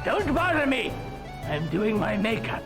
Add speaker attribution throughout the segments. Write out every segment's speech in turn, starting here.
Speaker 1: Don't bother me! I'm doing my makeup.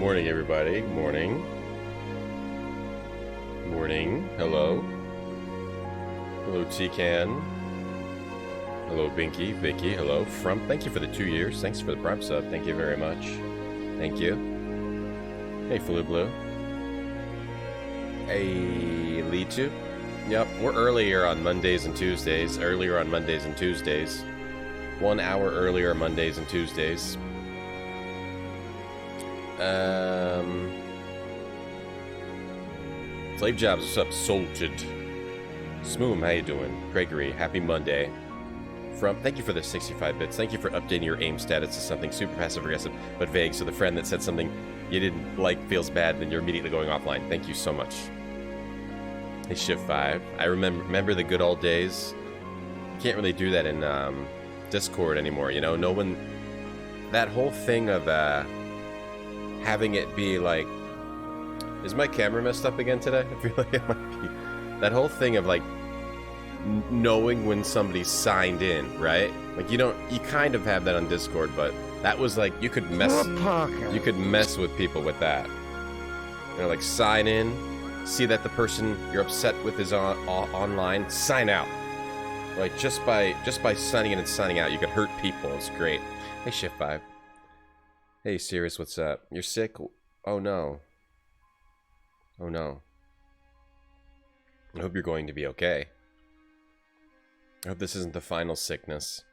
Speaker 2: morning, everybody. Good morning. Morning. Hello. Hello, T-Can. Hello, Binky. Vicky. Hello. Frump. Thank you for the 2 years. Thanks for the Prime sub. Thank you very much. Thank you. Hey, Flu Blue. Hey, Litu. Yep, we're earlier on Mondays and Tuesdays. 1 hour earlier on Mondays and Tuesdays. Slave Jobs, what's up? Salted. Smoom, how you doing? Gregory, happy Monday. Thank you for the 65 bits. Thank you for updating your aim status to something super passive-aggressive but vague, so the friend that said something you didn't like feels bad, then you're immediately going offline. Thank you so much. Hey, Shift 5. I remember the good old days. You can't really do that in Discord anymore, you know? No one... That whole thing of having it be like... Is my camera messed up again today? I feel like it might be. That whole thing of like knowing when somebody signed in, right? Like you kind of have that on Discord, but that was like you could mess with people with that. You know, like sign in, see that the person you're upset with is online, sign out. Like just by signing in and signing out, you could hurt people. It's great. Hey, Shift 5. Hey, Sirius, what's up? You're sick? Oh no. Oh no. I hope you're going to be okay. I hope this isn't the final sickness.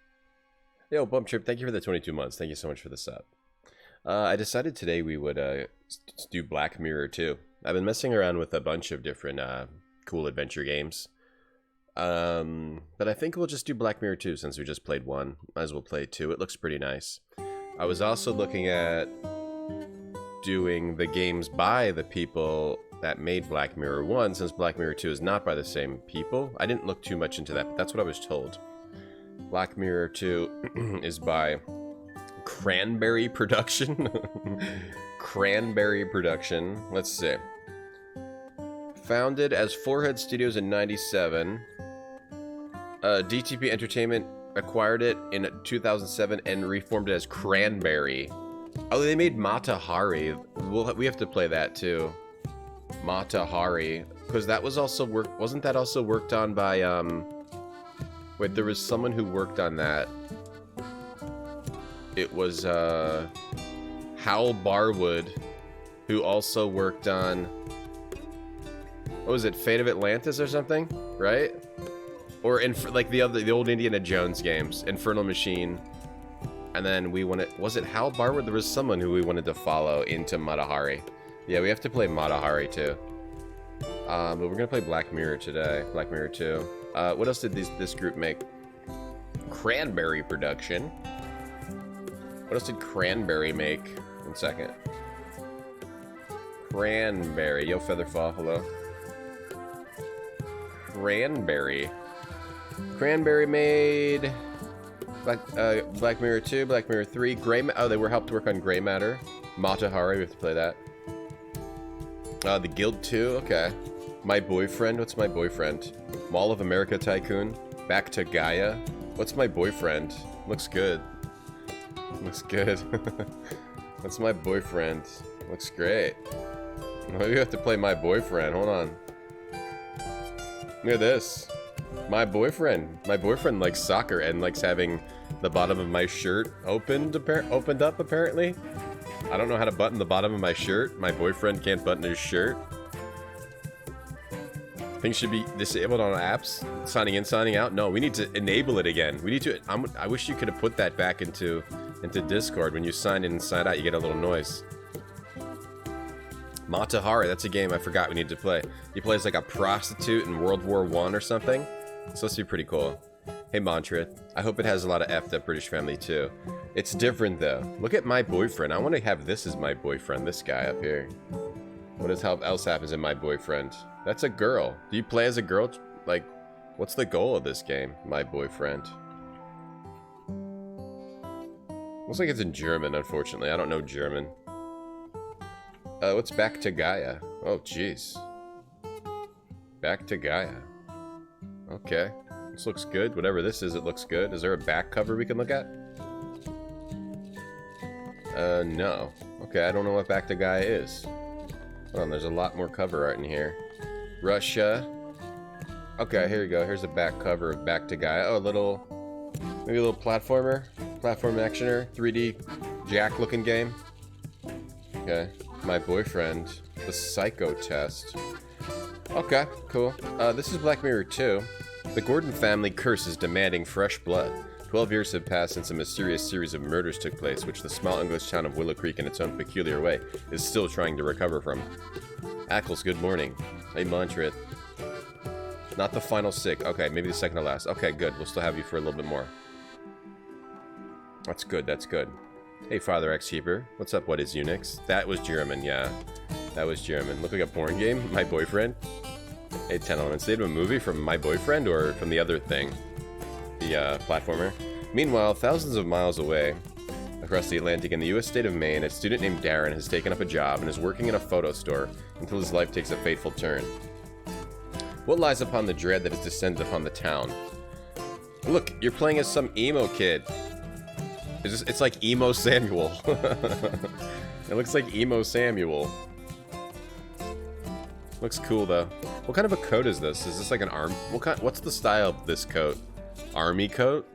Speaker 2: Yo, Bump Trip, thank you for the 22 months. Thank you so much for the sub. I decided today we would do Black Mirror 2. I've been messing around with a bunch of different cool adventure games. But I think we'll just do Black Mirror 2 since we just played 1. Might as well play 2. It looks pretty nice. I was also looking at doing the games by the people that made Black Mirror 1, since Black Mirror 2 is not by the same people. I didn't look too much into that, but that's what I was told. Black Mirror 2 is by Cranberry Production. Cranberry Production. Let's see. Founded as Forehead Studios in 97. DTP Entertainment acquired it in 2007 and reformed it as Cranberry. Oh, they made Mata Hari. We have to play that too. Mata Hari, because that was also wasn't that also worked on by wait, there was someone who worked on that. It was Hal Barwood, who also worked on, what was it, Fate of Atlantis or something, right? Or like the old Indiana Jones games, Infernal Machine. And then we wanted, was it Hal Barwood? There was someone who we wanted to follow into Mata Hari. Yeah, we have to play Mata Hari too. But we're gonna play Black Mirror today. Black Mirror 2. What else did this group make? Cranberry Production. What else did Cranberry make? 1 second. Cranberry. Yo, Featherfall, hello. Cranberry. Cranberry made Black Mirror 2, Black Mirror 3, oh, they were helped work on Grey Matter. Mata Hari, we have to play that. The Guild 2, okay. My Boyfriend, what's My Boyfriend? Mall of America Tycoon, Back to Gaia. What's My Boyfriend? Looks good. Looks good. That's My Boyfriend. Looks great. Maybe we have to play My Boyfriend, hold on. Look at this. My boyfriend. My boyfriend likes soccer and likes having the bottom of my shirt opened up, apparently. I don't know how to button the bottom of my shirt. My boyfriend can't button his shirt. Things should be disabled on apps. Signing in, signing out. No, we need to enable it again. We need to. I wish you could have put that back into Discord. When you sign in and sign out, you get a little noise. Mata Hari, that's a game I forgot we need to play. He plays like a prostitute in World War I or something. It's supposed to be pretty cool. Hey Mantra, I hope it has a lot of effed up British family too. It's different though. Look at My Boyfriend. I want to have this as my boyfriend, this guy up here. What else happens in My Boyfriend? That's a girl. Do you play as a girl? Like, what's the goal of this game? My Boyfriend. Looks like it's in German, unfortunately. I don't know German. What's Back to Gaia? Oh, jeez. Back to Gaia. Okay. This looks good. Whatever this is, it looks good. Is there a back cover we can look at? No. Okay, I don't know what Back to Gaia is. Hold on, there's a lot more cover art in here. Russia. Okay, here you go. Here's the back cover of Back to Gaia. Oh, maybe a little platformer, platform actioner, 3D Jack-looking game. Okay, My Boyfriend, The Psycho Test. Okay, cool. This is Black Mirror 2. The Gordon family curse is demanding fresh blood. 12 years have passed since a mysterious series of murders took place, which the small English town of Willow Creek, in its own peculiar way, is still trying to recover from. Ackles, good morning. Hey, Montret. Not the final sick. Okay, maybe the second to last. Okay, good. We'll still have you for a little bit more. That's good, that's good. Hey, Father X-Keeper. What's up, what is Unix? That was German, yeah. That was German. Look like a porn game? My Boyfriend? Hey, 10 Elements. They did a movie from My Boyfriend or from the other thing? The, platformer. Meanwhile, thousands of miles away, across the Atlantic in the U.S. state of Maine, a student named Darren has taken up a job and is working in a photo store until his life takes a fateful turn. What lies upon the dread that has descended upon the town? Look, you're playing as some emo kid. It's like Emo Samuel. It looks like Emo Samuel. Looks cool though. What kind of a coat is this? Is this like an arm? What's the style of this coat? Army coat?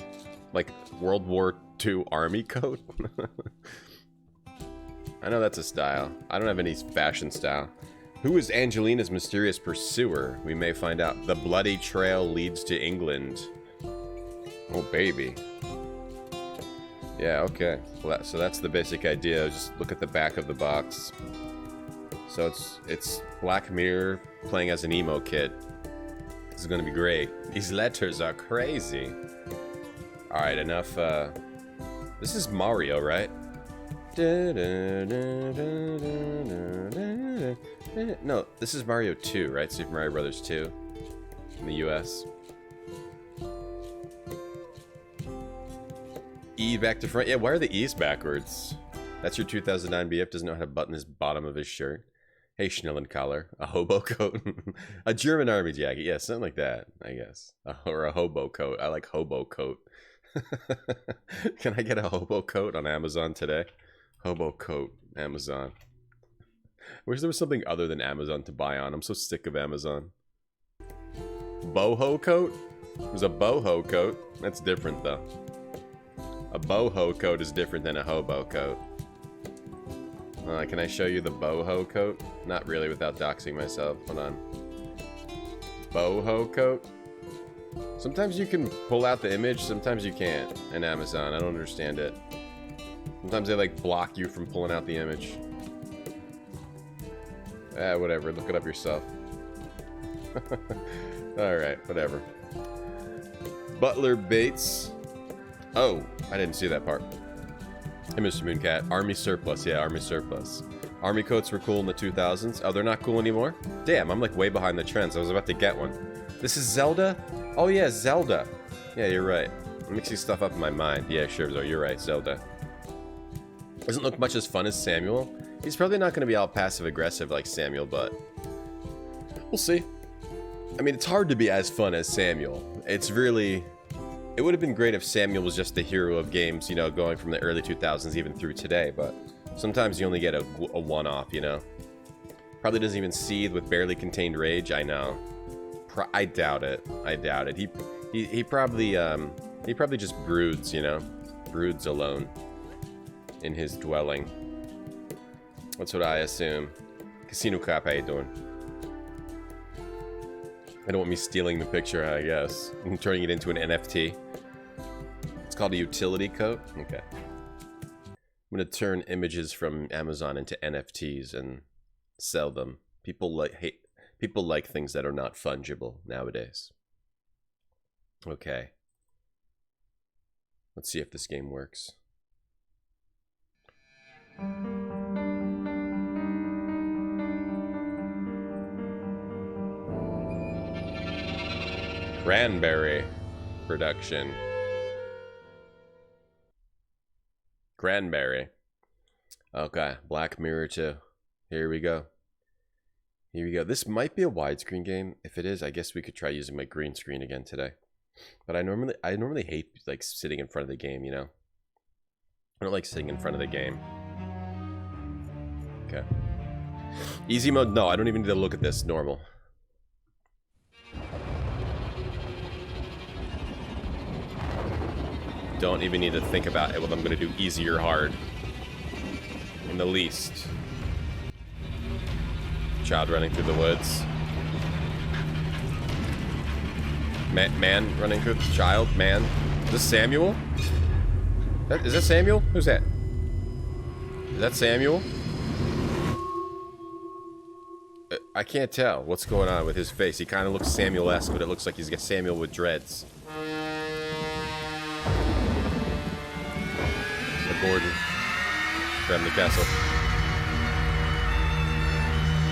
Speaker 2: Like World War II army coat? I know that's a style. I don't have any fashion style. Who is Angelina's mysterious pursuer? We may find out. The bloody trail leads to England. Oh, baby. Yeah, okay. Well, so that's the basic idea. Just look at the back of the box. So it's Black Mirror playing as an emo kid. This is gonna be great. These letters are crazy. Alright, enough, this is Mario, right? No, this is Mario 2, right? Super Mario Brothers 2 in the US. E back to front. Yeah, why are the E's backwards? That's your 2009 BF doesn't know how to button his bottom of his shirt. Hey, Schnellencollar. A hobo coat. A German army jacket. Yeah, something like that, I guess. Or a hobo coat. I like hobo coat. Can I get a hobo coat on Amazon today? Hobo coat, Amazon. I wish there was something other than Amazon to buy on. I'm so sick of Amazon. Boho coat? There's a boho coat. That's different, though. A boho coat is different than a hobo coat. Can I show you the boho coat? Not really without doxing myself. Hold on. Boho coat? Sometimes you can pull out the image, sometimes you can't in Amazon. I don't understand it. Sometimes they like block you from pulling out the image. Whatever. Look it up yourself. Alright, whatever. Butler Bates. Oh, I didn't see that part. Hey, Mr. Mooncat. Army surplus. Yeah, army surplus. Army coats were cool in the 2000s. Oh, they're not cool anymore? Damn, I'm like way behind the trends. I was about to get one. This is Zelda? Oh, yeah, Zelda. Yeah, you're right. I'm mixing stuff up in my mind. Yeah, sure, though. You're right, Zelda. Doesn't look much as fun as Samuel. He's probably not going to be all passive-aggressive like Samuel, but we'll see. I mean, it's hard to be as fun as Samuel. It's really... It would have been great if Samuel was just the hero of games, you know, going from the early 2000s even through today, but sometimes you only get a one-off, you know? Probably doesn't even seethe with barely contained rage, I know. I doubt it. I doubt it. He probably just broods, you know? Broods alone in his dwelling. That's what I assume. Casino Cop, how you doing? I don't want me stealing the picture, I guess. I'm turning it into an NFT. It's called a utility coat? Okay. I'm gonna turn images from Amazon into NFTs and sell them. People like things that are not fungible nowadays. Okay. Let's see if this game works. Cranberry production. Cranberry. Okay, Black Mirror 2. Here we go. Here we go. This might be a widescreen game. If it is, I guess we could try using my green screen again today. But I normally hate like sitting in front of the game, you know. I don't like sitting in front of the game. Okay. Easy mode? No, I don't even need to look at this. Normal. Don't even need to think about it, what I'm gonna do easy or hard. In the least. Child running through the woods. Man running through the child? Man? Is this Samuel? Is that Samuel? Who's that? Is that Samuel? I can't tell what's going on with his face. He kind of looks Samuel-esque, but it looks like he's got Samuel with dreads. Gordon from the castle.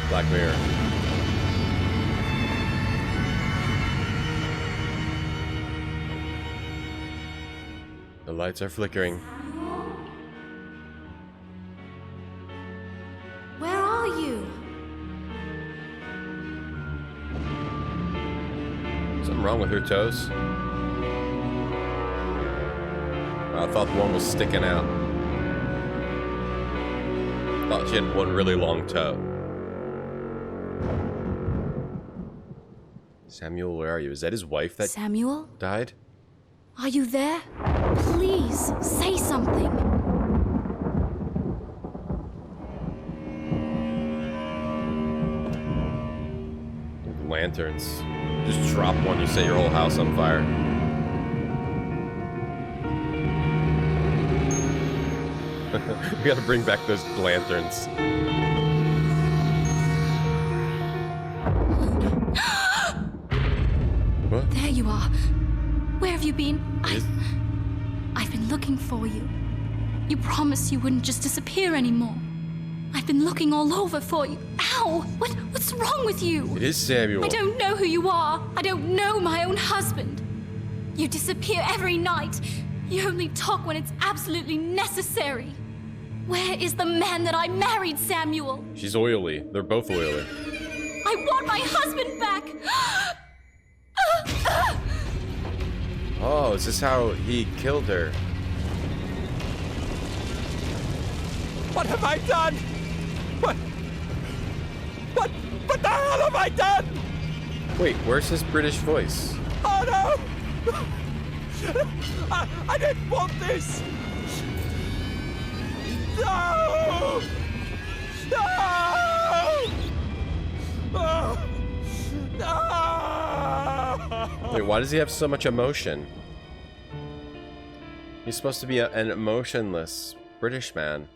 Speaker 2: Black Mirror. The lights are flickering.
Speaker 3: Where are you?
Speaker 2: Something wrong with her toes? I thought one was sticking out. Thought she had one really long toe. Samuel, where are you? Is that his wife that
Speaker 3: Samuel?
Speaker 2: died?
Speaker 3: Are you there? Please, say something.
Speaker 2: Lanterns. Just drop one, you set your whole house on fire. We gotta bring back those lanterns. What?
Speaker 3: There you are. Where have you been? I've been looking for you. You promised you wouldn't just disappear anymore. I've been looking all over for you. Ow! What's wrong with you?
Speaker 2: It is Samuel.
Speaker 3: I don't know who you are. I don't know my own husband. You disappear every night. You only talk when it's absolutely necessary. Where is the man that I married, Samuel?
Speaker 2: She's oily. They're both oily.
Speaker 3: I want my husband back!
Speaker 2: Oh, is this how he killed her?
Speaker 4: What have I done? What the hell have I done?
Speaker 2: Wait, where's his British voice?
Speaker 4: Oh no! I didn't want this! No! No! Oh. No!
Speaker 2: Wait, why does he have so much emotion? He's supposed to be an emotionless British man.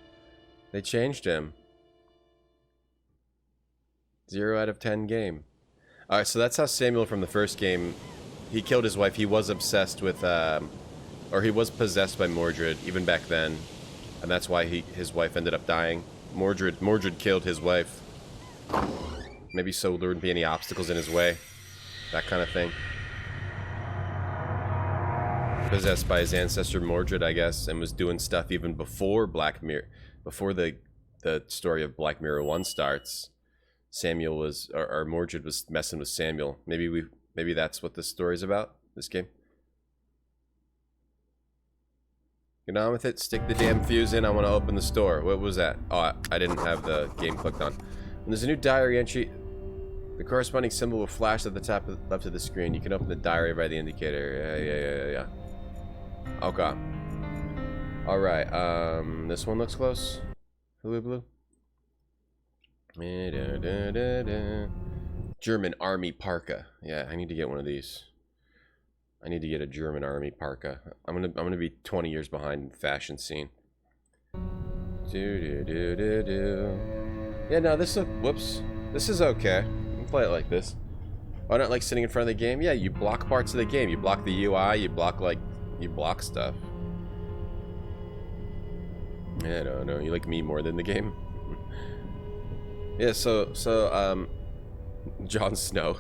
Speaker 2: They changed him. 0 out of 10 game. Alright, so that's how Samuel from the first game, he killed his wife. He was obsessed with, or he was possessed by Mordred, even back then. And that's why his wife ended up dying. Mordred killed his wife. Maybe so there wouldn't be any obstacles in his way. That kind of thing. Possessed by his ancestor Mordred, I guess, and was doing stuff even before Black Mirror, before the story of Black Mirror 1 starts. Samuel was, or Mordred was messing with Samuel. Maybe that's what this story's about, this game. Get on with it, stick the damn fuse in, I want to open the store. What was that? Oh, I didn't have the game clicked on. When there's a new diary entry, the corresponding symbol will flash at the top left of the screen. You can open the diary by the indicator. Yeah. Okay. Alright, this one looks close. Hulu Blue. German Army Parka. Yeah, I need to get one of these. I need to get a German Army Parka. I'm gonna be 20 years behind in the fashion scene. Yeah, no, this is okay. You can play it like this. Oh, not like sitting in front of the game? Yeah, you block parts of the game. You block the UI, you block stuff. Yeah, I don't know. You like me more than the game? Yeah, so Jon Snow.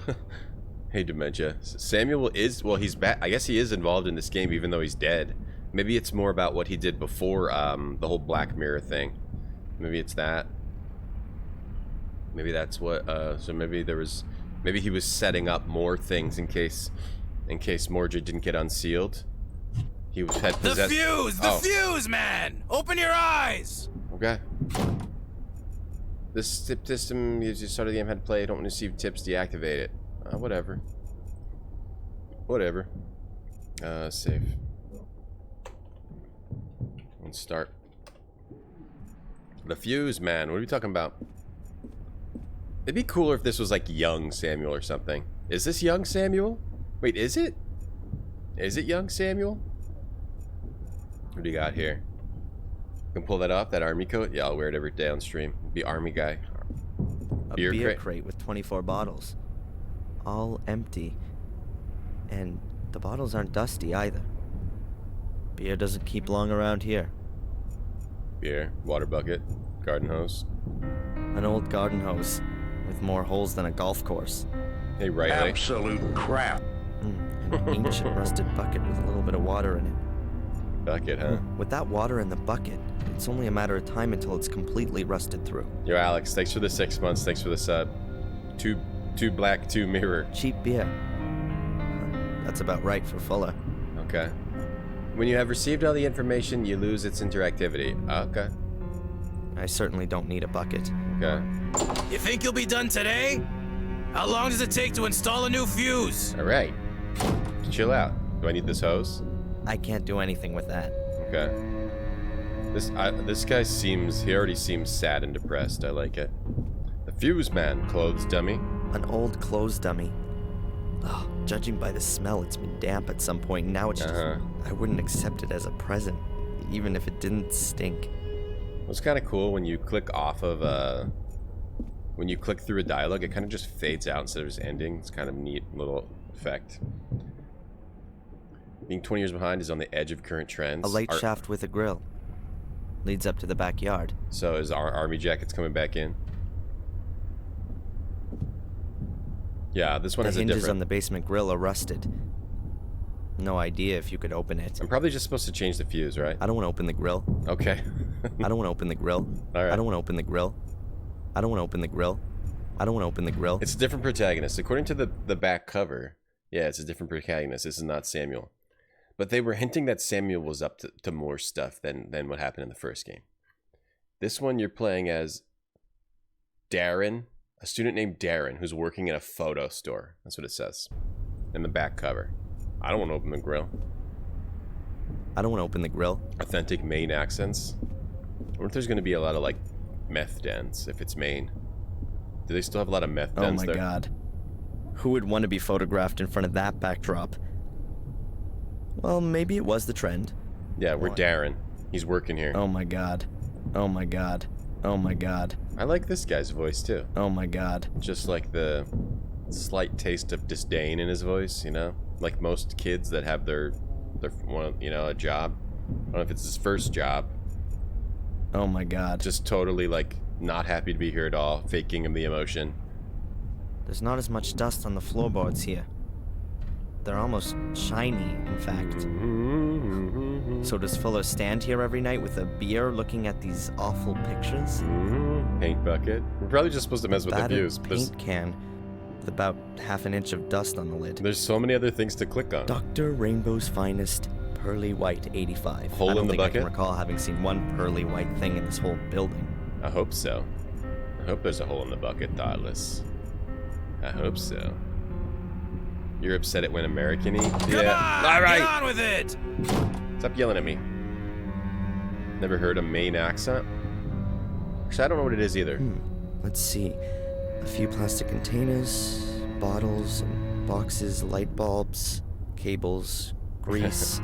Speaker 2: Hey, Dementia. Samuel is, well, he's back. I guess he is involved in this game, even though he's dead. Maybe it's more about what he did before the whole Black Mirror thing. Maybe it's that. Maybe that's what, so maybe he was setting up more things in case Mordred didn't get unsealed. He had possessed...
Speaker 5: The fuse, man! Open your eyes!
Speaker 2: Okay. This tip system, you just started the game, had to play, don't receive tips, deactivate it. Whatever. Whatever. Save. Let's start. The fuse, man. What are we talking about? It'd be cooler if this was like young Samuel or something. Is this young Samuel? Wait, is it? Is it young Samuel? What do you got here? You can pull that off, that army coat? Yeah, I'll wear it every day on stream. Be army guy.
Speaker 5: A beer crate with 24 bottles. All empty. And the bottles aren't dusty either. Beer doesn't keep long around here.
Speaker 2: Beer, water bucket, garden hose.
Speaker 5: An old garden hose with more holes than a golf course.
Speaker 2: Hey, Riley.
Speaker 6: Absolute crap.
Speaker 5: And an ancient rusted bucket with a little bit of water in it.
Speaker 2: Bucket, huh?
Speaker 5: With that water in the bucket, it's only a matter of time until it's completely rusted through.
Speaker 2: Yo, Alex, thanks for the 6 months. Thanks for the sub. Two black, two mirror.
Speaker 5: Cheap beer. That's about right for Fuller.
Speaker 2: Okay. When you have received all the information, you lose its interactivity. Okay.
Speaker 5: I certainly don't need a bucket.
Speaker 2: Okay.
Speaker 4: You think you'll be done today? How long does it take to install a new fuse?
Speaker 2: All right. Chill out. Do I need this hose?
Speaker 5: I can't do anything with that.
Speaker 2: Okay. This guy he already seems sad and depressed. I like it. The fuse man, clothes dummy.
Speaker 5: An old clothes dummy. Oh, judging by the smell, it's been damp at some point. Now it's just... I wouldn't accept it as a present, even if it didn't stink.
Speaker 2: It was kind of cool when you click off of when you click through a dialogue, it kind of just fades out instead of just ending. It's kind of a neat little effect. Being 20 years behind is on the edge of current trends.
Speaker 5: A light shaft with a grill. Leads up to the backyard.
Speaker 2: So is our army jackets coming back in? Yeah, this one has a different...
Speaker 5: The hinges on the basement grill are rusted. No idea if you could open it.
Speaker 2: I'm probably just supposed to change the fuse, right?
Speaker 5: I don't want to open the grill.
Speaker 2: Okay.
Speaker 5: I don't want to open the grill.
Speaker 2: All right.
Speaker 5: I don't want to open the grill. I don't want to open the grill. I don't want to open the grill.
Speaker 2: It's a different protagonist. According to the back cover, yeah, it's a different protagonist. This is not Samuel. But they were hinting that Samuel was up to more stuff than what happened in the first game. This one you're playing as Darren, a student named Darren, who's working in a photo store. That's what it says in the back cover. I don't want to open the grill.
Speaker 5: I don't want to open the grill.
Speaker 2: Authentic Maine accents. I wonder if there's going to be a lot of, like, meth dens, if it's Maine. Do they still have a lot of meth dens there?
Speaker 5: Oh my god. Who would want to be photographed in front of that backdrop? Well, maybe it was the trend.
Speaker 2: Yeah, we're Darren. He's working here.
Speaker 5: Oh my god. Oh my god. Oh my god.
Speaker 2: I like this guy's voice, too.
Speaker 5: Oh my god.
Speaker 2: Just like the slight taste of disdain in his voice, you know? Like most kids that have their one, you know, a job. I don't know if it's his first job.
Speaker 5: Oh my god.
Speaker 2: Just totally, like, not happy to be here at all, faking him the emotion.
Speaker 5: There's not as much dust on the floorboards here. They're almost shiny, in fact. So does Fuller stand here every night with a beer looking at these awful pictures?
Speaker 2: Paint bucket. We're probably just supposed to mess with the views.
Speaker 5: Paint can with about half an inch of dust on the lid.
Speaker 2: There's so many other things to click on.
Speaker 5: Dr. Rainbow's Finest Pearly White 85.
Speaker 2: Hole in the
Speaker 5: I don't think
Speaker 2: bucket?
Speaker 5: I can recall having seen one pearly white thing in this whole building.
Speaker 2: I hope so. I hope there's a hole in the bucket, Thoughtless. I hope so. You're upset it went American-y?
Speaker 4: Come on!
Speaker 2: All right!
Speaker 4: Get on with it!
Speaker 2: Stop yelling at me. Never heard a Maine accent? Actually, I don't know what it is either.
Speaker 5: Let's see. A few plastic containers, bottles, and boxes, light bulbs, cables, grease.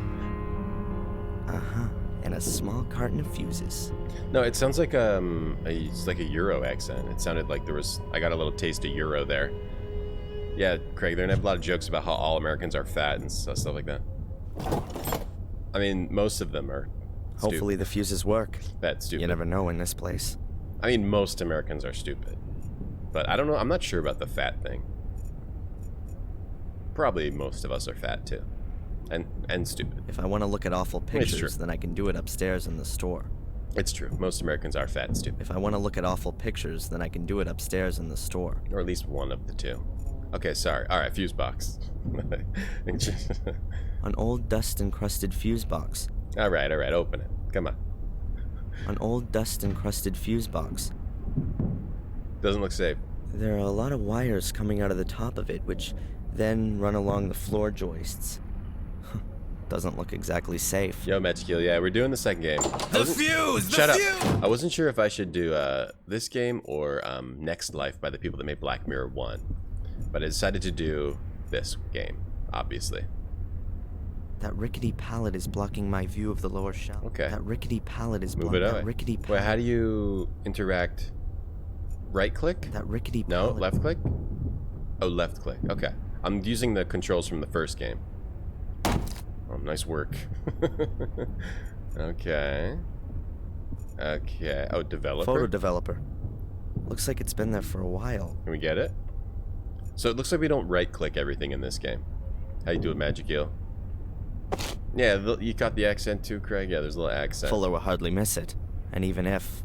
Speaker 5: And a small carton of fuses.
Speaker 2: No, it sounds like it's like a Euro accent. It sounded like I got a little taste of Euro there. Yeah, Craig, they're gonna have a lot of jokes about how all Americans are fat and stuff like that. I mean, most of them are stupid.
Speaker 5: Hopefully the fuses work.
Speaker 2: That's stupid.
Speaker 5: You never know in this place.
Speaker 2: I mean, most Americans are stupid. But I don't know, I'm not sure about the fat thing. Probably most of us are fat too. And stupid.
Speaker 5: If I want to look at awful
Speaker 2: It's
Speaker 5: pictures,
Speaker 2: true.
Speaker 5: then I can do it upstairs in the store.
Speaker 2: It's true. Most Americans are fat and stupid.
Speaker 5: If I want to look at awful pictures, then I can do it upstairs in the store.
Speaker 2: Or at least one of the two. Okay, sorry. Alright, fuse box.
Speaker 5: An old dust-encrusted fuse box.
Speaker 2: Alright, open it. Come on.
Speaker 5: An old dust-encrusted fuse box.
Speaker 2: Doesn't look safe.
Speaker 5: There are a lot of wires coming out of the top of it, which then run along the floor joists. Doesn't look exactly safe.
Speaker 2: Yo, Metzkill, yeah, we're doing the second game.
Speaker 4: The fuse!
Speaker 2: Shut
Speaker 4: The
Speaker 2: up.
Speaker 4: fuse!
Speaker 2: I wasn't sure if I should do this game or Next Life by the people that made Black Mirror 1. But I decided to do this game, obviously.
Speaker 5: That rickety pallet is blocking my view of the lower shelf.
Speaker 2: Okay.
Speaker 5: That rickety pallet is
Speaker 2: Move it
Speaker 5: blocking.
Speaker 2: away.
Speaker 5: That rickety pallet.
Speaker 2: Wait, how do you interact? Right click?
Speaker 5: That rickety
Speaker 2: No,
Speaker 5: pallet.
Speaker 2: left click? Oh, left click. Okay. I'm using the controls from the first game. Oh, nice work. Okay. Okay. Oh, developer?
Speaker 5: Photo developer. Looks like it's been there for a while.
Speaker 2: Can we get it? So it looks like we don't right click everything in this game. How you do it, Magic Eel? Yeah, you caught the accent too, Craig? Yeah, there's a little accent.
Speaker 5: Fuller will hardly miss it. And even if,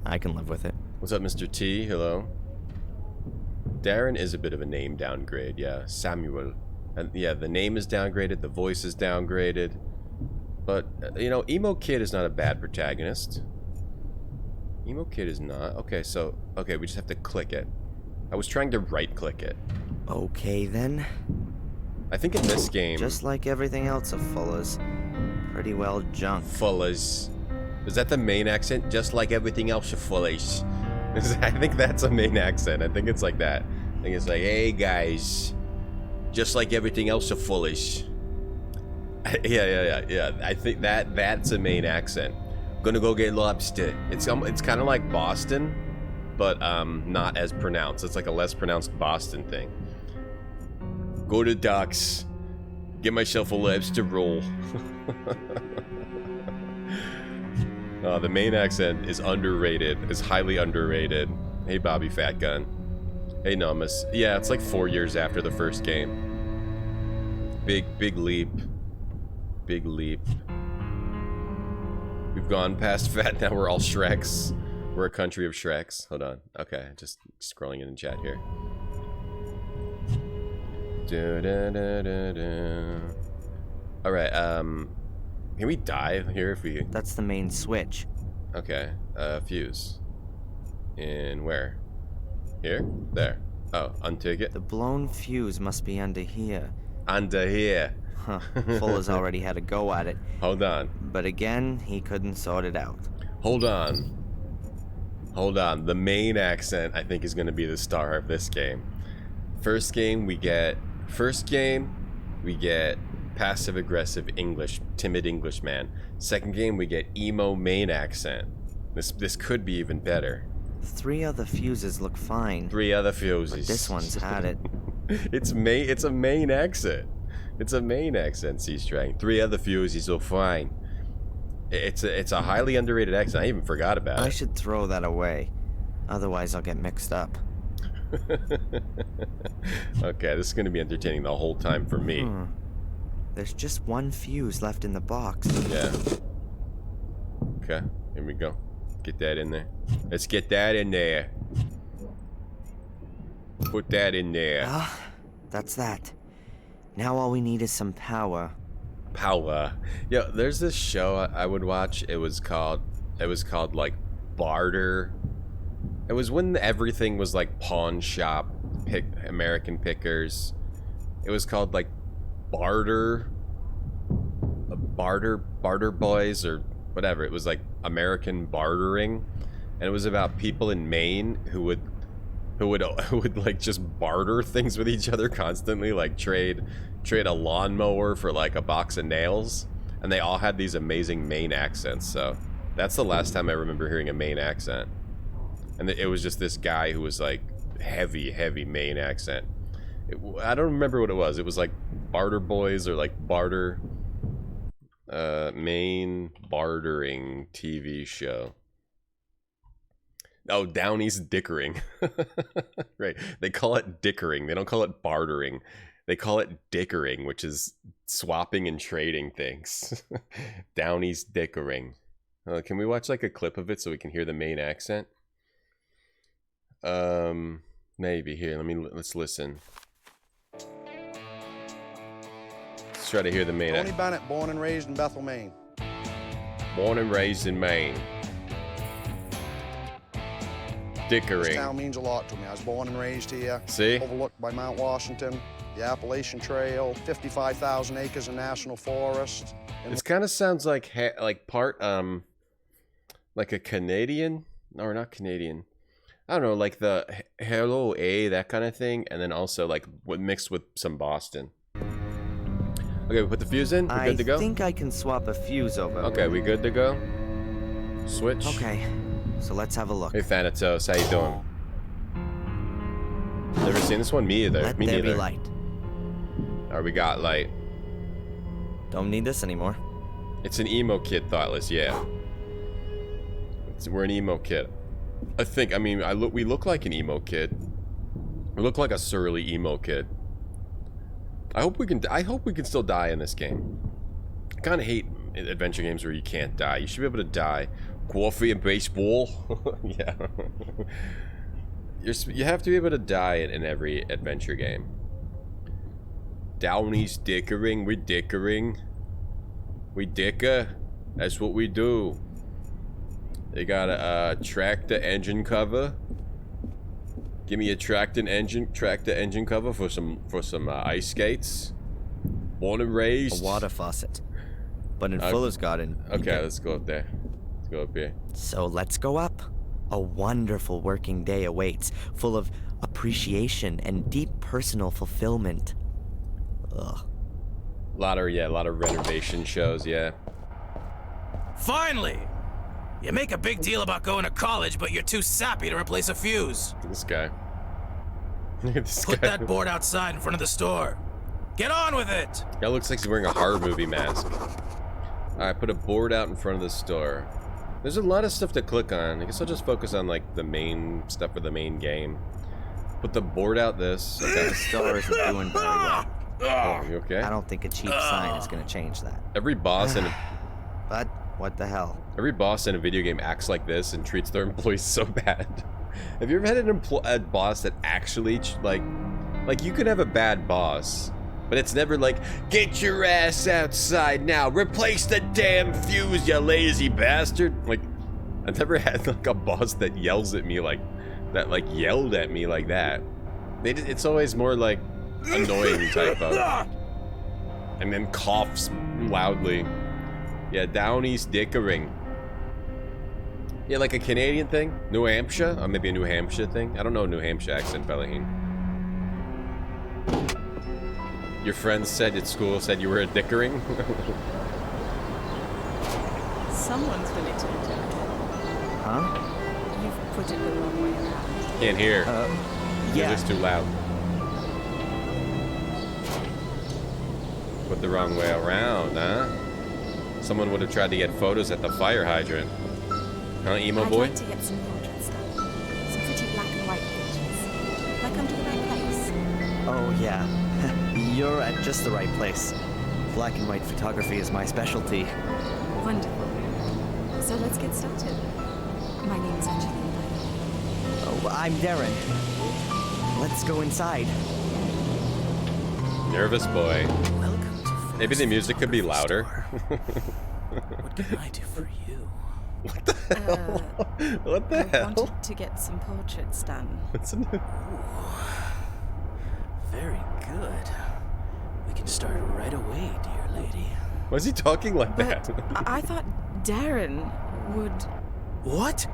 Speaker 5: I can live with it.
Speaker 2: What's up, Mr. T? Hello. Darren is a bit of a name downgrade, yeah. Samuel. And yeah, the name is downgraded, the voice is downgraded. But, you know, Emo Kid is not a bad protagonist. Emo Kid is not. Okay, so, okay, we just have to click it. I was trying to right-click it.
Speaker 5: Okay, then.
Speaker 2: I think in this game...
Speaker 5: Just like everything else of Fuller's. Pretty well junk.
Speaker 2: Fuller's. Is that the main accent? Just like everything else of Fuller's. I think that's a main accent. I think it's like that. I think it's like, hey, guys. Just like everything else of Fuller's. Yeah. I think that's a main accent. Gonna go get lobster. It's kind of like Boston, but not as pronounced. It's like a less pronounced Boston thing. Go to Doc's. Get myself a lobster roll. The main accent is underrated. Is highly underrated. Hey, Bobby Fat Gun. Hey, Nomus. Yeah, it's like 4 years after the first game. Big leap. Big leap. We've gone past Fat. Now we're all Shreks. We're a country of Shreks. Hold on. Okay, just scrolling in the chat here. Alright, can we die here if we...
Speaker 5: That's the main switch.
Speaker 2: Okay, fuse. In where? Here? There. Oh, untake it?
Speaker 5: The blown fuse must be under here.
Speaker 2: Under here.
Speaker 5: Huh. Fuller's already had a go at it.
Speaker 2: Hold on.
Speaker 5: But again, he couldn't sort it out.
Speaker 2: Hold on. Hold on. The main accent, I think, is going to be the star of this game. First game, we get passive-aggressive English, timid English man. Second game, we get emo main accent. This could be even better.
Speaker 5: 3 other fuses look fine.
Speaker 2: 3 other fuses.
Speaker 5: But this one's had it.
Speaker 2: It's a main accent. It's a main accent, C-Strang. 3 other fuses look fine. It's a highly underrated accent. I even forgot about it.
Speaker 5: I should throw that away. Otherwise, I'll get mixed up.
Speaker 2: Okay, this is going to be entertaining the whole time for me.
Speaker 5: There's just 1 fuse left in the box.
Speaker 2: Yeah. Okay, here we go. Get that in there. Let's get that in there. Put that in there.
Speaker 5: Ah, that's that. Now all we need is some power.
Speaker 2: Power. Yeah, there's this show I would watch. It was called like Barter. It was when everything was like pawn shop, American Pickers. It was called like Barter Boys or whatever. It was like American bartering, and it was about people in Maine who would like just barter things with each other constantly, like trade a lawnmower for like a box of nails, and they all had these amazing Maine accents. So that's the last time I remember hearing a Maine accent. And it was just this guy who was like heavy Maine accent. I don't remember what it was. It was like Barter Boys or like Barter Maine bartering TV show. Oh, Downey's Dickering. Right. They call it dickering. They don't call it bartering. They call it dickering, which is swapping and trading things. Downey's Dickering. Can we watch like a clip of it so we can hear the Maine accent? Maybe here. Let's listen. Let's try to hear the Maine
Speaker 6: Tony
Speaker 2: accent.
Speaker 6: Bennett, born and raised in Bethel, Maine.
Speaker 2: Born and raised in Maine.
Speaker 6: This
Speaker 2: dickering.
Speaker 6: town means a lot to me. I was born and raised here.
Speaker 2: See?
Speaker 6: Overlooked by Mount Washington, the Appalachian Trail, 55,000 acres of national forest. And
Speaker 2: This kind of sounds like part like a Canadian, or not Canadian. I don't know, like the hello that kind of thing, and then also like mixed with some Boston. Okay, we put the fuse in. We're good to go.
Speaker 5: I think I can swap a fuse over.
Speaker 2: Okay, we good to go. Switch.
Speaker 5: Okay, so let's have a look.
Speaker 2: Hey Thanatos, how you doing? Never seen this one? Me either.
Speaker 5: Let
Speaker 2: Me
Speaker 5: there
Speaker 2: neither.
Speaker 5: be light.
Speaker 2: Or we got light.
Speaker 5: Don't need this anymore.
Speaker 2: It's an emo kid, Thoughtless. Yeah. We're an emo kid. I think. I mean, we look like an emo kid. We look like a surly emo kid. I hope we can still die in this game. I kind of hate adventure games where you can't die. You should be able to die. Coffee and baseball. Yeah. You have to be able to die in every adventure game. Downey's dickering. We're dickering. We dicker. That's what we do. They got a tractor engine cover. Give me a tractor engine cover for some ice skates. Born and raised.
Speaker 5: A water faucet. But in Fuller's Garden.
Speaker 2: Okay, let's go up there. Let's go up here.
Speaker 5: So let's go up. A wonderful working day awaits, full of appreciation and deep personal fulfillment. Ugh.
Speaker 2: A lot of renovation shows, yeah.
Speaker 4: Finally! You make a big deal about going to college, but you're too sappy to replace a fuse.
Speaker 2: Look at this guy. Look at this
Speaker 4: Put
Speaker 2: guy.
Speaker 4: that board outside in front of the store. Get on with it!
Speaker 2: That looks like he's wearing a horror movie mask. Alright, put a board out in front of the store. There's a lot of stuff to click on. I guess I'll just focus on like the main stuff for the main game. Put the board out this. Okay.
Speaker 5: The store isn't doing very well.
Speaker 2: Oh, you okay?
Speaker 5: I don't think a cheap sign is going to change that.
Speaker 2: Every boss in
Speaker 5: But what the hell?
Speaker 2: a video game acts like this and treats their employees so bad. Have you ever had a boss that actually like you could have a bad boss, but it's never like, get your ass outside now, replace the damn fuse, you lazy bastard. Like, I've never had like a boss that yells at me like that, like yelled at me like that. It's always more like annoying type of, and then coughs loudly. Yeah, Downey's dickering. Yeah, like a Canadian thing? New Hampshire? Or maybe a New Hampshire thing? I don't know a New Hampshire accent, Bellaheen. Your friends said at school said you were a dickering?
Speaker 7: Someone's been attempting.
Speaker 5: Huh?
Speaker 7: You've put it the wrong way around.
Speaker 2: Can't hear.
Speaker 5: Yeah.
Speaker 2: It's too loud. Put the wrong way around, huh? Someone would have tried to get photos at the fire hydrant. Huh, emo
Speaker 8: I'd
Speaker 2: boy?
Speaker 8: like to get some portraits done. Some pretty black and white pictures. Have I come to the right place?
Speaker 5: Oh, yeah. You're at just the right place. Black and white photography is my specialty.
Speaker 8: Wonderful. So let's get started. My name is Angeline.
Speaker 5: Oh, I'm Darren. Let's go inside.
Speaker 2: Nervous boy.
Speaker 4: Welcome to
Speaker 2: Maybe the music could be louder.
Speaker 4: What can I do for you?
Speaker 2: What the hell? What the
Speaker 7: I
Speaker 2: hell?
Speaker 7: wanted to get some portraits done.
Speaker 2: What's in it?
Speaker 4: Very good. We can start right away, dear lady.
Speaker 2: Why is he talking like
Speaker 7: But
Speaker 2: that?
Speaker 7: I thought Darren would...
Speaker 4: What?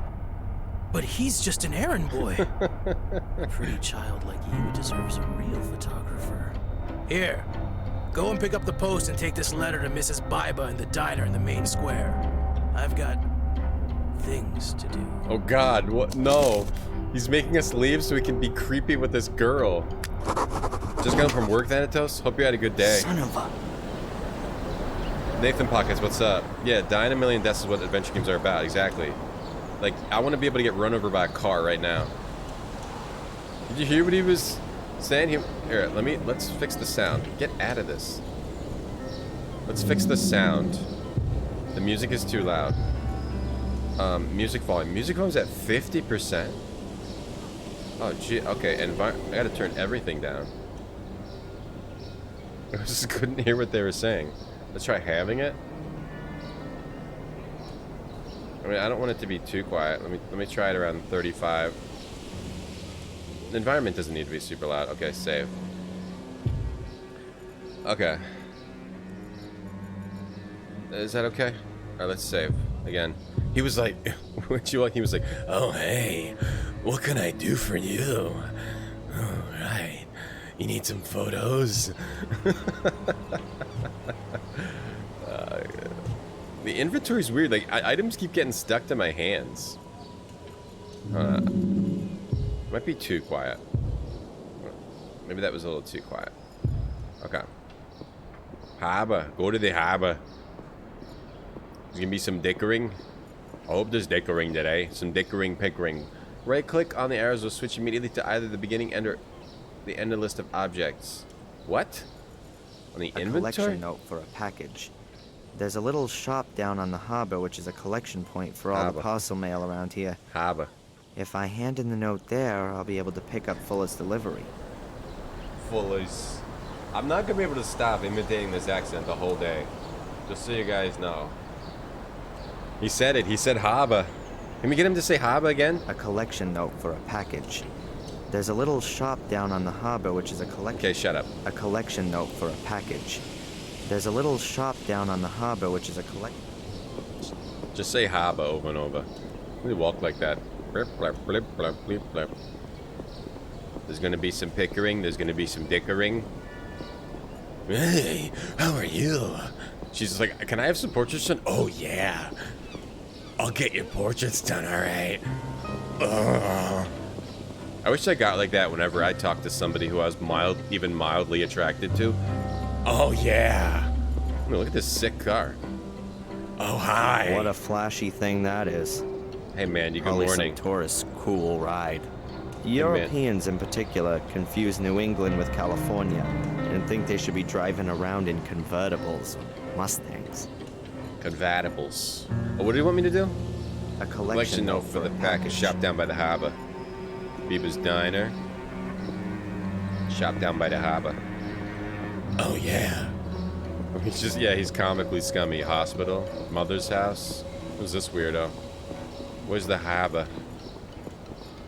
Speaker 4: But he's just an errand boy. A pretty child like you deserves a real photographer. Here, go and pick up the post and take this letter to Mrs. Biba in the diner in the main square. I've got things to do.
Speaker 2: Oh god, what? No. He's making us leave so we can be creepy with this girl. Just got home from work, Thanatos? Hope you had a good day.
Speaker 5: Son of a...
Speaker 2: Nathan Pockets, what's up? Yeah, dying a million deaths is what adventure games are about, exactly. Like, I want to be able to get run over by a car right now. Did you hear what he was saying? Here, let's fix the sound. Get out of this. Let's fix the sound. The music is too loud. Music volume. Music volume's at 50%. Oh, gee, okay, and I gotta turn everything down. I just couldn't hear what they were saying. Let's try having it. I mean, I don't want it to be too quiet. Let me try it around 35. The environment doesn't need to be super loud. Okay, save. Okay. Is that okay? Alright, let's save. Again. He was like, what you like? He was like, oh, hey, what can I do for you? Oh, right. You need some photos? The inventory's weird. Like, items keep getting stuck to my hands. Might be too quiet. Maybe that was a little too quiet. Okay. Harbor. Go to the harbor. There's gonna be some dickering. I hope there's dickering today. Some dickering pickering. Right click on the arrows will switch immediately to either the beginning end or the end of list of objects. What? On the inventory?
Speaker 5: Collection note for a package. There's a little shop down on the harbor which is a collection point for all the parcel mail around here.
Speaker 2: Harbor.
Speaker 5: If I hand in the note there, I'll be able to pick up Fuller's delivery.
Speaker 2: Fuller's. I'm not gonna be able to stop imitating this accent the whole day. Just so you guys know. He said it. He said harbor. Can we get him to say harbor again?
Speaker 5: A collection note for a package. There's a little shop down on the harbor which is a collection...
Speaker 2: Okay, shut up.
Speaker 5: A collection note for a package. There's a little shop down on the harbor which is a
Speaker 2: Just say harbor over and over. We walk like that. Blip, blip, blip, blip, blip, blip. There's gonna be some pickering. There's gonna be some dickering. Hey, how are you? She's just like, can I have some portraits done? Oh, yeah. I'll get your portraits done, alright. I wish I got like that whenever I talk to somebody who I was even mildly attracted to. Oh, yeah. I mean, look at this sick car. Oh, hi.
Speaker 5: What a flashy thing that is.
Speaker 2: Hey, man, good
Speaker 5: Probably
Speaker 2: morning.
Speaker 5: Some tourist cool ride. Europeans in particular confuse New England with California and think they should be driving around in convertibles, Mustangs.
Speaker 2: Convertibles. Oh, what do you want me to do?
Speaker 5: A collection
Speaker 2: note for the package shop down by the harbor. Beaver's Diner. Shop down by the harbor. Oh, yeah. He's just, yeah, he's comically scummy. Hospital. Mother's house. Who's this weirdo? Where's the harbor?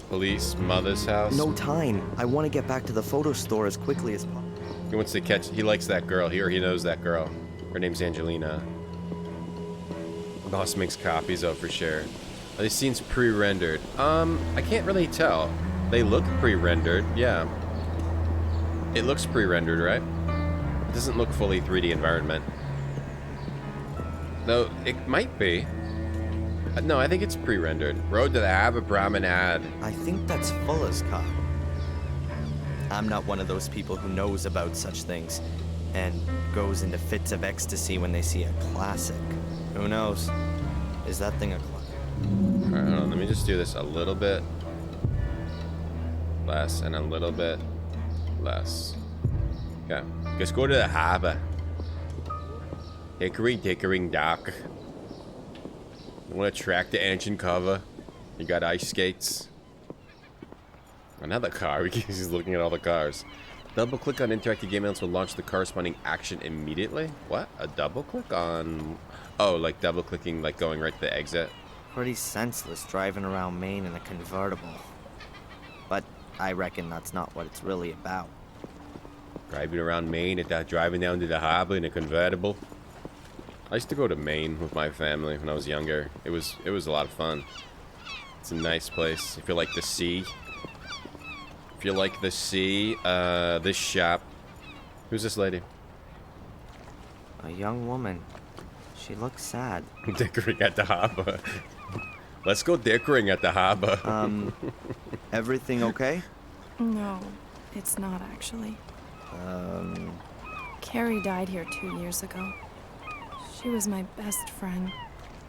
Speaker 2: Police. Mother's house.
Speaker 5: No time. I want to get back to the photo store as quickly as possible.
Speaker 2: He wants to catch, he likes that girl. He knows that girl. Her name's Angelina. Boss makes copies of for sure. Are these scenes pre-rendered? I can't really tell. They look pre-rendered, yeah. It looks pre-rendered, right? It doesn't look fully 3D environment. Though, it might be. No, I think it's pre-rendered. Road to the Harbor Promenade.
Speaker 5: I think that's Fuller's car. I'm not one of those people who knows about such things and goes into fits of ecstasy when they see a classic. Who knows? Is that thing a classic?
Speaker 2: Alright, hold on. Let me just do this a little bit less and a little bit less. Okay. Let's go to the harbor. Hickory dickering dock. You want to track the engine cover? You got ice skates. Another car. He's looking at all the cars. Double click on interactive game elements will launch the corresponding action immediately. What? A double click on? Oh, like double clicking, like going right to the exit.
Speaker 5: Pretty senseless driving around Maine in a convertible. But I reckon that's not what it's really about.
Speaker 2: Driving around Maine, driving down to the harbor in a convertible. I used to go to Maine with my family when I was younger. It was a lot of fun. It's a nice place. If you like the sea. If you like the sea, this shop. Who's this lady?
Speaker 5: A young woman. She looks sad.
Speaker 2: Dickering at the harbor. Let's go dickering at the harbor.
Speaker 5: Everything okay?
Speaker 7: No, it's not actually. Carrie died here 2 years ago. She was my best friend.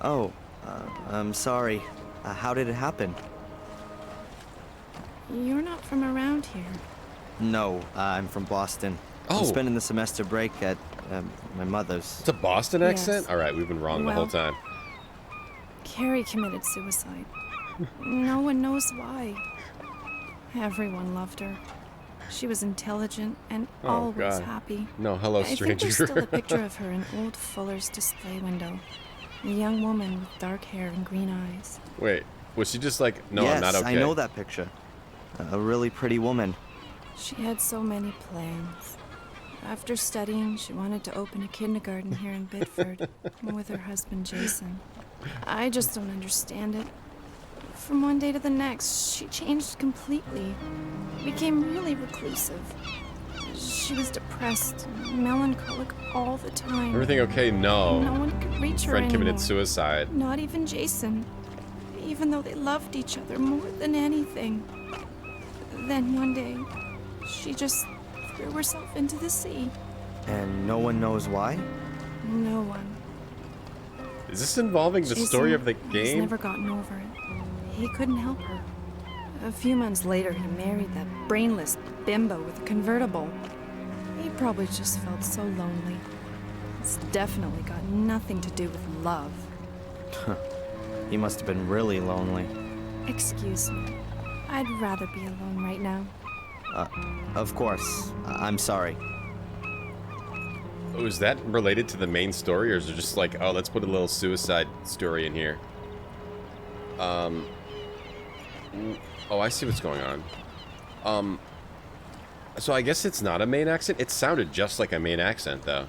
Speaker 5: Oh, I'm sorry. How did it happen?
Speaker 7: You're not from around here.
Speaker 5: No, I'm from Boston.
Speaker 2: Oh.
Speaker 5: I'm spending the semester break at my mother's.
Speaker 2: It's a Boston
Speaker 7: Yes.
Speaker 2: accent? Alright, we've been wrong the whole time.
Speaker 7: Carrie committed suicide. No one knows why. Everyone loved her. She was intelligent and always
Speaker 2: God.
Speaker 7: happy.
Speaker 2: No, hello,
Speaker 7: I think
Speaker 2: stranger.
Speaker 7: there's still a picture of her in old Fuller's display window. A young woman with dark hair and green eyes.
Speaker 2: Wait, was she just like, no,
Speaker 5: yes,
Speaker 2: I'm not okay?
Speaker 5: I know that picture. A really pretty woman.
Speaker 7: She had so many plans. After studying, she wanted to open a kindergarten here in Bedford with her husband Jason. I just don't understand it. From one day to the next, she changed completely. Became really reclusive. She was depressed, melancholic all the time.
Speaker 2: Everything okay? No.
Speaker 7: No one could reach her
Speaker 2: Friend
Speaker 7: anymore.
Speaker 2: committed suicide.
Speaker 7: Not even Jason. Even though they loved each other more than anything. Then one day, she just threw herself into the sea.
Speaker 5: And no one knows why?
Speaker 7: No one.
Speaker 2: Is this involving the story of the
Speaker 7: He's
Speaker 2: game?
Speaker 7: never gotten over it. He couldn't help her. A few months later, he married that brainless bimbo with a convertible. He probably just felt so lonely. It's definitely got nothing to do with love.
Speaker 5: He must have been really lonely.
Speaker 7: Excuse me. I'd rather be alone right now.
Speaker 5: Of course. I'm sorry.
Speaker 2: Oh, is that related to the main story, or is it just like, oh, let's put a little suicide story in here? Oh, I see what's going on. So I guess it's not a main accent? It sounded just like a main accent, though.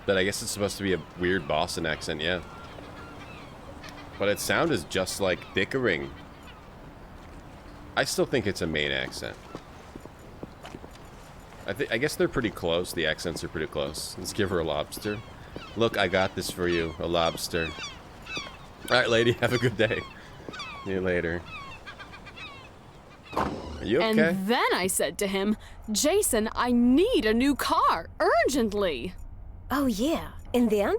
Speaker 2: But I guess it's supposed to be a weird Boston accent, yeah. But it sounded just like bickering. I still think it's a main accent. I guess they're pretty close. The accents are pretty close. Let's give her a lobster. Look, I got this for you. A lobster. Alright, lady. Have a good day. See you later. Are you okay?
Speaker 9: And then I said to him, Jason, I need a new car. Urgently.
Speaker 8: Oh, yeah. And then?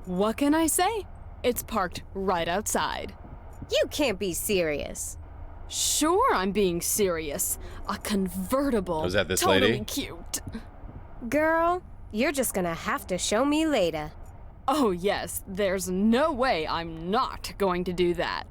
Speaker 9: What can I say? It's parked right outside.
Speaker 8: You can't be serious.
Speaker 9: Sure, I'm being serious. A convertible.
Speaker 2: Was that this
Speaker 9: totally
Speaker 2: lady?
Speaker 9: Cute.
Speaker 8: Girl, you're just gonna have to show me later.
Speaker 9: Oh, yes. There's no way I'm not going to do that.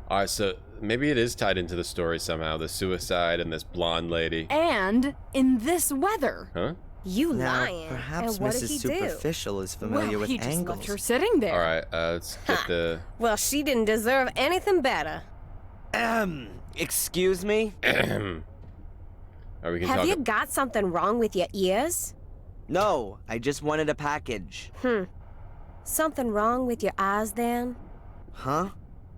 Speaker 2: Alright, so maybe it is tied into the story somehow. The suicide and this blonde lady.
Speaker 9: And in this weather.
Speaker 2: Huh?
Speaker 8: You
Speaker 5: Now,
Speaker 8: lying.
Speaker 5: perhaps
Speaker 8: and what
Speaker 5: Mrs.
Speaker 8: did he
Speaker 5: Superficial is familiar
Speaker 9: Well,
Speaker 5: with
Speaker 9: he just
Speaker 5: angles.
Speaker 9: left her sitting there.
Speaker 2: Alright, let's get the...
Speaker 8: Well, she didn't deserve anything better.
Speaker 5: Excuse me?
Speaker 2: Or we can
Speaker 8: Have
Speaker 2: talk...
Speaker 8: you got something wrong with your ears?
Speaker 5: No, I just wanted a package.
Speaker 8: Something wrong with your eyes then?
Speaker 5: Huh?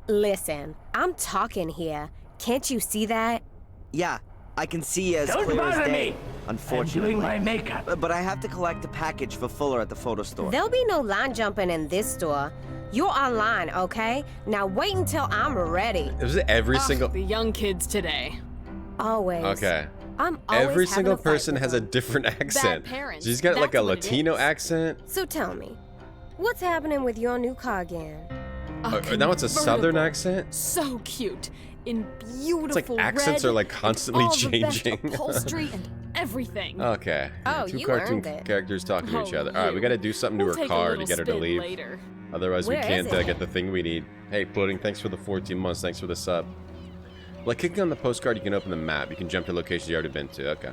Speaker 8: Listen, I'm talking here. Can't you see that?
Speaker 5: Yeah, I can see as
Speaker 1: Don't
Speaker 5: clear as
Speaker 1: bother
Speaker 5: day.
Speaker 1: me.
Speaker 5: Unfortunately.
Speaker 1: I'm doing my makeup.
Speaker 5: But I have to collect a package for Fuller at the photo store.
Speaker 8: There'll be no line jumping in this store. You're online, okay? Now wait until I'm ready.
Speaker 2: Is it every single...
Speaker 9: The young kids today.
Speaker 8: Always.
Speaker 2: Okay.
Speaker 8: I'm always
Speaker 2: Every
Speaker 8: having
Speaker 2: single
Speaker 8: a fight
Speaker 2: person
Speaker 8: with
Speaker 2: has a
Speaker 8: them.
Speaker 2: different accent.
Speaker 9: parents,
Speaker 2: She's got like a
Speaker 9: that's what it
Speaker 2: Latino
Speaker 9: is.
Speaker 2: accent.
Speaker 8: So tell me, what's happening with your new car again?
Speaker 9: A
Speaker 2: Now it's a
Speaker 9: convertible.
Speaker 2: southern accent.
Speaker 9: So cute. In beautiful
Speaker 2: It's like accents
Speaker 9: red,
Speaker 2: are like constantly
Speaker 9: all the best
Speaker 2: changing.
Speaker 9: upholstery and everything.
Speaker 2: Okay.
Speaker 8: Oh,
Speaker 2: Two
Speaker 8: you
Speaker 2: cartoon
Speaker 8: earned it.
Speaker 2: characters talking to each
Speaker 9: Oh,
Speaker 2: other. All right, we
Speaker 9: you.
Speaker 2: got to do something to
Speaker 9: We'll
Speaker 2: her
Speaker 9: take a
Speaker 2: car to
Speaker 9: little
Speaker 2: get her to
Speaker 9: spin
Speaker 2: leave.
Speaker 9: Later.
Speaker 2: Otherwise,
Speaker 8: Where
Speaker 2: we can't
Speaker 8: is it?
Speaker 2: get the thing we need. Hey, Pudding, thanks for the 14 months. Thanks for the sub. Like clicking on the postcard, you can open the map. You can jump to locations you already been to. Okay.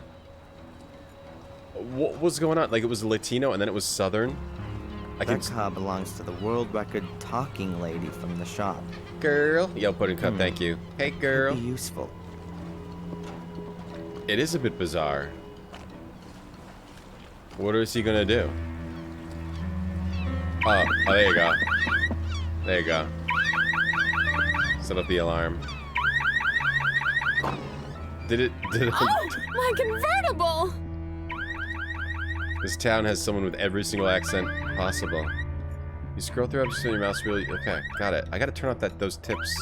Speaker 2: What was going on? Like it was Latino and then it was Southern. I can.
Speaker 5: That car belongs to the world record talking lady from the shop.
Speaker 2: Girl, yo, Pudding Cup, thank you. Hey, girl.
Speaker 5: Could be useful.
Speaker 2: It is a bit bizarre. What is he gonna do? Oh, there you go. There you go. Set up the alarm. Did it?
Speaker 9: Oh, my convertible!
Speaker 2: This town has someone with every single accent possible. You scroll through episodes on your mouse really... Okay, got it. I gotta turn off those tips.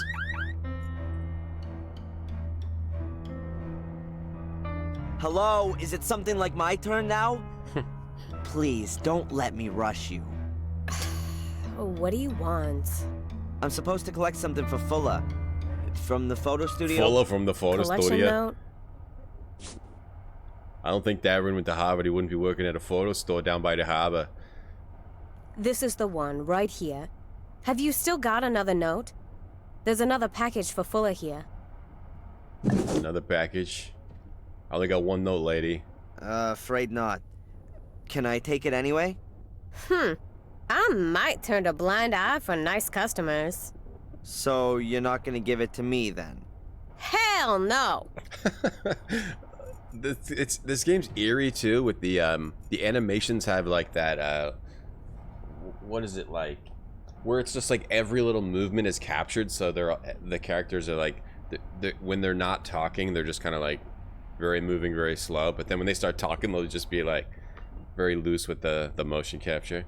Speaker 5: Hello, is it something like my turn now? Please, don't let me rush you.
Speaker 8: Oh, what do you want?
Speaker 5: I'm supposed to collect something for Fuller. From the photo studio.
Speaker 2: Follow from the photo
Speaker 8: Collection
Speaker 2: studio.
Speaker 8: note?
Speaker 2: I don't think Darren went to Harvard. He wouldn't be working at a photo store down by the harbor.
Speaker 8: This is the one, right here. Have you still got another note? There's another package for Fuller here.
Speaker 2: Another package. I only got one note, lady.
Speaker 5: Afraid not. Can I take it anyway?
Speaker 8: I might turn a blind eye for nice customers.
Speaker 5: So you're not gonna give it to me then?
Speaker 8: Hell no.
Speaker 2: This game's eerie too. With the animations have like that. What is it like? Where it's just like every little movement is captured, so the characters are like, when they're not talking, they're just kind of like moving very slow. But then when they start talking, they'll just be like very loose with the motion capture.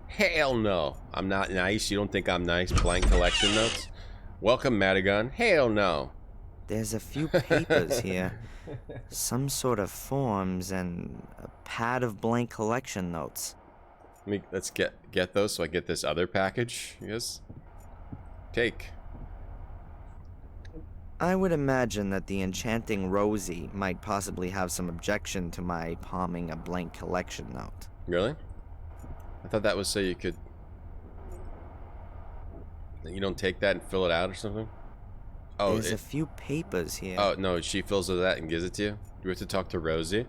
Speaker 2: Hell no, I'm not nice. You don't think I'm nice? Blank collection notes. Welcome, Madigan. Hell no.
Speaker 5: There's a few papers here. Some sort of forms and a pad of blank collection notes.
Speaker 2: Let's get those so I get this other package. Yes. Take.
Speaker 5: I would imagine that the enchanting Rosie might possibly have some objection to my palming a blank collection note.
Speaker 2: Really? I thought that was so you could... You don't take that and fill it out or something? Oh,
Speaker 5: there's a few papers here.
Speaker 2: Oh, no, she fills it that and gives it to you? You have to talk to Rosie?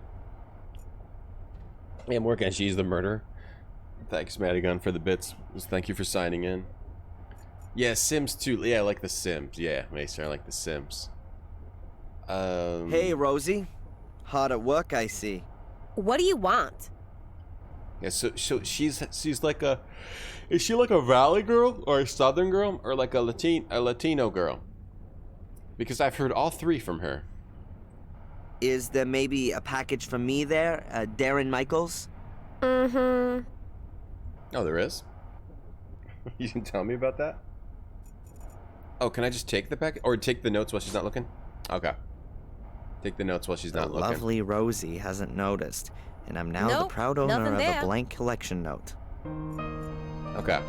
Speaker 2: Yeah, I'm working. She's the murderer. Thanks, Madigan, for the bits. Thank you for signing in. Yeah, Sims 2. Yeah, I like the Sims. Yeah, Maester, I like the Sims.
Speaker 5: Hey, Rosie. Hard at work, I see.
Speaker 8: What do you want?
Speaker 2: Yeah, so she's like a... Is she like a Valley girl or a Southern girl or like a Latino girl? Because I've heard all three from her.
Speaker 5: Is there maybe a package for me there, Darren Michaels?
Speaker 8: Mm-hmm.
Speaker 2: Oh, there is? You can tell me about that? Oh, can I just take the package? Or take the notes while she's not looking? Okay. Take the notes while she's not looking.
Speaker 5: Lovely Rosie hasn't noticed, and I'm now the proud owner of a blank collection note.
Speaker 2: Okay.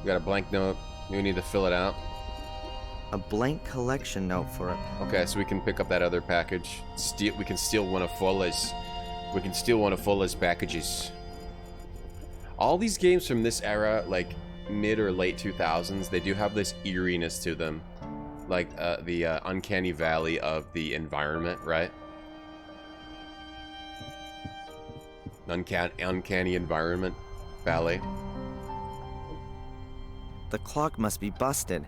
Speaker 2: You got a blank note. You need to fill it out.
Speaker 5: A blank collection note for a...
Speaker 2: Okay, so we can pick up that other package. We can steal one of Fola's. We can steal one of Fola's packages. All these games from this era, like mid or late 2000s, they do have this eeriness to them. Like the uncanny valley of the environment, right? Uncanny environment valley.
Speaker 5: The clock must be busted.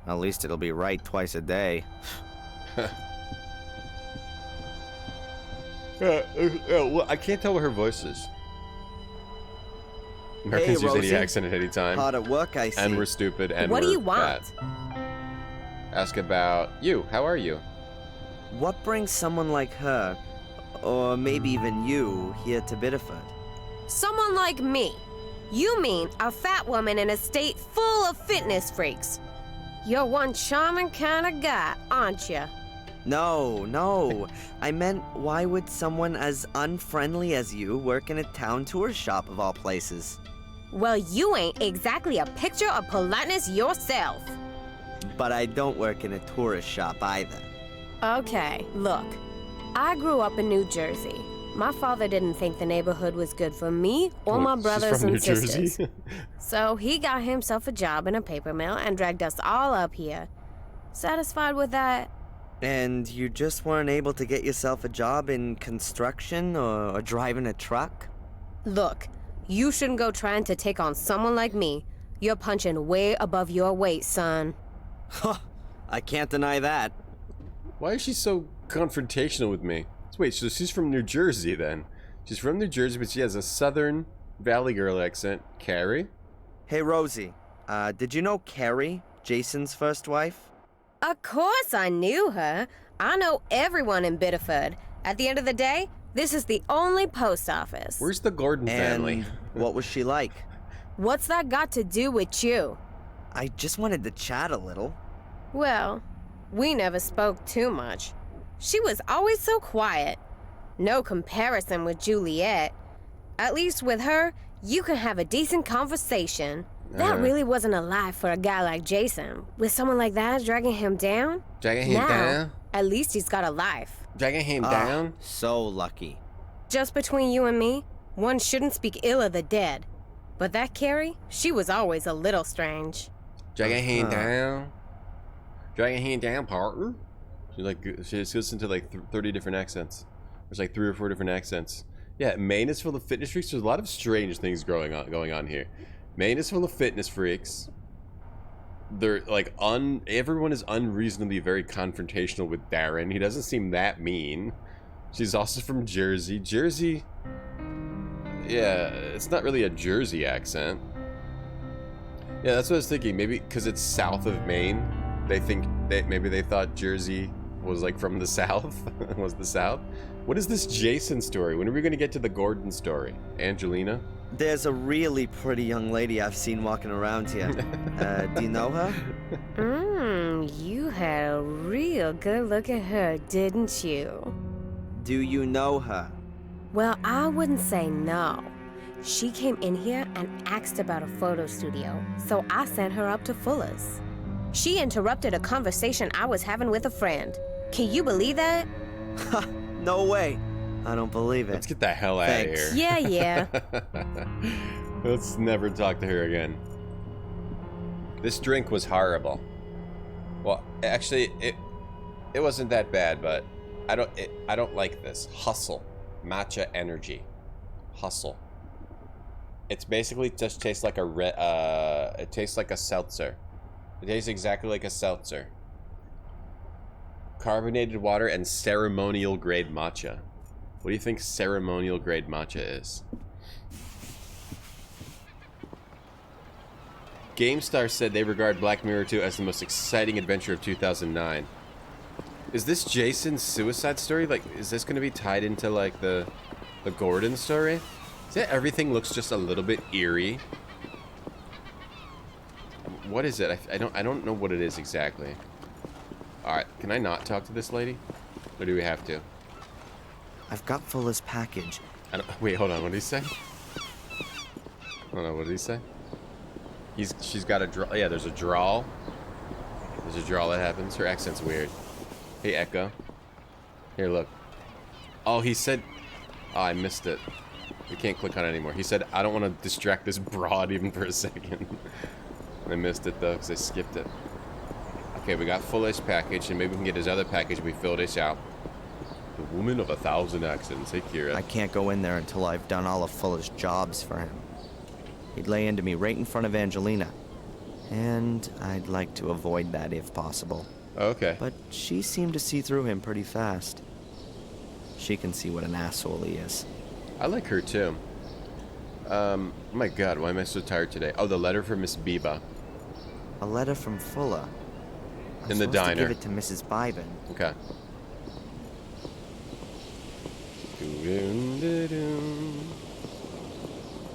Speaker 5: At least it'll be right twice a day.
Speaker 2: Well, I can't tell what her voice is. Americans use any accent at any time.
Speaker 5: Hard at work, I see.
Speaker 2: And we're stupid and
Speaker 8: what
Speaker 2: we're
Speaker 8: do you want?
Speaker 2: bad. Ask about you. How are you?
Speaker 5: What brings someone like her, or maybe even you, here to Biddeford?
Speaker 8: Someone like me. You mean a fat woman in a state full of fitness freaks. You're one charming kind of guy, aren't you?
Speaker 5: No. I meant, why would someone as unfriendly as you work in a town tourist shop of all places?
Speaker 8: Well, you ain't exactly a picture of politeness yourself.
Speaker 5: But I don't work in a tourist shop either.
Speaker 8: Okay, look. I grew up in New Jersey. My father didn't think the neighborhood was good for me or my brothers and sisters. So he got himself a job in a paper mill and dragged us all up here. Satisfied with that?
Speaker 5: And you just weren't able to get yourself a job in construction or driving a truck?
Speaker 8: Look, you shouldn't go trying to take on someone like me. You're punching way above your weight, son.
Speaker 5: Huh, I can't deny that.
Speaker 2: Why is she so confrontational with me? Wait, so she's from New Jersey then? She's from New Jersey, but she has a Southern Valley girl accent. Carrie?
Speaker 5: Hey, Rosie. Did you know Carrie, Jason's first wife?
Speaker 8: Of course I knew her. I know everyone in Biddeford. At the end of the day, this is the only post office.
Speaker 2: Where's the Gordon family?
Speaker 5: What was she like?
Speaker 8: What's that got to do with you?
Speaker 5: I just wanted to chat a little.
Speaker 8: Well, we never spoke too much. She was always so quiet. No comparison with Juliet. At least with her, you can have a decent conversation. That really wasn't a life for a guy like Jason. With someone like that dragging him down?
Speaker 2: Dragging him down?
Speaker 8: At least he's got a life.
Speaker 2: Dragging him down?
Speaker 5: So lucky.
Speaker 8: Just between you and me, one shouldn't speak ill of the dead. But that Carrie, she was always a little strange.
Speaker 2: Dragging him down? Dragging him down, partner? She just goes into like 30 different accents. There's like 3 or 4 different accents. Yeah, Maine is full of fitness freaks. There's a lot of strange things going on here. Maine is full of fitness freaks. they're like everyone is unreasonably very confrontational with Darren. He doesn't seem that mean. She's also from Jersey. Jersey, yeah, it's not really a Jersey accent. Yeah, that's what I was thinking. Maybe because it's south of Maine, maybe they thought Jersey was like from the south. Was the south? What is this Jason story? When are we going to get to the Gordon story? Angelina?
Speaker 5: There's a really pretty young lady I've seen walking around here. Do you know her?
Speaker 8: You had a real good look at her, didn't you?
Speaker 5: Do you know her?
Speaker 8: Well, I wouldn't say no. She came in here and asked about a photo studio, so I sent her up to Fuller's. She interrupted a conversation I was having with a friend. Can you believe that?
Speaker 5: No way. I don't believe it.
Speaker 2: Let's get the hell out of here.
Speaker 8: Yeah.
Speaker 2: Let's never talk to her again. This drink was horrible. Well, actually, it wasn't that bad, but I don't like this. Hustle. Matcha energy. Hustle. It's basically just tastes like it tastes like a seltzer. It tastes exactly like a seltzer. Carbonated water and ceremonial grade matcha. What do you think ceremonial grade matcha is? GameStar said they regard Black Mirror 2 as the most exciting adventure of 2009. Is this Jason's suicide story? Like, is this going to be tied into like the Gordon story? See, everything looks just a little bit eerie. What is it? I don't know what it is exactly. All right, can I not talk to this lady, or do we have to?
Speaker 5: I've got Fuller's package.
Speaker 2: Wait, hold on. What did he say? Hold on. What did he say? She's got a draw. Yeah, there's a drawl. There's a drawl that happens. Her accent's weird. Hey, Echo. Here, look. Oh, he said. Oh, I missed it. We can't click on it anymore. He said, I don't want to distract this broad even for a second. I missed it though, because I skipped it. Okay, we got Fuller's package, and maybe we can get his other package we filled this out. The woman of 1,000 accents. Hey, Kira.
Speaker 5: I can't go in there until I've done all of Fuller's jobs for him. He'd lay into me right in front of Angelina. And I'd like to avoid that if possible.
Speaker 2: Okay.
Speaker 5: But she seemed to see through him pretty fast. She can see what an asshole he is.
Speaker 2: I like her too. Oh my god, why am I so tired today? Oh, the letter from Miss Biba.
Speaker 5: A letter from Fuller.
Speaker 2: In the diner.
Speaker 5: To give it to Mrs. Byben.
Speaker 2: Okay.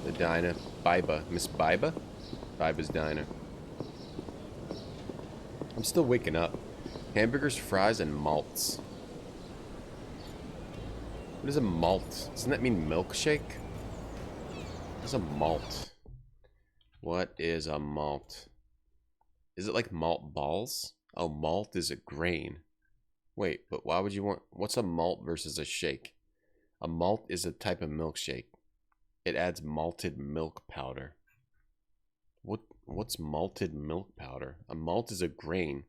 Speaker 2: The diner. Biba. Miss Biba? Biba's diner. I'm still waking up. Hamburgers, fries, and malts. What is a malt? Doesn't that mean milkshake? What's a malt? What is a malt? Is it like malt balls? Oh, malt is a grain. Wait, but why would you want... What's a malt versus a shake? A malt is a type of milkshake. It adds malted milk powder. What's malted milk powder? A malt is a grain.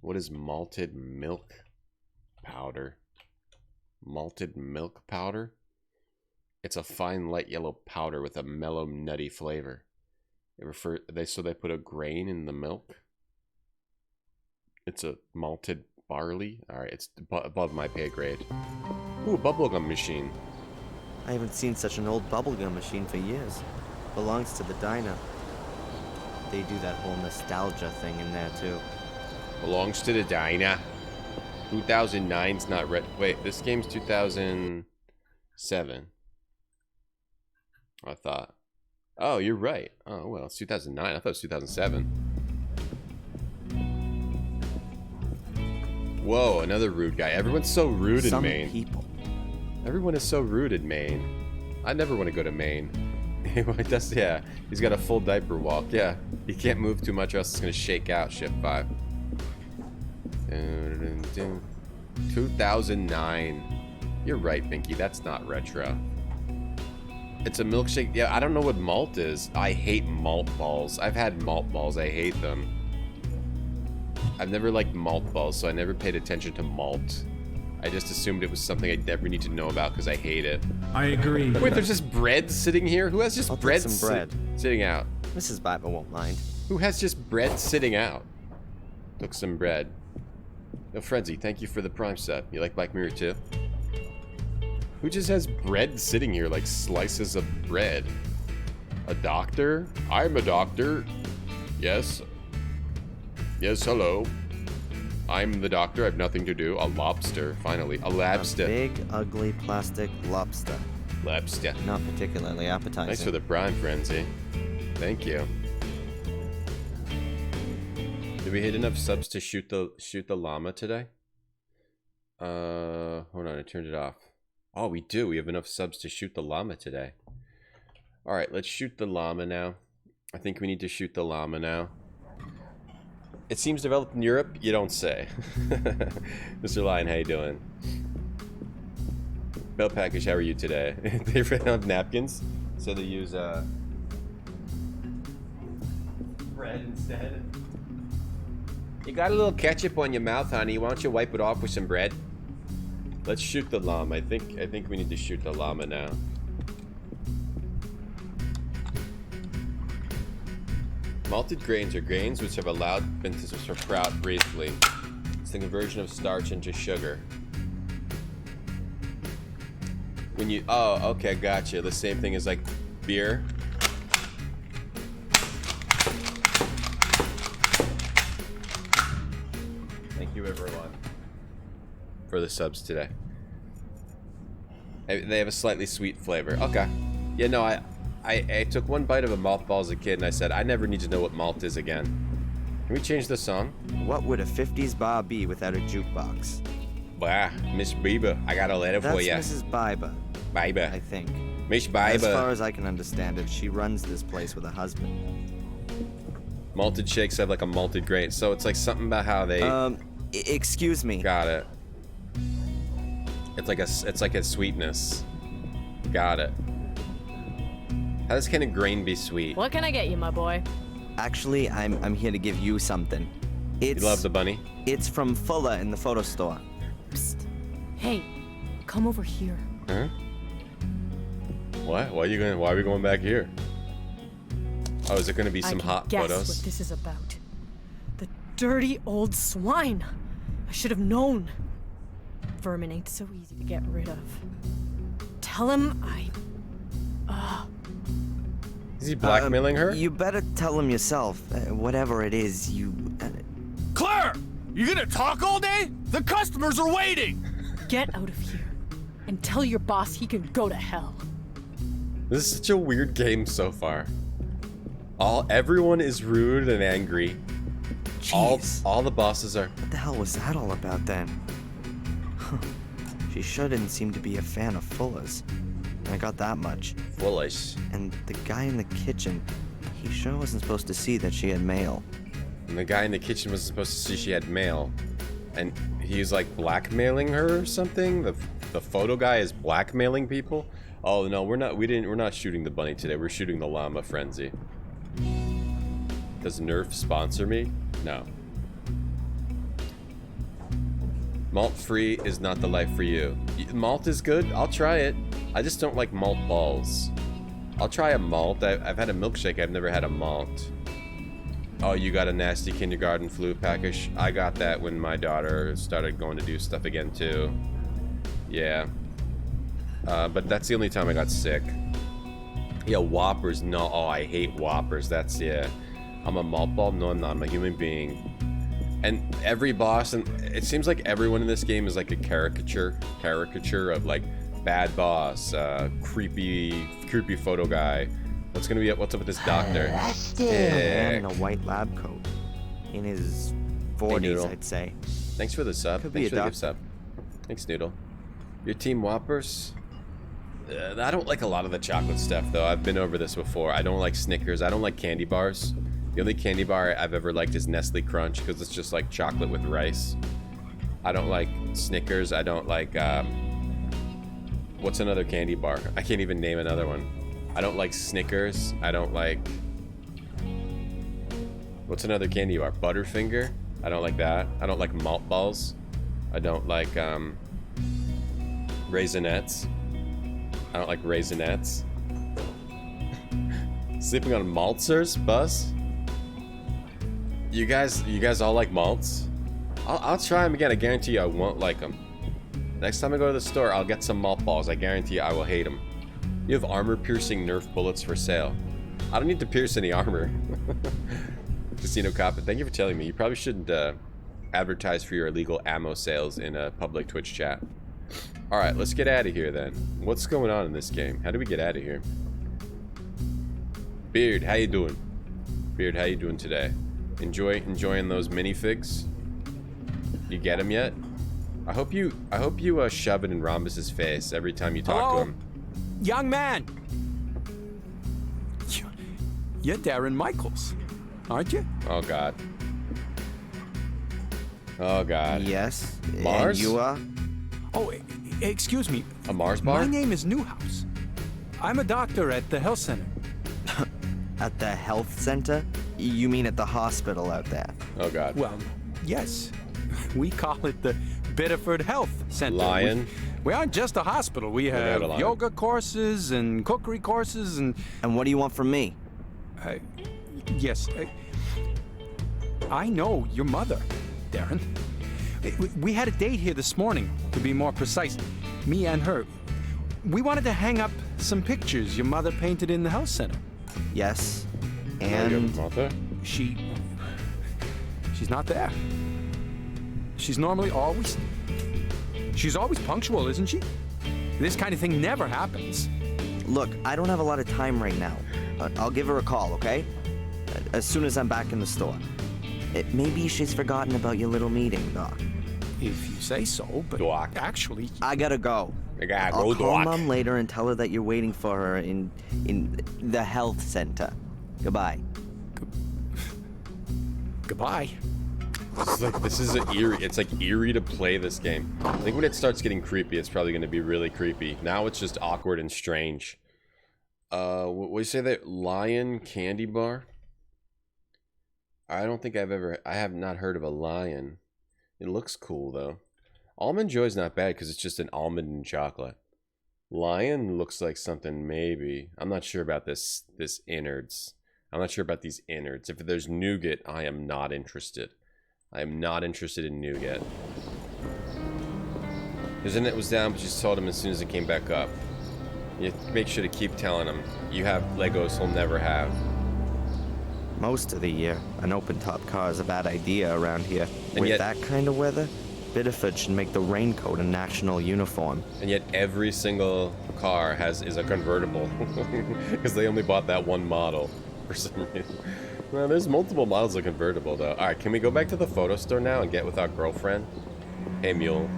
Speaker 2: What is malted milk powder? Malted milk powder? It's a fine light yellow powder with a mellow nutty flavor. So they put a grain in the milk? It's a malted barley? Alright, it's above my pay grade. Ooh, a bubblegum machine.
Speaker 5: I haven't seen such an old bubblegum machine for years. Belongs to the diner. They do that whole nostalgia thing in there too.
Speaker 2: Belongs to the diner. 2009's not red. Wait, this game's 2007. I thought. Oh, you're right. Oh, well, it's 2009. I thought it was 2007. Whoa, another rude guy. Everyone's so rude in Maine.
Speaker 5: Some people.
Speaker 2: Everyone is so rude in Maine. I never want to go to Maine. Yeah, he's got a full diaper walk. Yeah, he can't move too much or else it's going to shake out. Shift 5. 2009. You're right, Binky. That's not retro. It's a milkshake. Yeah, I don't know what malt is. I hate malt balls. I've had malt balls. I hate them. I've never liked malt balls, so I never paid attention to malt. I just assumed it was something I'd never need to know about because I hate it.
Speaker 1: I agree.
Speaker 2: Wait, there's just bread sitting here? Who has just
Speaker 5: I'll take
Speaker 2: bread,
Speaker 5: some bread.
Speaker 2: sitting out?
Speaker 5: Mrs. Biber won't mind.
Speaker 2: Who has just bread sitting out? Took some bread. No, Frenzy, thank you for the Prime sub. You like Black Mirror too? Who just has bread sitting here like slices of bread? A doctor? I'm a doctor. Yes. Yes, hello. I'm the doctor. I have nothing to do. A lobster, finally. A lobster.
Speaker 5: A big, ugly plastic lobster.
Speaker 2: Lobster.
Speaker 5: Not particularly appetizing.
Speaker 2: Thanks for the Prime, Frenzy. Thank you. Did we hit enough subs to shoot the llama today? Hold on, I turned it off. Oh, we do. We have enough subs to shoot the llama today. All right, let's shoot the llama now. I think we need to shoot the llama now. It seems developed in Europe. You don't say. Mr. Lion, how you doing? Bell Package, how are you today? They ran out of napkins, so they use bread instead. You got a little ketchup on your mouth, honey. Why don't you wipe it off with some bread? Let's shoot the llama. I think we need to shoot the llama now. Malted grains are grains which have allowed been to sprout briefly. It's the conversion of starch into sugar. When you okay, gotcha. The same thing as like beer. Thank you everyone for the subs today. They have a slightly sweet flavor. Okay. Yeah, no, I took one bite of a malt ball as a kid and I said, I never need to know what malt is again. Can we change the song?
Speaker 5: What would a 50s bar be without a jukebox?
Speaker 2: Bah, Miss Bieber, I got a letter for you.
Speaker 5: That's Mrs. Biber, I
Speaker 2: Bieber.
Speaker 5: think.
Speaker 2: Miss
Speaker 5: As far
Speaker 2: Bieber.
Speaker 5: as I can understand it, she runs this place with a husband.
Speaker 2: Malted shakes have like a malted grain, so it's like something about how they
Speaker 5: Excuse me.
Speaker 2: got it. It's like a sweetness. Got it. How does kind of grain be sweet?
Speaker 9: What can I get you, my boy?
Speaker 5: Actually, I'm here to give you something.
Speaker 2: You love the bunny?
Speaker 5: It's from Fuller in the photo store.
Speaker 9: Psst. Hey, come over here.
Speaker 2: Huh? What? Why are we going back here? Oh, is it gonna be some hot
Speaker 9: guess
Speaker 2: photos?
Speaker 9: what this is about. The dirty old swine. I should have known. Vermin ain't so easy to get rid of. Tell him
Speaker 2: Is he blackmailing her?
Speaker 5: You better tell him yourself. Whatever it is, you...
Speaker 4: Claire! You gonna talk all day? The customers are waiting!
Speaker 9: get out of here and tell your boss he can go to hell.
Speaker 2: This is such a weird game so far. Everyone is rude and angry.
Speaker 5: Jeez.
Speaker 2: All the bosses are...
Speaker 5: What the hell was that all about then? She sure didn't seem to be a fan of Fuller's. I got that much.
Speaker 2: Foolish.
Speaker 5: And the guy in the kitchen, he sure wasn't supposed to see that she had mail.
Speaker 2: And the guy in the kitchen wasn't supposed to see she had mail. And he's like blackmailing her or something? The photo guy is blackmailing people? Oh no, we're not shooting the bunny today, we're shooting the llama frenzy. Does Nerf sponsor me? No. Malt free is not the life for you. Malt is good, I'll try it. I just don't like malt balls. I'll try a malt. I've had a milkshake, I've never had a malt. Oh, you got a nasty kindergarten flu package? I got that when my daughter started going to do stuff again too. Yeah. But that's the only time I got sick. Yeah, Whoppers, no. Oh, I hate Whoppers. That's, yeah. I'm a malt ball? No, I'm not. I'm a human being. And every boss, and it seems like everyone in this game is like a caricature of like bad boss, creepy photo guy. What's up with this doctor?
Speaker 5: A man in a white lab coat. In his 40s,
Speaker 2: Noodle.
Speaker 5: I'd say.
Speaker 2: Thanks for the sub.
Speaker 5: Could be
Speaker 2: Thanks for
Speaker 5: a
Speaker 2: the gift sub. Thanks, Noodle. Your team Whoppers? I don't like a lot of the chocolate stuff, though. I've been over this before. I don't like Snickers. I don't like candy bars. The only candy bar I've ever liked is Nestle Crunch, because it's just like chocolate with rice. I don't like Snickers. I don't like, what's another candy bar? I can't even name another one. I don't like Snickers. I don't like... What's another candy bar? Butterfinger? I don't like that. I don't like malt balls. I don't like, Raisinets. I don't like raisinets. Sleeping on maltzers, Buzz? You guys all like malts? I'll try them again. I guarantee you I won't like them. Next time I go to the store, I'll get some malt balls. I guarantee you I will hate them. You have armor-piercing Nerf bullets for sale. I don't need to pierce any armor. Casino Cop, thank you for telling me. You probably shouldn't advertise for your illegal ammo sales in a public Twitch chat. Alright, let's get out of here then. What's going on in this game? How do we get out of here? Beard, how you doing? Beard, how you doing today? Enjoying those minifigs? You get them yet? I hope you shove it in Rhombus's face every time you talk to him.
Speaker 10: Young man! You're Darren Michaels, aren't you?
Speaker 2: Oh god. Oh god.
Speaker 5: Yes.
Speaker 2: Mars?
Speaker 5: And you are?
Speaker 10: Oh, excuse me.
Speaker 2: A Mars bar?
Speaker 10: My name is Newhouse. I'm a doctor at the health center.
Speaker 5: At the health center? You mean at the hospital out there?
Speaker 2: Oh god.
Speaker 10: Well, yes. We call it the Biddeford Health Center.
Speaker 2: Lion?
Speaker 10: We aren't just a hospital. We have yoga courses and cookery courses and...
Speaker 5: And what do you want from me?
Speaker 10: Yes. I know your mother, Darren. We had a date here this morning, to be more precise. Me and her. We wanted to hang up some pictures your mother painted in the health center.
Speaker 5: Yes. And...
Speaker 2: Mother?
Speaker 10: She's not there. She's normally always... She's always punctual, isn't she? This kind of thing never happens.
Speaker 5: Look, I don't have a lot of time right now. I'll give her a call, okay? As soon as I'm back in the store. Maybe she's forgotten about your little meeting, Doc.
Speaker 10: If you say so, but
Speaker 2: Doc.
Speaker 10: Actually...
Speaker 5: I gotta go. I'll call Mom later and tell her that you're waiting for her in the health center. Goodbye.
Speaker 10: Goodbye.
Speaker 2: This is eerie. It's like eerie to play this game. I think when it starts getting creepy, it's probably going to be really creepy. Now it's just awkward and strange. What do you say that lion candy bar? I don't think I have not heard of a lion. It looks cool though. Almond Joy's not bad because it's just an almond and chocolate. Lion looks like something maybe. I'm not sure about this innards. I'm not sure about these innards. If there's nougat, I am not interested. I am not interested in nougat. His internet was down, but just told him as soon as it came back up. You make sure to keep telling him you have Legos he'll never have.
Speaker 5: Most of the year, an open-top car is a bad idea around here.
Speaker 2: And
Speaker 5: With
Speaker 2: yet,
Speaker 5: that kind of weather, Biddeford should make the raincoat a national uniform.
Speaker 2: And yet every single car is a convertible. Because they only bought that one model for some reason. Well, there's multiple models of convertible, though. Alright, can we go back to the photo store now and get with our girlfriend? Hey, Mule.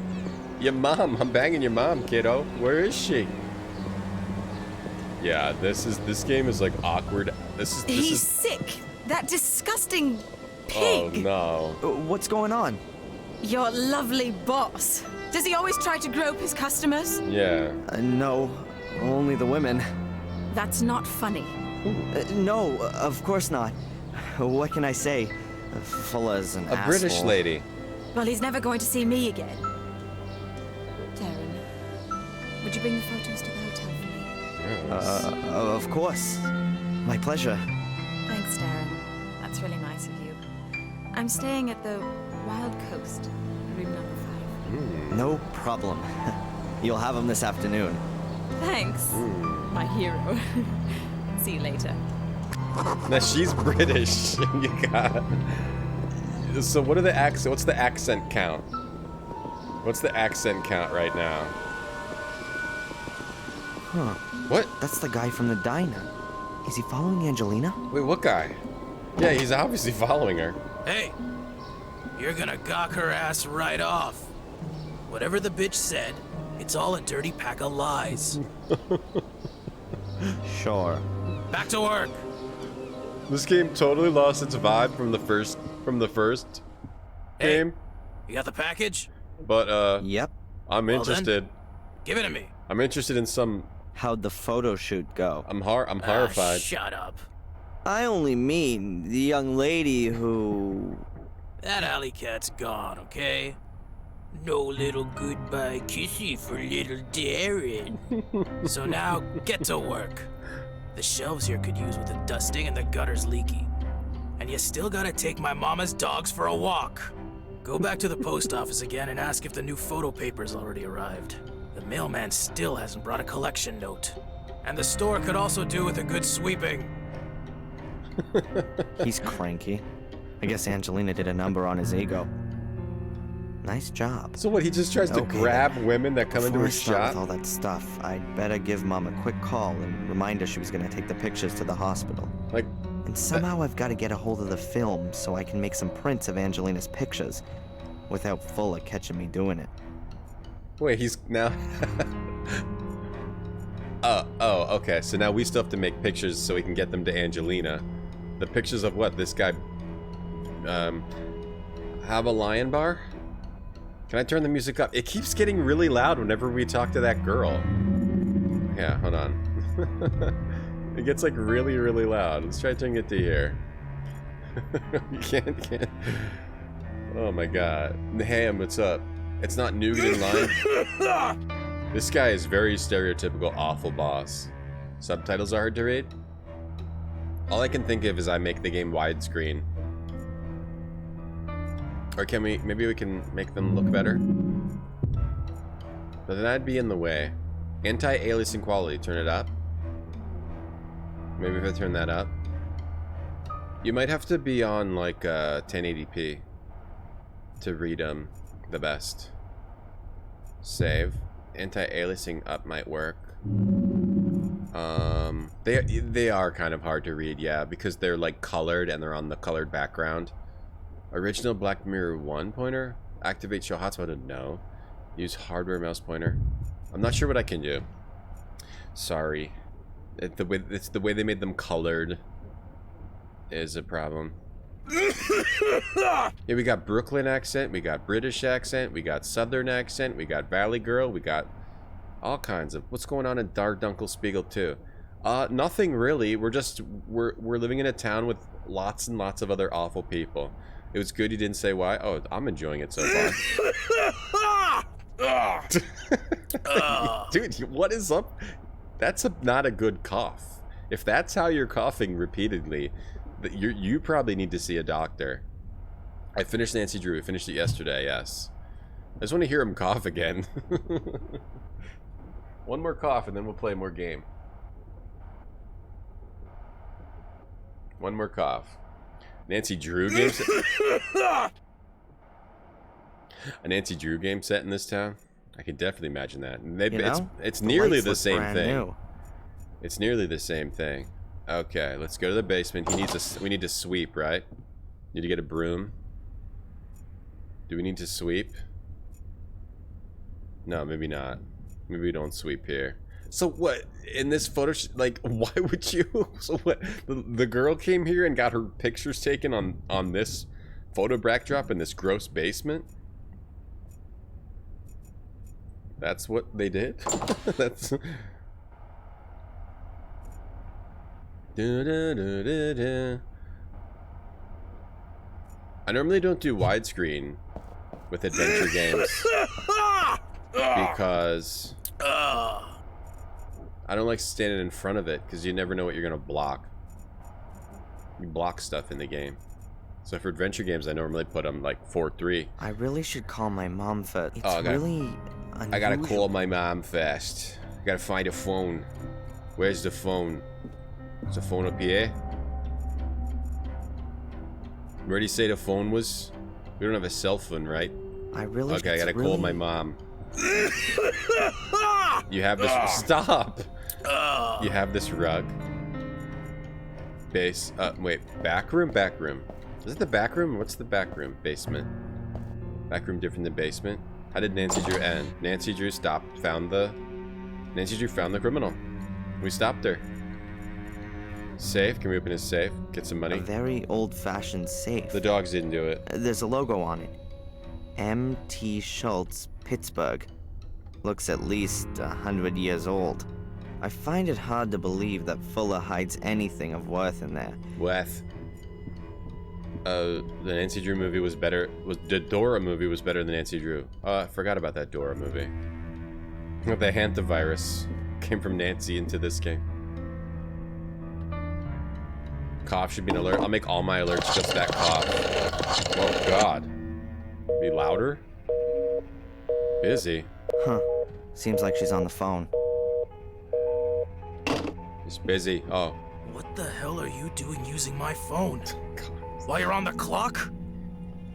Speaker 2: Your mom! I'm banging your mom, kiddo. Where is she? Yeah, this game is like awkward.
Speaker 9: He's sick. That disgusting pig.
Speaker 2: Oh, no.
Speaker 5: What's going on?
Speaker 9: Your lovely boss. Does he always try to grope his customers?
Speaker 2: Yeah.
Speaker 5: No, only the women.
Speaker 9: That's not funny.
Speaker 5: No, of course not. What can I say? Fulla's an asshole.
Speaker 2: British lady.
Speaker 9: Well, he's never going to see me again. Darren, would you bring the photos to the hotel for me?
Speaker 5: Of course. My pleasure.
Speaker 7: Thanks, Darren. That's really nice of you. I'm staying at the Wild Coast, room number 5.
Speaker 5: No problem. You'll have them this afternoon.
Speaker 7: Thanks, my hero. See you later.
Speaker 2: Now she's British. You got. So what are the accent? What's the accent count? What's the accent count right now?
Speaker 5: Huh.
Speaker 2: What?
Speaker 5: That's the guy from the diner. Is he following Angelina?
Speaker 2: Wait, what guy? Yeah, he's obviously following her.
Speaker 4: Hey, you're gonna gawk her ass right off. Whatever the bitch said, it's all a dirty pack of lies.
Speaker 5: Sure.
Speaker 4: Back to work.
Speaker 2: This game totally lost its vibe from the first game.
Speaker 4: You got the package?
Speaker 2: But
Speaker 5: Yep.
Speaker 2: I'm interested.
Speaker 4: Give it to me.
Speaker 2: I'm interested in some.
Speaker 5: How'd the photo shoot go?
Speaker 2: I'm horrified.
Speaker 4: Shut up.
Speaker 5: I only mean the young lady who...
Speaker 4: That alley cat's gone, okay? No little goodbye kissy for little Darren. So now, get to work. The shelves here could use with the dusting and the gutter's leaky. And you still gotta take my mama's dogs for a walk. Go back to the post office again and ask if the new photo paper's already arrived. The mailman still hasn't brought a collection note. And the store could also do with a good sweeping.
Speaker 5: He's cranky. I guess Angelina did a number on his ego. Nice job.
Speaker 2: So what, he just tries to grab women that come into
Speaker 5: Before I
Speaker 2: his
Speaker 5: start
Speaker 2: shop?
Speaker 5: with all that stuff, I'd better give Mom a quick call and remind her she was gonna take the pictures to the hospital.
Speaker 2: Like,
Speaker 5: And somehow I've got to get a hold of the film so I can make some prints of Angelina's pictures without Fuller catching me doing it.
Speaker 2: wait, he's now... oh, okay. So now we still have to make pictures so we can get them to Angelina. The pictures of what? This guy... have a lion bar? Can I turn the music up? It keeps getting really loud whenever we talk to that girl. Yeah, hold on. It gets like really, really loud. Let's try turning it to here. You can't. Oh my god. Ham, what's up? It's not nougat in line. This guy is very stereotypical awful boss. Subtitles are hard to read. All I can think of is I make the game widescreen. Or can we, maybe we can make them look better? But then I'd be in the way. Anti-aliasing quality, turn it up. Maybe if I turn that up. You might have to be on like 1080p to read them the best. Save. Anti-aliasing up might work. They are kind of hard to read, yeah, because they're like colored and they're on the colored background. Original Black Mirror 1 pointer? Activate show hotspot? No. Use hardware mouse pointer. I'm not sure what I can do. Sorry. It's the way they made them colored is a problem. Yeah, we got Brooklyn accent, we got British accent, we got Southern accent, we got Valley Girl, we got all kinds of... What's going on in Dunkelspiegel too? Nothing really. We're living in a town with lots and lots of other awful people. It was good you didn't say why. Oh, I'm enjoying it so far. Dude, what is up? That's not a good cough. If that's how you're coughing repeatedly, you probably need to see a doctor. I finished Nancy Drew. I finished it yesterday, yes. I just want to hear him cough again. One more cough and then we'll play more game. One more cough. Nancy Drew game set? A Nancy Drew game set in this town? I can definitely imagine that. It's nearly the same thing. It's nearly the same thing. Okay, let's go to the basement. We need to sweep, right? Need to get a broom. Do we need to sweep? No, maybe not. Maybe we don't sweep here. So what, in this photo, like, why would you? So what, the girl came here and got her pictures taken on this photo backdrop in this gross basement? That's what they did? That's... I normally don't do widescreen with adventure games because I don't like standing in front of it because you never know what you're gonna block. You block stuff in the game. So for adventure games, I normally put them like 4:3.
Speaker 5: I really should call my mom first. It's really unusual.
Speaker 2: I gotta call my mom first. I gotta find a phone. Where's the phone? Is the phone up here? Where did you say the phone was? We don't have a cell phone, right? Okay, I gotta call my mom. You have this... Stop! You have this rug. Base... wait. Back room? Back room. Is it the back room? What's the back room? Basement. Back room different than basement? How did Nancy Drew end? Nancy Drew found the criminal. We stopped her. Safe? Can we open his safe? Get some money?
Speaker 5: A very old-fashioned safe.
Speaker 2: The dogs didn't do it.
Speaker 5: There's a logo on it. M.T. Schultz, Pittsburgh. Looks at least 100 years old. I find it hard to believe that Fuller hides anything of worth in there.
Speaker 2: Worth. the Nancy Drew movie was better. The Dora movie was better than Nancy Drew. I forgot about that Dora movie. The hantavirus came from Nancy into this game. Cough should be an alert. I'll make all my alerts just that cough. Oh God. Be louder? Busy.
Speaker 5: Huh. Seems like she's on the phone.
Speaker 2: She's busy. Oh.
Speaker 4: What the hell are you doing using my phone? While you're on the clock?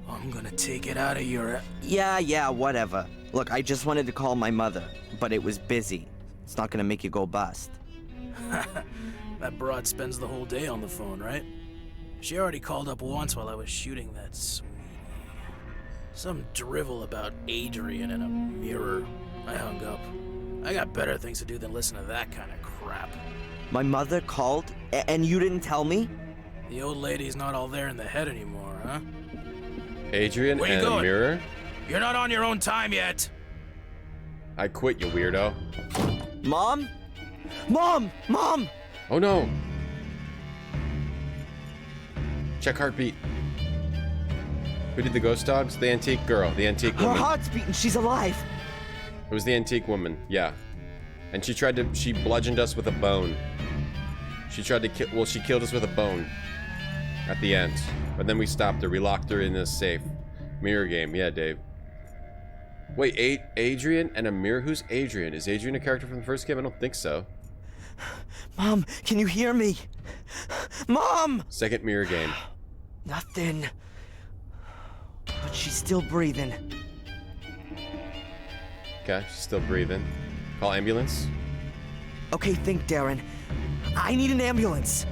Speaker 4: I'm gonna take it out of your...
Speaker 5: Yeah, whatever. Look, I just wanted to call my mother, but it was busy. It's not gonna make you go bust.
Speaker 4: That broad spends the whole day on the phone, right? She already called up once while I was shooting that sweetie. Some drivel about Adrian and a mirror. I hung up. I got better things to do than listen to that kind of crap.
Speaker 5: My mother called, and you didn't tell me?
Speaker 4: The old lady's not all there in the head anymore, huh?
Speaker 2: Adrian
Speaker 4: Where you
Speaker 2: and a
Speaker 4: going?
Speaker 2: mirror?
Speaker 4: You're not on your own time yet.
Speaker 2: I quit, you weirdo.
Speaker 5: Mom? Mom!
Speaker 2: Oh no! Check heartbeat. Who did the ghost dogs? The antique girl. The antique
Speaker 5: Her
Speaker 2: woman.
Speaker 5: heart's beating, she's alive!
Speaker 2: It was the antique woman, yeah. And she bludgeoned us with a bone. She tried to kill, she killed us with a bone. At the end. But then we stopped her, we locked her in a safe. Mirror game, yeah, Dave. Wait, Adrian and a mirror? Who's Adrian? Is Adrian a character from the first game? I don't think so.
Speaker 5: Mom, can you hear me? Mom!
Speaker 2: Second mirror game.
Speaker 5: Nothing. But she's still breathing.
Speaker 2: Okay, she's still breathing. Call ambulance.
Speaker 5: Okay, think, Darren. I need an ambulance.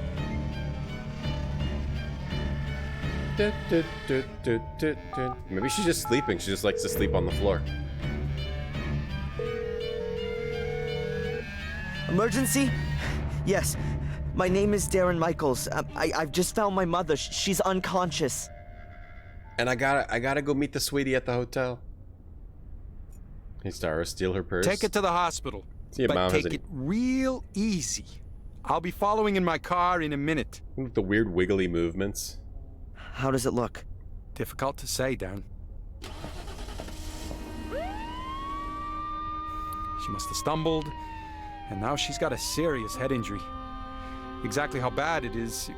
Speaker 2: Maybe she's just sleeping. She just likes to sleep on the floor.
Speaker 5: Emergency? Yes. My name is Darren Michaels. I've just found my mother. She's unconscious.
Speaker 2: And I gotta go meet the sweetie at the hotel. Hey, Starro, steal her purse.
Speaker 10: Take it to the hospital.
Speaker 2: See if
Speaker 10: but
Speaker 2: Mom
Speaker 10: take
Speaker 2: has
Speaker 10: it real easy. I'll be following in my car in a minute.
Speaker 2: the weird wiggly movements.
Speaker 5: How does it look?
Speaker 10: Difficult to say, Darren. She must have stumbled, and now she's got a serious head injury. Exactly how bad it is,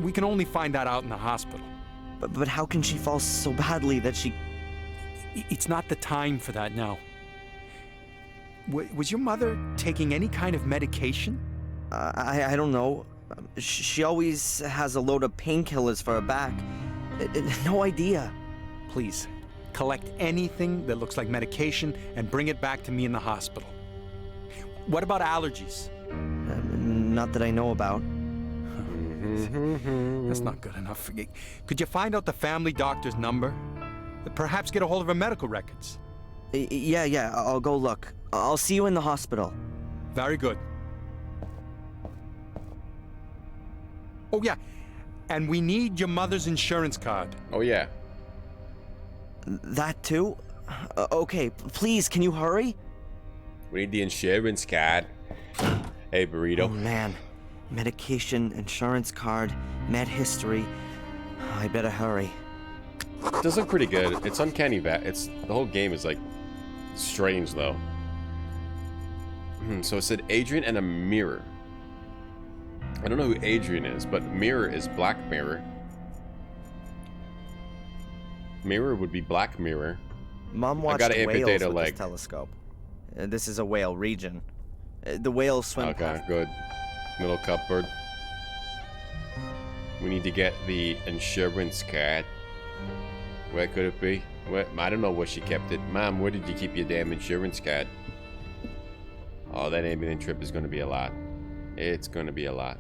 Speaker 10: we can only find that out in the hospital.
Speaker 5: But how can she fall so badly that she...
Speaker 10: It's not the time for that now. Was your mother taking any kind of medication?
Speaker 5: I don't know. She always has a load of painkillers for her back. No idea.
Speaker 10: Please, collect anything that looks like medication and bring it back to me in the hospital. What about allergies?
Speaker 5: Not that I know about.
Speaker 10: That's not good enough. Could you find out the family doctor's number? Perhaps get a hold of her medical records.
Speaker 5: Yeah, I'll go look. I'll see you in the hospital.
Speaker 10: Very good. Oh, yeah. And we need your mother's insurance card.
Speaker 2: Oh, yeah.
Speaker 5: That too? Okay, please, can you hurry?
Speaker 2: We need the insurance card. Hey, Burrito.
Speaker 5: Oh, man. Medication, insurance card, med history. I better hurry.
Speaker 2: It does look pretty good. It's uncanny the whole game is like strange though. So it said Adrian and a mirror. I don't know who Adrian is, but mirror is Black Mirror. Mirror would be Black Mirror.
Speaker 5: Mom watched
Speaker 2: gotta
Speaker 5: whales
Speaker 2: amputate a
Speaker 5: with
Speaker 2: leg.
Speaker 5: this telescope. This is a whale region. The whales swim
Speaker 2: Okay,
Speaker 5: past.
Speaker 2: good. Middle cupboard. We need to get the insurance card. Where could it be? Where? I don't know where she kept it. Mom, where did you keep your damn insurance card? Oh, that ambulance trip is going to be a lot. It's going to be a lot.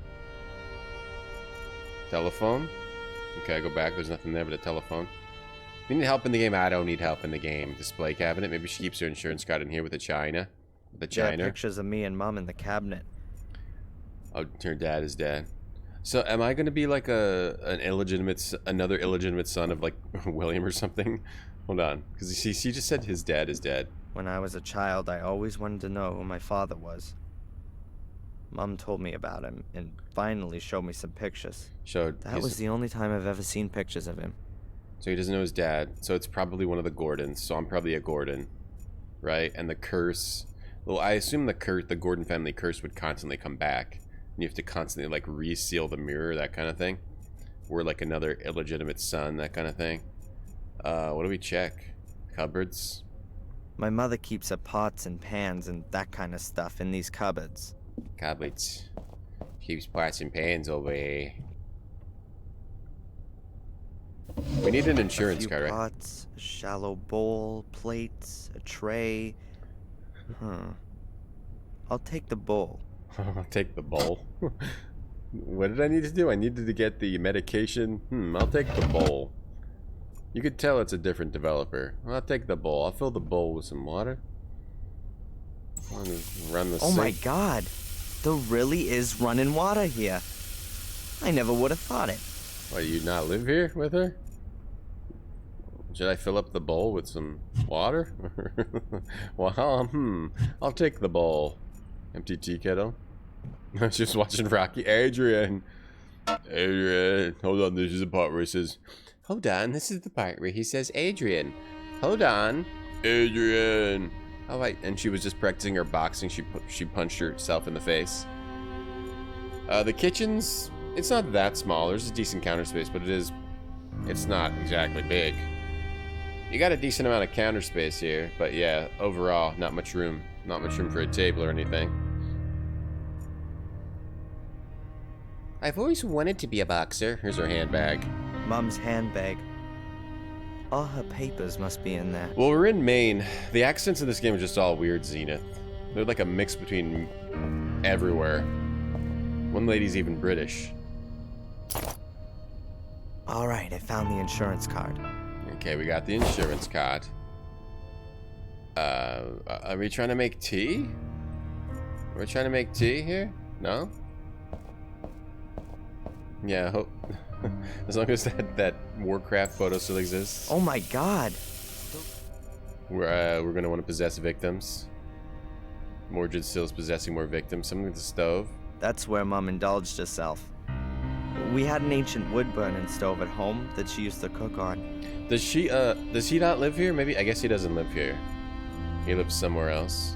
Speaker 2: Telephone? Okay, go back. There's nothing there but a telephone. You need help in the game? I don't need help in the game. Display cabinet. Maybe she keeps her insurance card in here with the china. The
Speaker 5: There are
Speaker 2: china.
Speaker 5: pictures of me and Mom in the cabinet.
Speaker 2: Oh, her dad is dead. So am I going to be like another illegitimate son of like William or something? Hold on, because she just said his dad is dead.
Speaker 5: When I was a child, I always wanted to know who my father was. Mom told me about him and finally showed me some pictures. That was the only time I've ever seen pictures of him.
Speaker 2: So he doesn't know his dad. So it's probably one of the Gordons. So I'm probably a Gordon, right? And the curse. Well, I assume the Gordon family curse would constantly come back, and you have to constantly like reseal the mirror, that kind of thing. We're like another illegitimate son, that kind of thing. What do we check? Cupboards.
Speaker 5: My mother keeps her pots and pans and that kind of stuff in these cupboards.
Speaker 2: Cupboards. Keeps pots and pans over here. We need an insurance card, right?
Speaker 5: Pots, a shallow bowl, plates, a tray. I'll take the bowl.
Speaker 2: I'll take the bowl. What did I need to do? I needed to get the medication. I'll take the bowl. You could tell it's a different developer. I'll take the bowl. I'll fill the bowl with some water. Run the
Speaker 5: Oh my god. There really is running water here. I never would have thought it.
Speaker 2: Why, do you not live here with her? Should I fill up the bowl with some water? Well, I'll take the bowl. Empty tea kettle. Just watching Rocky. Adrian, hold on. This is the part where he says, hold on. This is the part where he says, Adrian, hold on. Adrian. Oh, wait. And she was just practicing her boxing. She punched herself in the face. The kitchen's, it's not that small. There's a decent counter space, but it's not exactly big. You got a decent amount of counter space here, but yeah, overall, not much room. Not much room for a table or anything. I've always wanted to be a boxer. Here's her handbag.
Speaker 5: Mom's handbag. All her papers must be in there.
Speaker 2: Well, we're in Maine. The accents in this game are just all weird, Zenith. They're like a mix between everywhere. One lady's even British.
Speaker 5: Alright, I found the insurance card.
Speaker 2: Okay, we got the insurance card. Are we trying to make tea? Are we trying to make tea here? No? Yeah, I hope. As long as that Warcraft photo still exists.
Speaker 5: Oh my god.
Speaker 2: We're gonna want to possess victims. Mordred still is possessing more victims. Something with the stove.
Speaker 5: That's where Mom indulged herself. We had an ancient wood-burning stove at home that she used to cook on.
Speaker 2: Does he not live here? Maybe, I guess he doesn't live here. He lives somewhere else.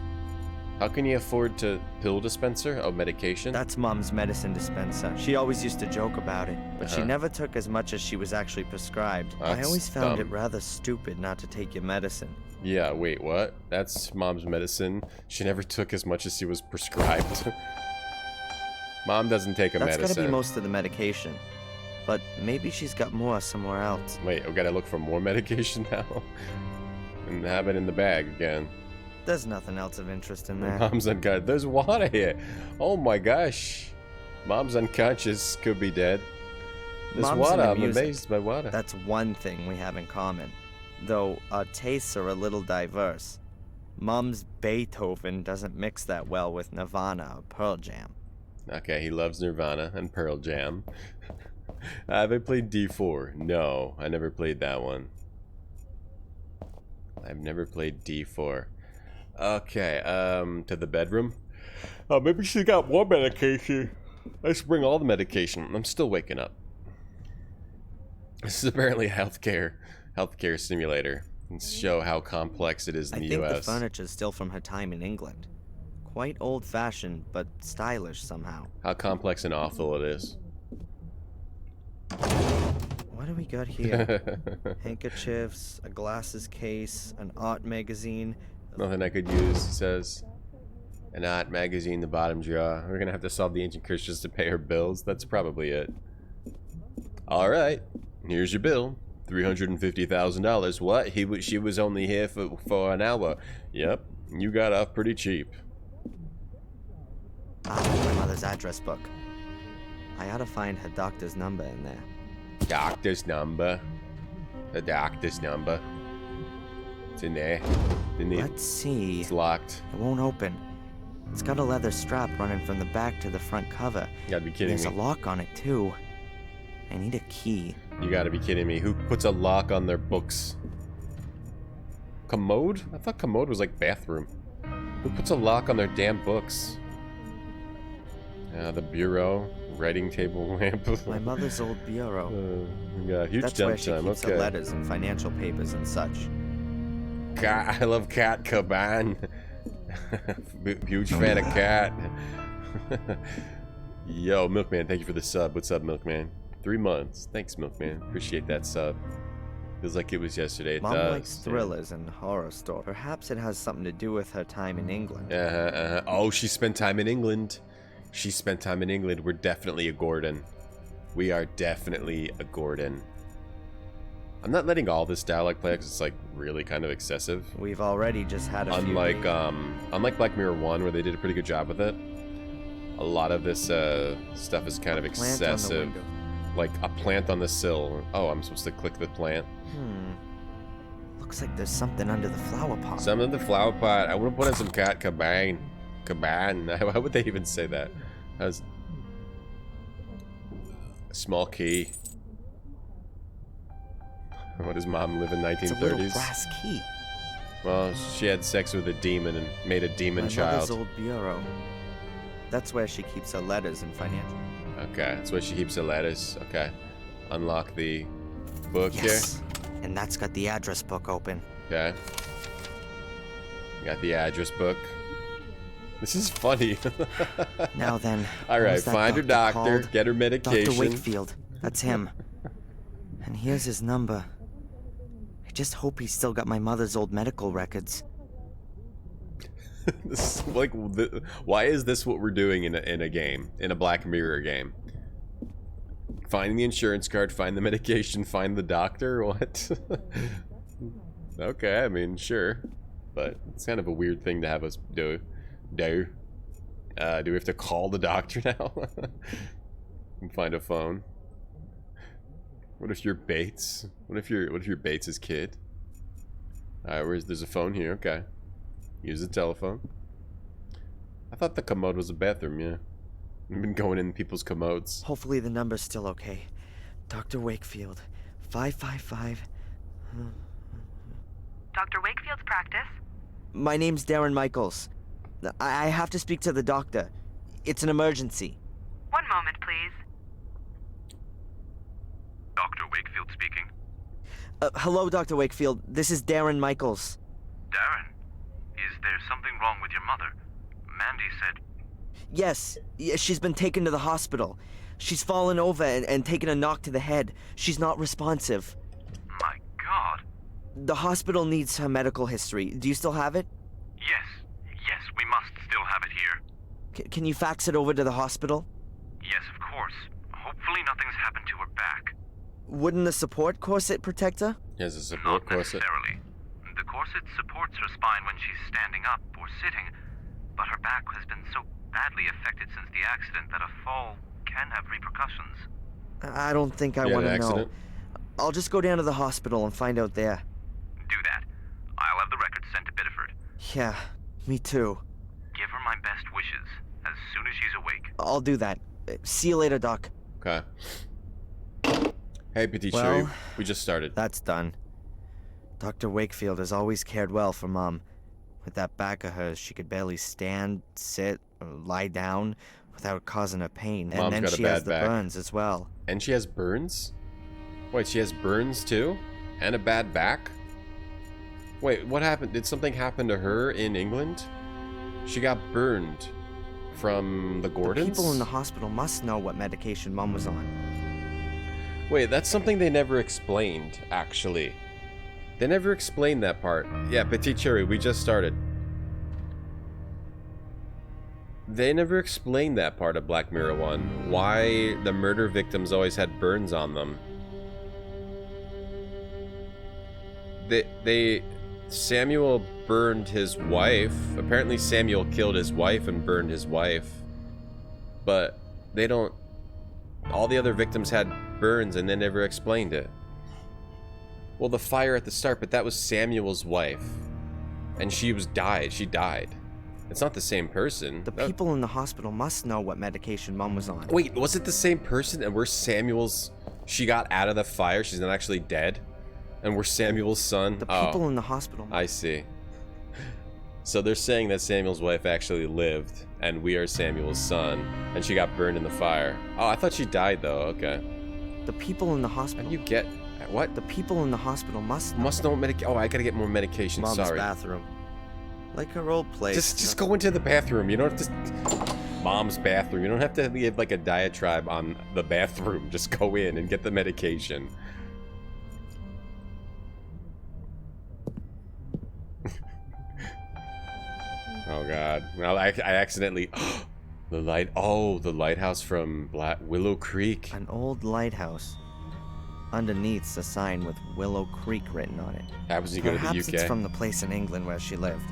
Speaker 2: How can you afford to pill dispenser? Oh, medication?
Speaker 5: That's Mom's medicine dispenser. She always used to joke about it, but she never took as much as she was actually prescribed. I always found it rather stupid not to take your medicine.
Speaker 2: Yeah, wait, what? That's Mom's medicine. She never took as much as she was prescribed. Mom doesn't take a medicine.
Speaker 5: That's gotta be most of the medication. But maybe she's got more somewhere else.
Speaker 2: Wait, we gotta look for more medication now? And have it in the bag again.
Speaker 5: There's nothing else of interest in there.
Speaker 2: Mom's unconscious. There's water here. Oh my gosh. Mom's unconscious. Could be dead. There's water. I'm amazed by water.
Speaker 5: That's one thing we have in common. Though our tastes are a little diverse. Mom's Beethoven doesn't mix that well with Nirvana or Pearl Jam.
Speaker 2: Okay, he loves Nirvana and Pearl Jam. Have I played D4? No, I never played that one. I've never played D4. Okay, to the bedroom. Oh, maybe she got more medication. Let's bring all the medication. I'm still waking up. This is apparently a healthcare simulator. Let's show how complex it is in the US.
Speaker 5: I think the furniture's still from her time in England. Quite old-fashioned, but stylish somehow.
Speaker 2: How complex and awful it is.
Speaker 5: What do we got here? Handkerchiefs, a glasses case, an art magazine.
Speaker 2: Nothing I could use, he says. An art magazine, the bottom drawer. We're gonna have to solve the ancient curse just to pay her bills. That's probably it. Alright, here's your bill. $350,000. What? She was only here for an hour. Yep, you got off pretty cheap.
Speaker 5: My mother's address book. I ought to find her doctor's number in there.
Speaker 2: Doctor's number? The doctor's number? It's in there.
Speaker 5: Let's see.
Speaker 2: It's locked.
Speaker 5: It won't open. It's got a leather strap running from the back to the front cover.
Speaker 2: You gotta be kidding me.
Speaker 5: There's a lock on it, too. I need a key.
Speaker 2: You gotta be kidding me. Who puts a lock on their books? Commode? I thought commode was like bathroom. Who puts a lock on their damn books? The bureau, writing table lamp.
Speaker 5: My mother's old bureau.
Speaker 2: Yeah, huge
Speaker 5: That's where she
Speaker 2: downtime.
Speaker 5: keeps her
Speaker 2: Okay.
Speaker 5: letters and financial papers and such.
Speaker 2: Cat, I love Cat Caban. Huge fan of Cat. Yo, Milkman, thank you for the sub. What's up, Milkman? 3 months. Thanks, Milkman. Appreciate that sub. Feels like it was yesterday. It
Speaker 5: Mom
Speaker 2: does.
Speaker 5: likes thrillers and horror stories. Perhaps it has something to do with her time in England.
Speaker 2: Oh, she spent time in England. She spent time in England. We're definitely a Gordon. We are definitely a Gordon. I'm not letting all this dialogue play because it's like really kind of excessive.
Speaker 5: We've already just had a few.
Speaker 2: Unlike Black Mirror 1, where they did a pretty good job with it, a lot of this stuff is kind of excessive. Like a plant on the sill. Oh, I'm supposed to click the plant.
Speaker 5: Looks like there's something under the flower pot.
Speaker 2: Some of the flower pot. I want to put in some Cat Caban. Caban. How would they even say that? That's a small key. What does Mom live in 1930s?
Speaker 5: It's a little brass key.
Speaker 2: Well, she had sex with a demon and made a demon
Speaker 5: My
Speaker 2: child.
Speaker 5: mother's old bureau. That's where she keeps her letters and financial.
Speaker 2: Okay, that's where she keeps her letters. Okay. Unlock the book
Speaker 5: Yes. And that's got the address book open.
Speaker 2: here. Okay. Got the address book. This is funny.
Speaker 5: Now then.
Speaker 2: Alright,
Speaker 5: where's that
Speaker 2: find her doctor,
Speaker 5: called?
Speaker 2: get her medication.
Speaker 5: Dr. Wakefield. That's him. And here's his number. I just hope he's still got my mother's old medical records.
Speaker 2: This is like, why is this what we're doing in a game, in a Black Mirror game? Find the insurance card, find the medication, find the doctor. What? Okay, I mean, sure, but it's kind of a weird thing to have us do. Do we have to call the doctor now? And find a phone. What if you're Bates? What if you're Bates's kid? Alright, there's a phone here. Okay. Use the telephone. I thought the commode was a bathroom, yeah. I've been going in people's commodes.
Speaker 5: Hopefully the number's still okay. Dr. Wakefield. 555.
Speaker 11: Dr. Wakefield's practice?
Speaker 5: My name's Darren Michaels. I have to speak to the doctor. It's an emergency.
Speaker 11: One moment, please. Dr. Wakefield speaking.
Speaker 5: Hello, Dr. Wakefield. This is Darren Michaels.
Speaker 11: Darren, is there something wrong with your mother? Mandy said...
Speaker 5: Yes, she's been taken to the hospital. She's fallen over and taken a knock to the head. She's not responsive.
Speaker 11: My God.
Speaker 5: The hospital needs her medical history. Do you still have it?
Speaker 11: Yes, we must still have it here.
Speaker 5: Can you fax it over to the hospital?
Speaker 11: Yes, of course. Hopefully nothing's happened to her back.
Speaker 5: Wouldn't the support corset protect her?
Speaker 2: Yes, a support
Speaker 11: Not
Speaker 2: corset.
Speaker 11: necessarily. The corset supports her spine when she's standing up or sitting, but her back has been so badly affected since the accident that a fall can have repercussions.
Speaker 5: I don't think I
Speaker 2: You had
Speaker 5: want
Speaker 2: an
Speaker 5: to know.
Speaker 2: accident?
Speaker 5: I'll just go down to the hospital and find out there.
Speaker 11: Do that. I'll have the records sent to Biddeford.
Speaker 5: Yeah, me too.
Speaker 11: Give her my best wishes as soon as she's awake.
Speaker 5: I'll do that. See you later, Doc.
Speaker 2: Okay. Hey, Petit
Speaker 5: Well,
Speaker 2: Cherry. We just started.
Speaker 5: That's done. Dr. Wakefield has always cared well for Mom. With that back of hers, she could barely stand, sit, or lie down without causing her pain.
Speaker 2: Mom's
Speaker 5: And then
Speaker 2: got a
Speaker 5: she has
Speaker 2: bad
Speaker 5: the
Speaker 2: back.
Speaker 5: burns as well.
Speaker 2: And she has burns? Wait, she has burns too? And a bad back? Wait, what happened? Did something happen to her in England? She got burned from the Gordons?
Speaker 5: People in the hospital must know what medication Mom was on.
Speaker 2: Wait, that's something they never explained, actually. They never explained that part. Yeah, Petit Cherry, we just started. They never explained that part of Black Mirror 1. Why the murder victims always had burns on them. Samuel burned his wife. Apparently Samuel killed his wife and burned his wife. But they don't... All the other victims had burns and they never explained it. Well, the fire at the start, but that was Samuel's wife. And she died. It's not the same person.
Speaker 5: The people in the hospital must know what medication Mom was on.
Speaker 2: Wait, was it the same person? And we're Samuel's... She got out of the fire, she's not actually dead? And we're Samuel's son?
Speaker 5: The people in the hospital...
Speaker 2: I see. So they're saying that Samuel's wife actually lived, and we are Samuel's son, and she got burned in the fire. Oh, I thought she died, though. Okay.
Speaker 5: The people in the hospital.
Speaker 2: How do you get... What?
Speaker 5: The people in the hospital must
Speaker 2: know medication. Oh, I gotta get more medication.
Speaker 5: Mom's
Speaker 2: Sorry.
Speaker 5: bathroom. Like her old place.
Speaker 2: Just go into the bathroom. You don't have to... Mom's bathroom. You don't have to give like a diatribe on the bathroom. Just go in and get the medication. Oh god. Well, I accidentally... the light... Oh, the lighthouse from Willow Creek.
Speaker 5: An old lighthouse. Underneath's a sign with Willow Creek written on it.
Speaker 2: Happens when you go to the UK.
Speaker 5: Perhaps it's from the place in England where she lived.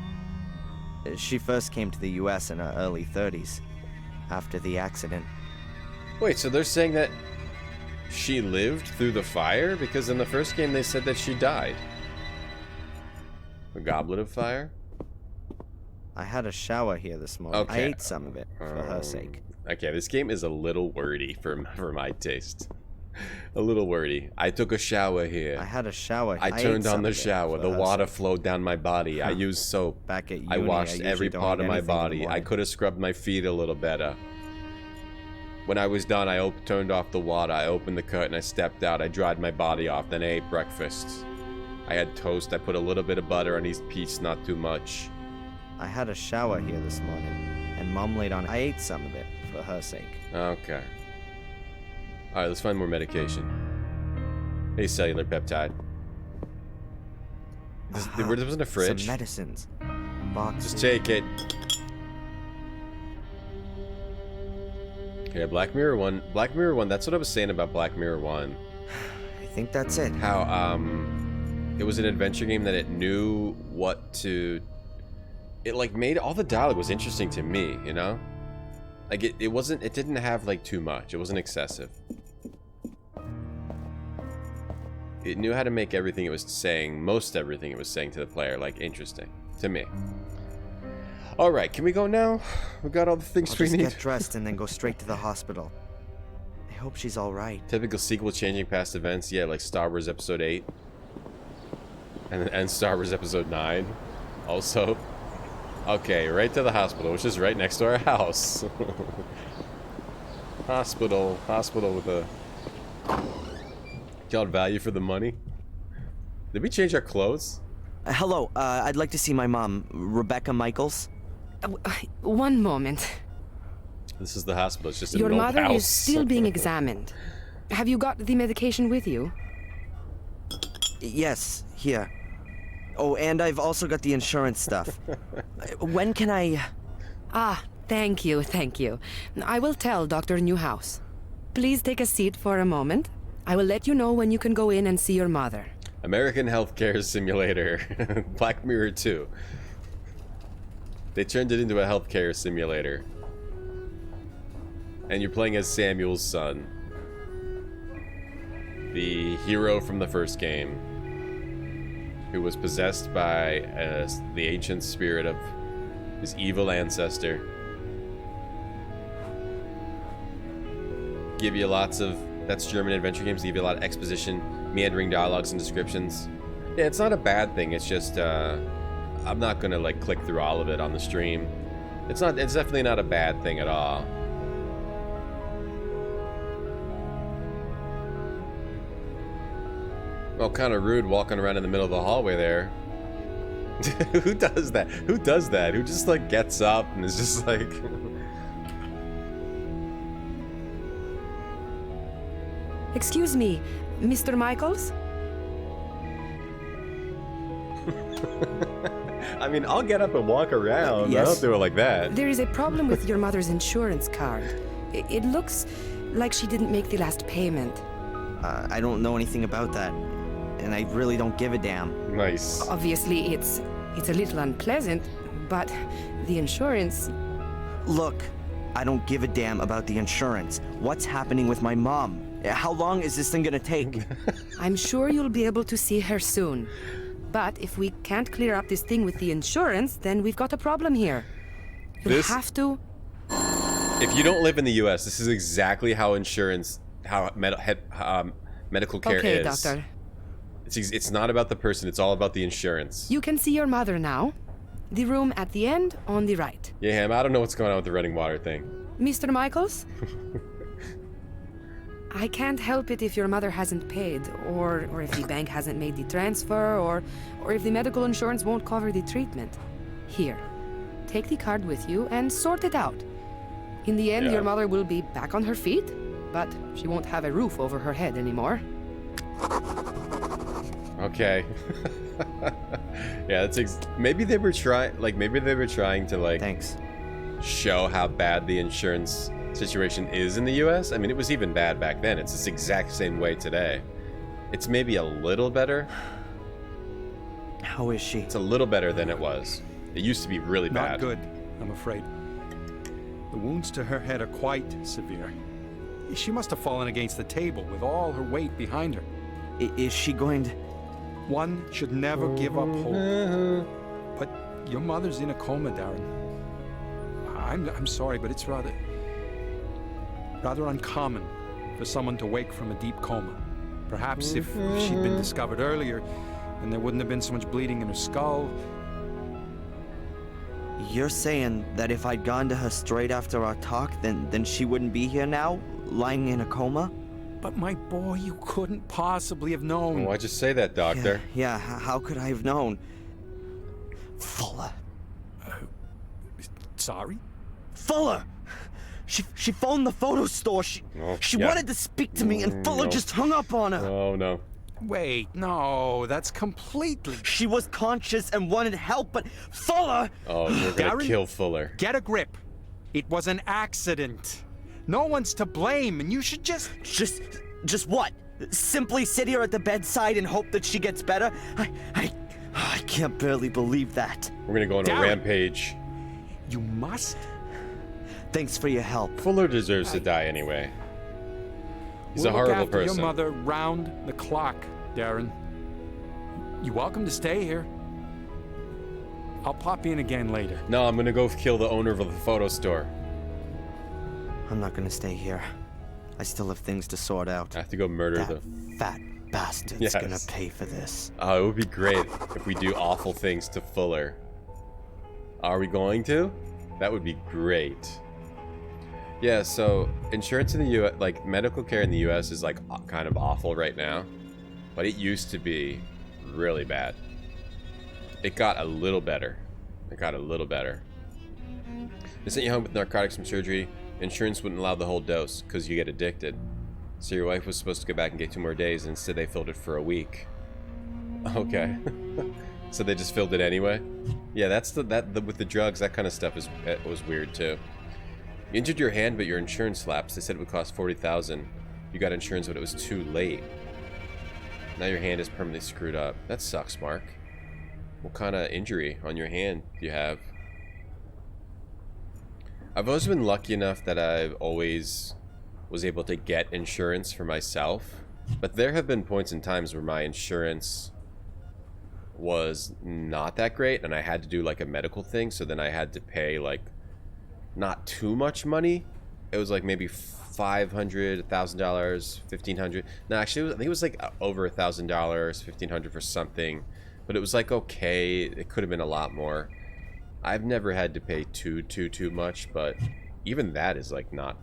Speaker 5: She first came to the US in her early 30s, after the accident.
Speaker 2: Wait, so they're saying that she lived through the fire? Because in the first game they said that she died. The Goblet of Fire?
Speaker 5: I had a shower here this morning.
Speaker 2: Okay.
Speaker 5: I ate some of it for her sake.
Speaker 2: Okay, this game is a little wordy for my taste. A little wordy. I took a shower here.
Speaker 5: I had a shower.
Speaker 2: I turned on the shower. The water flowed down my body. I used soap.
Speaker 5: Back at uni,
Speaker 2: I washed every part of my body. I could have scrubbed my feet a little better. When I was done, I turned off the water. I opened the curtain. I stepped out. I dried my body off. Then I ate breakfast. I had toast. I put a little bit of butter on each piece, not too much.
Speaker 5: I had a shower here this morning, and Mom laid on. I ate some of it for her sake.
Speaker 2: Okay. Alright, let's find more medication. Hey, cellular peptide. There wasn't a fridge.
Speaker 5: Some medicines. Boxes.
Speaker 2: Just take it. Okay, Black Mirror 1. Black Mirror 1, that's what I was saying about Black Mirror 1.
Speaker 5: I think that's it.
Speaker 2: How, it was an adventure game that it knew what to... It, like, made... All the dialogue was interesting to me, you know? Like, it didn't have, like, too much. It wasn't excessive. It knew how to make everything it was saying, most everything it was saying to the player, like, interesting. To me. Alright, can we go now? We got all the things we need.
Speaker 5: Just get dressed and then go straight to the hospital. I hope she's alright.
Speaker 2: Typical sequel changing past events, yeah, like Star Wars Episode 8. And Star Wars Episode 9. Also. Okay, right to the hospital, which is right next to our house. Hospital with a... Got value for the money. Did we change our clothes?
Speaker 5: Hello, I'd like to see my mom, Rebecca Michaels.
Speaker 12: One moment.
Speaker 2: This is the hospital, it's just
Speaker 12: Your
Speaker 2: an old
Speaker 12: mother
Speaker 2: house.
Speaker 12: is still being examined. Have you got the medication with you?
Speaker 5: Yes, here. Oh, and I've also got the insurance stuff. When can I...
Speaker 12: Ah, thank you. I will tell Dr. Newhouse. Please take a seat for a moment. I will let you know when you can go in and see your mother.
Speaker 2: American Healthcare Simulator. Black Mirror 2. They turned it into a healthcare simulator. And you're playing as Samuel's son. The hero from the first game. Who was possessed by the ancient spirit of his evil ancestor. Give you lots of... That's German adventure games. They give you a lot of exposition, meandering dialogues and descriptions. Yeah, it's not a bad thing. It's just, I'm not gonna, like, click through all of it on the stream. It's definitely not a bad thing at all. Well, kind of rude walking around in the middle of the hallway there. Who does that? Who does that? Who just, like, gets up and is just, like...
Speaker 12: Excuse me, Mr. Michaels?
Speaker 2: I mean, I'll get up and walk around.
Speaker 5: Yes?
Speaker 2: I don't do it like that.
Speaker 12: There is a problem with your mother's insurance card. It looks like she didn't make the last payment.
Speaker 5: I don't know anything about that. And I really don't give a damn.
Speaker 2: Nice.
Speaker 12: Obviously, it's a little unpleasant, but the insurance...
Speaker 5: Look, I don't give a damn about the insurance. What's happening with my mom? How long is this thing gonna take?
Speaker 12: I'm sure you'll be able to see her soon. But if we can't clear up this thing with the insurance, then we've got a problem here. You'll have to...
Speaker 2: If you don't live in the U.S., this is exactly how medical care
Speaker 12: okay,
Speaker 2: is.
Speaker 12: doctor.
Speaker 2: It's not about the person, it's all about the insurance.
Speaker 12: You can see your mother now. The room at the end on the right.
Speaker 2: Yeah, Ham, I don't know what's going on with the running water thing.
Speaker 12: Mr. Michaels? I can't help it if your mother hasn't paid, or if the bank hasn't made the transfer, or if the medical insurance won't cover the treatment. Here, take the card with you and sort it out. In the end, your mother will be back on her feet, but she won't have a roof over her head anymore.
Speaker 2: Okay. Yeah, that's maybe they were trying to like
Speaker 5: Thanks.
Speaker 2: show how bad the insurance situation is in the US. I mean, it was even bad back then. It's this exact same way today. It's maybe a little better.
Speaker 5: How is she?
Speaker 2: It's a little better than it was. It used to be really bad.
Speaker 10: Not good, I'm afraid. The wounds to her head are quite severe. She must have fallen against the table with all her weight behind her.
Speaker 5: Is she going to...
Speaker 10: One should never give up hope. But your mother's in a coma, Darren. I'm sorry, but it's rather uncommon for someone to wake from a deep coma. Perhaps if she'd been discovered earlier, then there wouldn't have been so much bleeding in her skull.
Speaker 5: You're saying that if I'd gone to her straight after our talk, then she wouldn't be here now, lying in a coma?
Speaker 10: But my boy, you couldn't possibly have known.
Speaker 2: Why'd you say that, Doctor?
Speaker 5: Yeah, how could I have known? Fuller.
Speaker 10: Sorry?
Speaker 5: Fuller! She phoned the photo store. She wanted to speak to me, and Fuller just hung up on her.
Speaker 2: Oh, no.
Speaker 10: Wait, no, that's completely...
Speaker 5: She was conscious and wanted help, but Fuller...
Speaker 2: Oh, we're gonna
Speaker 10: Darren,
Speaker 2: kill Fuller.
Speaker 10: Get a grip. It was an accident. No one's to blame, and you should just...
Speaker 5: Just what? Simply sit here at the bedside and hope that she gets better? I can't barely believe that.
Speaker 2: We're gonna go on a rampage.
Speaker 10: You must.
Speaker 5: Thanks for your help.
Speaker 2: Fuller deserves to die anyway. He's
Speaker 10: We'll
Speaker 2: a
Speaker 10: look
Speaker 2: horrible
Speaker 10: after
Speaker 2: person.
Speaker 10: your mother round the clock, Darren. You're welcome to stay here. I'll pop in again later.
Speaker 2: No, I'm gonna go kill the owner of the photo store.
Speaker 5: I'm not gonna stay here. I still have things to sort out.
Speaker 2: I have to go murder
Speaker 5: that
Speaker 2: the
Speaker 5: fat bastard's gonna pay for this.
Speaker 2: Oh, it would be great if we do awful things to Fuller. Are we going to? That would be great. Yeah, so insurance in the U.S., like medical care in the U.S. is like kind of awful right now, but it used to be really bad. It got a little better. They sent you home with narcotics from surgery. Insurance wouldn't allow the whole dose because you get addicted. So your wife was supposed to go back and get 2 more days, and instead they filled it for a week. Okay. So they just filled it anyway? Yeah, that's with the drugs, that kind of stuff was weird too. You injured your hand, but your insurance lapsed. They said it would cost $40,000. You got insurance, but it was too late. Now your hand is permanently screwed up. That sucks, Mark. What kind of injury on your hand do you have? I've always been lucky enough that I've always was able to get insurance for myself. But there have been points in times where my insurance was not that great, and I had to do like a medical thing, so then I had to pay like not too much money. It was like maybe $500, $1,000, $1,500. No, actually, I think it was like over $1,000, $1,500 for something. But it was like okay. It could have been a lot more. I've never had to pay too much, but even that is like not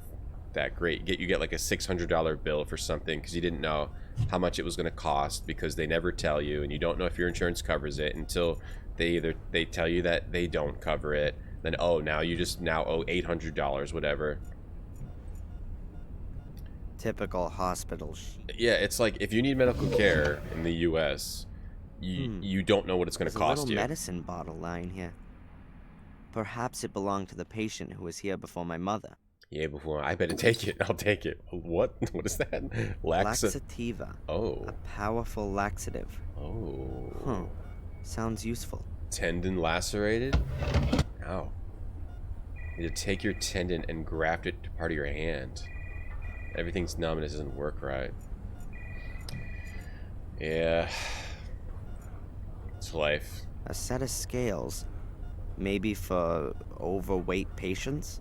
Speaker 2: that great. You get like a $600 bill for something because you didn't know how much it was going to cost, because they never tell you, and you don't know if your insurance covers it until they tell you that they don't cover it. Then now you just owe $800, whatever.
Speaker 5: Typical hospital.
Speaker 2: Yeah, it's like if you need medical care in the U.S., you don't know what it's going to cost
Speaker 5: you.
Speaker 2: You.
Speaker 5: There's a little medicine bottle lying here. Perhaps it belonged to the patient who was here before my mother.
Speaker 2: Yeah, before I better take it. I'll take it. What? What is that?
Speaker 5: Laxativa.
Speaker 2: Oh.
Speaker 5: A powerful laxative.
Speaker 2: Oh.
Speaker 5: Huh. Sounds useful.
Speaker 2: Tendon lacerated? Ow. You need to take your tendon and graft it to part of your hand. Everything's numb and it doesn't work right. Yeah. It's life.
Speaker 5: A set of scales. Maybe for overweight patients?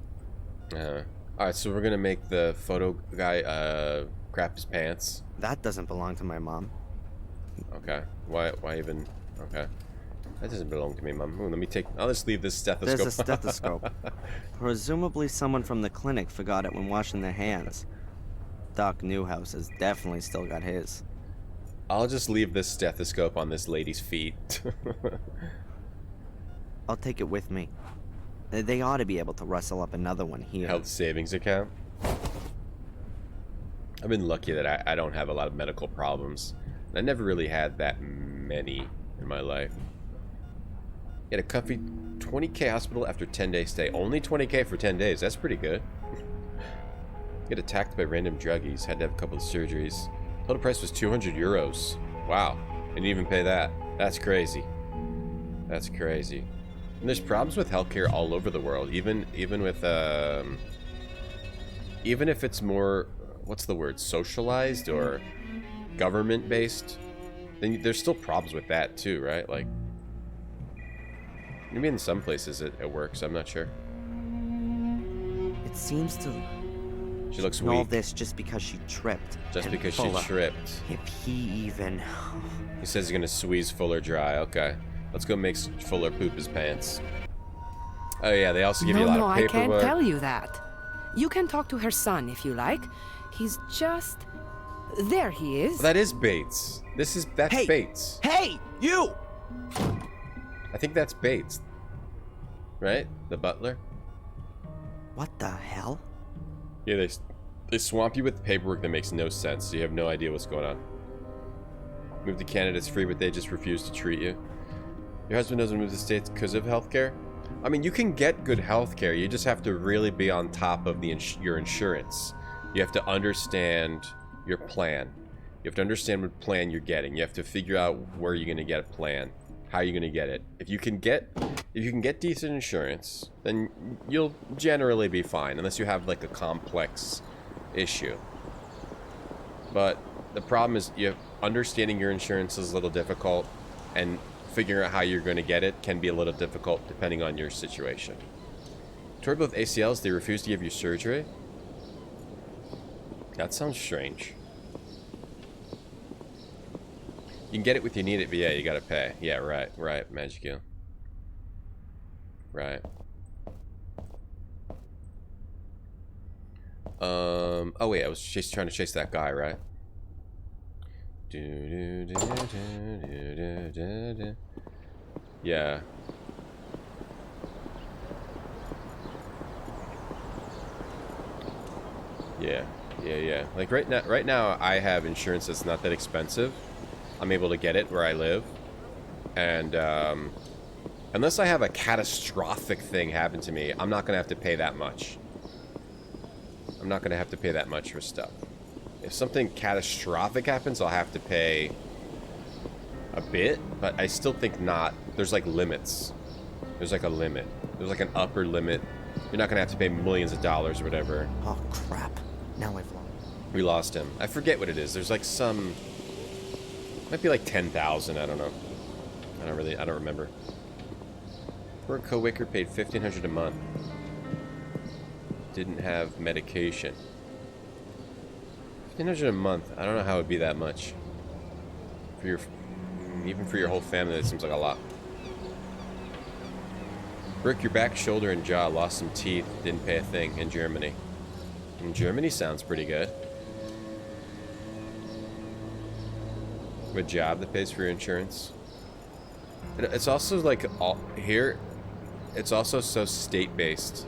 Speaker 2: Alright, so we're gonna make the photo guy crap his pants.
Speaker 5: That doesn't belong to my mom.
Speaker 2: Okay. Why even? Okay. That doesn't belong to me, Mom. Ooh, let me take... I'll just leave this stethoscope.
Speaker 5: There's a stethoscope. Presumably someone from the clinic forgot it when washing their hands. Doc Newhouse has definitely still got his.
Speaker 2: I'll just leave this stethoscope on this lady's feet.
Speaker 5: I'll take it with me. They ought to be able to rustle up another one here.
Speaker 2: Health savings account. I've been lucky that I don't have a lot of medical problems. I never really had that many in my life. Get a comfy 20K hospital after 10-day stay. Only 20K for 10 days. That's pretty good. Get attacked by random druggies. Had to have a couple of surgeries. Total price was 200 euros. Wow. Didn't even pay that. That's crazy. That's crazy. And there's problems with healthcare all over the world. Even with even if it's more, what's the word, socialized or government-based, then there's still problems with that too, right? Like, maybe in some places it works. I'm not sure.
Speaker 5: It seems to...
Speaker 2: She looks
Speaker 5: all
Speaker 2: weak.
Speaker 5: this just because she tripped.
Speaker 2: Just because she tripped.
Speaker 5: If he even...
Speaker 2: He says he's gonna squeeze Fuller dry. Okay. Let's go make Fuller poop his pants. Oh yeah, they also give you a lot of paperwork.
Speaker 12: I can't tell you that. You can talk to her son if you like. He's just... There he is.
Speaker 2: Well, that is Bates. That's Bates.
Speaker 4: Hey, you!
Speaker 2: I think that's Bates. Right? The butler?
Speaker 5: What the hell?
Speaker 2: Yeah, they swamp you with paperwork that makes no sense, so you have no idea what's going on. Move to Canada, it's free, but they just refuse to treat you. Your husband doesn't move to the States because of healthcare? I mean, you can get good healthcare. You just have to really be on top of your insurance. You have to understand your plan. You have to understand what plan you're getting. You have to figure out where you're going to get a plan. How you're going to get it. If you can get decent insurance, then you'll generally be fine, unless you have like a complex issue. But the problem is, understanding your insurance is a little difficult, and figuring out how you're going to get it can be a little difficult depending on your situation. Toward both ACLs, they refuse to give you surgery. That sounds strange. You can get it with you need it, but yeah, you gotta pay. Yeah, right, Magicule. Right. Oh wait, I was trying to chase that guy, right? Yeah. Yeah. Like right now I have insurance that's not that expensive. I'm able to get it where I live. And unless I have a catastrophic thing happen to me, I'm not going to have to pay that much. I'm not going to have to pay that much for stuff. If something catastrophic happens, I'll have to pay a bit, but I still think not. There's like limits. There's like a limit. There's like an upper limit. You're not going to have to pay millions of dollars or whatever.
Speaker 5: Oh, crap. Now I've lost.
Speaker 2: We lost him. I forget what it is. There's like some... Might be like 10,000, I don't know. I don't remember. Poor co-worker paid $1,500 a month. Didn't have medication. $1,500 a month. I don't know how it would be that much. Even for your whole family, that seems like a lot. Broke your back, shoulder, and jaw. Lost some teeth. Didn't pay a thing in Germany. In Germany sounds pretty good. A job that pays for your insurance. It's also like here, it's also so state-based.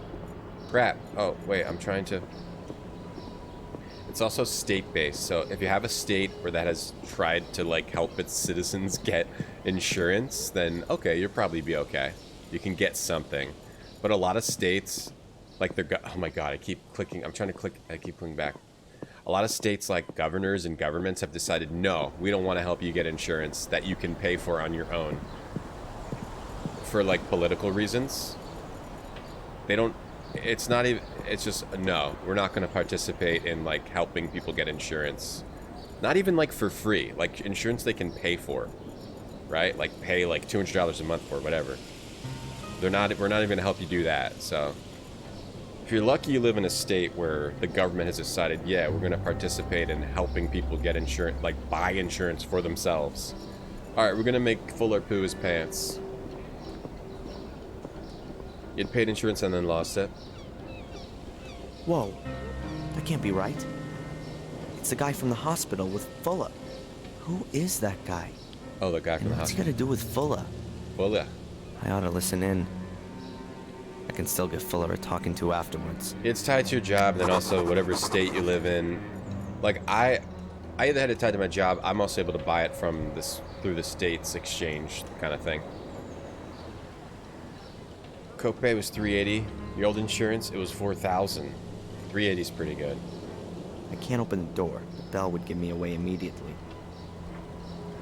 Speaker 2: Crap. Oh wait, I'm trying to. It's also state-based. So if you have a state where that has tried to like help its citizens get insurance, then okay, you'll probably be okay. You can get something. But a lot of states, like oh my god, I keep clicking. I'm trying to click. I keep clicking back. A lot of states, like governors and governments, have decided, no, we don't want to help you get insurance that you can pay for on your own. For, like, political reasons. They don't... It's not even... It's just, no, we're not going to participate in, like, helping people get insurance. Not even, like, for free. Like, insurance they can pay for. Right? Like, pay, like, $200 a month for, whatever. We're not even going to help you do that, so... If you're lucky, you live in a state where the government has decided, yeah, we're going to participate in helping people get insurance, like buy insurance for themselves. All right, we're going to make Fuller poo his pants. You had paid insurance and then lost it.
Speaker 5: Whoa, that can't be right. It's the guy from the hospital with Fuller. Who is that guy?
Speaker 2: Oh, the guy from the
Speaker 5: What's he
Speaker 2: hospital.
Speaker 5: got to do with Fuller?
Speaker 2: Fuller.
Speaker 5: I ought to listen in. I can still give Fuller a talking to afterwards.
Speaker 2: It's tied to your job, and then also whatever state you live in. Like I either had it tied to my job. I'm also able to buy it from this through the state's exchange kind of thing. Copay was $380. Your old insurance, it was $4,000. $380 is pretty good.
Speaker 5: I can't open the door. The bell would give me away immediately.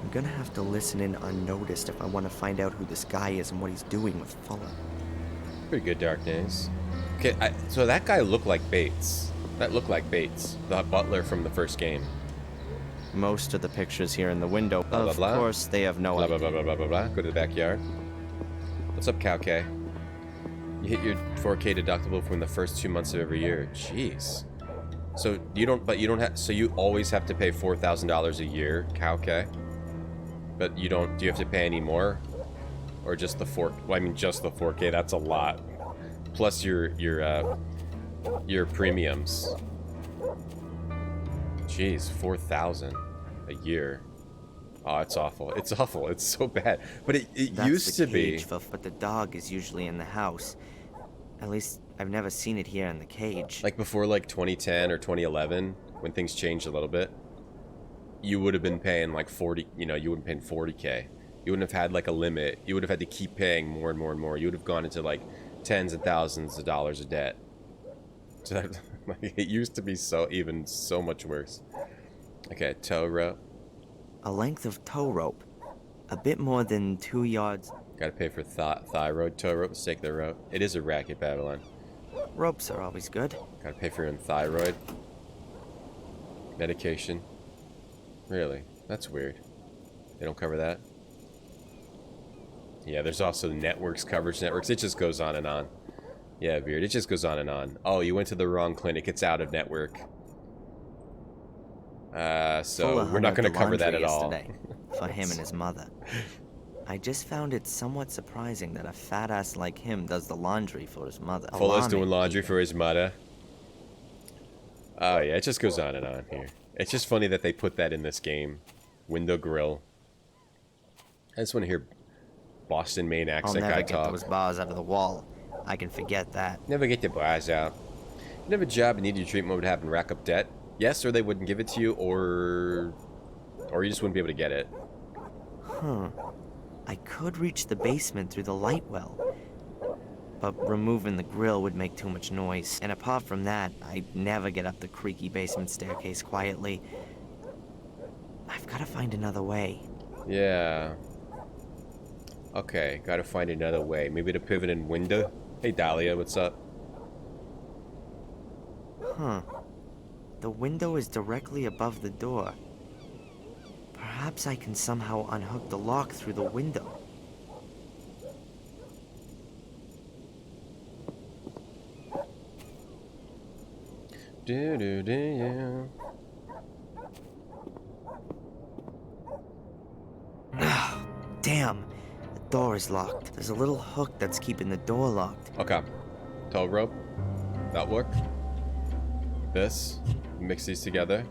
Speaker 5: I'm gonna have to listen in unnoticed if I want to find out who this guy is and what he's doing with Fuller.
Speaker 2: Pretty good, Darkness. Okay, so that guy looked like Bates. That looked like Bates, the butler from the first game.
Speaker 5: Most of the pictures here in the window,
Speaker 2: Blah, blah,
Speaker 5: of
Speaker 2: blah.
Speaker 5: course, they have no
Speaker 2: Blah, blah,
Speaker 5: idea.
Speaker 2: blah, blah, blah, blah, blah. Go to the backyard. What's up, Cowkay? You hit your 4K deductible from the first 2 months of every year. Jeez. So you don't have, so you always have to pay $4,000 a year, Cowkay? But you don't, do you have to pay any more? Or just the 4, well, I mean just the 4K, that's a lot. Plus your premiums. Jeez, 4,000 a year. Oh, it's awful. It's awful. It's so bad. But it
Speaker 5: That's
Speaker 2: used
Speaker 5: the
Speaker 2: to be.
Speaker 5: cage, but the dog is usually in the house. At least I've never seen it here in the cage.
Speaker 2: Like before like 2010 or 2011, when things changed a little bit, you would have been paying like 40, you know, you wouldn't paying 40K. You wouldn't have had like a limit. You would have had to keep paying more and more and more. You would have gone into like tens and thousands of dollars of debt. So that, like, it used to be so much worse. Okay, tow rope.
Speaker 5: A length of tow rope. A bit more than 2 yards.
Speaker 2: Gotta pay for thyroid tow rope. Stake the rope. It is a racket, Babylon.
Speaker 5: Ropes are always good.
Speaker 2: Gotta pay for your own thyroid. Medication. Really? That's weird. They don't cover that? Yeah, there's also networks, coverage networks. It just goes on and on. Yeah, Beard, it just goes on and on. Oh, you went to the wrong clinic. It's out of network. So we're not going to cover that at all.
Speaker 5: For him and his mother. I just found it somewhat surprising that a fat ass like him does the laundry for his mother.
Speaker 2: Fuller's doing laundry for his mother. Oh yeah, it just goes on and on here. It's just funny that they put that in this game. Window grill. I just want to hear Boston, Maine accent
Speaker 5: I'll
Speaker 2: guy
Speaker 5: never get
Speaker 2: talk.
Speaker 5: those bars out of the wall. I can forget that.
Speaker 2: Never get the bars out. You have a job and need your treatment would happen, rack up debt. Yes, or they wouldn't give it to you, or you just wouldn't be able to get it.
Speaker 5: Huh. I could reach the basement through the light well. But removing the grill would make too much noise. And apart from that, I'd never get up the creaky basement staircase quietly. I've got to find another way.
Speaker 2: Yeah. Okay, gotta find another way. Maybe to pivot in window. Hey Dahlia, what's up?
Speaker 5: Huh. The window is directly above the door. Perhaps I can somehow unhook the lock through the window.
Speaker 2: Yeah.
Speaker 5: Damn. The door is locked. There's a little hook that's keeping the door locked.
Speaker 2: Okay. Tow rope. That work. This. Mix these together.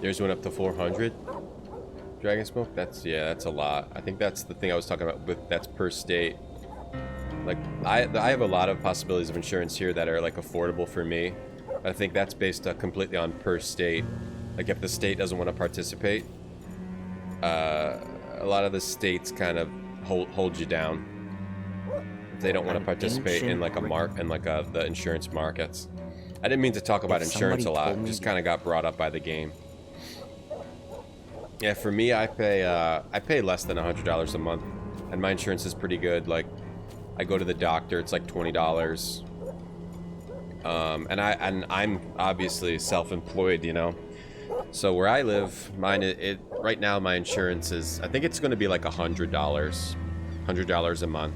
Speaker 2: Yours went up to 400. Dragon smoke? That's a lot. I think that's the thing I was talking about with that's per state. Like I have a lot of possibilities of insurance here that are like affordable for me. I think that's based completely on per state. Like if the state doesn't want to participate, a lot of the states kind of hold you down. If they don't want to participate in like the insurance markets. I didn't mean to talk about insurance a lot. It just kind of got brought up by the game. Yeah, for me, I pay less than $100 a month, and my insurance is pretty good. Like, I go to the doctor, it's like $20. And I'm obviously self-employed, you know. So where I live, right now my insurance is, I think it's going to be like $100 a month.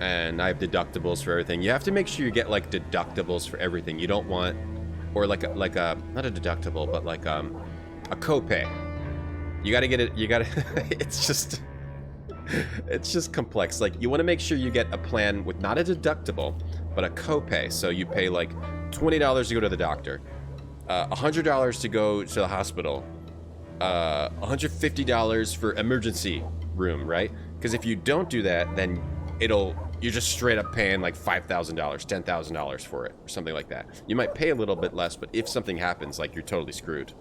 Speaker 2: And I have deductibles for everything. You have to make sure you get like deductibles for everything. You don't want, or like a not a deductible, but like a copay. You got to get it. You got to. It's just It's just complex. Like, you want to make sure you get a plan with not a deductible, but a copay. So you pay like $20 to go to the doctor, $100 to go to the hospital, $150 for emergency room, right? Because if you don't do that, then you're just straight up paying like $5,000, $10,000 for it, or something like that. You might pay a little bit less, but if something happens, like, you're totally screwed.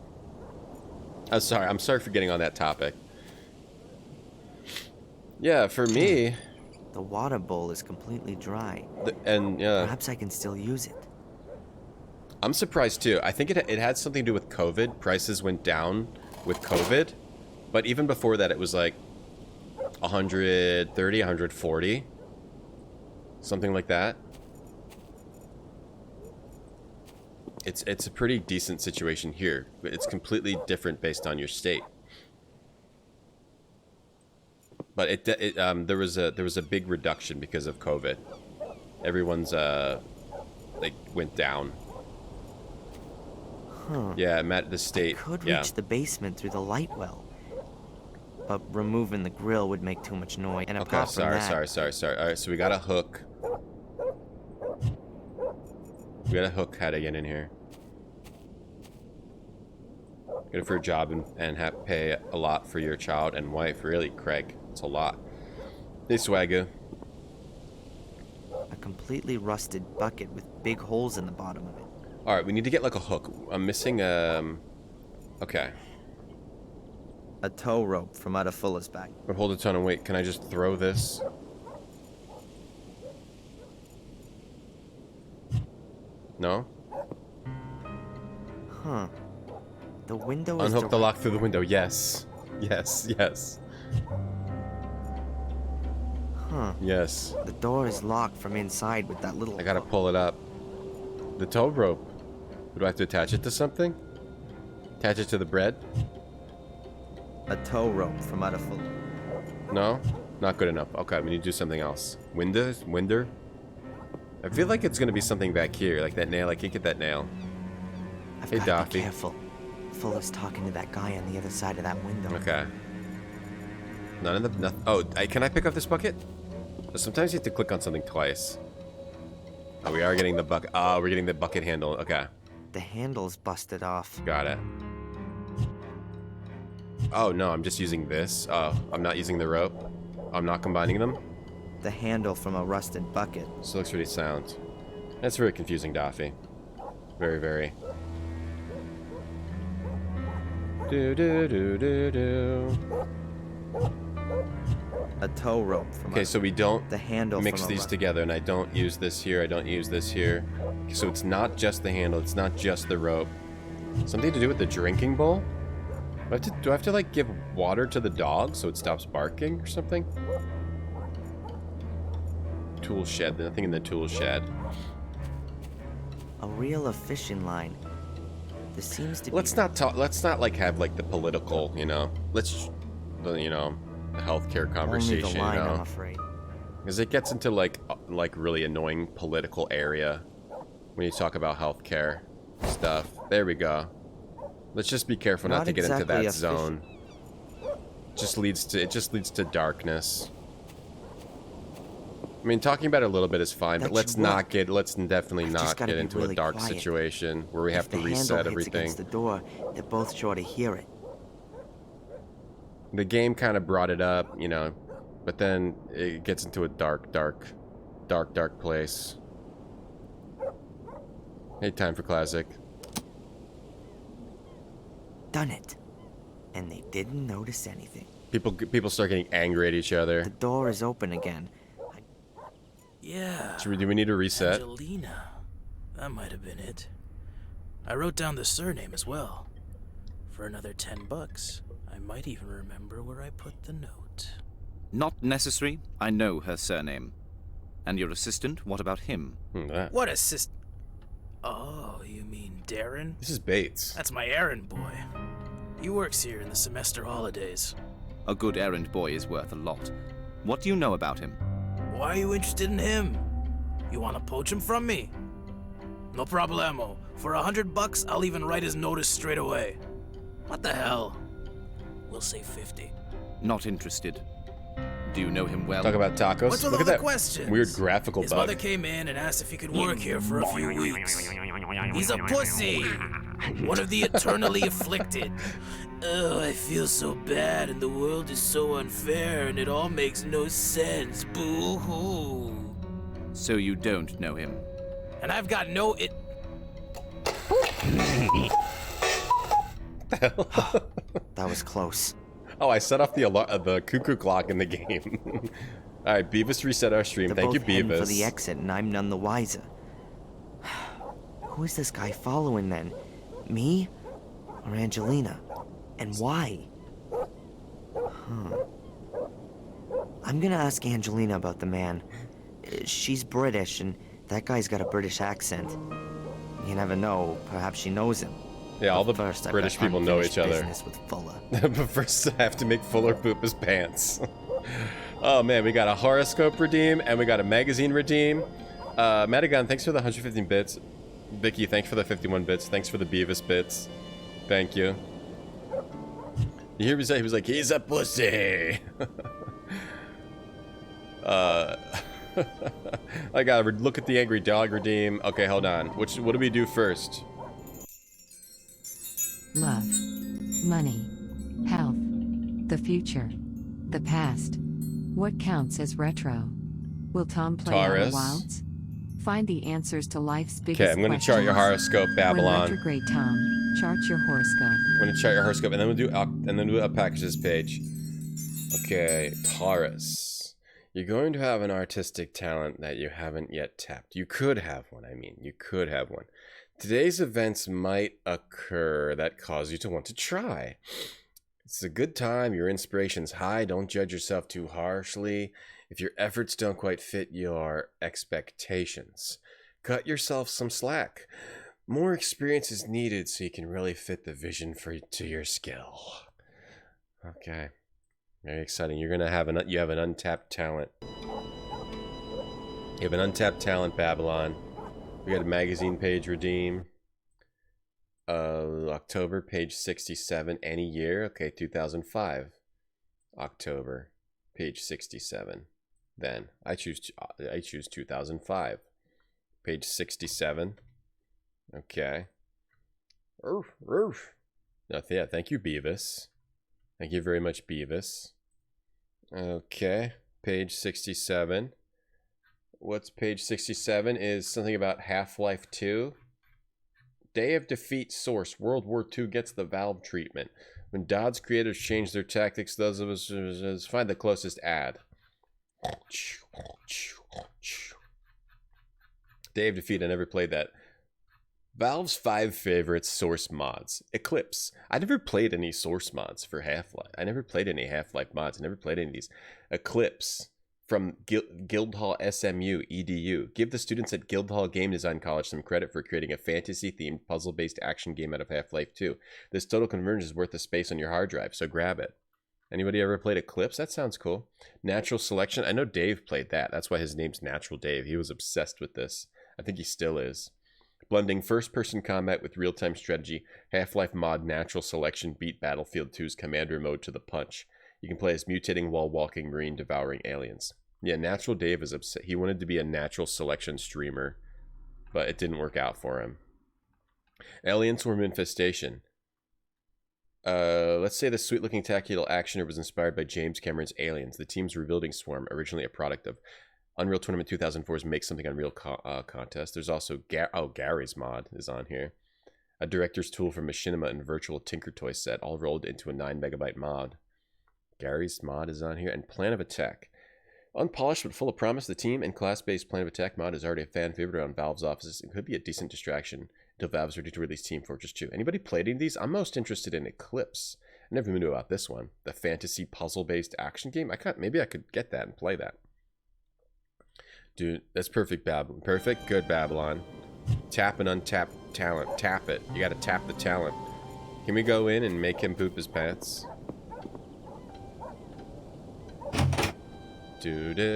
Speaker 2: I'm sorry for getting on that topic. Yeah, for me...
Speaker 5: The water bowl is completely dry.
Speaker 2: Yeah.
Speaker 5: Perhaps I can still use it.
Speaker 2: I'm surprised too. I think it had something to do with COVID. Prices went down with COVID. But even before that, it was like 130, 140. Something like that. It's a pretty decent situation here. But it's completely different based on your state. But there was a big reduction because of COVID. Everyone's like went down.
Speaker 5: Huh.
Speaker 2: Yeah, I'm at the state.
Speaker 5: I could reach the basement through the light well, but removing the grill would make too much noise. And
Speaker 2: Okay,
Speaker 5: apart from that,
Speaker 2: sorry. All right, so we got a hook. We got a hook heading in here. Good for a job and have pay a lot for your child and wife. Really, Craig, it's a lot. Hey, Swagger.
Speaker 5: a completely rusted bucket with big holes in the bottom of it.
Speaker 2: All right, we need to get like a hook. I'm missing okay.
Speaker 5: A tow rope from out of Fuller's bag.
Speaker 2: But hold a ton and wait. Can I just throw this? No?
Speaker 5: Huh. The window is
Speaker 2: Unhook the lock through the window. Yes. Yes, yes.
Speaker 5: Huh.
Speaker 2: Yes.
Speaker 5: The door is locked from inside with that little...
Speaker 2: I gotta pull it up. The tow rope. Do I have to attach it to something? Attach it to the bread?
Speaker 5: A tow rope from out of Fuller.
Speaker 2: No? Not good enough. Okay, we need to do something else. Winder? I feel like it's gonna be something back here, like that nail. I can't get that nail. Hey,
Speaker 5: Gotta
Speaker 2: Daffy.
Speaker 5: be careful. Fuller's talking to that guy on the other side of that window.
Speaker 2: Okay. None of the... Oh, can I pick up this bucket? Sometimes you have to click on something twice. Oh, we are getting the bucket. Oh, we're getting the bucket handle. Okay.
Speaker 5: The handle's busted off.
Speaker 2: Got it. Oh, no, I'm just using this. Oh, I'm not using the rope. I'm not combining them.
Speaker 5: The handle from a rusted bucket.
Speaker 2: This looks really sound. That's very confusing, Daffy. Very, very.
Speaker 5: A tow rope from
Speaker 2: Okay, so we don't
Speaker 5: the handle
Speaker 2: mix
Speaker 5: from a
Speaker 2: these together, and I don't use this here, I don't use this here. So it's not just the handle, it's not just the rope. Something to do with the drinking bowl? Do I have to like give water to the dog so it stops barking or something? Tool shed, nothing in the tool shed.
Speaker 5: A reel of fishing line. This seems to be...
Speaker 2: Let's not like have like the political, you know. Let's, you know, the healthcare conversation,
Speaker 5: Only the line,
Speaker 2: you know.
Speaker 5: I'm afraid.
Speaker 2: Because it gets into like really annoying political area when you talk about healthcare stuff. There we go. Let's just be careful not to get into that zone. It just leads to darkness. I mean, talking about it a little bit is fine, but let's definitely not get into a dark situation where we have to reset everything.
Speaker 5: Against the door, they're both sure to hear it.
Speaker 2: The game kind of brought it up, you know, but then it gets into a dark place. Hey, time for classic.
Speaker 5: Done it. And they didn't notice anything.
Speaker 2: People start getting angry at each other.
Speaker 5: The door is open again.
Speaker 4: Yeah.
Speaker 2: Do we need to reset?
Speaker 4: Angelina. That might have been it. I wrote down the surname as well. For another $10, I might even remember where I put the note.
Speaker 13: Not necessary. I know her surname. And your assistant, what about him?
Speaker 4: What assist? Oh, you mean Darren?
Speaker 2: This is Bates.
Speaker 4: That's my errand boy. He works here in the semester holidays.
Speaker 13: A good errand boy is worth a lot. What do you know about him?
Speaker 4: Why are you interested in him? You want to poach him from me? No problemo. For $100, I'll even write his notice straight away. What the hell? We'll say 50.
Speaker 13: Not interested. Do you know him well?
Speaker 2: Talk about tacos.
Speaker 4: What's with
Speaker 2: Look
Speaker 4: all
Speaker 2: at
Speaker 4: the
Speaker 2: that
Speaker 4: questions?
Speaker 2: weird graphical
Speaker 4: His
Speaker 2: bug.
Speaker 4: mother came in and asked if he could work here for a few weeks. He's a pussy. One of the eternally afflicted. Oh, I feel so bad and the world is so unfair and it all makes no sense. Boo-hoo.
Speaker 13: So you don't know him?
Speaker 4: And I've got no it.
Speaker 5: That was close.
Speaker 2: Oh, I set off the cuckoo clock in the game. All right, Beavis reset our stream.
Speaker 5: They're
Speaker 2: Thank you,
Speaker 5: both heading
Speaker 2: Beavis.
Speaker 5: for the exit, and I'm none the wiser. Who is this guy following then? Me or Angelina? And why? I'm gonna ask Angelina about the man. She's British, and that guy's got a British accent. You never know. Perhaps she knows him.
Speaker 2: Yeah, all the
Speaker 5: first,
Speaker 2: British people know each other.
Speaker 5: Business with Fuller.
Speaker 2: But first, I have to make Fuller poop his pants. Oh man, we got a horoscope redeem, and we got a magazine redeem. Madigan, thanks for the 115 bits. Vicky, thanks for the 51 bits. Thanks for the Beavis bits. Thank you. You hear me say he was like, he's a pussy. I gotta look at the angry dog redeem. Okay, hold on. What do we do first?
Speaker 14: Love, money, health, the future, the past. What counts as retro? Will Tom play
Speaker 2: Taurus.
Speaker 14: Outer Wilds? Find the answers to life's biggest
Speaker 2: Okay, I'm gonna chart your horoscope, Babylon.
Speaker 14: When retrograde Tom, chart your horoscope.
Speaker 2: I'm gonna chart your horoscope, and then we'll do a packages page. Okay, Taurus. You're going to have an artistic talent that you haven't yet tapped. You could have one, you could have one. Today's events might occur that cause you to want to try. It's a good time, your inspiration's high, don't judge yourself too harshly. If your efforts don't quite fit your expectations, cut yourself some slack. More experience is needed so you can really fit the vision to your skill. Okay. Very exciting. You're gonna have you have an untapped talent. You have an untapped talent, Babylon. We got a magazine page redeem. October, page 67. Any year. Okay, 2005. October, page 67. Then I choose 2005. Page 67. Okay. Oof. No, yeah, thank you, Beavis. Thank you very much, Beavis. Okay, page 67. What's page 67 is something about Half-Life 2. Day of Defeat source. World War II gets the Valve treatment. When Dodd's creators change their tactics, those of us find the closest ad. Day of Defeat, I never played that. Valve's 5 favorite source mods. Eclipse. I never played any source mods for Half-Life. I never played any Half-Life mods. I never played any of these. Eclipse. From Guildhall SMU EDU. Give the students at Guildhall Game Design College some credit for creating a fantasy-themed, puzzle-based action game out of Half-Life 2. This total conversion is worth the space on your hard drive, so grab it. Anybody ever played Eclipse? That sounds cool. Natural Selection. I know Dave played that. That's why his name's Natural Dave. He was obsessed with this. I think he still is. Blending first-person combat with real-time strategy, Half-Life mod Natural Selection beat Battlefield 2's Commander mode to the punch. You can play as mutating, wall-walking marine devouring aliens. Yeah, Natural Dave is upset. He wanted to be a Natural Selection streamer, but it didn't work out for him. Alien Swarm Infestation. Let's say the sweet-looking tactical actioner was inspired by James Cameron's Aliens. The team's rebuilding swarm, originally a product of Unreal Tournament 2004's Make Something Unreal contest. There's also Gary's mod is on here. A director's tool for Machinima and virtual Tinker Toy set, all rolled into a 9 megabyte mod. Gary's mod is on here. And Plan of Attack. Unpolished but full of promise, the team and class-based Plan of Attack mod is already a fan favorite around Valve's offices. It could be a decent distraction until Valve's ready to release Team Fortress 2. Anybody played any of these? I'm most interested in Eclipse. I never even knew about this one. The fantasy puzzle-based action game. Maybe I could get that and play that. Dude, that's perfect, Babylon. Perfect, good, Babylon. Tap and untap talent. Tap it. You gotta tap the talent. Can we go in and make him poop his pants? Alright,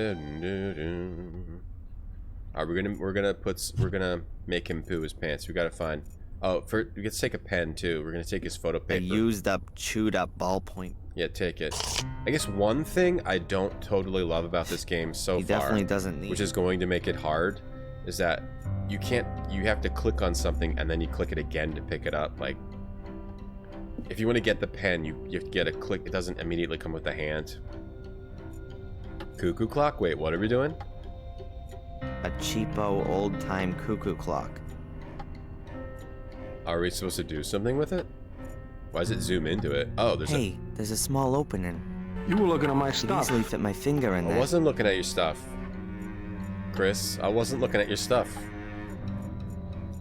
Speaker 2: we're gonna make him poo his pants. We gotta find Oh, let's take a pen too. We're gonna take his photo paper.
Speaker 5: A used up, chewed up ballpoint.
Speaker 2: Yeah, take it. I guess one thing I don't totally love about this game so far,
Speaker 5: he definitely doesn't need,
Speaker 2: which is going to make it hard, is that you have to click on something and then you click it again to pick it up. Like, if you want to get the pen, you have to get a click. It doesn't immediately come with the hand. Cuckoo clock? Wait, what are we doing?
Speaker 5: A cheapo old-time cuckoo clock.
Speaker 2: Are we supposed to do something with it? Why does it zoom into it? Oh,
Speaker 5: there's a small opening.
Speaker 1: You were looking at my stuff.
Speaker 5: I could easily fit my finger in there.
Speaker 2: I wasn't looking at your stuff, Chris. I wasn't looking at your stuff.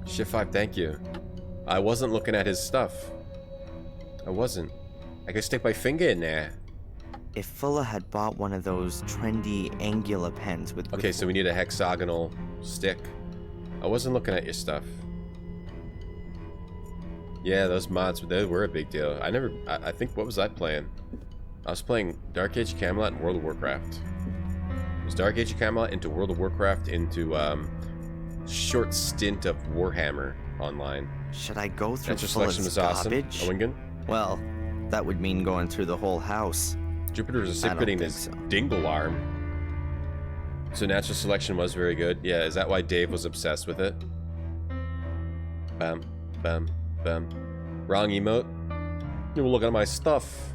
Speaker 2: Shit 5, thank you. I wasn't looking at his stuff. I wasn't. I could stick my finger in there.
Speaker 5: If Fuller had bought one of those trendy angular pens with...
Speaker 2: Okay, so we need a hexagonal stick. I wasn't looking at your stuff. Yeah, those mods, they were a big deal. I think, what was I playing? I was playing Dark Age of Camelot and World of Warcraft. It was Dark Age of Camelot into World of Warcraft into, short stint of Warhammer Online.
Speaker 5: Should I go through
Speaker 2: Natural
Speaker 5: Fuller's
Speaker 2: Selection was
Speaker 5: garbage?
Speaker 2: awesome. Owengun?
Speaker 5: Well, that would mean going through the whole house.
Speaker 2: Jupiter was recipitating his dingle arm. So Natural Selection was very good. Yeah, is that why Dave was obsessed with it? Bam, bam, bam. Wrong emote. You were looking at my stuff.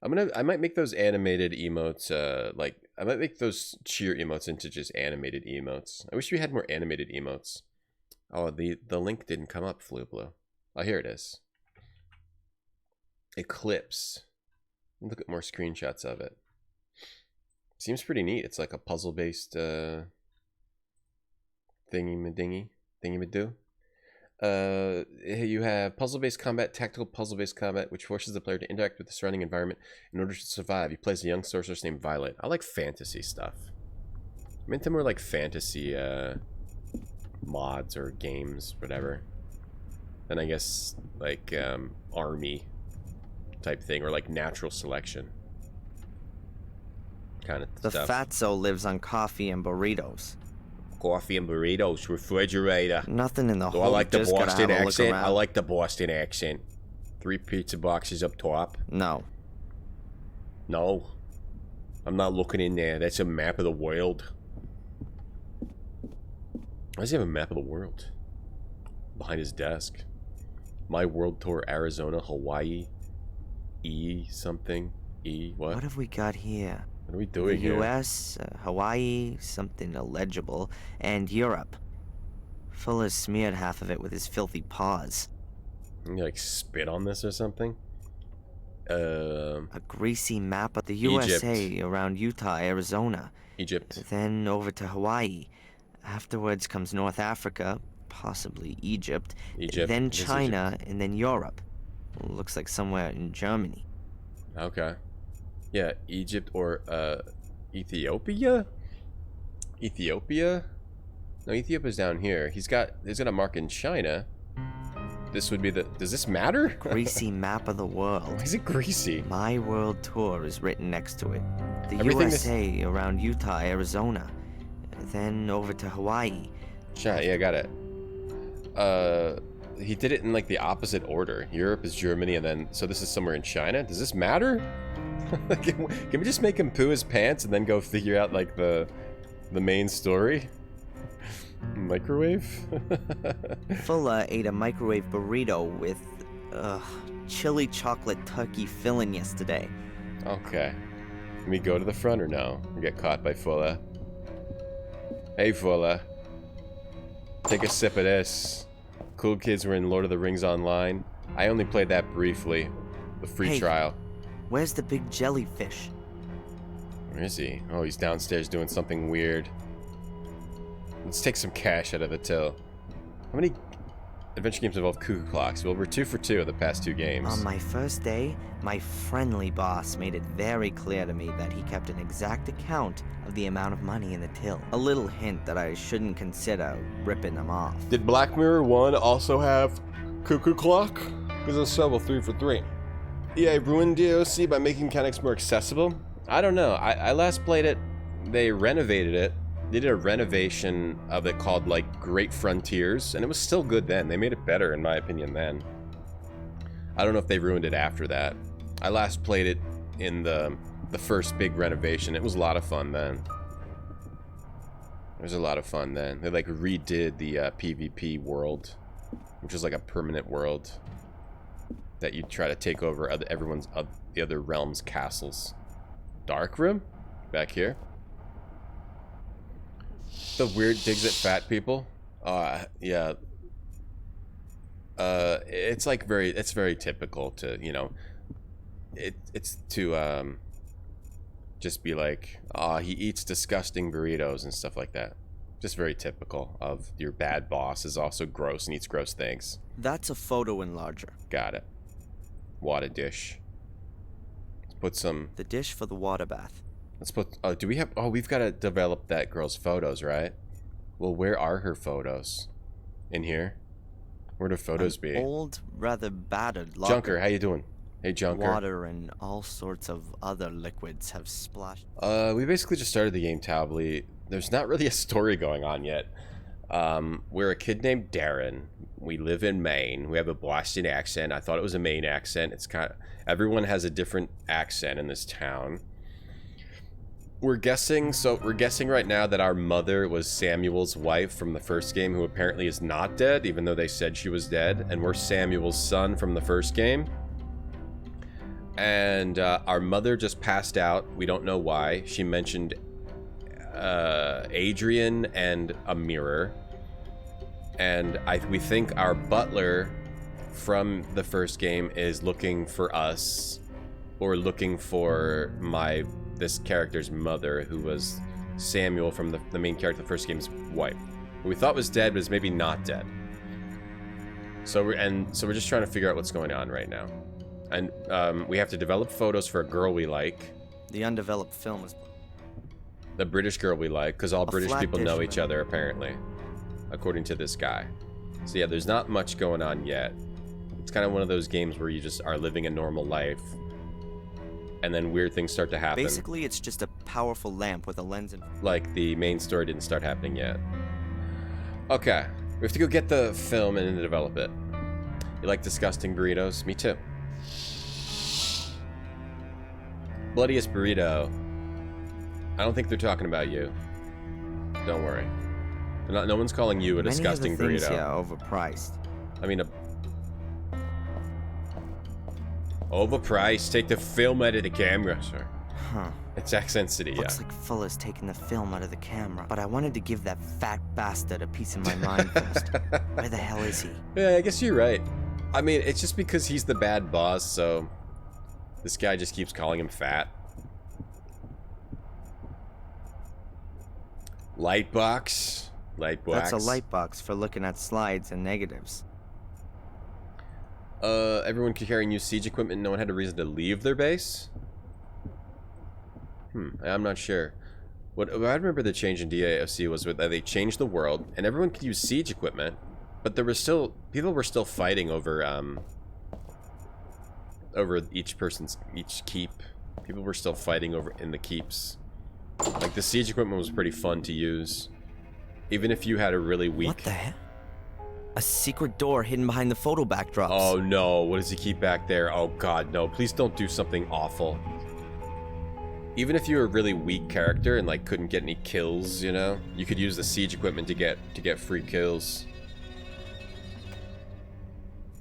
Speaker 2: I might make those animated emotes, I might make those cheer emotes into just animated emotes. I wish we had more animated emotes. Oh, the link didn't come up, Flublue. Oh, here it is. Eclipse. Look at more screenshots of it. Seems pretty neat. It's like a puzzle-based thingy-ma-dingy-ma-do. You have puzzle-based combat, tactical puzzle-based combat, which forces the player to interact with the surrounding environment in order to survive. You play as a young sorceress named Violet. I like fantasy stuff. I'm into more like fantasy mods or games, whatever. Then I guess like army type thing, or like natural selection kind of
Speaker 5: the
Speaker 2: stuff.
Speaker 5: The fatso lives on coffee and burritos.
Speaker 2: Coffee and burritos, refrigerator.
Speaker 5: Nothing in the whole.
Speaker 2: I like the Boston accent. I like the Boston accent. 3 pizza boxes up top.
Speaker 5: No.
Speaker 2: No. I'm not looking in there. That's a map of the world. Why does he have a map of the world? Behind his desk. My World Tour, Arizona, Hawaii. E something. E what?
Speaker 5: What have we got here?
Speaker 2: What are we doing here?
Speaker 5: The U.S., Hawaii, something illegible, and Europe. Fuller smeared half of it with his filthy paws.
Speaker 2: You like spit on this or something?
Speaker 5: A greasy map of the USA
Speaker 2: Egypt.
Speaker 5: Around Utah, Arizona.
Speaker 2: Egypt.
Speaker 5: Then over to Hawaii. Afterwards comes North Africa, possibly Egypt. Then China,
Speaker 2: Egypt.
Speaker 5: And then Europe. Looks like somewhere in Germany.
Speaker 2: Okay. Yeah, Egypt or Ethiopia? Ethiopia? No, Ethiopia's down here. He's got a mark in China. This would be the... Does this matter?
Speaker 5: Greasy map of the world.
Speaker 2: Why is it greasy?
Speaker 5: My World Tour is written next to it. The USA around Utah, Arizona. Then over to Hawaii.
Speaker 2: China, yeah, got it. He did it in like the opposite order. Europe is Germany, and then... So this is somewhere in China? Does this matter? Can we just make him poo his pants and then go figure out like the main story? Microwave?
Speaker 5: Fuller ate a microwave burrito with chili chocolate turkey filling yesterday.
Speaker 2: Okay. Can we go to the front or no? We get caught by Fuller. Hey Fuller. Take a sip of this. Cool kids were in Lord of the Rings Online. I only played that briefly. The free trial.
Speaker 5: Where's the big jellyfish?
Speaker 2: Where is he? Oh, he's downstairs doing something weird. Let's take some cash out of the till. How many adventure games involve cuckoo clocks? Well, we're 2 for 2 of the past 2 games.
Speaker 5: On my first day, my friendly boss made it very clear to me that he kept an exact account of the amount of money in the till. A little hint that I shouldn't consider ripping them off.
Speaker 2: Did Black Mirror 1 also have cuckoo clock? Because it's several 3 for 3. EA ruined DOC by making mechanics more accessible? I don't know. I last played it, they renovated it, They did a renovation of it called like Great Frontiers, and it was still good then. They made it better in my opinion then. I don't know if they ruined it after that. I last played it in the first big renovation. It was a lot of fun then. It was a lot of fun then. They like redid the PvP world, which is like a permanent world that you try to take over the other realms' castles. Dark room? Back here. The weird digs at fat people? Yeah. It's like it's very typical to, you know, it's to just be like, he eats disgusting burritos and stuff like that. Just very typical of your bad boss is also gross and eats gross things.
Speaker 5: That's a photo enlarger.
Speaker 2: Got it. Water dish. Let's put some...
Speaker 5: The dish for the water bath.
Speaker 2: Let's put... Oh, do we have... Oh, we've got to develop that girl's photos, right? Well, where are her photos? In here? Where'd her photos be?
Speaker 5: Old, rather battered log.
Speaker 2: Junker, how you doing? Hey, Junker.
Speaker 5: Water and all sorts of other liquids have splashed.
Speaker 2: We basically just started the game, Tably. There's not really a story going on yet. We're a kid named Darren. We live in Maine. We have a Boston accent. I thought it was a Maine accent. It's kind of... Everyone has a different accent in this town. We're guessing right now that our mother was Samuel's wife from the first game, who apparently is not dead, even though they said she was dead. And we're Samuel's son from the first game. And our mother just passed out. We don't know why. She mentioned Adrian and a mirror. And we think our butler from the first game is looking for us, or looking for this character's mother, who was Samuel from the main character of the first game's wife, who we thought was dead, but is maybe not dead. So we're just trying to figure out what's going on right now. And we have to develop photos for a girl we like.
Speaker 5: The undeveloped film is...
Speaker 2: The British girl we like, because all British people know each other, apparently. According to this guy. So yeah, there's not much going on yet. It's kind of one of those games where you just are living a normal life, and then weird things start to happen.
Speaker 5: Basically, it's just a powerful lamp with a lens and...
Speaker 2: Like, the main story didn't start happening yet. Okay, we have to go get the film and then develop it. You like disgusting burritos? Me too. Bloodiest burrito. I don't think they're talking about you. Don't worry. No one's calling you a disgusting
Speaker 5: burrito.
Speaker 2: Burrito.
Speaker 5: Yeah, overpriced.
Speaker 2: I mean, overpriced. Take the film out of the camera, sir.
Speaker 5: Huh.
Speaker 2: It's Accent City, yeah.
Speaker 5: Looks like Fuller's taking the film out of the camera. But I wanted to give that fat bastard a piece of my mind first. Where the hell is he?
Speaker 2: Yeah, I guess you're right. I mean, it's just because he's the bad boss, so this guy just keeps calling him fat. Lightbox.
Speaker 5: That's a light box for looking at slides and negatives.
Speaker 2: Everyone carrying new siege equipment. No one had a reason to leave their base. I'm not sure. What I remember the change in DAOC was that they changed the world, and everyone could use siege equipment, but there was still people were still fighting over each keep. People were still fighting over in the keeps. Like the siege equipment was pretty fun to use. Even if you had a really weak...
Speaker 5: What the heck? A secret door hidden behind the photo backdrops.
Speaker 2: Oh no, what does he keep back there? Oh god, no. Please don't do something awful. Even if you were a really weak character and like couldn't get any kills, you know? You could use the siege equipment to get free kills.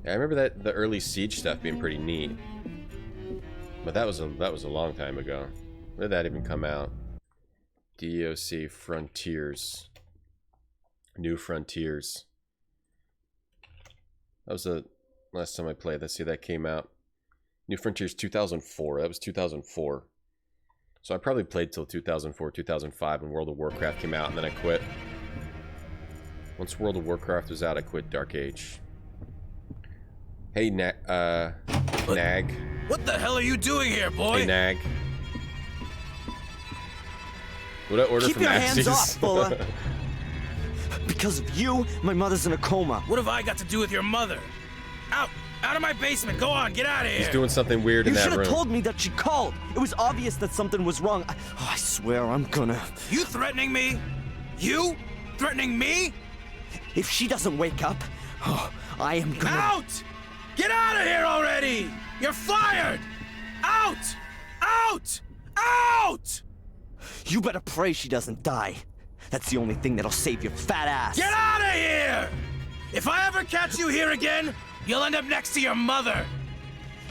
Speaker 2: Yeah, I remember the early siege stuff being pretty neat. But that was a long time ago. When did that even come out? DOC Frontiers. New Frontiers. That was the last time I played. Let's see, that came out. New Frontiers 2004. That was 2004. So I probably played till 2004, 2005 when World of Warcraft came out, and then I quit. Once World of Warcraft was out, I quit Dark Age. Hey, Nag.
Speaker 4: What the hell are you doing here, boy?
Speaker 2: Hey, Nag. What I order
Speaker 5: Keep
Speaker 2: from
Speaker 5: your
Speaker 2: Maxie's?
Speaker 5: hands off, Fuller. Because of you, my mother's in a coma.
Speaker 4: What have I got to do with your mother? Out! Out of my basement! Go on, get out of here!
Speaker 2: He's doing something weird in that room.
Speaker 5: You should have told me that she called. It was obvious that something was wrong. I swear I'm gonna...
Speaker 4: You threatening me? You? Threatening me?
Speaker 5: If she doesn't wake up, I am gonna...
Speaker 4: Out! Get out of here already! You're fired! Out! Out! Out!
Speaker 5: You better pray she doesn't die. That's the only thing that'll save your fat ass.
Speaker 4: Get out of here! If I ever catch you here again, you'll end up next to your mother.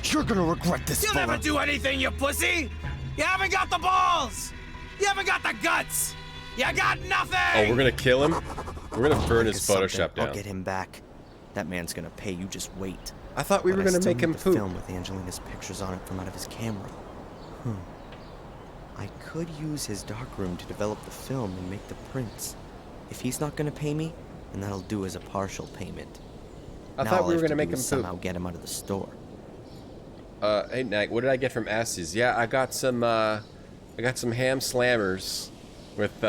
Speaker 5: You're gonna regret this,
Speaker 4: You'll never do anything, you pussy! You haven't got the balls! You haven't got the guts! You got nothing!
Speaker 2: Oh, we're gonna kill him? We're gonna burn his Photoshop down.
Speaker 5: I'll get him back. That man's gonna pay, you just wait.
Speaker 2: I thought we were gonna make him poop.
Speaker 5: Film with Angelina's pictures on it from out of his camera. I could use his darkroom to develop the film and make the prints. If he's not gonna pay me, then that'll do as a partial payment.
Speaker 2: I thought we were gonna make him poop.
Speaker 5: Somehow get him out of the store.
Speaker 2: Hey Nag, what did I get from Asses? Yeah, I got some ham slammers with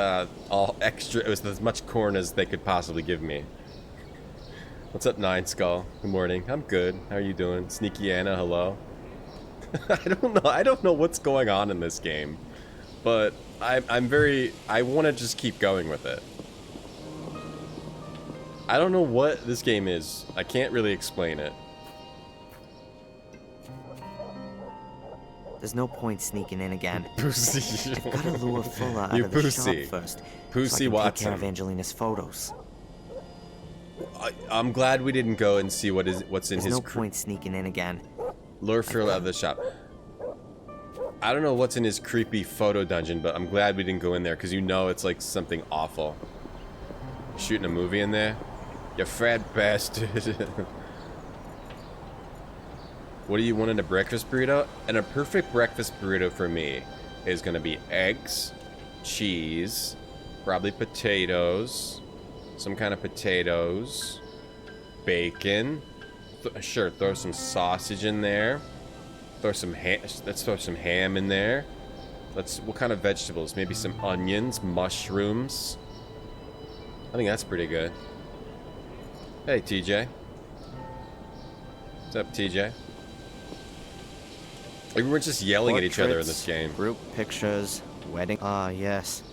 Speaker 2: all extra. It was as much corn as they could possibly give me. What's up, Nine Skull? Good morning. I'm good. How are you doing? Sneaky Anna, hello. I don't know what's going on in this game, but I want to just keep going with it. I don't know what this game is. I can't really explain it.
Speaker 5: There's no point sneaking in again.
Speaker 2: Pussy.
Speaker 5: I've got to lure Fuller out
Speaker 2: You
Speaker 5: of the
Speaker 2: pussy.
Speaker 5: shop first.
Speaker 2: Pussy
Speaker 5: so I can
Speaker 2: Watson.
Speaker 5: take care of Angelina's photos.
Speaker 2: I'm glad we didn't go and see what's in
Speaker 5: There's
Speaker 2: his.
Speaker 5: no point sneaking in again.
Speaker 2: Lure Fuller out of the shop. I don't know what's in his creepy photo dungeon, but I'm glad we didn't go in there because you know it's like something awful. Shooting a movie in there? You fat bastard. What do you want in a breakfast burrito? And a perfect breakfast burrito for me is going to be eggs, cheese, probably potatoes, some kind of potatoes, bacon. Sure, throw some sausage in there. Throw some ham. Let's throw some ham in there. What kind of vegetables? Maybe some onions, mushrooms. I think that's pretty good. Hey, TJ. What's up, TJ? Everyone's just yelling at each other in this game.
Speaker 5: Group pictures, wedding. Ah, yes.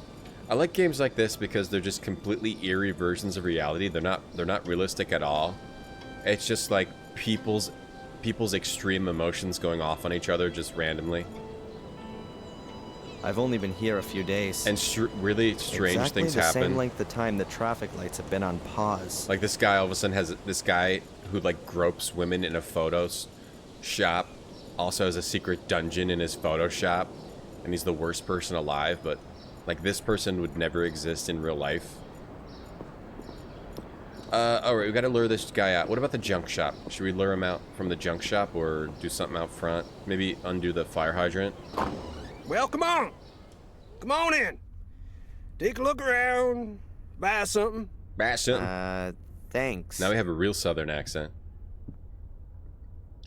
Speaker 2: I like games like this because they're just completely eerie versions of reality. They're not realistic at all. It's just like people's extreme emotions going off on each other just randomly.
Speaker 5: I've only been here a few days.
Speaker 2: And really strange things happen.
Speaker 5: Exactly the same length of time the traffic lights have been on pause.
Speaker 2: Like this guy all of a sudden has this guy who like gropes women in a photo shop. Also has a secret dungeon in his photo shop, and he's the worst person alive. But like this person would never exist in real life. All right, we got to lure this guy out. What about the junk shop? Should we lure him out from the junk shop or do something out front? Maybe undo the fire hydrant.
Speaker 4: Well, come on. Come on in. Take a look around. Buy something.
Speaker 2: Buy something.
Speaker 5: Thanks.
Speaker 2: Now we have a real southern accent.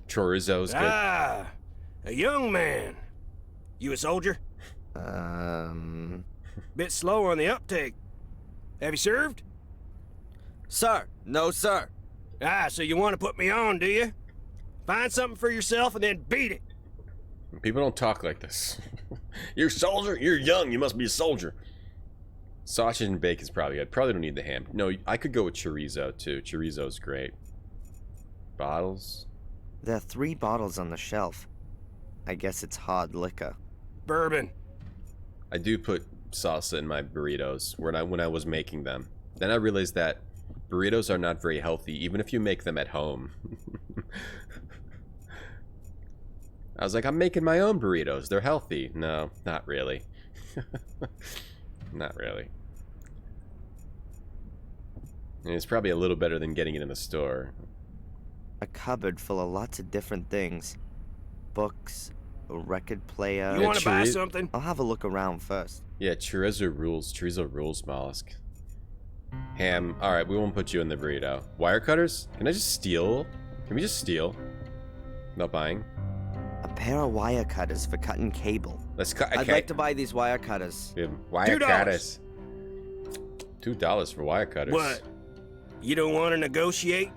Speaker 2: Chorizo's good.
Speaker 4: Ah, a young man. You a soldier? Bit slow on the uptake. Have you served?
Speaker 5: Sir, no sir.
Speaker 4: Ah, so you want to put me on, do you? Find something for yourself and then beat it.
Speaker 2: People don't talk like this. You're a soldier? You're young. You must be a soldier. Sausage and bacon's probably good. Probably don't need the ham. No, I could go with chorizo, too. Chorizo's great. Bottles?
Speaker 5: There are 3 bottles on the shelf. I guess it's hard liquor.
Speaker 4: Bourbon.
Speaker 2: I do put salsa in my burritos when I was making them. Then I realized that burritos are not very healthy, even if you make them at home. I was like, I'm making my own burritos. They're healthy. No, not really. Not really. I mean, it's probably a little better than getting it in the store.
Speaker 5: A cupboard full of lots of different things. Books, a record player.
Speaker 4: You want to buy something?
Speaker 5: I'll have a look around first.
Speaker 2: Yeah, chorizo rules. Chorizo rules, mollusk. Ham. Alright, we won't put you in the burrito. Wire cutters? Can I just steal? Can we just steal? Without buying?
Speaker 5: A pair of wire cutters for cutting cable.
Speaker 2: Let's cut.
Speaker 5: I'd like to buy these wire cutters.
Speaker 2: Yeah, wire cutters. $2 for wire cutters.
Speaker 4: What? You don't want to negotiate?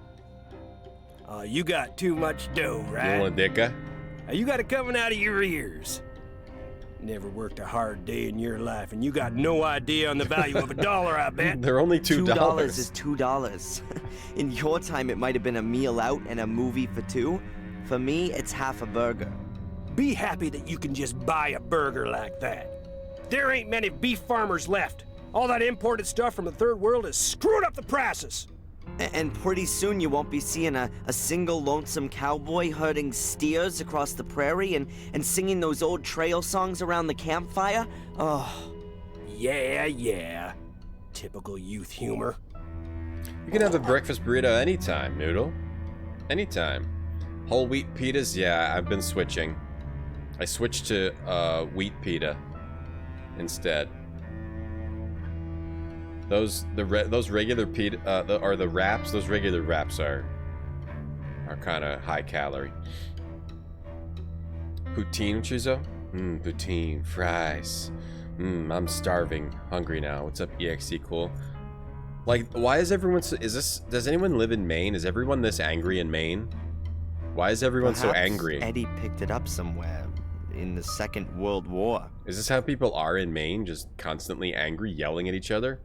Speaker 4: You got too much dough, right?
Speaker 2: You want a dicka?
Speaker 4: You got it coming out of your ears. Never worked a hard day in your life, and you got no idea on the value of $1, I bet.
Speaker 2: They're only $2.
Speaker 5: $2 is $2. In your time, it might have been a meal out and a movie for two. For me, it's half a burger.
Speaker 4: Be happy that you can just buy a burger like that. There ain't many beef farmers left. All that imported stuff from the third world has screwed up the prices.
Speaker 5: And pretty soon you won't be seeing a single lonesome cowboy herding steers across the prairie and singing those old trail songs around the campfire. Oh.
Speaker 4: Yeah. Typical youth humor.
Speaker 2: You can have a breakfast burrito anytime, Noodle. Anytime. Whole wheat pitas? Yeah, I've been switching. I switched to wheat pita instead. Those regular pita or the wraps. Those regular wraps are kind of high calorie. Poutine chorizo? Poutine fries. I'm starving, hungry now. What's up, EXE Cool? Like, why is everyone? Does anyone live in Maine? Is everyone this angry in Maine? Why is everyone so angry?
Speaker 5: Eddie picked it up somewhere in the Second World War.
Speaker 2: Is this how people are in Maine? Just constantly angry, yelling at each other?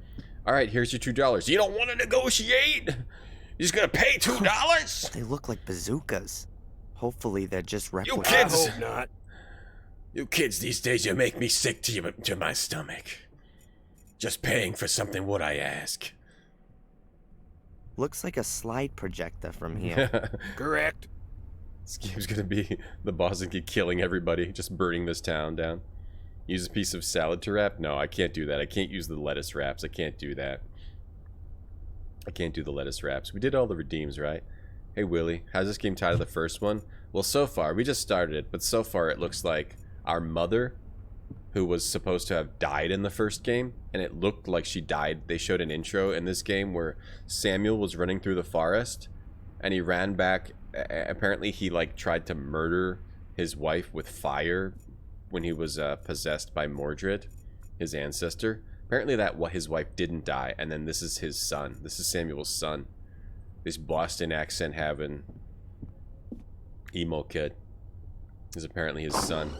Speaker 2: All right, here's your $2. You don't want to negotiate? You're just gonna pay $2?
Speaker 5: They look like bazookas. Hopefully they're just replicas.
Speaker 2: You kids!
Speaker 4: I hope not.
Speaker 2: You kids these days, you make me sick to my stomach. Just paying for something what I ask.
Speaker 5: Looks like a slide projector from here.
Speaker 4: Correct.
Speaker 2: This game's gonna be the boss and killing everybody, just burning this town down. Use a piece of salad to wrap? No, I can't do that. I can't use the lettuce wraps. I can't do that. I can't do the lettuce wraps. We did all the redeems, right? Hey, Willie, how's this game tied to the first one? Well, so far, we just started it, but so far it looks like our mother, who was supposed to have died in the first game, and it looked like she died. They showed an intro in this game where Samuel was running through the forest, and he ran back. Apparently, he, like, tried to murder his wife with fire when he was possessed by Mordred, his ancestor. Apparently his wife didn't die, and then this is his son. This is Samuel's son. This Boston accent having emo kid is apparently his son.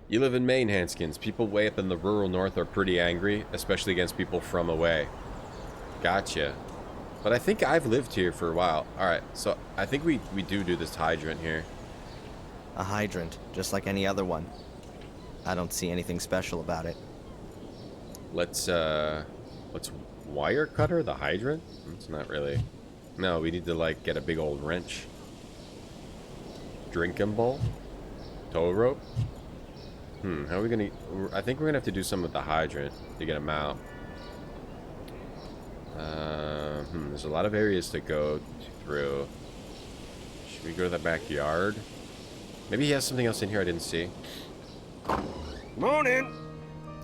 Speaker 2: You live in Maine, Hanskins. People way up in the rural north are pretty angry, especially against people from away. Gotcha. But I think I've lived here for a while. Alright, so I think we do this hydrant here.
Speaker 5: A hydrant, just like any other one. I don't see anything special about it.
Speaker 2: Let's wire cutter the hydrant? It's not really. No, we need to, like, get a big old wrench. Drinking bowl? Tow rope? How are we gonna... I think we're gonna have to do something with the hydrant to get him out. There's a lot of areas to go through. Should we go to the backyard? Maybe he has something else in here I didn't see.
Speaker 4: Come on in.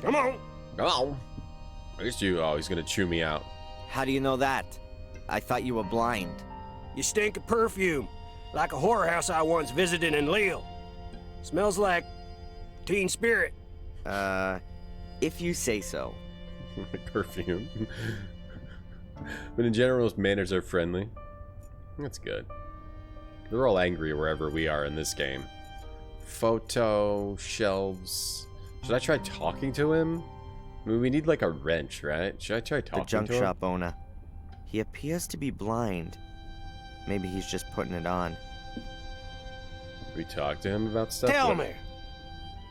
Speaker 4: Come on.
Speaker 2: Come on. I guess you... Oh, he's gonna chew me out.
Speaker 5: How do you know that? I thought you were blind.
Speaker 4: You stink of perfume, like a whorehouse I once visited in Lille. Smells like teen spirit.
Speaker 5: If you say so.
Speaker 2: Perfume. But in general, his manners are friendly. That's good. They're all angry wherever we are in this game. Photo shelves. Should I try talking to him? I mean, we need like a wrench, right? Should I try talking to him?
Speaker 5: The junk shop owner. He appears to be blind. Maybe he's just putting it on.
Speaker 2: We talk to him about stuff?
Speaker 4: Tell me,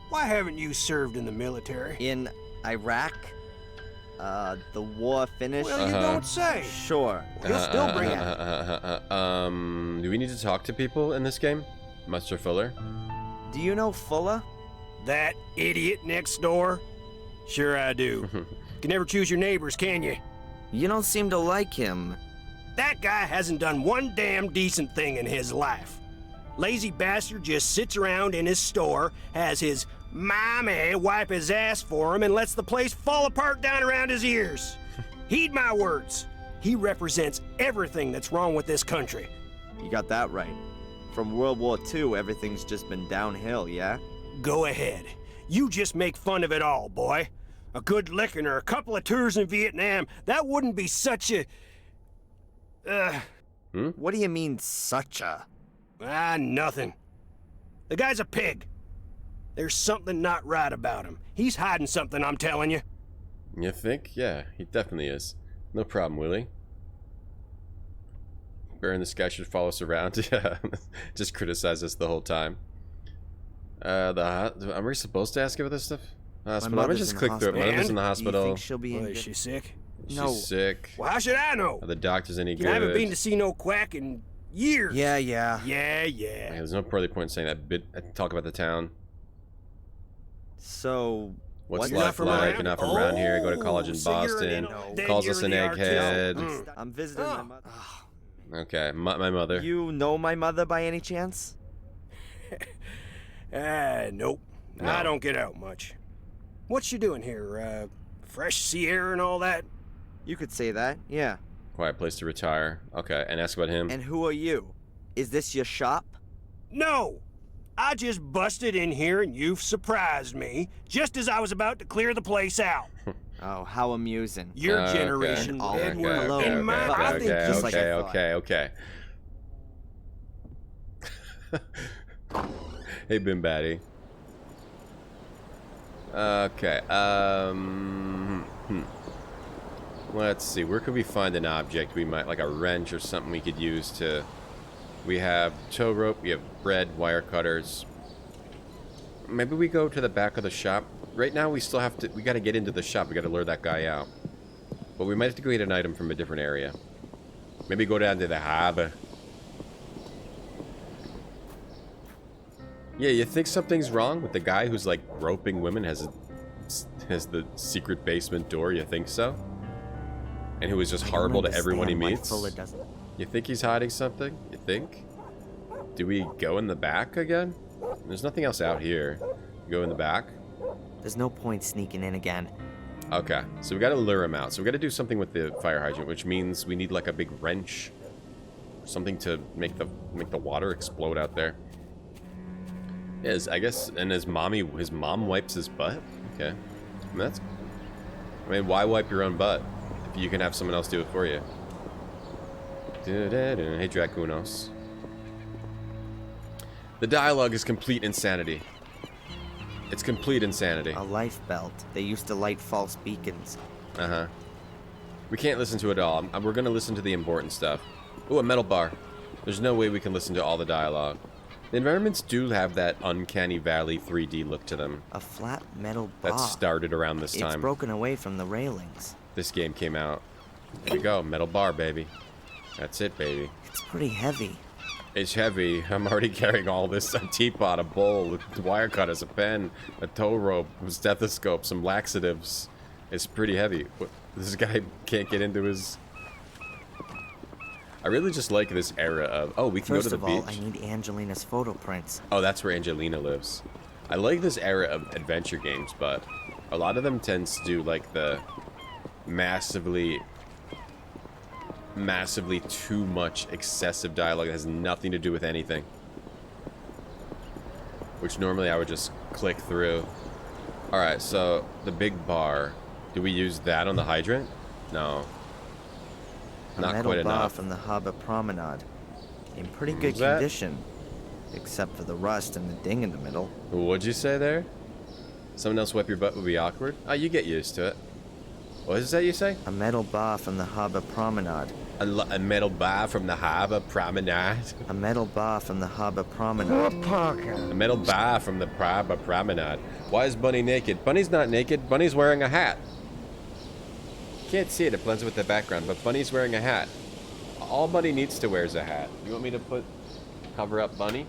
Speaker 4: why haven't you served in the military?
Speaker 5: In Iraq? The war finished?
Speaker 4: Well, you don't say.
Speaker 5: Sure. He'll still bring it.
Speaker 2: Do we need to talk to people in this game? Mr. Fuller?
Speaker 5: Do you know Fuller?
Speaker 4: That idiot next door? Sure I do. Can never choose your neighbors, can you?
Speaker 5: You don't seem to like him.
Speaker 4: That guy hasn't done one damn decent thing in his life. Lazy bastard just sits around in his store, has his mommy wipe his ass for him, and lets the place fall apart down around his ears. Heed my words. He represents everything that's wrong with this country.
Speaker 5: You got that right. From World War II, everything's just been downhill, yeah?
Speaker 4: Go ahead. You just make fun of it all, boy. A good licking or a couple of tours in Vietnam, that wouldn't be such a...
Speaker 5: What do you mean, such a?
Speaker 4: Nothing. The guy's a pig.
Speaker 15: There's something not right about him. He's hiding something, I'm telling you.
Speaker 2: You think? Yeah, he definitely is. No problem, Willie. Bear in the sky should follow us around. Yeah, just criticize us the whole time. Are we supposed to ask about this stuff? Hospital. I'm gonna just click through it. My mother's in the hospital.
Speaker 5: Do you think she'll be in
Speaker 15: Is she sick?
Speaker 5: No.
Speaker 2: She's sick.
Speaker 15: Well, how should I know?
Speaker 2: Are the doctors any
Speaker 15: You
Speaker 2: good?
Speaker 15: haven't been to see no quack in years.
Speaker 5: Yeah.
Speaker 15: Yeah.
Speaker 2: Yeah, there's no really point in saying that. Talk about the town.
Speaker 5: So,
Speaker 2: What's
Speaker 15: You're not
Speaker 2: life
Speaker 15: from
Speaker 2: like?
Speaker 15: around?
Speaker 2: You're not from around here. Go to college in
Speaker 15: so you're
Speaker 2: Boston.
Speaker 15: then
Speaker 2: Calls us
Speaker 15: you're
Speaker 2: an
Speaker 15: the
Speaker 2: egghead.
Speaker 15: RTO.
Speaker 5: I'm visiting my mother.
Speaker 2: Okay, my mother.
Speaker 5: You know my mother by any chance?
Speaker 15: Nope.
Speaker 2: No.
Speaker 15: I don't get out much. What's she doing here? Fresh sea air and all that?
Speaker 5: You could say that, yeah.
Speaker 2: Quiet place to retire. Okay, and ask about him.
Speaker 5: And who are you? Is this your shop?
Speaker 15: No! I just busted in here and you've surprised me, just as I was about to clear the place out.
Speaker 5: Oh, how amusing.
Speaker 15: Your generation, Edward, and mine, I think just like I thought.
Speaker 2: Okay. Hey, Bim Batty. Okay, let's see, where could we find an object we might, like a wrench or something we could use to... We have tow rope, we have bread, wire cutters. Maybe we go to the back of the shop. Right now we still have to, we gotta get into the shop, we gotta lure that guy out. But we might have to go get an item from a different area. Maybe go down to the harbor. Yeah, you think something's wrong with the guy who's like groping women, has the secret basement door? You think so? And who is just horrible to everyone he meets? You think he's hiding something? You think? Do we go in the back again? There's nothing else out here. Go in the back?
Speaker 5: There's no point sneaking in again.
Speaker 2: Okay, so we gotta lure him out. So we gotta do something with the fire hydrant, which means we need like a big wrench. Something to make the water explode out there. Yes, I guess, and his mom wipes his butt? Okay. I mean, why wipe your own butt if you can have someone else do it for you? Hey, Dracunos. The dialogue is complete insanity. It's complete insanity.
Speaker 5: A life belt. They used to light false beacons.
Speaker 2: Uh-huh. We can't listen to it all. We're gonna listen to the important stuff. Ooh, a metal bar. There's no way we can listen to all the dialogue. The environments do have that Uncanny Valley 3D look to them.
Speaker 5: A flat metal bar.
Speaker 2: That started around this time.
Speaker 5: It's broken away from the railings.
Speaker 2: This game came out. There you go, metal bar, baby. That's it, baby.
Speaker 5: It's pretty heavy.
Speaker 2: It's heavy. I'm already carrying all this: a teapot, a bowl, wire cutters, a pen, a tow rope, a stethoscope, some laxatives. It's pretty heavy. This guy can't get into his... I really just like this era of... Oh, we can go to the beach.
Speaker 5: First of all, I need Angelina's photo prints.
Speaker 2: Oh, that's where Angelina lives. I like this era of adventure games, but a lot of them tends to do like the massively too much excessive dialogue that has nothing to do with anything. Which normally I would just click through. Alright, so the big bar. Do we use that on the hydrant? No. Not quite enough.
Speaker 5: A metal bar from the harbor promenade. In pretty good condition. Except for the rust and the ding in the middle.
Speaker 2: What'd you say there? Someone else wipe your butt would be awkward? Oh, you get used to it. What is that you say?
Speaker 5: A metal bar from the harbor promenade.
Speaker 2: A metal bar from the harbor promenade?
Speaker 5: A metal bar from the harbor promenade.
Speaker 2: A metal bar from the harbor promenade. Why is Bunny naked? Bunny's not naked. Bunny's wearing a hat. Can't see it. It blends with the background, but Bunny's wearing a hat. All Bunny needs to wear is a hat. You want me to cover up Bunny?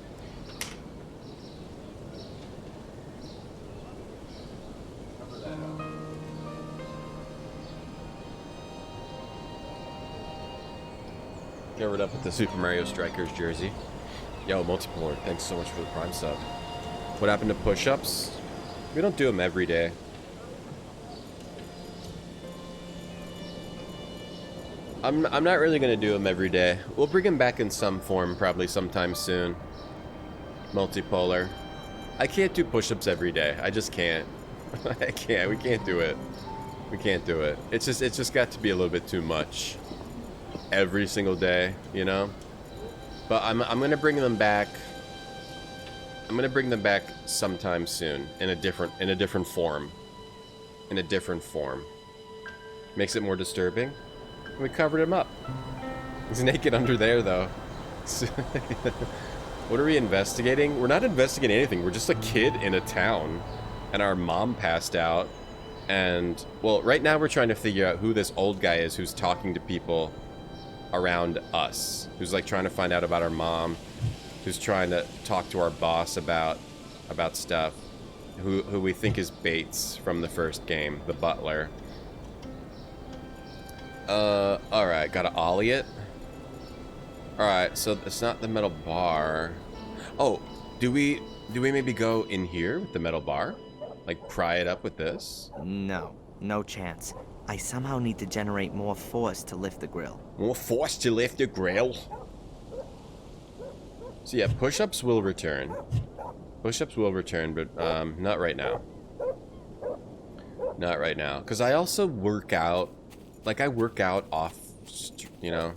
Speaker 2: Covered up with the Super Mario Strikers jersey. Yo, Multipolar, thanks so much for the Prime sub. What happened to push-ups? We don't do them every day. I'm not really going to do them every day. We'll bring them back in some form probably sometime soon. Multipolar. I can't do push-ups every day. I just can't. I can't. We can't do it. We can't do it. It's just got to be a little bit too much. Every single day, you know? But I'm going to bring them back I'm gonna bring them back sometime soon in a different form. In a different form. Makes it more disturbing. We covered him up. He's naked under there, though. What are we investigating? We're not investigating anything. We're just a kid in a town. And our mom passed out. And, well, right now we're trying to figure out who this old guy is who's talking to people around us. Who's, like, trying to find out about our mom. Who's trying to talk to our boss about stuff. Who we think is Bates from the first game, the butler. Alright, gotta ollie it. Alright, so it's not the metal bar. Oh, do we maybe go in here with the metal bar? Like, pry it up with this?
Speaker 5: No, no chance. I somehow need to generate more force to lift the grill.
Speaker 2: More force to lift the grill? So yeah, push-ups will return. Push-ups will return, but not right now. Not right now. Because I also work out. Like, I work out off, you know.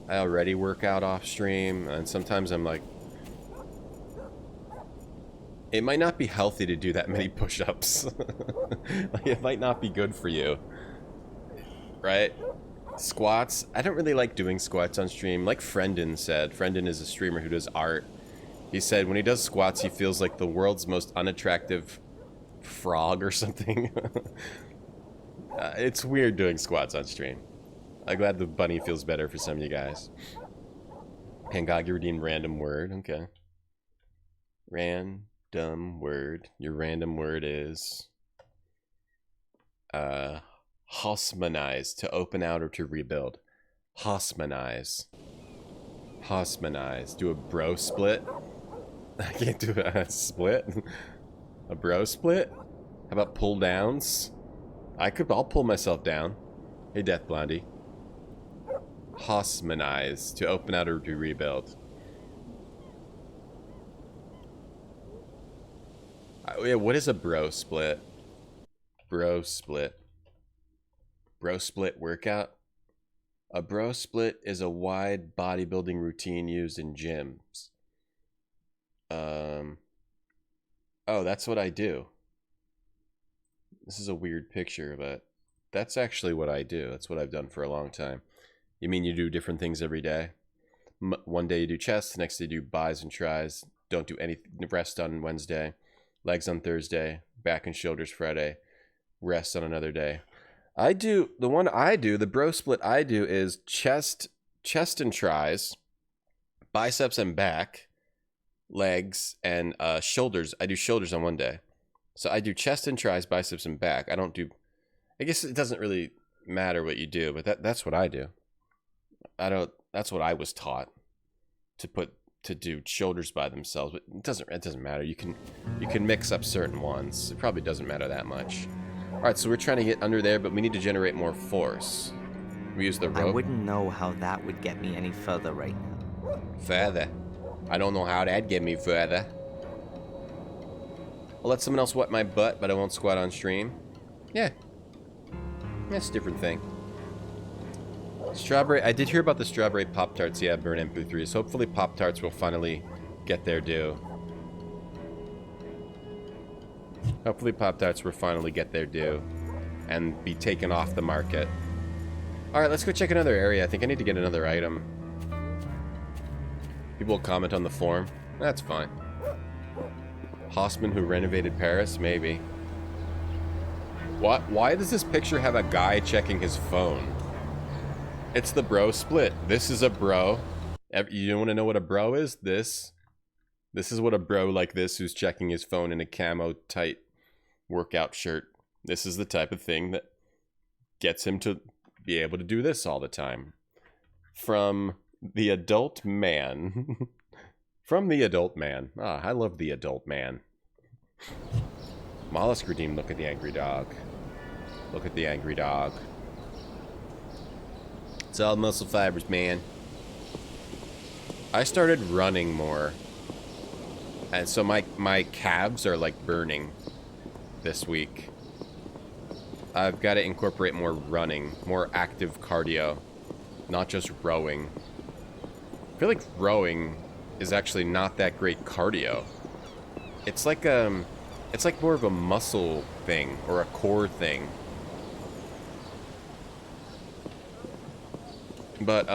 Speaker 2: I already work out off stream, and sometimes I'm like, it might not be healthy to do that many push-ups. Like, it might not be good for you. Right? Squats. I don't really like doing squats on stream. Like Friendon said. Friendon is a streamer who does art. He said when he does squats, he feels like the world's most unattractive frog or something. It's weird doing squats on stream. I'm glad the bunny feels better for some of you guys. Pangog, you redeemed random word. Okay. Random word. Your random word is... Hosmanize. To open out or to rebuild. Hosmanize. Hosmanize. Do a bro split. I can't do a split. A bro split? How about pull downs? I'll pull myself down. Hey, Death Blondie. Hosmanize. To open out or to rebuild. Yeah, what is a bro split? Bro split. Bro split workout? A bro split is a wide bodybuilding routine used in gyms. Oh, that's what I do. This is a weird picture, but that's actually what I do. That's what I've done for a long time. You mean you do different things every day? One day you do chest, the next day you do bis and tris. Don't do anything. Rest on Wednesday. Legs on Thursday. Back and shoulders Friday. Rest on another day. The bro split I do is chest and tris, biceps and back, legs, and shoulders. I do shoulders on one day. So I do chest and tris, biceps and back. I guess it doesn't really matter what you do, but that's what I do. That's what I was taught to do shoulders by themselves, but it doesn't matter. You can mix up certain ones. It probably doesn't matter that much. All right, so we're trying to get under there, but we need to generate more force. We use the rope.
Speaker 5: I wouldn't know how that would get me any further right now.
Speaker 2: Further? I don't know how that'd get me further. I'll let someone else wet my butt, but I won't squat on stream. Yeah. That's a different thing. Strawberry. I did hear about the strawberry Pop-Tarts. Yeah, Burn MP3. So hopefully Pop-Tarts will finally get their due. Hopefully Pop-Tarts will finally get their due and be taken off the market. Alright, let's go check another area. I think I need to get another item. People will comment on the forum. That's fine. Hossman who renovated Paris? Maybe. What? Why does this picture have a guy checking his phone? It's the bro split. This is a bro. You want to know what a bro is? This is what a bro like this who's checking his phone in a camo tight workout shirt. This is the type of thing that gets him to be able to do this all the time. From the adult man. From the adult man. Ah, I love the adult man. Mollusk redeemed. Look at the angry dog. Look at the angry dog. It's all muscle fibers, man. I started running more. And so my calves are like burning this week. I've got to incorporate more running, more active cardio, not just rowing. I feel like rowing is actually not that great cardio. It's like more of a muscle thing or a core thing. But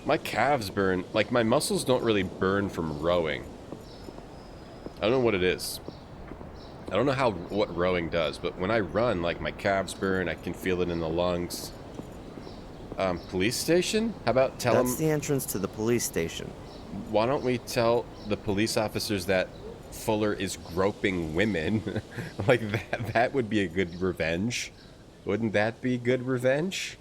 Speaker 2: my calves burn, like my muscles don't really burn from rowing. I don't know what it is. I don't know what rowing does, but when I run, like my calves burn, I can feel it in the lungs. Police station? How about tell them...
Speaker 5: That's the entrance to the police station.
Speaker 2: Why don't we tell the police officers that Fuller is groping women? Like, that would be a good revenge. Wouldn't that be good revenge?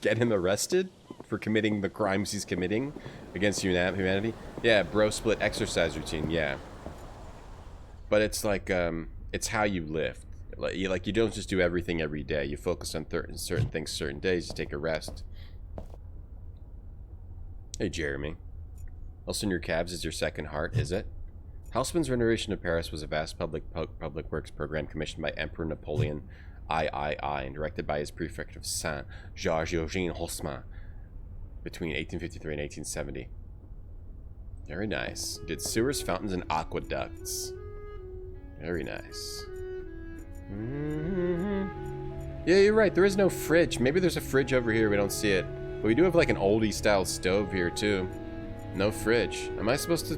Speaker 2: Get him arrested for committing the crimes he's committing against humanity? Yeah, bro split exercise routine, yeah. But it's like, it's how you live. Like you don't just do everything every day. You focus on certain things certain days. You take a rest. Hey, Jeremy. Also in your calves is your second heart, is it? Haussmann's renovation of Paris was a vast public works program commissioned by Emperor Napoleon III and directed by his prefect of Saint, Georges-Eugène Haussmann, between 1853 and 1870. Very nice. Did sewers, fountains, and aqueducts. Very nice. Yeah, you're right. There is no fridge. Maybe there's a fridge over here. We don't see it. But we do have like an oldie style stove here too. No fridge. Am I supposed to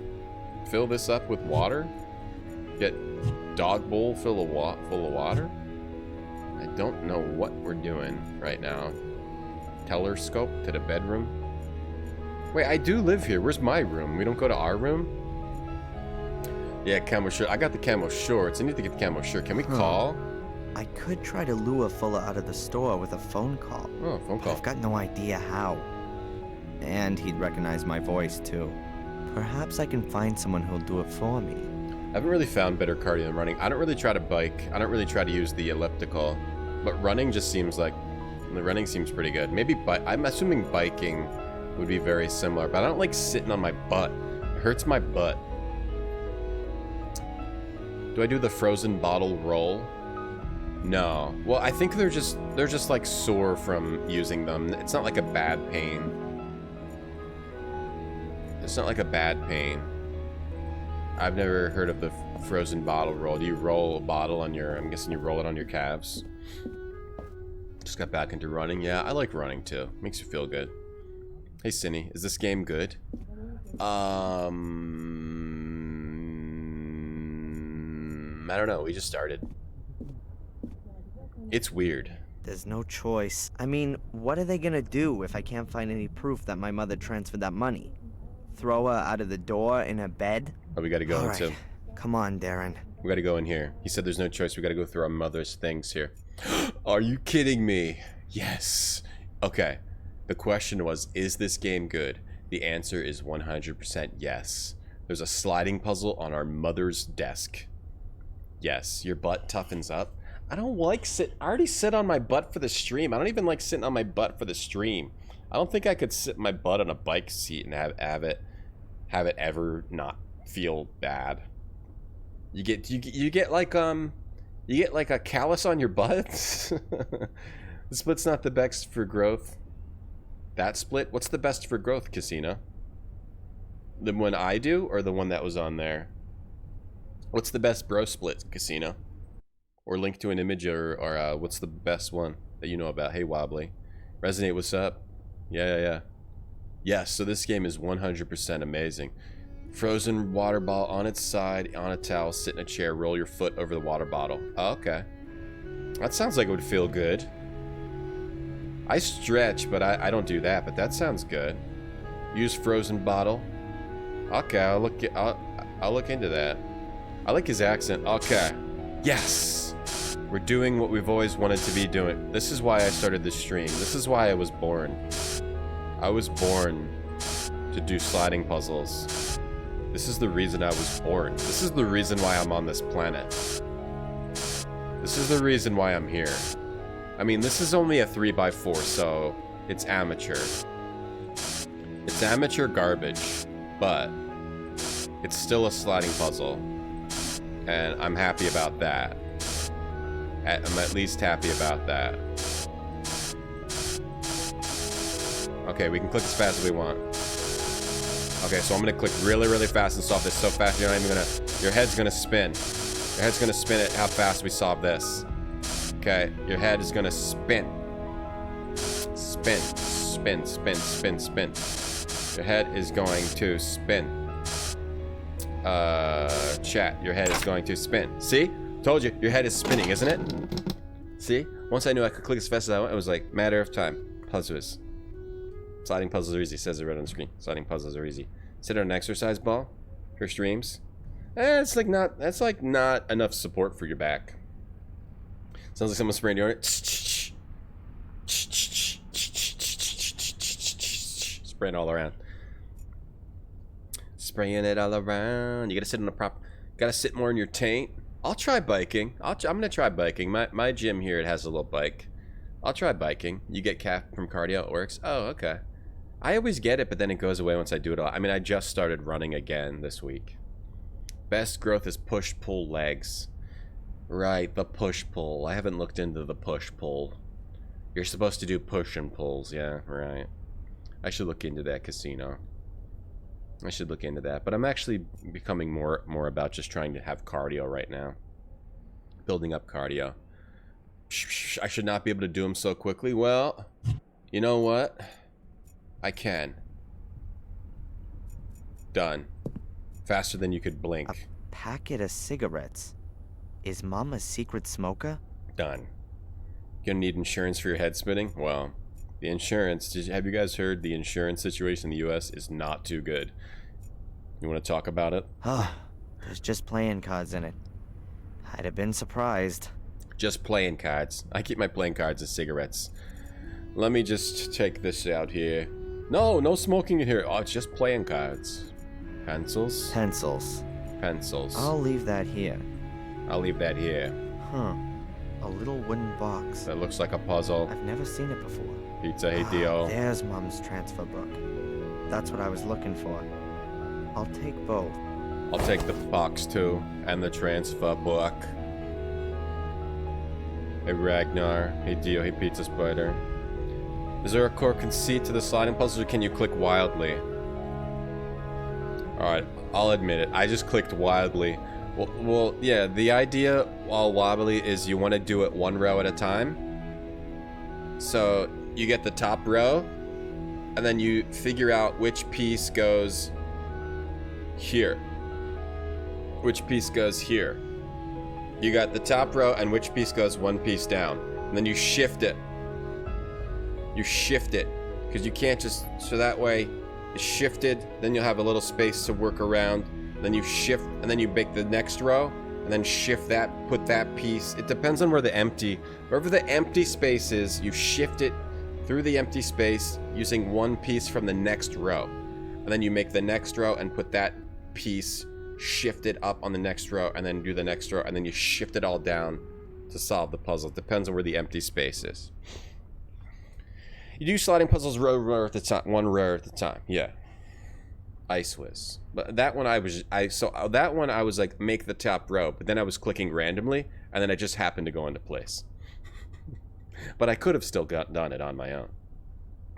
Speaker 2: fill this up with water? Get dog bowl full of water? I don't know what we're doing right now. Telescope to the bedroom. Wait, I do live here. Where's my room? We don't go to our room? Yeah, camo shirt. I got the camo shorts. I need to get the camo shirt. Can we call?
Speaker 5: I could try to lure Fuller out of the store with a phone call.
Speaker 2: Oh, phone call.
Speaker 5: I've got no idea how. And he'd recognize my voice, too. Perhaps I can find someone who'll do it for me.
Speaker 2: I haven't really found better cardio than running. I don't really try to bike. I don't really try to use the elliptical. But running just seems like... The running seems pretty good. Maybe I'm assuming biking would be very similar. But I don't like sitting on my butt. It hurts my butt. Do I do the frozen bottle roll? No. Well, I think they're just like sore from using them. It's not like a bad pain. It's not like a bad pain. I've never heard of the frozen bottle roll. Do you roll a bottle on your... I'm guessing you roll it on your calves. Just got back into running. Yeah, I like running too. Makes you feel good. Hey, Cindy, is this game good? I don't know. We just started. It's weird.
Speaker 5: There's no choice. I mean, what are they gonna do if I can't find any proof that my mother transferred that money? Throw her out of the door in her bed?
Speaker 2: Oh, we gotta go into...
Speaker 5: Come on, Darren.
Speaker 2: We gotta go in here. He said there's no choice. We gotta go through our mother's things here. Are you kidding me? Yes. Okay. The question was, is this game good? The answer is 100% yes. There's a sliding puzzle on our mother's desk. Yes, your butt toughens up. I don't like I already sit on my butt for the stream. I don't even like sitting on my butt for the stream. I don't think I could sit my butt on a bike seat and have it ever not feel bad. You get like a callus on your butt. The split's not the best for growth. That split? What's the best for growth, Casino? The one I do or the one that was on there? What's the best bro split, Casino? Or link to an image or what's the best one that you know about? Hey, Wobbly. Resonate, what's up? Yeah. Yes, so this game is 100% amazing. Frozen water ball on its side, on a towel, sit in a chair, roll your foot over the water bottle. Oh, okay. That sounds like it would feel good. I stretch, but I don't do that, but that sounds good. Use frozen bottle. Okay, I'll look into that. I like his accent. Okay. Yes! We're doing what we've always wanted to be doing. This is why I started this stream. This is why I was born. I was born to do sliding puzzles. This is the reason I was born. This is the reason why I'm on this planet. This is the reason why I'm here. I mean, this is only a 3x4, so it's amateur. It's amateur garbage, but it's still a sliding puzzle. And I'm happy about that. I'm at least happy about that. Okay, we can click as fast as we want. Okay, so I'm gonna click really, really fast and solve this so fast you're not even gonna... Your head's gonna spin. Your head's gonna spin at how fast we solve this. Okay, your head is gonna spin. Spin, spin, spin, spin, spin. Your head is going to spin. Chat, your head is going to spin. See? Told you, your head is spinning, isn't it? See? Once I knew I could click as fast as I went, it was like, matter of time. Puzzles. Sliding puzzles are easy, says it right on the screen. Sliding puzzles are easy. Sit on an exercise ball for streams. That's like not enough support for your back. Sounds like someone spraying deodorant. Spraying all around. Spraying it all around. You gotta sit on a prop. Gotta sit more in your taint. I'll try biking. I'm gonna try biking. My gym here, it has a little bike. I'll try biking. You get calf from cardio, it works. Oh, okay. I always get it, but then it goes away once I do it all. I mean, I just started running again this week. Best growth is push-pull legs. Right, the push-pull. I haven't looked into the push-pull. You're supposed to do push and pulls, yeah, right. I should look into that, casino. I should look into that. But I'm actually becoming more about just trying to have cardio right now. Building up cardio. I should not be able to do them so quickly. Well, you know what? I can. Done. Faster than you could blink.
Speaker 5: A packet of cigarettes. Is Mom a secret smoker?
Speaker 2: Done. Gonna need insurance for your head spinning? Well, the insurance... have you guys heard the insurance situation in the U.S. is not too good? You want to talk about it?
Speaker 5: There's just playing cards in it. I'd have been surprised.
Speaker 2: Just playing cards. I keep my playing cards as cigarettes. Let me just take this out here. No smoking in here. Oh, it's just playing cards. Pencils?
Speaker 5: Pencils.
Speaker 2: Pencils.
Speaker 5: I'll leave that here.
Speaker 2: I'll leave that here.
Speaker 5: Huh. A little wooden box.
Speaker 2: That looks like a puzzle.
Speaker 5: I've never seen it before.
Speaker 2: Pizza, hey, Dio.
Speaker 5: There's Mom's transfer book. That's what I was looking for. I'll take both.
Speaker 2: I'll take the box too, and the transfer book. Hey Ragnar, hey Dio, hey Pizza Spider. Is there a core conceit to the sliding puzzles, or can you click wildly? Alright, I'll admit it. I just clicked wildly. Well, yeah, the idea while wobbly is you want to do it one row at a time. So you get the top row, and then you figure out which piece goes here. Which piece goes here. You got the top row and which piece goes one piece down. And then you shift it. You shift it. Because you can't just... so that way it's shifted. Then you'll have a little space to work around. Then you shift, and then you make the next row. And then shift that, put that piece. It depends on where the empty... wherever the empty space is, you shift it through the empty space using one piece from the next row. And then you make the next row and put that piece, shift it up on the next row, and then do the next row, and then you shift it all down to solve the puzzle. It depends on where the empty space is. You do sliding puzzles row at the time, one row at a time. Yeah. Ice Whiz. But that one I was like, make the top row, but then I was clicking randomly, and then it just happened to go into place. But I could have still done it on my own.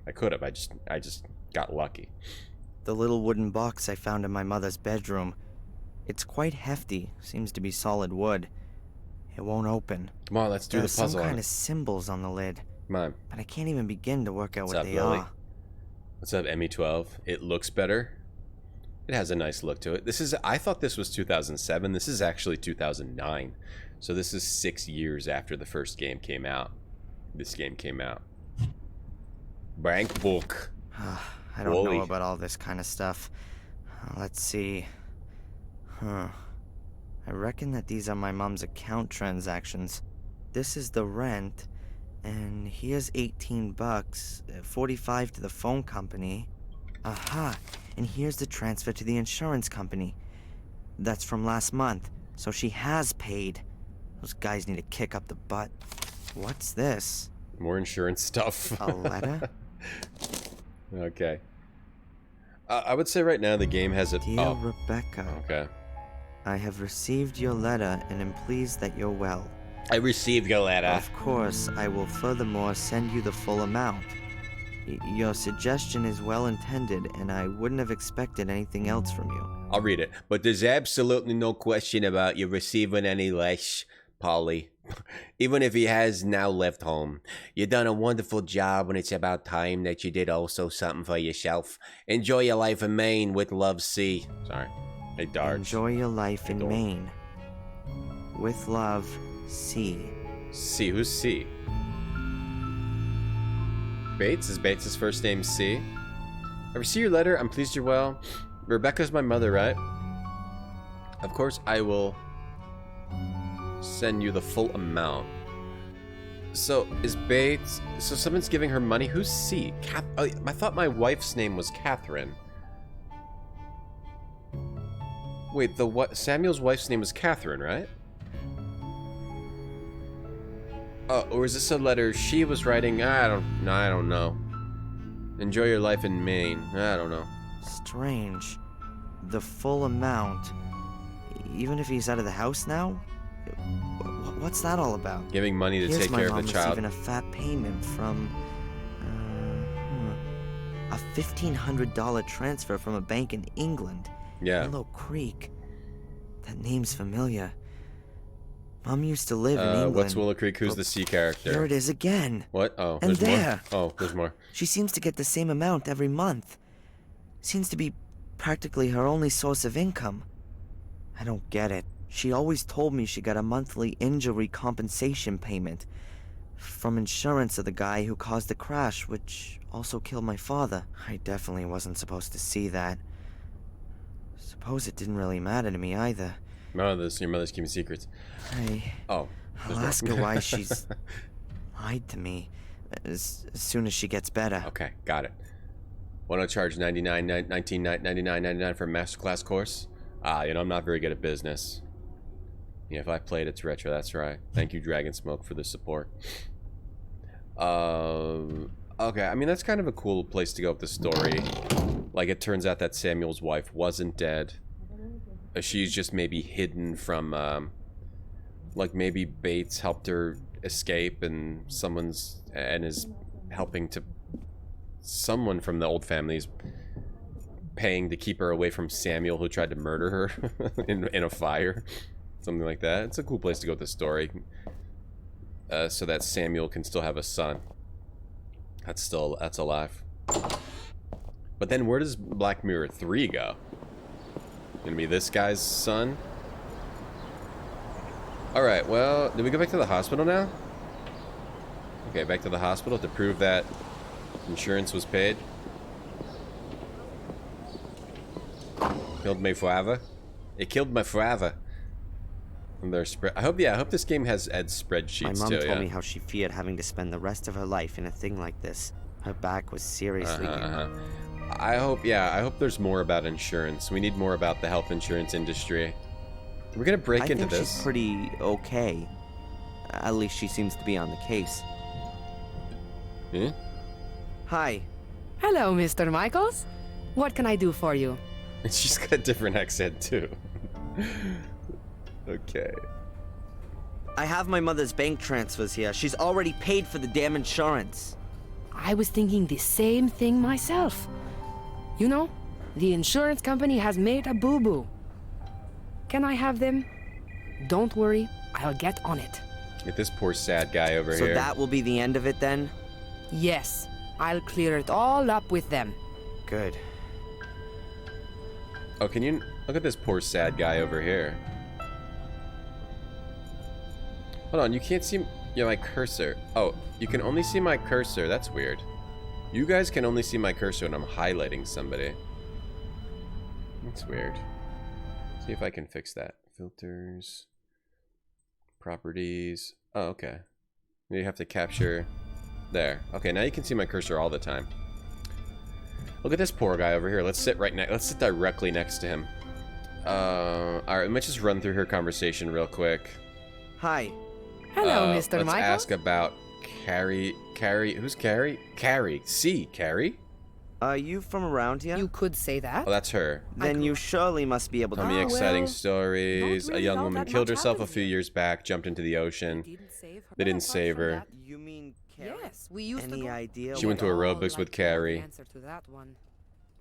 Speaker 2: I could have. I just got lucky.
Speaker 5: The little wooden box I found in my mother's bedroom. It's quite hefty. Seems to be solid wood. It won't open.
Speaker 2: Come on, let's do the puzzle.
Speaker 5: There's some kind of symbols on the lid.
Speaker 2: Come on.
Speaker 5: But I can't even begin to work out what they
Speaker 2: Lily?
Speaker 5: are.
Speaker 2: What's up, ME12? It looks better. It has a nice look to it. This is... I thought this was 2007. This is actually 2009. So this is 6 years after the first game came out. This game came out. Bank book.
Speaker 5: I don't know about all this kind of stuff. Let's see. I reckon that these are my mom's account transactions. This is the rent, and here's 18 bucks, 45 to the phone company. Aha, and here's the transfer to the insurance company. That's from last month, so she has paid. Those guys need to kick up the butt. What's this?
Speaker 2: More insurance stuff.
Speaker 5: A letter?
Speaker 2: Okay. I would say right now the game has it.
Speaker 5: Dear Rebecca.
Speaker 2: Okay.
Speaker 5: I have received your letter and am pleased that you're well.
Speaker 2: I received your letter.
Speaker 5: Of course, I will furthermore send you the full amount. Your suggestion is well intended, and I wouldn't have expected anything else from you.
Speaker 2: I'll read it. But there's absolutely no question about you receiving any less, Polly. Even if he has now left home. You done a wonderful job, and it's about time that you did also something for yourself. Enjoy your life in Maine with love, C. Sorry. Hey, Darge.
Speaker 5: Enjoy your life in Maine. With love, C.
Speaker 2: C. Who's C? Bates? Is Bates' first name C? I received your letter. I'm pleased you're well. Rebecca's my mother, right? Of course, I will send you the full amount. So, is Bates... So, someone's giving her money? Who's C? I thought my wife's name was Catherine. Wait, Samuel's wife's name was Catherine, right? Oh, or is this a letter she was writing? I don't know. Enjoy your life in Maine. I don't know.
Speaker 5: Strange. The full amount. Even if he's out of the house now? What's that all about?
Speaker 2: Giving money to take care of the child.
Speaker 5: Receiving a fat payment from a $1,500 transfer from a bank in England.
Speaker 2: Yeah.
Speaker 5: Willow Creek. That name's familiar. Mom used to live in England.
Speaker 2: What's Willow Creek? Who's the C character?
Speaker 5: Here it is again.
Speaker 2: What? Oh,
Speaker 5: and
Speaker 2: there's
Speaker 5: there.
Speaker 2: more? Oh, there's more.
Speaker 5: She seems to get the same amount every month. Seems to be practically her only source of income. I don't get it. She always told me she got a monthly injury compensation payment from insurance of the guy who caused the crash, which also killed my father. I definitely wasn't supposed to see that. Suppose it didn't really matter to me either.
Speaker 2: Your mother's keeping secrets.
Speaker 5: I'll ask her why she's lied to me as soon as she gets better.
Speaker 2: Okay, got it. Why don't I charge $19.99 for a masterclass course? I'm not very good at business. Yeah, if I played, it's retro. That's right. Thank you, Dragon Smoke, for the support. Okay, I mean, that's kind of a cool place to go with the story. Like, it turns out that Samuel's wife wasn't dead. She's just maybe hidden from, like, maybe Bates helped her escape and is helping to... Someone from the old family's paying to keep her away from Samuel, who tried to murder her in a fire. Something like that. It's a cool place to go with the story. So that Samuel can still have a son. That's alive. But then where does Black Mirror 3 go? Gonna be this guy's son? Alright, well, did we go back to the hospital now? Okay, back to the hospital to prove that insurance was paid. Killed me forever. It killed my forever. And I hope this game has spreadsheets too.
Speaker 5: My mom told me how she feared having to spend the rest of her life in a thing like this. Her back was seriously.
Speaker 2: I hope there's more about insurance. We need more about the health insurance industry. We're gonna break into this.
Speaker 5: I think she's pretty okay. At least she seems to be on the case.
Speaker 2: Hmm?
Speaker 12: Hi. Hello, Mr. Michaels. What can I do for you?
Speaker 2: She's got a different accent too. Okay.
Speaker 5: I have my mother's bank transfers here. She's already paid for the damn insurance.
Speaker 12: I was thinking the same thing myself. You know, the insurance company has made a boo-boo. Can I have them? Don't worry, I'll get on it.
Speaker 2: Get this poor sad guy over here.
Speaker 5: So that will be the end of it then?
Speaker 12: Yes, I'll clear it all up with them.
Speaker 5: Good.
Speaker 2: Oh, can you look at this poor sad guy over here? Hold on, you can't see my cursor. Oh, you can only see my cursor. That's weird. You guys can only see my cursor when I'm highlighting somebody. That's weird. See if I can fix that. Filters. Properties. Oh, okay. You have to capture. There. Okay, now you can see my cursor all the time. Look at this poor guy over here. Let's sit directly next to him. Alright, let's just run through her conversation real quick.
Speaker 5: Hi.
Speaker 12: Hello, Mr. Michaels.
Speaker 2: Let's ask about Carrie. Who's Carrie? Carrie. C. Carrie?
Speaker 5: Are you from around here?
Speaker 12: You could say that.
Speaker 2: Oh, that's her.
Speaker 5: Then you surely must be able to...
Speaker 2: Tell me exciting stories.
Speaker 12: really
Speaker 2: A young
Speaker 12: know
Speaker 2: woman
Speaker 12: that
Speaker 2: killed
Speaker 12: much
Speaker 2: herself a
Speaker 12: happened
Speaker 2: few
Speaker 12: here.
Speaker 2: years back, jumped into the ocean. They didn't save her.
Speaker 5: You mean
Speaker 12: Yes, we used to
Speaker 5: Any
Speaker 12: go.
Speaker 5: idea?
Speaker 2: She went to
Speaker 12: We'd all
Speaker 2: aerobics
Speaker 12: like
Speaker 2: with
Speaker 12: to know the
Speaker 2: Carrie.
Speaker 12: answer to that one.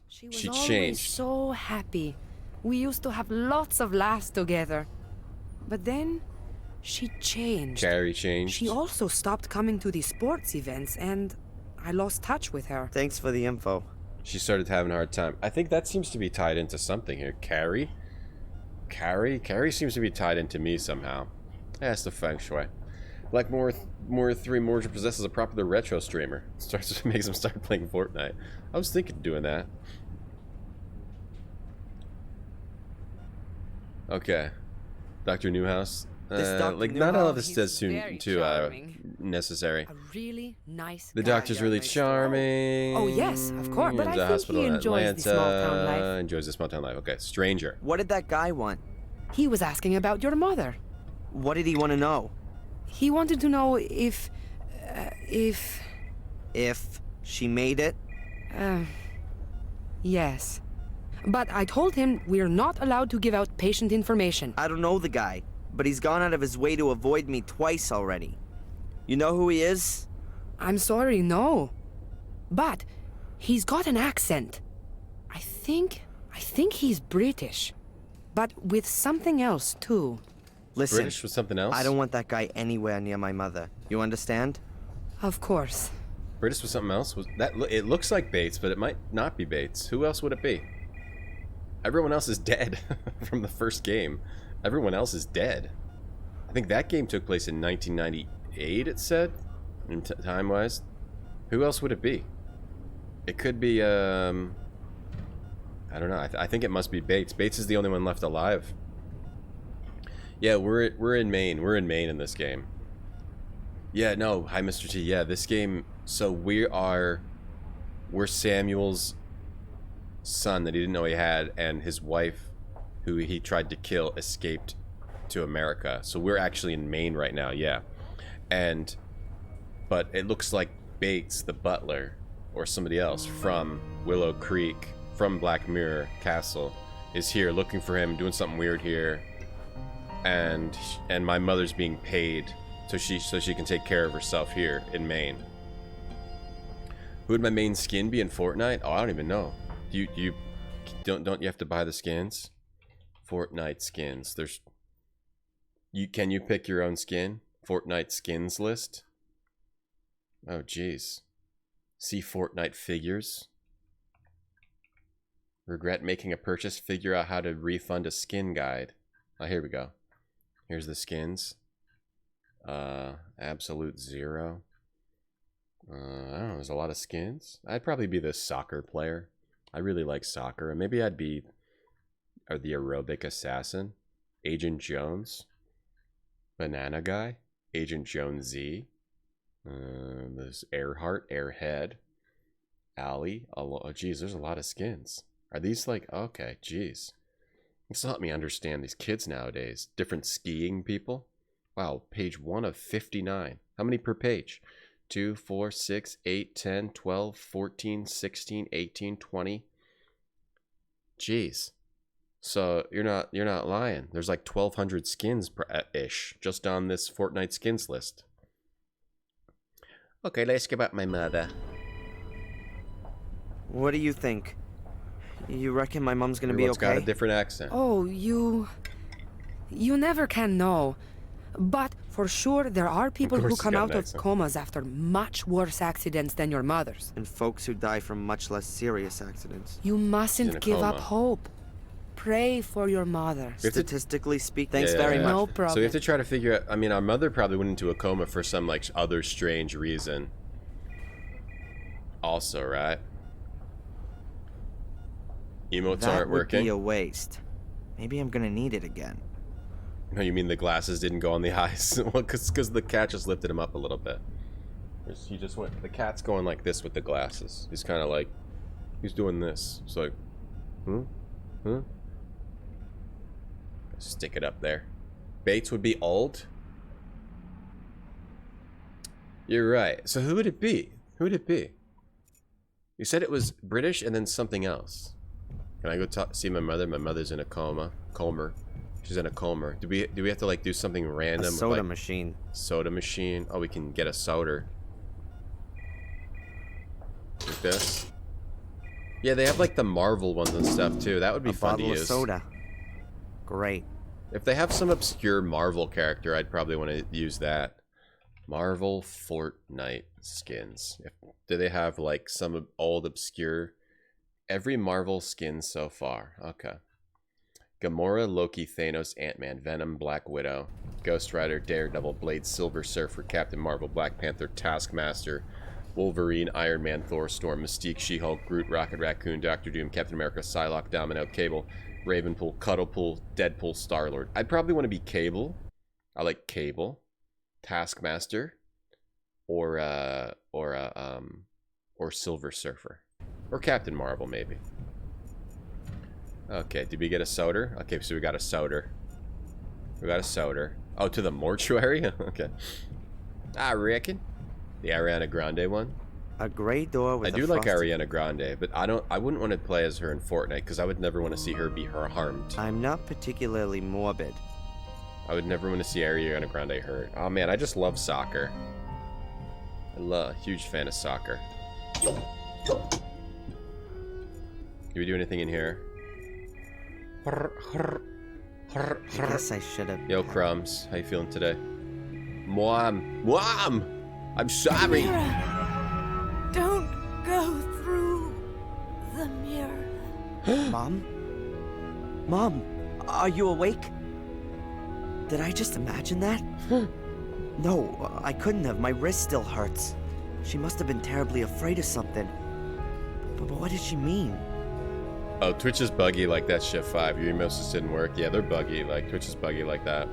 Speaker 12: She was
Speaker 2: She
Speaker 12: always
Speaker 2: changed.
Speaker 12: so happy. We used to have lots of laughs together. But then she changed.
Speaker 2: Carrie changed.
Speaker 12: She also stopped coming to the sports events, and I lost touch with her.
Speaker 5: Thanks for the info.
Speaker 2: She started having a hard time. I think that seems to be tied into something here. Carrie? Carrie seems to be tied into me somehow. Yeah, it's the feng shui. Blackmore 3 Mordred possesses a popular retro streamer. Makes him start playing Fortnite. I was thinking of doing that. Okay. Dr. Newhouse. Like, not all of this does too necessary.
Speaker 12: A really nice
Speaker 2: The
Speaker 12: guy.
Speaker 2: doctor's really charming.
Speaker 12: Oh, yes, of course, but
Speaker 2: Owns
Speaker 12: I
Speaker 2: a
Speaker 12: think
Speaker 2: hospital
Speaker 12: he
Speaker 2: in
Speaker 12: enjoys the small-town life.
Speaker 2: Enjoys the small town life. Okay, stranger.
Speaker 5: What did that guy want?
Speaker 12: He was asking about your mother.
Speaker 5: What did he want to know?
Speaker 12: He wanted to know if
Speaker 5: she made it?
Speaker 12: Yes. But I told him we're not allowed to give out patient information.
Speaker 5: I don't know the guy, but he's gone out of his way to avoid me twice already. You know who he is?
Speaker 12: I'm sorry, no. But he's got an accent. I think he's British. But with something else, too.
Speaker 5: Listen,
Speaker 2: British with something else?
Speaker 5: I don't want that guy anywhere near my mother. You understand?
Speaker 12: Of course.
Speaker 2: British with something else? Was that? It looks like Bates, but it might not be Bates. Who else would it be? Everyone else is dead from the first game. Everyone else is dead. I think that game took place in 1998, it said, in time-wise. Who else would it be? It could be, I don't know. I think it must be Bates. Bates is the only one left alive. Yeah, we're in Maine. We're in Maine in this game. Yeah, no. Hi, Mr. T. Yeah, this game... So we're Samuel's son that he didn't know he had, and his wife, who he tried to kill, escaped to America. So we're actually in Maine right now, yeah. But it looks like Bates, the butler, or somebody else from Willow Creek, from Black Mirror Castle, is here looking for him, doing something weird here. And my mother's being paid so she can take care of herself here in Maine. Who would my main skin be in Fortnite? Oh, I don't even know. Don't you have to buy the skins? Fortnite skins. Can you pick your own skin? Fortnite skins list. Oh jeez. See Fortnite figures. Regret making a purchase. Figure out how to refund a skin guide. Oh, here we go. Here's the skins. Absolute zero. I don't know, there's a lot of skins. I'd probably be the soccer player. I really like soccer. And maybe I'd be the aerobic assassin. Agent Jones. Banana Guy. Agent Jones Z. There's Earhart, Airhead. Allie. Oh, geez, there's a lot of skins. Are these like... Okay, geez. This will help me understand these kids nowadays. Different skiing people. Wow, page 1 of 59. How many per page? 2, 4, 6, 8, 10, 12, 14, 16, 18, 20. Jeez. So you're not lying. There's like 1,200 skins ish just on this Fortnite skins list. Okay, let's get about my mother.
Speaker 5: What do you think? You reckon my mom's gonna be okay?
Speaker 2: Everyone's got a different accent.
Speaker 12: Oh, you never can know. But for sure, there are people who come out of comas after much worse accidents than your mother's.
Speaker 5: And folks who die from much less serious accidents.
Speaker 12: You mustn't give up hope. Pray for your mother.
Speaker 5: Statistically speaking, thanks very much.
Speaker 12: No problem.
Speaker 2: So we have to try to figure out... I mean, our mother probably went into a coma for some, like, other strange reason. Also, right? Emotes aren't working.
Speaker 5: That would be a waste. Maybe I'm gonna need it again.
Speaker 2: No, you mean the glasses didn't go on the eyes? Well, because the cat just lifted him up a little bit. He just went... The cat's going like this with the glasses. He's kind of like... He's doing this. It's like... Huh? Stick it up there. Bates would be old? You're right. So who would it be? Who would it be? You said it was British and then something else. Can I go see my mother? My mother's in a coma. She's in a coma. Do we have to like do something random?
Speaker 5: A soda
Speaker 2: like,
Speaker 5: machine.
Speaker 2: Soda machine. Oh, we can get a soda. like this. Yeah, they have like the Marvel ones and stuff too. That would be fun to
Speaker 5: bottle of
Speaker 2: use.
Speaker 5: soda. Great.
Speaker 2: If they have some obscure Marvel character, I'd probably want to use that. Marvel Fortnite skins. Do they have like some old obscure? Every Marvel skin so far. Okay. Gamora, Loki, Thanos, Ant-Man, Venom, Black Widow, Ghost Rider, Daredevil, Blade, Silver Surfer, Captain Marvel, Black Panther, Taskmaster, Wolverine, Iron Man, Thor, Storm, Mystique, She-Hulk, Groot, Rocket Raccoon, Doctor Doom, Captain America, Psylocke, Domino, Cable, Ravenpool, Cuddlepool, Deadpool, Star-Lord. I'd probably want to be Cable. I like Cable, Taskmaster, or Silver Surfer, or Captain Marvel maybe. Okay, did we get a soda? Okay, so we got a soda. We got a soda. Oh, to the mortuary? Okay. I reckon. The Ariana Grande one.
Speaker 5: A gray door with
Speaker 2: I do
Speaker 5: a
Speaker 2: like
Speaker 5: frosted...
Speaker 2: Ariana Grande, but I wouldn't want to play as her in Fortnite because I would never want to see her be harmed.
Speaker 5: I'm not particularly morbid.
Speaker 2: I would never want to see Ariana Grande hurt. Oh man, I just love soccer. Huge fan of soccer. Can we do anything in here?
Speaker 5: I guess I should have...
Speaker 2: Yo, Crumbs, how you feeling today? Mom! I'm sorry!
Speaker 7: Mira, don't go through the mirror.
Speaker 5: Mom? Mom, are you awake? Did I just imagine that? No, I couldn't have. My wrist still hurts. She must have been terribly afraid of something. But what did she mean?
Speaker 2: Oh, Twitch is buggy like that, Shift 5. Your emails just didn't work. Yeah, they're buggy. Like, Twitch is buggy like that.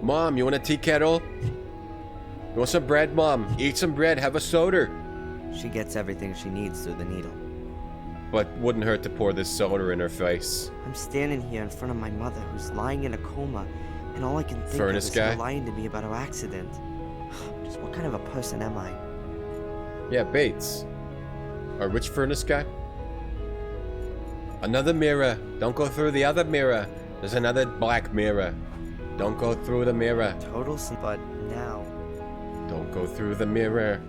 Speaker 2: Mom, you want a tea kettle? You want some bread, Mom? Eat some bread. Have a soda.
Speaker 5: She gets everything she needs through the needle.
Speaker 2: But wouldn't hurt to pour this soda in her face.
Speaker 5: I'm standing here in front of my mother who's lying in a coma, and all I can think
Speaker 2: Furnace
Speaker 5: of is
Speaker 2: guy?
Speaker 5: her lying to me about her accident. Just what kind of a person am I?
Speaker 2: Yeah, Bates. Or which furnace guy? Another mirror. Don't go through the other mirror. There's another black mirror. Don't go through the mirror.
Speaker 5: Total sin, but now.
Speaker 2: Don't go through the mirror.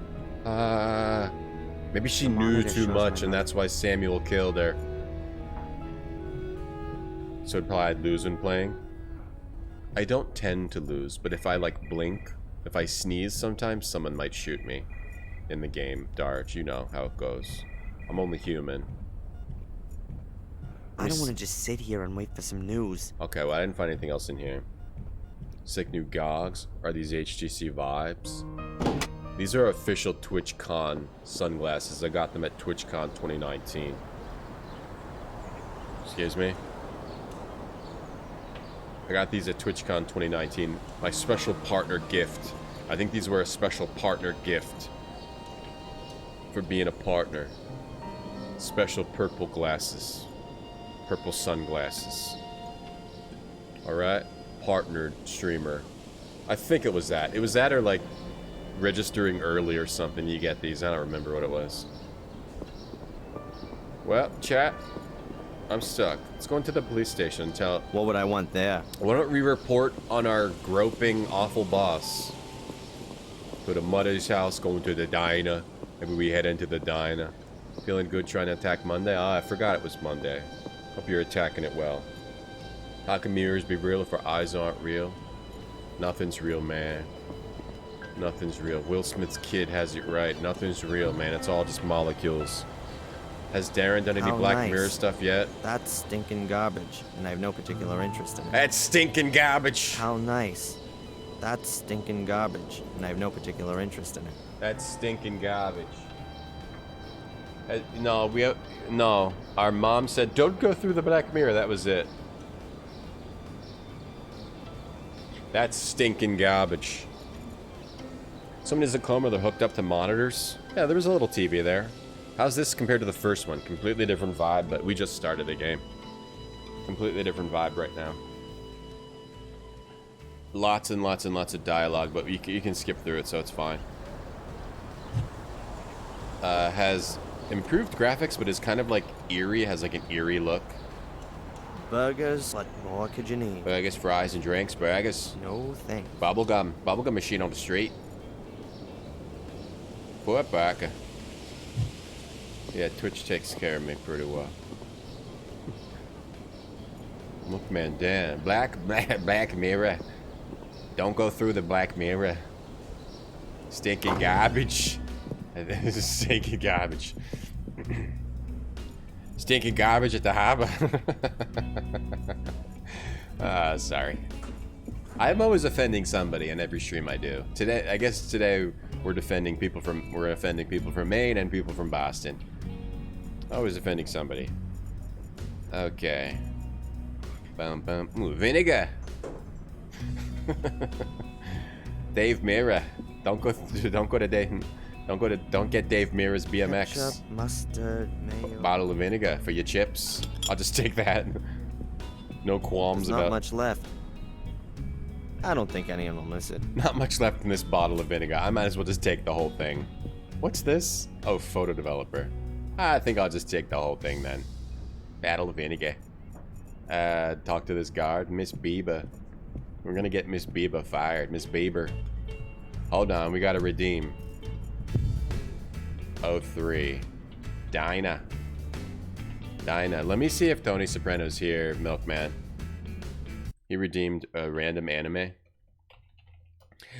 Speaker 2: Maybe she knew too much and that's why Samuel killed her. So it'd probably I'd lose when playing. I don't tend to lose, but if I like blink, if I sneeze sometimes, someone might shoot me in the game. Darge, you know how it goes. I'm only human.
Speaker 5: I don't want to just sit here and wait for some news.
Speaker 2: Okay, well I didn't find anything else in here. Sick new gogs. Are these HTC vibes? These are official TwitchCon sunglasses. I got them at TwitchCon 2019. Excuse me. I got these at TwitchCon 2019. My special partner gift. I think these were a special partner gift for being a partner. Special purple glasses. Purple sunglasses. Alright. Partnered streamer. I think it was that. It was that or like registering early or something. You get these. I don't remember what it was. Well, chat. I'm stuck. Let's go into the police station and tell...
Speaker 5: What would I want there?
Speaker 2: Why don't we report on our groping awful boss? Go to Mother's house, going to the diner. Maybe we head into the diner. Feeling good trying to attack Monday? Ah, I forgot it was Monday. Hope you're attacking it well. How can mirrors be real if our eyes aren't real? Nothing's real, man. Nothing's real. Will Smith's kid has it right. Nothing's real, man. It's all just molecules. Has Darren done any
Speaker 5: How
Speaker 2: Black
Speaker 5: nice.
Speaker 2: Mirror stuff yet?
Speaker 5: That's stinking garbage, and I have no particular interest in it.
Speaker 2: That's stinking garbage.
Speaker 5: How nice. That's stinking garbage, and I have no particular interest in it.
Speaker 2: That's stinking garbage. No, our mom said, don't go through the Black Mirror. That was it. That's stinking garbage. Someone is a coma, they're hooked up to monitors. Yeah, there was a little TV there. How's this compared to the first one? Completely different vibe, but we just started the game. Completely different vibe right now. Lots and lots and lots of dialogue, but you can skip through it, so it's fine. Has improved graphics, but is kind of like eerie, has like an eerie look.
Speaker 5: Burgers, what more could you need?
Speaker 2: Burgers, fries, and drinks. Burgers.
Speaker 5: No thanks.
Speaker 2: Bubblegum machine on the street. Poor Parker. Yeah, Twitch takes care of me pretty well. Look, man, damn. Black mirror. Don't go through the black mirror. Stinking garbage. This is stinking garbage. Stinking garbage at the harbor. Sorry. I'm always offending somebody in every stream I do. Today, I guess today we're offending people from Maine and people from Boston. Always offending somebody. Okay. Bum bum. Ooh, vinegar. Dave Mira. Don't get Dave Mira's BMX.
Speaker 5: Ketchup, mustard, mayo.
Speaker 2: Bottle of vinegar for your chips. I'll just take that. No qualms
Speaker 5: There's
Speaker 2: about.
Speaker 5: not much left. I don't think anyone will miss it.
Speaker 2: Not much left in this bottle of vinegar. I might as well just take the whole thing. What's this? Oh, photo developer. I think I'll just take the whole thing then. Bottle of vinegar. Talk to this guard, Miss Bieber. We're gonna get Miss Bieber fired. Miss Bieber. Hold on, we gotta redeem. 03. Dinah. Let me see if Tony Soprano's here, Milkman. He redeemed a random anime.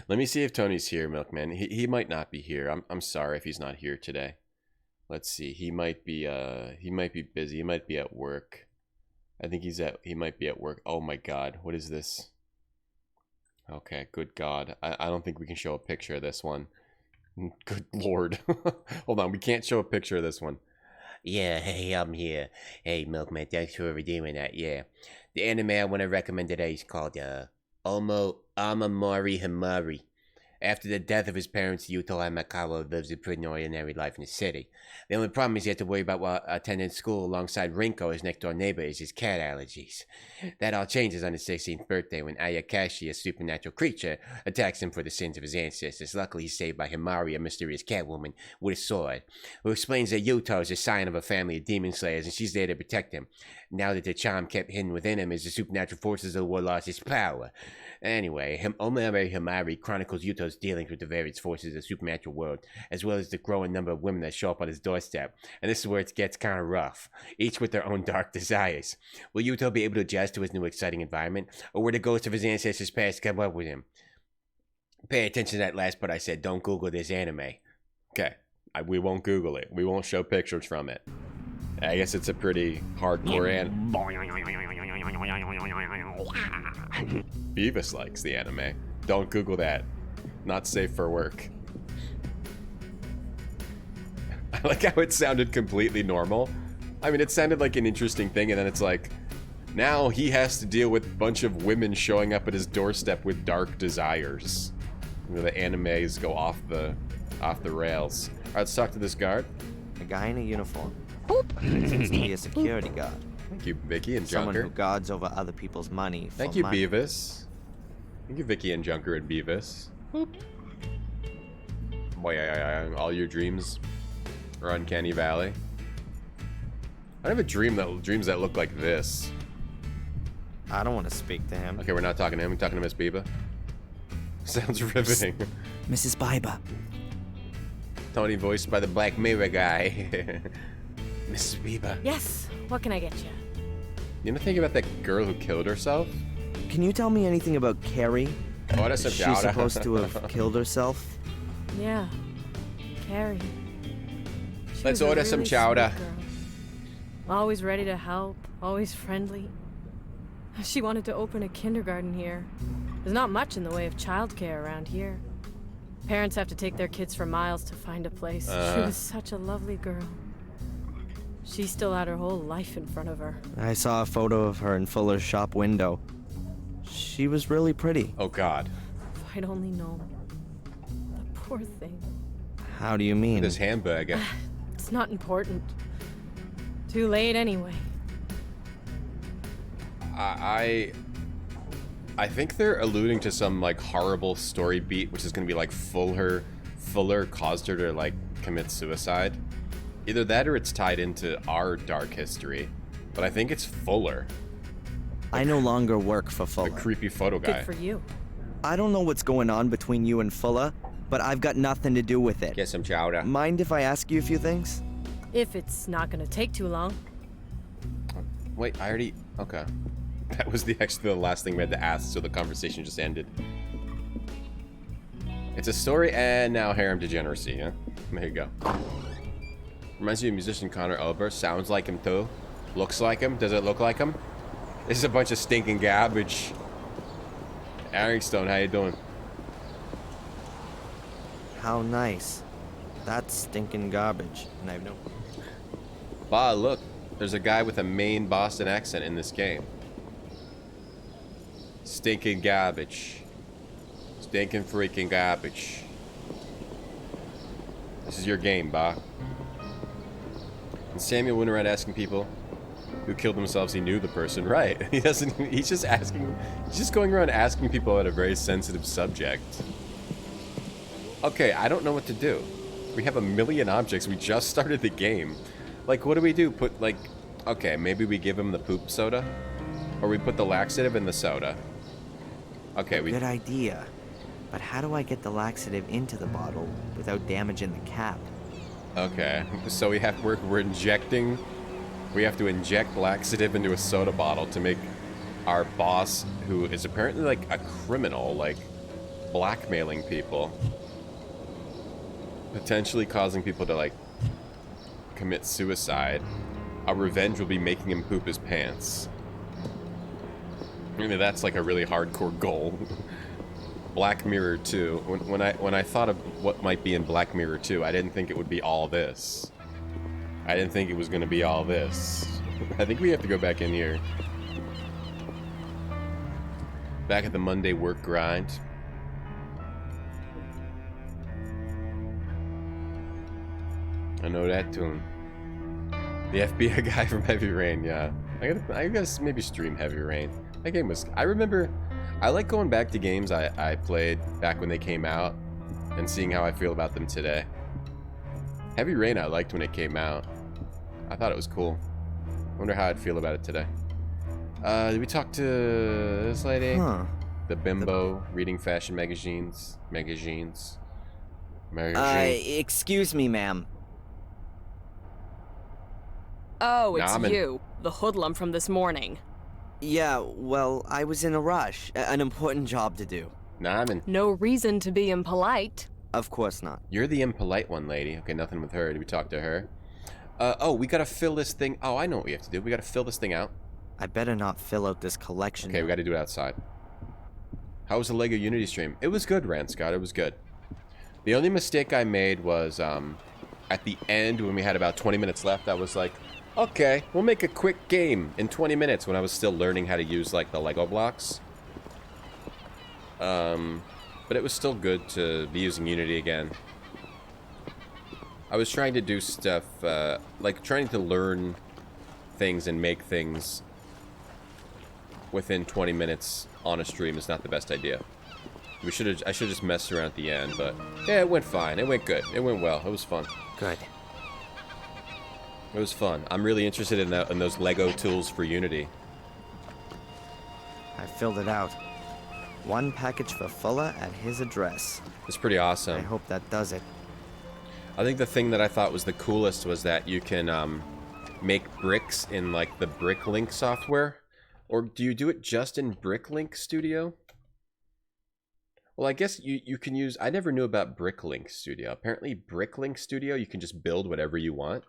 Speaker 2: Let me see if Tony's here, Milkman. He might not be here. I'm sorry if he's not here today. Let's see. He might be busy. He might be at work. I think he might be at work. Oh my god, what is this? Okay, good god. I don't think we can show a picture of this one. Good lord. Hold on, we can't show a picture of this one. Yeah, hey, I'm here. Hey, Milkman, thanks for redeeming that, yeah. The anime I want to recommend today is called, Amamori Himari. After the death of his parents, Yuto Amakawa lives a pretty ordinary life in the city. The only problem is he has to worry about while attending school alongside Rinko, his next-door neighbor, is his cat allergies. That all changes on his 16th birthday when Ayakashi, a supernatural creature, attacks him for the sins of his ancestors. Luckily, he's saved by Himari, a mysterious cat woman with a sword, who explains that Yuto is a scion of a family of demon slayers, and she's there to protect him. Now that the charm kept hidden within him as the supernatural forces of the world lost its power. Anyway, Omari Himari chronicles Yuto's dealings with the various forces of the supernatural world, as well as the growing number of women that show up on his doorstep. And this is where it gets kind of rough, each with their own dark desires. Will Yuto be able to adjust to his new exciting environment, or will the ghosts of his ancestors' past come up with him? Pay attention to that last part I said. Don't Google this anime. Okay, we won't Google it. We won't show pictures from it. I guess it's a pretty hardcore anime. Beavis likes the anime. Don't Google that. Not safe for work. I like how it sounded completely normal. I mean, it sounded like an interesting thing, and then it's like, now he has to deal with a bunch of women showing up at his doorstep with dark desires. You know, the animes go off the rails. All right, let's talk to this guard.
Speaker 5: A guy in a uniform. Seems to be a security guard.
Speaker 2: Thank you, Vicky and
Speaker 5: Someone
Speaker 2: Junker.
Speaker 5: who guards over other people's money.
Speaker 2: Thank you, Beavis. Thank you, Vicky and Junker and Beavis. Boy, all your dreams are Uncanny Valley. I have a dreams that look like this.
Speaker 5: I don't want to speak to him.
Speaker 2: Okay, we're not talking to him. We're talking to Miss Biba. Sounds riveting.
Speaker 5: Mrs. Biba.
Speaker 2: Tony voiced by the Black Mirror guy. Mrs. Biba.
Speaker 9: Yes, what can I get you?
Speaker 2: You know think about that girl who killed herself?
Speaker 5: Can you tell me anything about Carrie?
Speaker 2: Oh, that's
Speaker 5: Is she supposed to have killed herself?
Speaker 9: Yeah, Carrie. She
Speaker 2: Let's
Speaker 9: was a
Speaker 2: order some
Speaker 9: really
Speaker 2: chowder.
Speaker 9: sweet girl. Always ready to help, always friendly. She wanted to open a kindergarten here. There's not much in the way of childcare around here. Parents have to take their kids for miles to find a place. She was such a lovely girl. She still had her whole life in front of her.
Speaker 5: I saw a photo of her in Fuller's shop window. She was really pretty.
Speaker 2: Oh, God.
Speaker 9: If I'd only known. The poor thing.
Speaker 5: How do you mean?
Speaker 2: This hamburger.
Speaker 9: It's not important. Too late anyway.
Speaker 2: I think they're alluding to some like horrible story beat, which is going to be like Fuller caused her to like commit suicide. Either that or it's tied into our dark history. But I think it's Fuller.
Speaker 5: I no longer work for Fuller.
Speaker 2: The creepy photo guy.
Speaker 9: Good for you.
Speaker 5: I don't know what's going on between you and Fuller, but I've got nothing to do with it.
Speaker 2: Get some chowder.
Speaker 5: Mind if I ask you a few things?
Speaker 9: If it's not gonna take too long.
Speaker 2: Wait, I already... Okay. That was actually the last thing we had to ask, so the conversation just ended. It's a story and now harem degeneracy, yeah? There you go. Reminds me of musician Connor Ober. Sounds like him too. Looks like him. Does it look like him? This is a bunch of stinking garbage. Arringstone, how you doing?
Speaker 5: How nice. That's stinking garbage. And I have no...
Speaker 2: Bah, look. There's a guy with a Maine Boston accent in this game. Stinking garbage. Stinking freaking garbage. This is your game, Bah. And Samuel went around asking people who killed themselves he knew the person. Right. He doesn't... He's just asking... He's just going around asking people about a very sensitive subject. Okay, I don't know what to do. We have a million objects. We just started the game. Like, what do we do? Put, like... Okay, maybe we give him the poop soda? Or we put the laxative in the soda. Okay, we...
Speaker 5: Good idea. But how do I get the laxative into the bottle without damaging the cap?
Speaker 2: Okay, so we're injecting... We have to inject laxative into a soda bottle to make our boss, who is apparently like a criminal, like blackmailing people, potentially causing people to like commit suicide. Our revenge will be making him poop his pants. I mean, that's like a really hardcore goal. Black Mirror 2. When I thought of what might be in Black Mirror 2, I didn't think it would be all this. I didn't think it was going to be all this. I think we have to go back in here. Back at the Monday work grind. I know that tune. The FBI guy from Heavy Rain, yeah. I guess maybe stream Heavy Rain. That game was... I remember... I like going back to games I played back when they came out and seeing how I feel about them today. Heavy Rain I liked when it came out. I thought it was cool. Wonder how I'd feel about it today. Did we talk to this lady?
Speaker 5: Huh.
Speaker 2: The bimbo reading fashion magazines.
Speaker 5: Excuse me, ma'am.
Speaker 9: Oh, it's
Speaker 2: Nah,
Speaker 9: you. The hoodlum from this morning.
Speaker 5: Yeah, well, I was in a rush. An important job to do.
Speaker 2: Nah,
Speaker 9: No reason to be impolite.
Speaker 5: Of course not.
Speaker 2: You're the impolite one, lady. Okay, nothing with her. Did we talk to her? Oh, we gotta fill this thing... Oh, I know what we have to do. We gotta fill this thing out.
Speaker 5: I better not fill out this collection.
Speaker 2: Okay, we gotta do it outside. How was the LEGO Unity stream? It was good, Rand Scott. It was good. The only mistake I made was, at the end, when we had about 20 minutes left, I was like, okay, we'll make a quick game in 20 minutes when I was still learning how to use, like, the Lego blocks. But it was still good to be using Unity again. I was trying to do stuff, like trying to learn things and make things within 20 minutes on a stream is not the best idea. I should have just messed around at the end, but yeah, it went fine. It went good. It went well. It was fun.
Speaker 5: Good.
Speaker 2: It was fun. I'm really interested in those Lego tools for Unity.
Speaker 5: I filled it out. One package for Fuller at his address.
Speaker 2: It's pretty awesome.
Speaker 5: I hope that does it.
Speaker 2: I think the thing that I thought was the coolest was that you can make bricks in like the Bricklink software. Or do you do it just in Bricklink Studio? Well, I guess you can use... I never knew about Bricklink Studio. Apparently Bricklink Studio, you can just build whatever you want.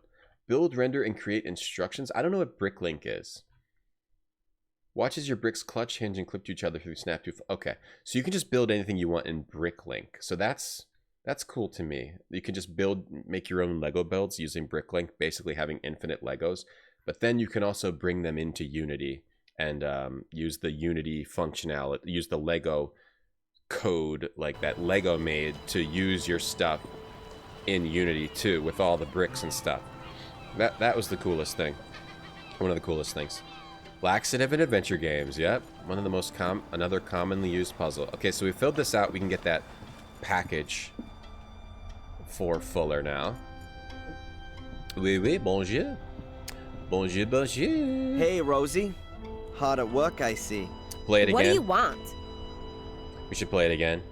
Speaker 2: Build, render, and create instructions. I don't know what Bricklink is. Watches your bricks clutch, hinge, and clip to each other through snap to... Okay, so you can just build anything you want in Bricklink. So that's cool to me. You can just make your own Lego builds using Bricklink, basically having infinite Legos. But then you can also bring them into Unity and use the Unity functionality, use the Lego code like that Lego made to use your stuff in Unity too, with all the bricks and stuff. That was the coolest thing. One of the coolest things. Laxative and adventure games, yep. One of the most another commonly used puzzle. Okay, so we filled this out. We can get that package for Fuller now. Oui, oui, bonjour. Bonjour, bonjour.
Speaker 5: Hey, Rosie. Hard at work, I see.
Speaker 2: Play it again.
Speaker 8: What do you want?
Speaker 2: We should play it again.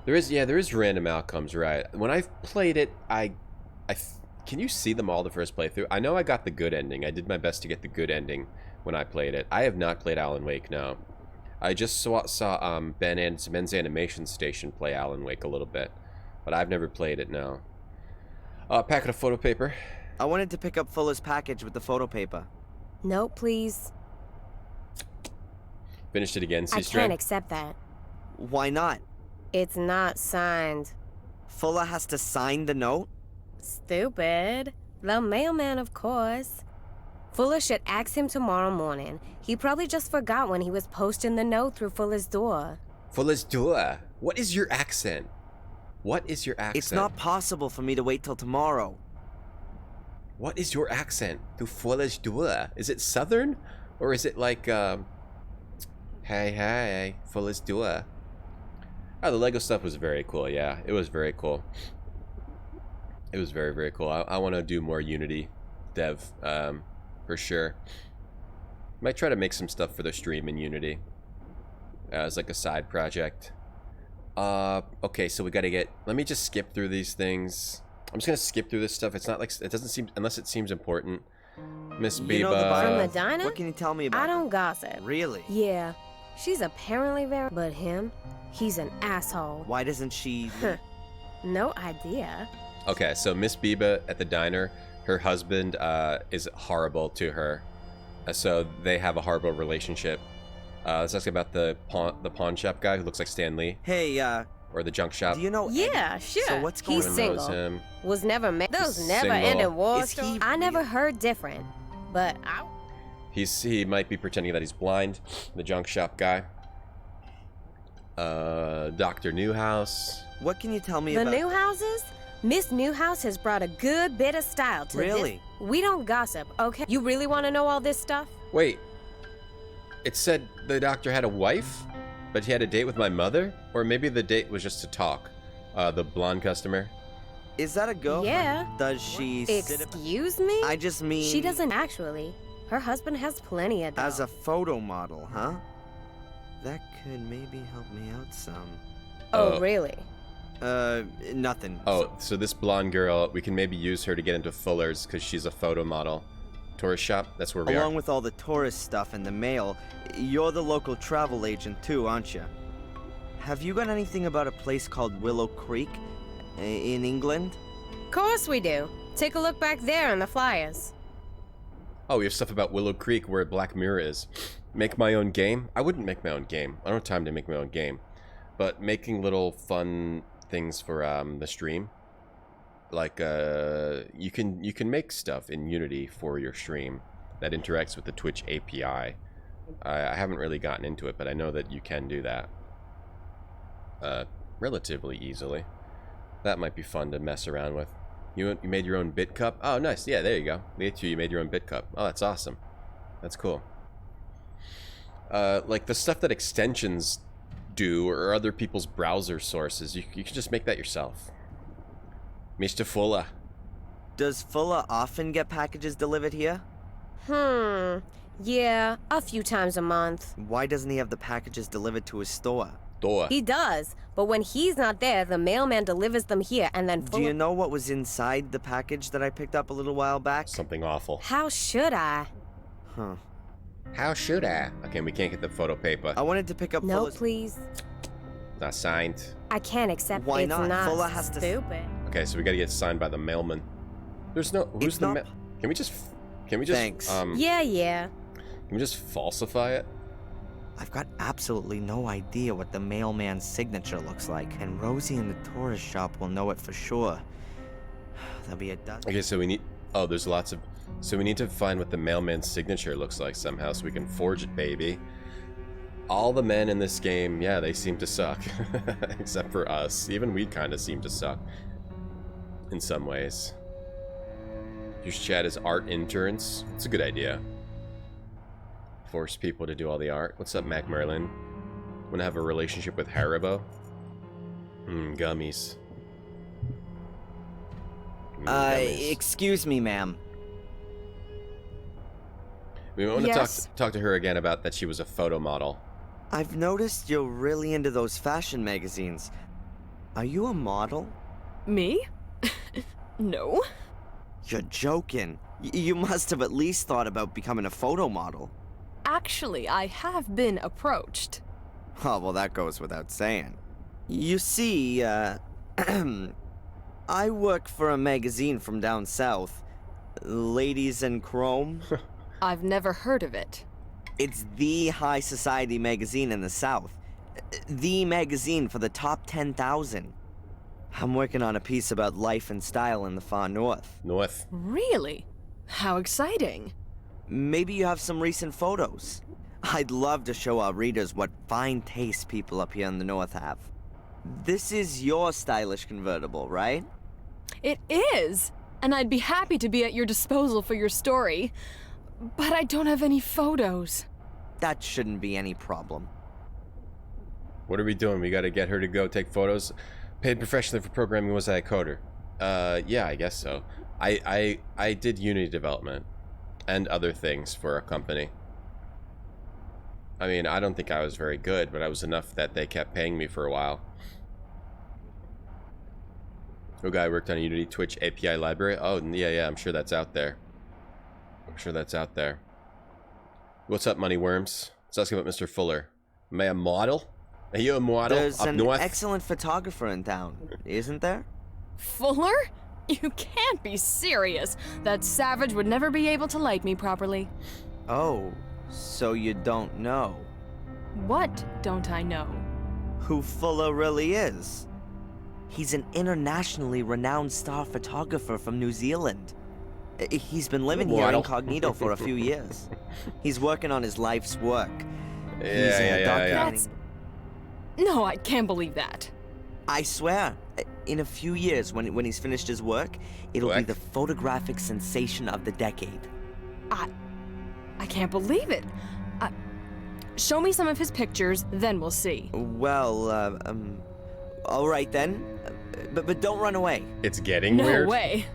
Speaker 2: There is random outcomes, right? When I've played it, I Can you see them all the first playthrough? I know I got the good ending. I did my best to get the good ending when I played it. I have not played Alan Wake, no. I just saw Ben's Animation Station play Alan Wake a little bit, but I've never played it, no. Packet of photo paper.
Speaker 5: I wanted to pick up Fuller's package with the photo paper.
Speaker 8: No, please.
Speaker 2: Finished it again,
Speaker 8: I
Speaker 2: C-String?
Speaker 8: can't accept that.
Speaker 5: Why not?
Speaker 8: It's not signed.
Speaker 5: Fuller has to sign the note?
Speaker 8: Stupid. The mailman, of course. Fuller should ask him tomorrow morning. He probably just forgot when he was posting the note through Fuller's door.
Speaker 2: Fuller's door? What is your accent? What is your accent?
Speaker 5: It's not possible for me to wait till tomorrow.
Speaker 2: What is your accent to Fuller's door? Is it southern? Or is it like, hey, Fuller's door? Oh, the Lego stuff was very cool, yeah. It was very cool. It was very, very cool. I want to do more Unity dev, for sure. Might try to make some stuff for the stream in Unity as like a side project. Okay, so we got to get... Let me just skip through these things. I'm just going to skip through this stuff. It's not like... It doesn't seem... Unless it seems important. Miss Biba...
Speaker 5: You know the
Speaker 8: From the diner?
Speaker 5: What can you tell me about
Speaker 8: I don't gossip.
Speaker 5: Really?
Speaker 8: Yeah. She's apparently very... But him, he's an asshole.
Speaker 5: Why doesn't she...
Speaker 8: No idea.
Speaker 2: Okay, so Miss Biba at the diner, her husband is horrible to her. So they have a horrible relationship. Let's ask about the pawn shop guy who looks like Stan Lee.
Speaker 5: Hey,
Speaker 2: or the junk shop.
Speaker 5: do you know...
Speaker 8: Yeah, sure.
Speaker 5: So what's going
Speaker 8: He's
Speaker 5: on?
Speaker 8: single.
Speaker 2: Him.
Speaker 8: Was never made. Those
Speaker 2: He's
Speaker 8: never
Speaker 2: single.
Speaker 8: ended war
Speaker 5: Is he
Speaker 8: stories. I never heard different. But I...
Speaker 2: He might be pretending that he's blind. The junk shop guy. Dr. Newhouse.
Speaker 5: What can you tell me
Speaker 8: The
Speaker 5: about...
Speaker 8: Newhouses? Miss Newhouse has brought a good bit of style to
Speaker 5: Really?
Speaker 8: this. We don't gossip, okay? You really want to know all this stuff?
Speaker 2: Wait. It said the doctor had a wife, but he had a date with my mother? Or maybe the date was just to talk. The blonde customer.
Speaker 5: Is that a girl?
Speaker 8: Yeah.
Speaker 5: Does she...
Speaker 8: Excuse me?
Speaker 5: I just mean...
Speaker 8: She doesn't actually. Her husband has plenty of dough.
Speaker 5: As a photo model, huh? That could maybe help me out some.
Speaker 8: Oh, really?
Speaker 5: Nothing.
Speaker 2: Oh, so this blonde girl, we can maybe use her to get into Fuller's because she's a photo model. Tourist shop, that's where we
Speaker 5: Along
Speaker 2: are.
Speaker 5: with all the tourist stuff and the mail, you're the local travel agent too, aren't you? Have you got anything about a place called Willow Creek in England?
Speaker 8: Of course we do. Take a look back there in the flyers.
Speaker 2: Oh, we have stuff about Willow Creek where Black Mirror is. Make my own game? I wouldn't make my own game. I don't have time to make my own game. But making little fun things for the stream. Like you can make stuff in Unity for your stream that interacts with the Twitch API. I haven't really gotten into it, but I know that you can do that relatively easily. That might be fun to mess around with. You made your own bit cup? Oh, nice. Yeah, there you go. Me too. You made your own bit cup. Oh, that's awesome. That's cool. Like the stuff that extensions do or other people's browser sources, you can just make that yourself. Mr. Fuller.
Speaker 5: Does Fuller often get packages delivered here?
Speaker 8: Yeah, a few times a month.
Speaker 5: Why doesn't he have the packages delivered to his store?
Speaker 8: He does, but when he's not there, the mailman delivers them here and then
Speaker 5: Do you know what was inside the package that I picked up a little while back?
Speaker 2: Something awful.
Speaker 8: How should I?
Speaker 5: Huh.
Speaker 2: How should I? Okay, we can't get the photo paper.
Speaker 5: I wanted to pick up
Speaker 8: No,
Speaker 5: Fuller's...
Speaker 8: please.
Speaker 2: Not signed.
Speaker 8: I can't accept
Speaker 5: Why
Speaker 8: it's
Speaker 5: not? Fuller has to...
Speaker 8: stupid.
Speaker 2: Okay, so we gotta get signed by the mailman. There's no... Who's the
Speaker 5: not...
Speaker 2: Can we just...
Speaker 5: Thanks.
Speaker 8: Yeah.
Speaker 2: Can we just falsify it?
Speaker 5: I've got absolutely no idea what the mailman's signature looks like, and Rosie in the tourist shop will know it for sure. There'll be a dozen.
Speaker 2: Okay, so we need... Oh, there's lots of... So we need to find what the mailman's signature looks like somehow so we can forge it, baby. All the men in this game, yeah, they seem to suck. Except for us. Even we kind of seem to suck. In some ways. Use chat as art interns. It's a good idea. Force people to do all the art. What's up, Mac Merlin? Wanna have a relationship with Haribo? Gummies. Gummies.
Speaker 5: Excuse me, ma'am.
Speaker 2: We want to
Speaker 7: Yes.
Speaker 2: talk to her again about that she was a photo model.
Speaker 5: I've noticed you're really into those fashion magazines. Are you a model?
Speaker 9: Me? No.
Speaker 5: You're joking. You must have at least thought about becoming a photo model.
Speaker 9: Actually, I have been approached.
Speaker 5: Oh, well, that goes without saying. You see, I work for a magazine from down south. Ladies in Chrome.
Speaker 9: I've never heard of it.
Speaker 5: It's the high society magazine in the south. The magazine for the top 10,000. I'm working on a piece about life and style in the far north.
Speaker 2: North.
Speaker 9: Really? How exciting.
Speaker 5: Maybe you have some recent photos. I'd love to show our readers what fine taste people up here in the north have. This is your stylish convertible, right?
Speaker 9: It is! And I'd be happy to be at your disposal for your story. But I don't have any photos.
Speaker 5: That shouldn't be any problem.
Speaker 2: What are we doing? We gotta get her to go take photos. Paid professionally for programming. Was I a coder? Yeah, I guess so. I did Unity development and other things for a company. I mean, I don't think I was very good, but I was enough that they kept paying me for a while. A guy worked on a Unity Twitch API library. Oh, yeah, I'm sure that's out there. I'm sure that's out there. What's up, money worms? Let's ask about Mr. Fuller. Am I a model? Are you a model?
Speaker 5: There's
Speaker 2: up
Speaker 5: an
Speaker 2: north?
Speaker 5: excellent photographer in town, isn't there?
Speaker 9: Fuller? You can't be serious. That savage would never be able to like me properly.
Speaker 5: Oh, so you don't know?
Speaker 9: What don't I know?
Speaker 5: Who Fuller really is. He's an internationally renowned star photographer from New Zealand. He's been living here incognito for a few years. He's working on his life's work.
Speaker 2: Yeah.
Speaker 9: No, I can't believe that.
Speaker 5: I swear, in a few years, when he's finished his work, it'll be the photographic sensation of the decade.
Speaker 9: I can't believe it. Show me some of his pictures, then we'll see.
Speaker 5: Well, all right then. But don't run away.
Speaker 2: It's getting weird.
Speaker 9: No way.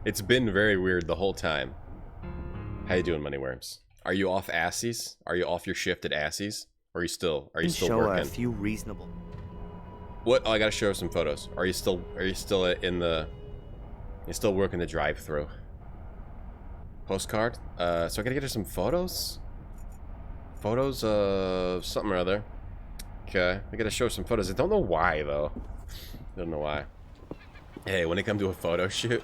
Speaker 2: It's been very weird the whole time. How you doing, money worms? Are you off Assies? Are you off your shift at Assies? Or are you still working?
Speaker 5: Show a few reasonable.
Speaker 2: What? Oh, I gotta show her some photos. Are you still in the? You still working the drive-through? Postcard. So I gotta get her some photos. Photos of something or other. Okay, I gotta show her some photos. I don't know why though. I don't know why. Hey, when it comes to a photo shoot,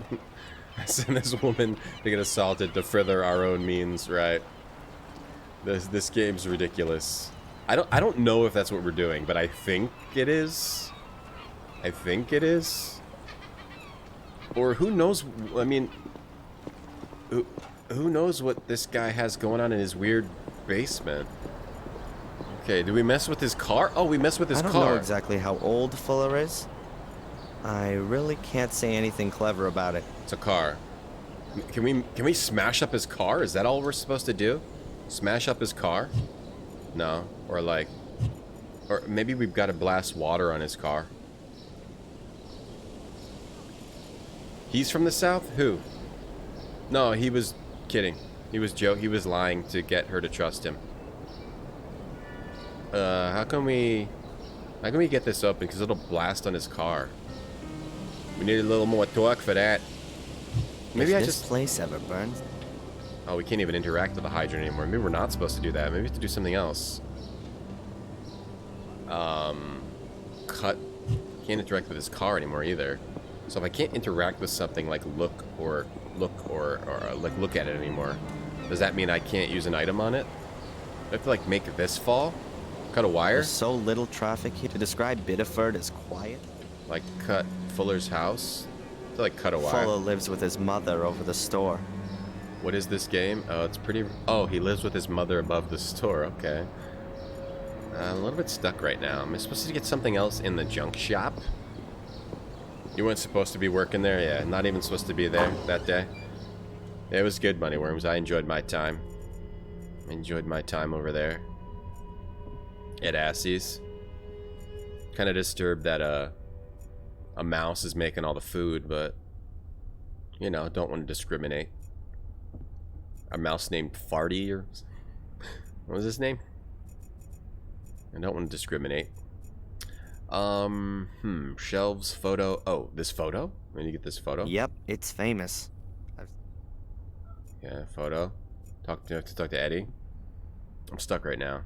Speaker 2: I send this woman to get assaulted to further our own means, right? This game's ridiculous. I don't know if that's what we're doing, but I think it is. I think it is. Or who knows? I mean, who knows what this guy has going on in his weird basement? Okay, do we mess with his car? Oh, we mess with his car.
Speaker 5: I don't know exactly how old Fuller is. I really can't say anything clever about it.
Speaker 2: It's a car. Can we smash up his car? Is that all we're supposed to do? Smash up his car? No. Or like... Or maybe we've got to blast water on his car. He's from the south? Who? No, he was kidding. He was lying to get her to trust him. How can we get this open? Because it'll blast on his car. We need a little more torque for that. Maybe
Speaker 5: if this place ever burns.
Speaker 2: Oh, we can't even interact with the hydrant anymore. Maybe we're not supposed to do that. Maybe we have to do something else. Cut. Can't interact with his car anymore either. So if I can't interact with something like look at it anymore, does that mean I can't use an item on it? I have to like make this fall? Cut a wire?
Speaker 5: There's so little traffic here. To describe Biddeford as quiet.
Speaker 2: Like cut Fuller's house? To like cut a wire.
Speaker 5: Fuller lives with his mother over the store.
Speaker 2: What is this game? Oh, it's pretty... Oh, he lives with his mother above the store. Okay. I'm a little bit stuck right now. Am I supposed to get something else in the junk shop? You weren't supposed to be working there? Yeah, not even supposed to be there that day. Yeah, it was good, money worms. I enjoyed my time. Over there. At Assie's. Kind of disturbed that a mouse is making all the food, but you know, don't want to discriminate. A mouse named Farty, or what was his name? I don't want to discriminate. Shelves, photo. Oh, this photo? When you get this photo?
Speaker 5: Yep, it's famous.
Speaker 2: Yeah, photo. Do I have to talk to Eddie? I'm stuck right now.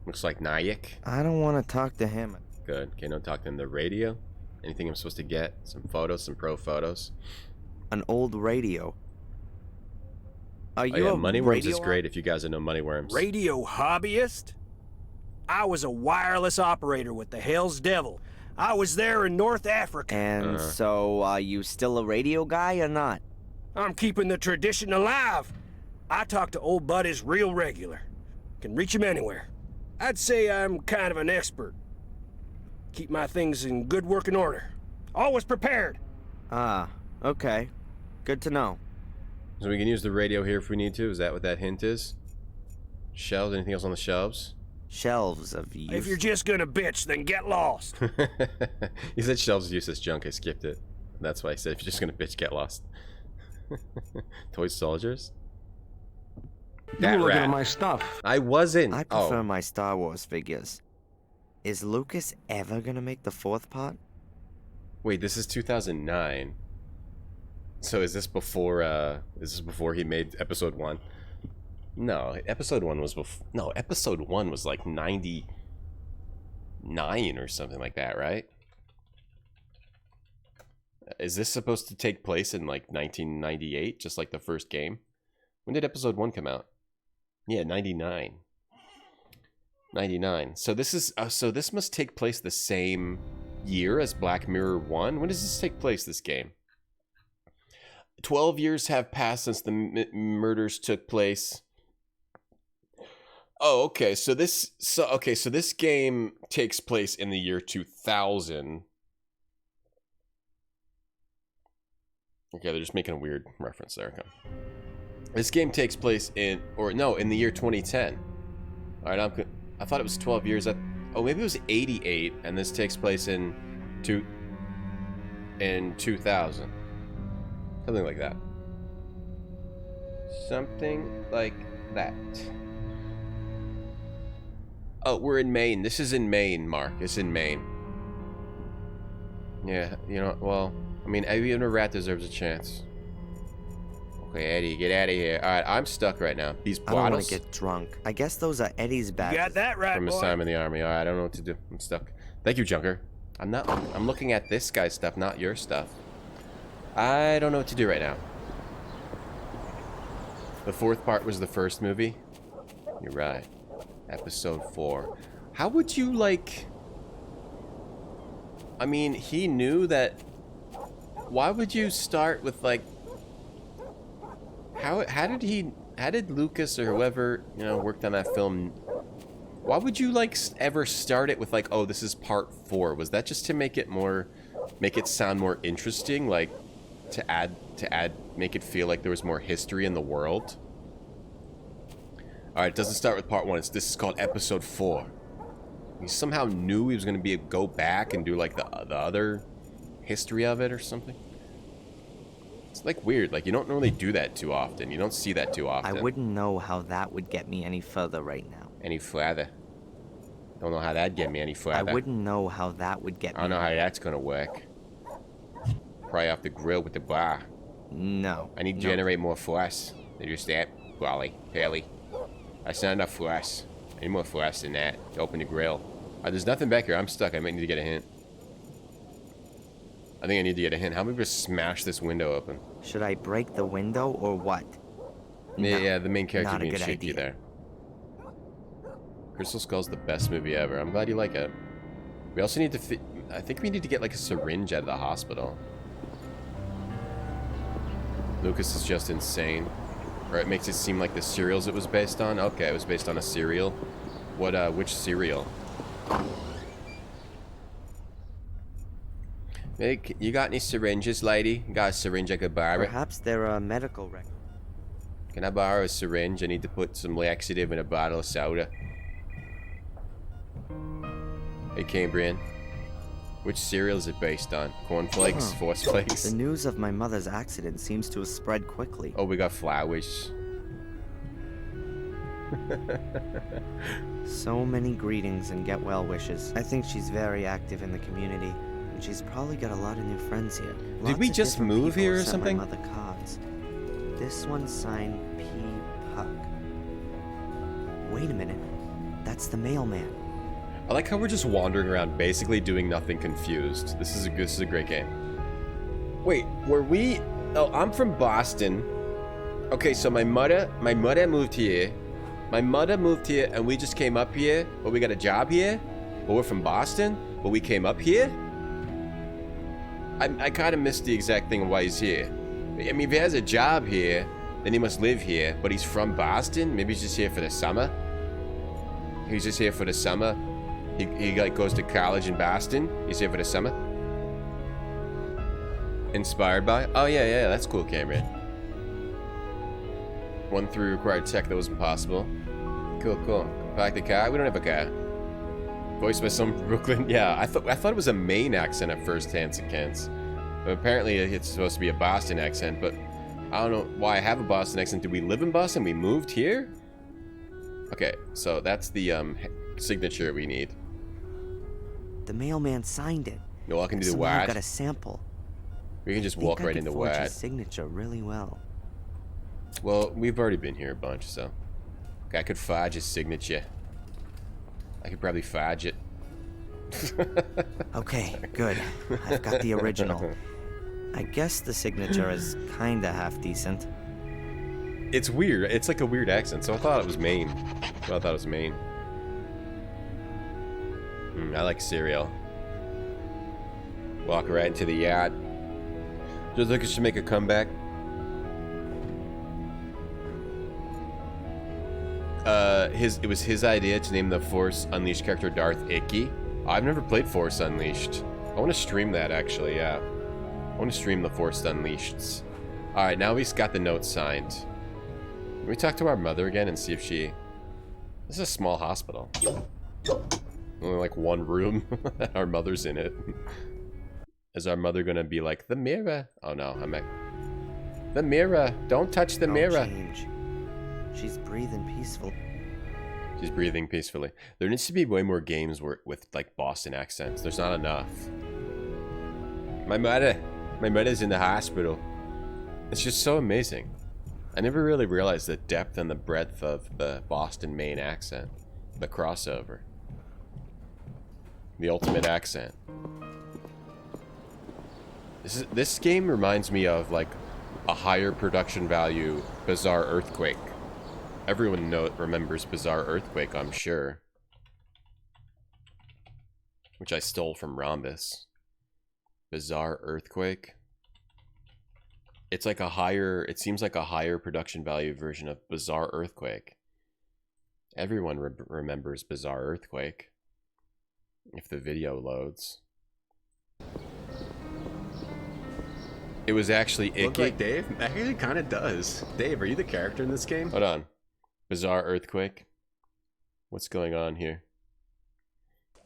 Speaker 2: Looks like Nayik.
Speaker 5: I don't want to talk to him.
Speaker 2: Good. Okay, no talk to him. The radio? Anything I'm supposed to get? Some photos, some pro photos.
Speaker 5: An old radio. Are
Speaker 2: Oh
Speaker 5: you
Speaker 2: yeah,
Speaker 5: a
Speaker 2: Money Worms is
Speaker 5: radio
Speaker 2: great if you guys know Money Worms.
Speaker 15: Radio hobbyist? I was a wireless operator with the Hell's Devil. I was there in North Africa.
Speaker 5: And so, are you still a radio guy or not?
Speaker 15: I'm keeping the tradition alive. I talk to old buddies real regular. Can reach him anywhere. I'd say I'm kind of an expert. Keep my things in good working order. Always prepared.
Speaker 5: Ah, okay. Good to know.
Speaker 2: So we can use the radio here if we need to. Is that what that hint is? Shelves? Anything else on the shelves?
Speaker 5: Shelves of use.
Speaker 15: If you're just gonna bitch, then get lost.
Speaker 2: He said shelves of useless junk. I skipped it. That's why I said if you're just gonna bitch, get lost. Toy soldiers?
Speaker 16: You were looking at my stuff.
Speaker 2: I wasn't.
Speaker 5: I prefer my Star Wars figures. Is Lucas ever gonna make the 4th part?
Speaker 2: Wait, this is 2009. So is this before he made episode 1? No, episode 1 was before. No, episode 1 was like 99 or something like that, right? Is this supposed to take place in like 1998, just like the first game? When did episode 1 come out? Yeah, 99. 99. So this is so this must take place the same year as Black Mirror 1. When does this take place, this game? 12 years have passed since the murders took place. Oh, okay. So this game takes place in the year 2000. Okay, they're just making a weird reference there. Okay. This game takes place in the year 2010. All right, I thought it was 12 years. Oh, maybe it was 88, and this takes place in 2000. Something like that. Something like that. Oh, we're in Maine. This is in Maine, Mark. It's in Maine. Yeah, you know, well, I mean, even a rat deserves a chance. Okay, Eddie, get out of here. Alright, I'm stuck right now. These bottles.
Speaker 5: I don't want to get drunk. I guess those are Eddie's badges.
Speaker 15: You got that right,
Speaker 2: from his time in the army. Alright, I don't know what to do. I'm stuck. Thank you, Junker. I'm looking at this guy's stuff, not your stuff. I don't know what to do right now. The 4th part was the first movie. You're right. Episode 4. How would you, like... I mean, he knew that... Why would you start with, like... How did Lucas or whoever, you know, worked on that film... Why would you, like, ever start it with, like, oh, this is part 4? Was that just to make it sound more interesting? Like, make it feel like there was more history in the world? Alright, it doesn't start with part 1. This is called episode 4. He somehow knew he was going to go back and do, like, the other history of it or something. It's, like, weird. Like, you don't normally do that too often. You don't see that too often.
Speaker 5: I wouldn't know how that would get me any further right now.
Speaker 2: Any further? Don't know how that'd get me any further.
Speaker 5: I wouldn't know how that would get me.
Speaker 2: I don't know how that's going to work. Probably off the grill with the bar.
Speaker 5: No.
Speaker 2: I need to generate more flesh. They just that, Wally, Haley. That's not enough flesh. I need more flesh than that to open the grill. There's nothing back here. I'm stuck. I might need to get a hint. I think I need to get a hint. How about we just smash this window open?
Speaker 5: Should I break the window or what?
Speaker 2: Yeah, the main character
Speaker 5: not a
Speaker 2: being
Speaker 5: good
Speaker 2: shaky
Speaker 5: idea.
Speaker 2: there. Crystal Skull's the best movie ever. I'm glad you like it. We also need to I think we need to get like a syringe out of the hospital. Lucas is just insane. Or it makes it seem like the cereals it was based on. Okay, it was based on a cereal. Which cereal? Hey, you got any syringes, lady? You got a syringe I could borrow?
Speaker 5: Perhaps they're a medical record.
Speaker 2: Can I borrow a syringe? I need to put some laxative in a bottle of soda. Hey, Cambrian. Which cereal is it based on? Cornflakes? Force Flakes?
Speaker 5: The news of my mother's accident seems to have spread quickly.
Speaker 2: Oh, we got flowers.
Speaker 5: So many greetings and get well wishes. I think she's very active in the community, and she's probably got a lot of new friends here.
Speaker 2: Did we just move here or something?
Speaker 5: My mother cards. This one's signed P. Puck. Wait a minute. That's the mailman.
Speaker 2: I like how we're just wandering around, basically doing nothing, confused. This is a great game. Wait, were we... Oh, I'm from Boston. Okay, so my mother moved here. My mother moved here, and we just came up here. But we got a job here. But we're from Boston. But we came up here. I kind of missed the exact thing of why he's here. I mean, if he has a job here, then he must live here. But he's from Boston. Maybe he's just here for the summer. He's just here for the summer. He like goes to college in Boston. He's here for the summer. Inspired by? Oh yeah, that's cool, Cameron. 1 through required tech that was impossible. Cool. Back the car. We don't have a car. Voiced by someone from Brooklyn. Yeah, I thought it was a Maine accent at first, Hands. But apparently it's supposed to be a Boston accent. But I don't know why I have a Boston accent. Did we live in Boston? We moved here. Okay, so that's the signature we need.
Speaker 5: The mailman signed it.
Speaker 2: You walk into the
Speaker 5: Somehow
Speaker 2: WAD.
Speaker 5: got a sample.
Speaker 2: We can just walk right into
Speaker 5: forge
Speaker 2: WAD.
Speaker 5: his signature really well.
Speaker 2: Well, we've already been here a bunch, so okay, I could fudge his signature. I could probably fudge it.
Speaker 5: Okay, good. I've got the original. I guess the signature is kinda half decent.
Speaker 2: It's weird. It's like a weird accent, so I thought it was Maine. I like cereal. Walk right into the yacht. Just looking to make a comeback. It was his idea to name the Force Unleashed character Darth Icky. I've never played Force Unleashed. I want to stream that actually, yeah. I want to stream the Force Unleashed. Alright, now we've got the note signed. Can we talk to our mother again and see if she... This is a small hospital. Only like one room. Our mother's in it. Is our mother gonna be like, the mirror? Oh no, I'm like... The mirror! Don't touch the mirror!
Speaker 5: Change. She's breathing peaceful.
Speaker 2: She's breathing peacefully. There needs to be way more games with like Boston accents. There's not enough. My mother's in the hospital. It's just so amazing. I never really realized the depth and the breadth of the Boston Maine accent. The crossover. The ultimate accent. This game reminds me of like a higher production value Bizarre Earthquake. Everyone remembers Bizarre Earthquake, I'm sure. Which I stole from Rhombus. Bizarre Earthquake. It's like it seems like a higher production value version of Bizarre Earthquake. Everyone remembers Bizarre Earthquake. If the video loads. It was actually icky.
Speaker 17: Look like Dave? Actually, it kind of does. Dave, are you the character in this game?
Speaker 2: Hold on. Bizarre Earthquake. What's going on here?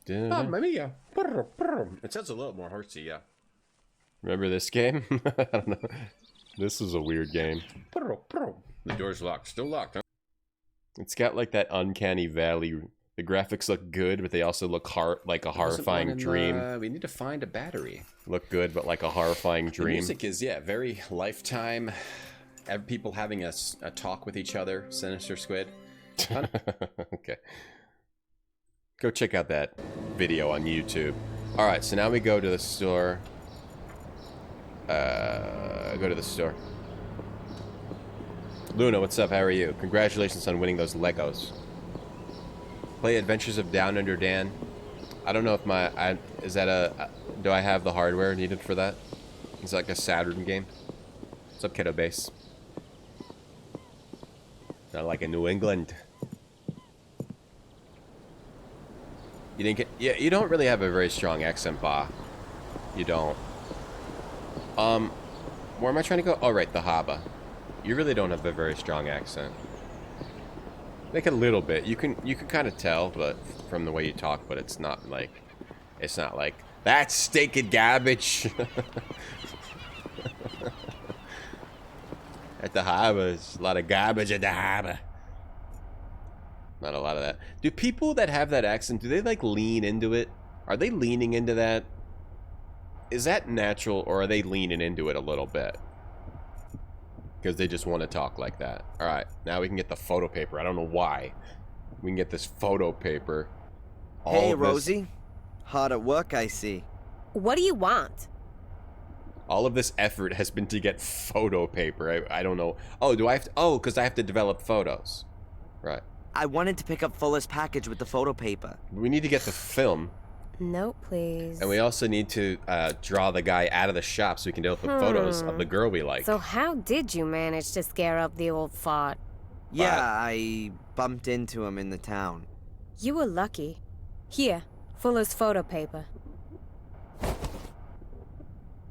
Speaker 17: Mamma mia. It sounds a little more horsey, yeah.
Speaker 2: Remember this game? I don't know. This is a weird game.
Speaker 17: The door's locked. Still locked, huh?
Speaker 2: It's got like that uncanny valley. The graphics look good, but they also look like a horrifying dream.
Speaker 17: We need to find a battery.
Speaker 2: Look good, but like a horrifying dream.
Speaker 17: The music is, yeah, very Lifetime. People having a talk with each other. Sinister Squid.
Speaker 2: Okay. Go check out that video on YouTube. Alright, so now we go to the store. Go to the store. Luna, what's up? How are you? Congratulations on winning those Legos. Play Adventures of Down Under Dan. I don't know if do I have the hardware needed for that? It's like a Saturn game. What's up, Kiddo Base? Not like in New England. You didn't get... Yeah, you don't really have a very strong accent, Ba. You don't. Where am I trying to go? Oh, right, the Haba. You really don't have a very strong accent. Like a little bit. You can kind of tell, but from the way you talk, but it's not like that's stinking garbage. At the harbor, there's a lot of garbage at the harbor. Not a lot of that. Do people that have that accent, do they like lean into it? Are they leaning into that? Is that natural, or are they leaning into it a little bit? Because they just want to talk like that. Alright, now we can get the photo paper. I don't know why. We can get this photo paper.
Speaker 5: Hey, Rosie. Hard at work, I see.
Speaker 8: What do you want?
Speaker 2: All of this effort has been to get photo paper. I don't know. Oh, do I have to? Oh, because I have to develop photos. Right.
Speaker 5: I wanted to pick up Fuller's package with the photo paper.
Speaker 2: We need to get the film.
Speaker 8: Nope, please.
Speaker 2: And we also need to draw the guy out of the shop so we can develop photos of the girl we like.
Speaker 8: So how did you manage to scare up the old fart?
Speaker 5: Yeah, I bumped into him in the town.
Speaker 8: You were lucky. Here, Fuller's photo paper.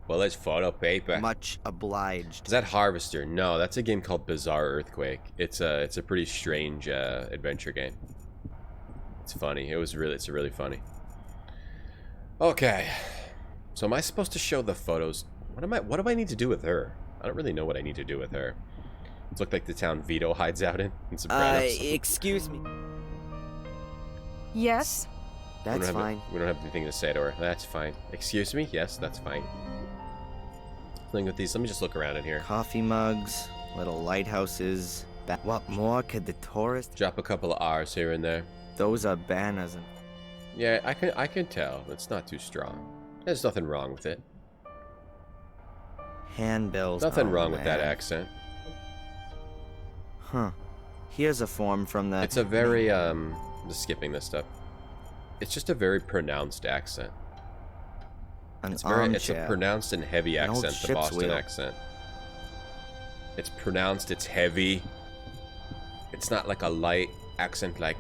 Speaker 2: Well, it's photo paper.
Speaker 5: Much obliged.
Speaker 2: Is that Harvester? No, that's a game called Bizarre Earthquake. It's a pretty strange adventure game. It's funny. It's really funny. Okay. So am I supposed to show the photos? What do I need to do with her? I don't really know what I need to do with her. It's looked like the town Vito hides out in Sopranos.
Speaker 5: Excuse me.
Speaker 12: Yes?
Speaker 5: That's fine.
Speaker 2: We don't have anything to say to her. That's fine. Excuse me? Yes, that's fine. Thing with these, let me just look around in here.
Speaker 5: Coffee mugs, little lighthouses. What more could the tourist?
Speaker 2: Drop a couple of R's here and there.
Speaker 5: Those are banners.
Speaker 2: Yeah, I can tell. It's not too strong. There's nothing wrong with it.
Speaker 5: Handbills.
Speaker 2: Nothing wrong with that accent.
Speaker 5: Huh. Here's a form from the...
Speaker 2: It's a very, I'm just skipping this stuff. It's just a very pronounced accent. It's a pronounced and heavy accent, the Boston accent. It's pronounced, it's heavy. It's not like a light accent like,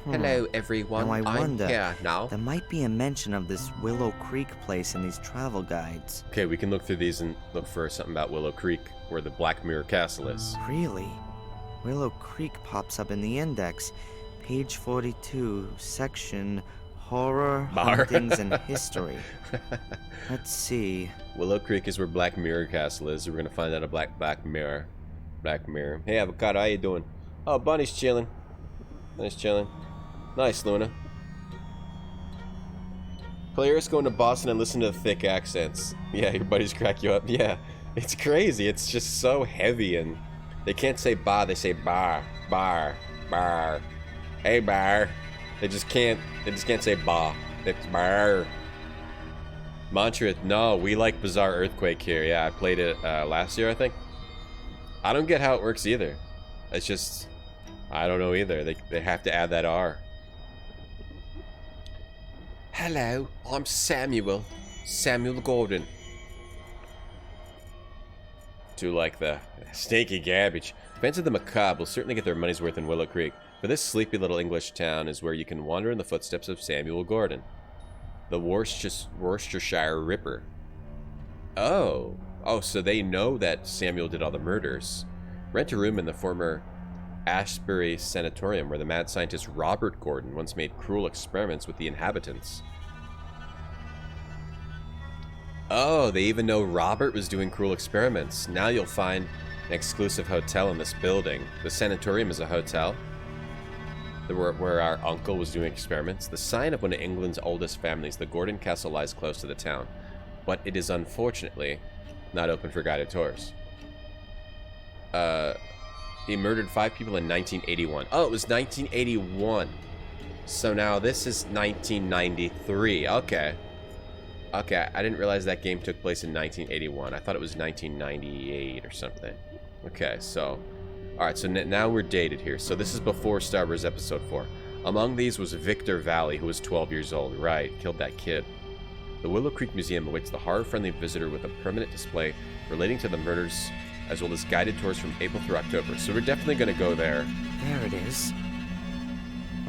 Speaker 2: hello everyone,
Speaker 5: now I wonder,
Speaker 2: I'm here now.
Speaker 5: There might be a mention of this Willow Creek place in these travel guides.
Speaker 2: Okay, we can look through these and look for something about Willow Creek, where the Black Mirror Castle is.
Speaker 5: Really? Willow Creek pops up in the index. Page 42, section Horror, Hauntings, and History. Let's see.
Speaker 2: Willow Creek is where Black Mirror Castle is. We're gonna find out a Black Mirror. Black Mirror. Hey, Avocado, how you doing? Oh, Bunny's chilling. Bunny's chilling. Nice, Luna. Players going to Boston and listen to the thick accents. Yeah, your buddies crack you up. Yeah, it's crazy. It's just so heavy, and they can't say ba, they say bar, bar, bar. Hey, bar. They just can't say ba. It's bar. Mantra, no, we like Bizarre Earthquake here. Yeah, I played it last year, I think. I don't get how it works either. It's just, I don't know either. They have to add that R. Hello, I'm Samuel Gordon. Do like the stinky garbage. Fans of the macabre will certainly get their money's worth in Willow Creek, but this sleepy little English town is where you can wander in the footsteps of Samuel Gordon, the Worcestershire Ripper. Oh, so they know that Samuel did all the murders. Rent a room in the former Ashbury Sanatorium where the mad scientist Robert Gordon once made cruel experiments with the inhabitants. Oh, they even know Robert was doing cruel experiments. Now you'll find an exclusive hotel in this building. The sanatorium is a hotel where our uncle was doing experiments. The sign of one of England's oldest families, the Gordon Castle lies close to the town, but it is unfortunately not open for guided tours. He murdered 5 people in 1981. Oh, it was 1981. So now this is 1993. Okay, I didn't realize that game took place in 1981. I thought it was 1998 or something. Okay, so... Alright, so now we're dated here. So this is before Star Wars Episode 4. Among these was Victor Valley, who was 12 years old. Right, killed that kid. The Willow Creek Museum awaits the horror-friendly visitor with a permanent display relating to the murders, as well as guided tours from April through October. So we're definitely going to go there.
Speaker 5: There it is.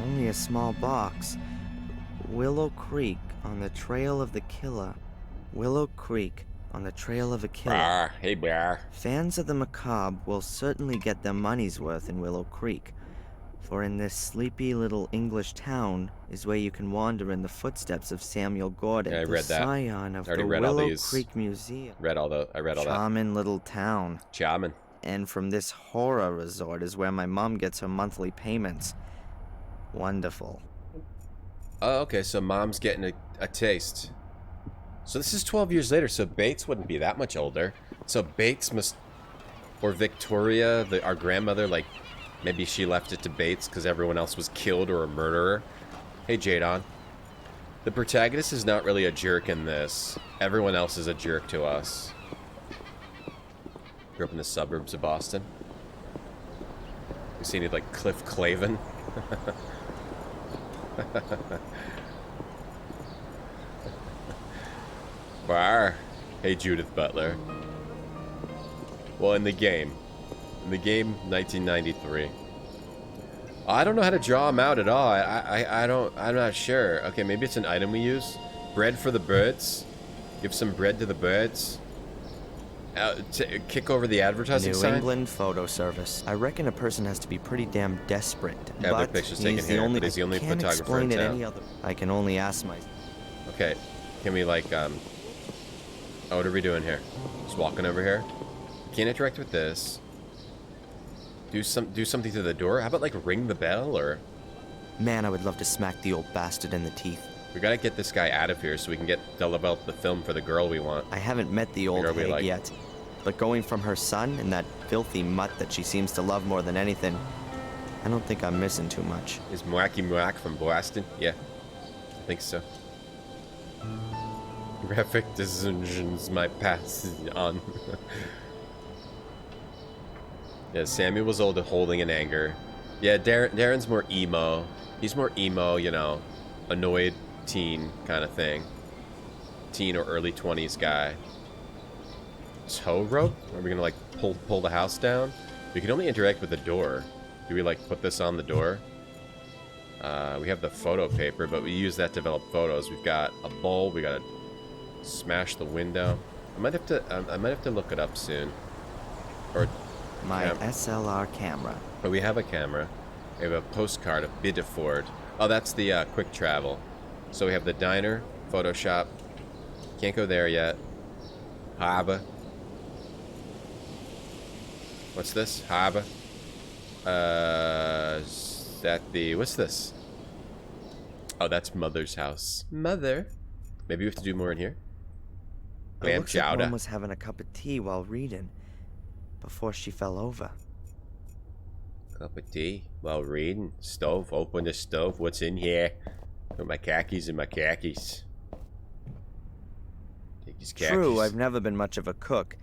Speaker 5: Only a small box. Willow Creek, on the trail of the killer. Willow Creek, on the trail of a killer.
Speaker 2: Brr, hey, brr.
Speaker 5: Fans of the macabre will certainly get their money's worth in Willow Creek. For in this sleepy little English town is where you can wander in the footsteps of Samuel Gordon,
Speaker 2: yeah, I read
Speaker 5: the scion of the Willow Creek Museum.
Speaker 2: I read all that.
Speaker 5: Charming little town.
Speaker 2: Charming.
Speaker 5: And from this horror resort is where my mom gets her monthly payments. Wonderful.
Speaker 2: Oh, okay, so mom's getting a taste. So this is 12 years later, so Bates wouldn't be that much older. So Bates must Or Victoria, our grandmother, like, maybe she left it to Bates because everyone else was killed or a murderer. Hey, Jadon. The protagonist is not really a jerk in this. Everyone else is a jerk to us. Grew up in the suburbs of Boston. We seen it like Cliff Clavin. Bar. Hey, Judith Butler. Well, in the game, 1993. I don't know how to draw them out at all. I'm not sure. Okay, maybe it's an item we use. Bread for the birds. Give some bread to the birds. Kick over the advertising sign.
Speaker 5: New England Photo Service. I reckon a person has to be pretty damn desperate.
Speaker 2: Yeah,
Speaker 5: but
Speaker 2: their pictures taken here. He's the only photographer in town.
Speaker 5: I can only ask my.
Speaker 2: Okay, can we like oh, what are we doing here? Just walking over here. Can't interact with this. Do something to the door. How about like ring the bell or?
Speaker 5: Man, I would love to smack the old bastard in the teeth.
Speaker 2: We gotta get this guy out of here so we can develop the film for the girl we want.
Speaker 5: I haven't met the old hag
Speaker 2: like.
Speaker 5: yet, but going from her son and that filthy mutt that she seems to love more than anything, I don't think I'm missing too much.
Speaker 2: Is Mwacky Mwak from Boston? Yeah, I think so. Graphic decisions my pass on. Yeah, Samuel was old holding in anger. Yeah, Darren's more emo. He's more emo, you know, annoyed teen kind of thing. Teen or early 20s guy. Tow rope? Are we gonna like pull the house down? We can only interact with the door. Do we like put this on the door? We have the photo paper, but we use that to develop photos. We've got a bulb. We gotta smash the window. I might have to look it up soon. Or
Speaker 5: my SLR camera.
Speaker 2: But we have a camera. We have a postcard of Biddeford. Oh, that's the quick travel. So we have the diner, Photoshop. Can't go there yet. Habe. What's this? Habe. Is that the... What's this? Oh, that's Mother's house. Mother. Maybe we have to do more in here.
Speaker 5: It looks like Mom was having a cup of tea while reading. Before she fell over.
Speaker 2: Cup of tea while reading. Stove. Open the stove. What's in here? Put my khakis in my khakis. Take his khakis.
Speaker 5: True, I've never been much of a cook,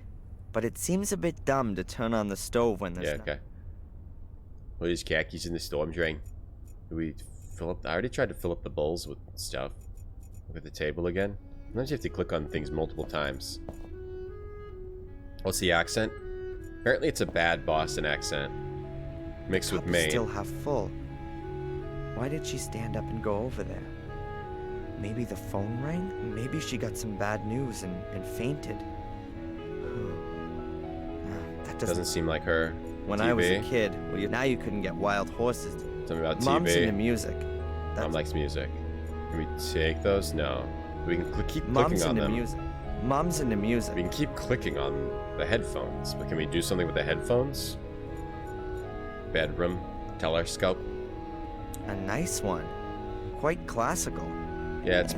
Speaker 5: but it seems a bit dumb to turn on the stove when there's
Speaker 2: okay. Put his khakis in the storm drain. Do we fill up? I already tried to fill up the bowls with stuff. Look at the table again. Sometimes you have to click on things multiple times. What's the accent? Apparently it's a bad Boston accent. Mixed with Maine.
Speaker 5: Still half full. Why did she stand up and go over there? Maybe the phone rang? Maybe she got some bad news and fainted. That
Speaker 2: doesn't seem like her.
Speaker 5: When
Speaker 2: TV.
Speaker 5: I was a kid, well, now you couldn't get wild horses.
Speaker 2: Tell me about TV.
Speaker 5: Mom's into music.
Speaker 2: Mom likes music. Can we take those? No. We can keep clicking
Speaker 5: Mom's
Speaker 2: on
Speaker 5: into
Speaker 2: them.
Speaker 5: Music. Mom's into music.
Speaker 2: We can keep clicking on the headphones, but can we do something with the headphones? Bedroom, telescope.
Speaker 5: A nice one. Quite classical.
Speaker 2: Yeah, it's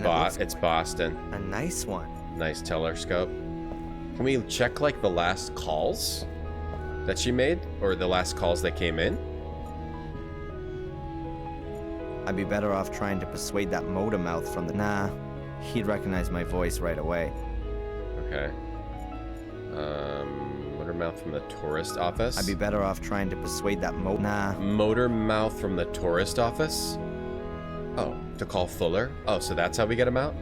Speaker 2: Boston.
Speaker 5: A nice one.
Speaker 2: Nice telescope. Can we check like the last calls that she made, or the last calls that came in?
Speaker 5: I'd be better off trying to persuade that motor mouth from the... Nah, he'd recognize my voice right away.
Speaker 2: Okay. Motor mouth from the tourist office?
Speaker 5: I'd be better off trying to persuade that
Speaker 2: Motor mouth from the tourist office? Oh, to call Fuller? Oh, so that's how we get him out?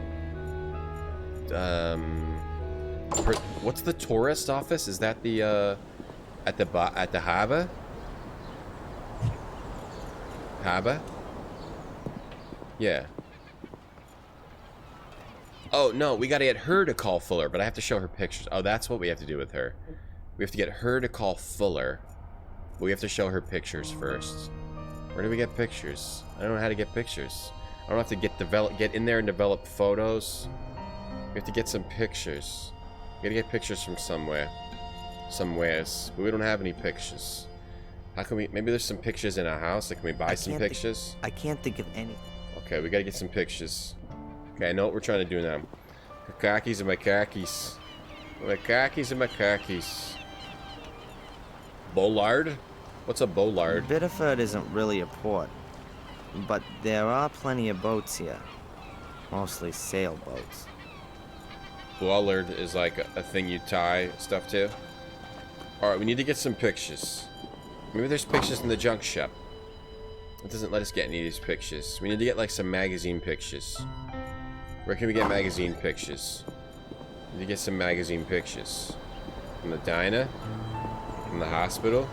Speaker 2: What's the tourist office? Is that the, at the Habe? Habe? Yeah. Oh, no, we gotta get her to call Fuller, but I have to show her pictures. Oh, that's what we have to do with her. We have to get her to call Fuller, but we have to show her pictures first. Where do we get pictures? I don't know how to get pictures. I don't have to get in there and develop photos. We have to get some pictures. We gotta get pictures from somewhere. Somewheres. But we don't have any pictures. How can we... Maybe there's some pictures in our house. Like, can we buy some pictures?
Speaker 5: I can't think of any.
Speaker 2: Okay, we gotta get some pictures. Okay, I know what we're trying to do now. My khakis and my khakis. My khakis and my khakis. Bollard? What's a bollard?
Speaker 5: Biddeford isn't really a port, but there are plenty of boats here. Mostly sailboats.
Speaker 2: Bollard is like a thing you tie stuff to. Alright, we need to get some pictures. Maybe there's pictures in the junk shop. It doesn't let us get any of these pictures. We need to get like some magazine pictures. Where can we get magazine pictures? We need to get some magazine pictures. From the diner? From the hospital?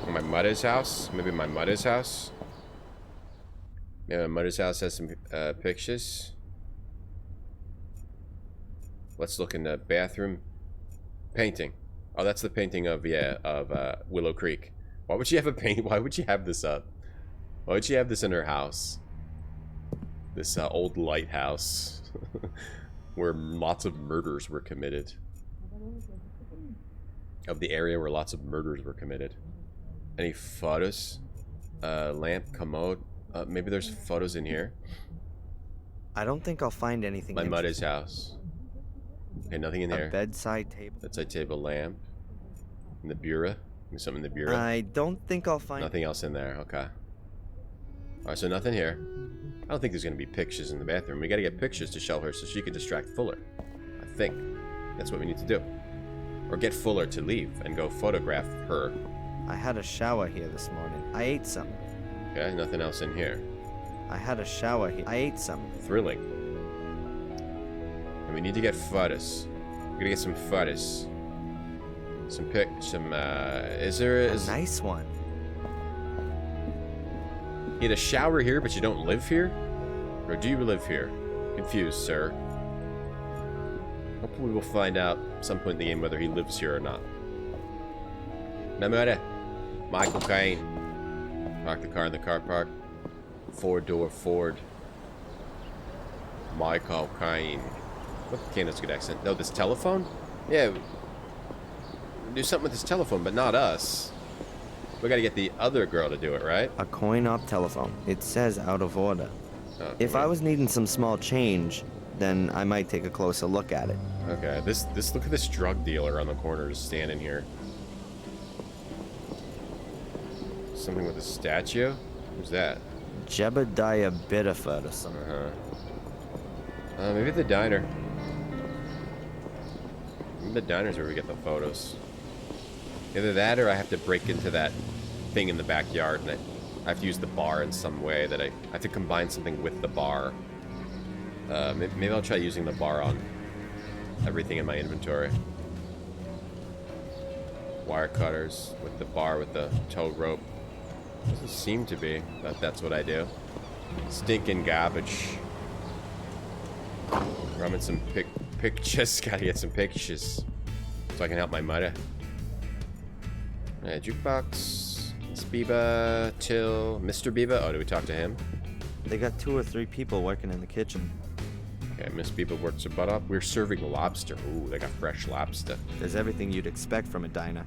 Speaker 2: From my mother's house? Maybe my mother's house? Maybe my mother's house has some pictures. Let's look in the bathroom. Painting. Oh, that's the painting of, yeah, of Willow Creek. Why would she have a paint? Why would she have this up? Why would she have this in her house? This old lighthouse. Where lots of murders were committed. Of the area where lots of murders were committed. Any photos? Lamp, commode. Maybe there's photos in here.
Speaker 5: I don't think I'll find anything.
Speaker 2: My mother's house. Okay, nothing in there.
Speaker 5: A bedside table.
Speaker 2: Bedside table, lamp. In the bureau. Maybe something in the bureau.
Speaker 5: I don't think I'll find.
Speaker 2: Nothing else in there. Okay. Alright, so nothing here. I don't think there's going to be pictures in the bathroom. We got to get pictures to show her so she can distract Fuller. I think. That's what we need to do. Or get Fuller to leave and go photograph her.
Speaker 5: I had a shower here this morning. I ate some.
Speaker 2: Okay, nothing else in here.
Speaker 5: I had a shower here. I ate some.
Speaker 2: Thrilling. And we need to get photos. We're gonna get some photos. Is there
Speaker 5: a nice one?
Speaker 2: You had a shower here, but you don't live here? Or do you live here? Confused, sir. Hopefully we'll find out at some point in the game whether he lives here or not. Namura. Michael Caine. Park the car in the car park. Four-door Ford. Michael Caine. What? Caine has a good accent. No, this telephone? Yeah. Do something with this telephone, but not us. We gotta get the other girl to do it, right?
Speaker 5: A coin-op telephone. It says out of order.
Speaker 2: Oh,
Speaker 5: if I was needing some small change, then I might take a closer look at it.
Speaker 2: Okay, look at this drug dealer on the corner just standing here. Something with a statue? Who's that?
Speaker 5: Jebediah Biddeford or something.
Speaker 2: Maybe the diner. Maybe the diner's where we get the photos. Either that or I have to break into that thing in the backyard and I have to use the bar in some way that I have to combine something with the bar. Maybe I'll try using the bar on everything in my inventory. Wire cutters with the bar with the tow rope. Doesn't seem to be, but that's what I do. Stinking garbage. Rumming some pictures. Gotta get some pictures so I can help my mother. Jukebox. Miss Biba. Till. Mr. Biba. Oh, do we talk to him?
Speaker 5: They got 2 or 3 people working in the kitchen.
Speaker 2: Okay, Miss Biba works her butt off. We're serving lobster. Ooh, they got fresh lobster.
Speaker 5: There's everything you'd expect from a diner.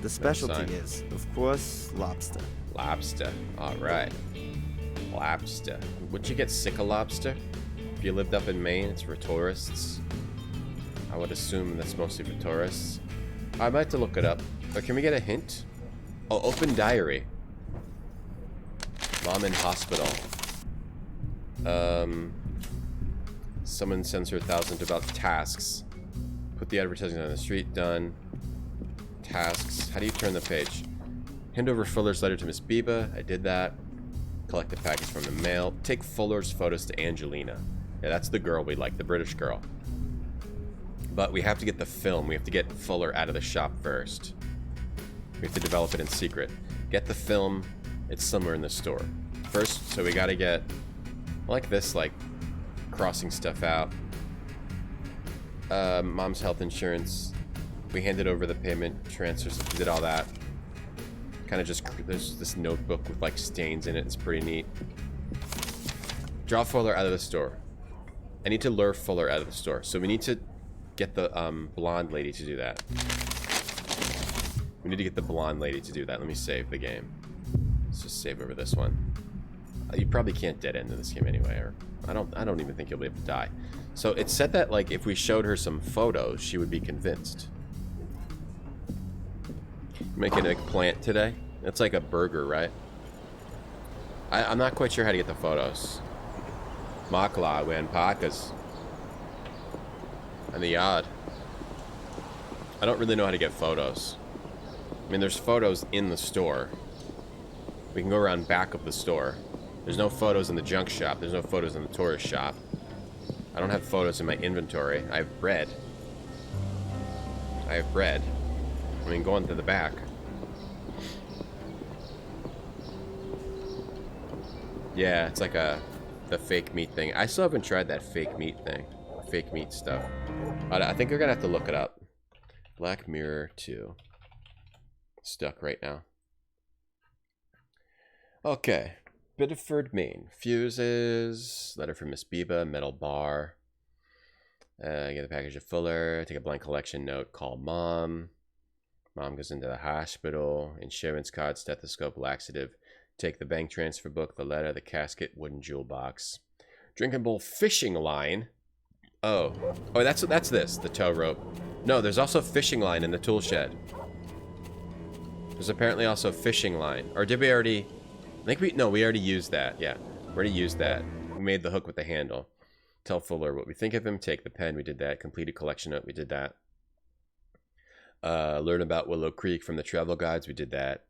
Speaker 5: The specialty is, of course, lobster.
Speaker 2: Lobster. Alright. Lobster. Would you get sick of lobster? If you lived up in Maine, it's for tourists. I would assume that's mostly for tourists. I might have to look it up. But can we get a hint? Oh, open diary. Mom in hospital. Someone sends her 1,000 about tasks. Put the advertising on the street. Done. Tasks. How do you turn the page? Hand over Fuller's letter to Miss Biba. I did that. Collect the package from the mail. Take Fuller's photos to Angelina. Yeah, that's the girl we like, the British girl. But we have to get the film. We have to get Fuller out of the shop first. We have to develop it in secret. Get the film. It's somewhere in the store. First, so we gotta get, like this, like, crossing stuff out. Mom's health insurance. We handed over the payment transfers. We did all that. Kind of just, there's this notebook with, like, stains in it. It's pretty neat. Draw Fuller out of the store. I need to lure Fuller out of the store. So we need to get the blonde lady to do that. We need to get the blonde lady to do that. Let me save the game. Let's just save over this one. You probably can't dead end in this game anyway, or I don't even think you'll be able to die. So it said that, like, if we showed her some photos, she would be convinced. Making a plant today. It's like a burger, right? I'm not quite sure how to get the photos. Makla, we and Parkas. And the yard. I don't really know how to get photos. I mean, there's photos in the store. We can go around back of the store. There's no photos in the junk shop. There's no photos in the tourist shop. I don't have photos in my inventory. I have bread. I have bread. I mean, going to the back. Yeah, it's like the fake meat thing. I still haven't tried that fake meat thing. Fake meat stuff. I think we're gonna have to look it up. Black Mirror 2. Stuck right now. Okay. Biddeford, Maine. Fuses. Letter from Miss Biba. Metal bar. Get a package of Fuller. Take a blank collection note. Call mom. Mom goes into the hospital. Insurance card. Stethoscope. Laxative. Take the bank transfer book. The letter. The casket. Wooden jewel box. Drinking bowl fishing line. Oh. Oh, that's this. The tow rope. No, there's also fishing line in the tool shed. There's apparently also fishing line. Or did we already... I think we already used that. Yeah, we already used that. We made the hook with the handle. Tell Fuller what we think of him. Take the pen. We did that. Complete a collection note. We did that. Learn about Willow Creek from the travel guides. We did that.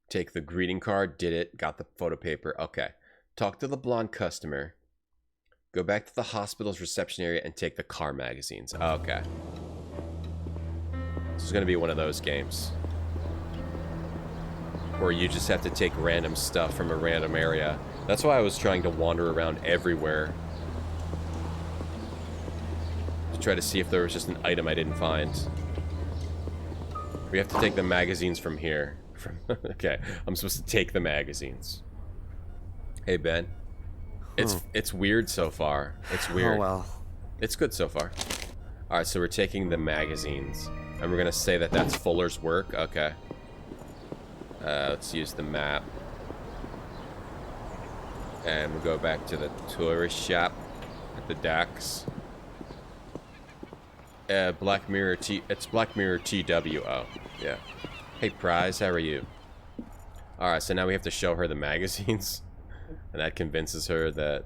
Speaker 2: Take the greeting card. Did it. Got the photo paper. Okay. Talk to the blonde customer. Go back to the hospital's reception area and take the car magazines. Okay. This is going to be one of those games. Where you just have to take random stuff from a random area. That's why I was trying to wander around everywhere. To try to see if there was just an item I didn't find. We have to take the magazines from here. Okay, I'm supposed to take the magazines. Hey, Ben. It's weird so far. It's weird.
Speaker 5: Oh, well.
Speaker 2: It's good so far. Alright, so we're taking the magazines. And we're going to say that that's Fuller's work. Okay. Let's use the map. And we'll go back to the tourist shop at the docks. Black Mirror it's Black Mirror TWO. Yeah. Hey, Prize, how are you? Alright, so now we have to show her the magazines. And that convinces her that...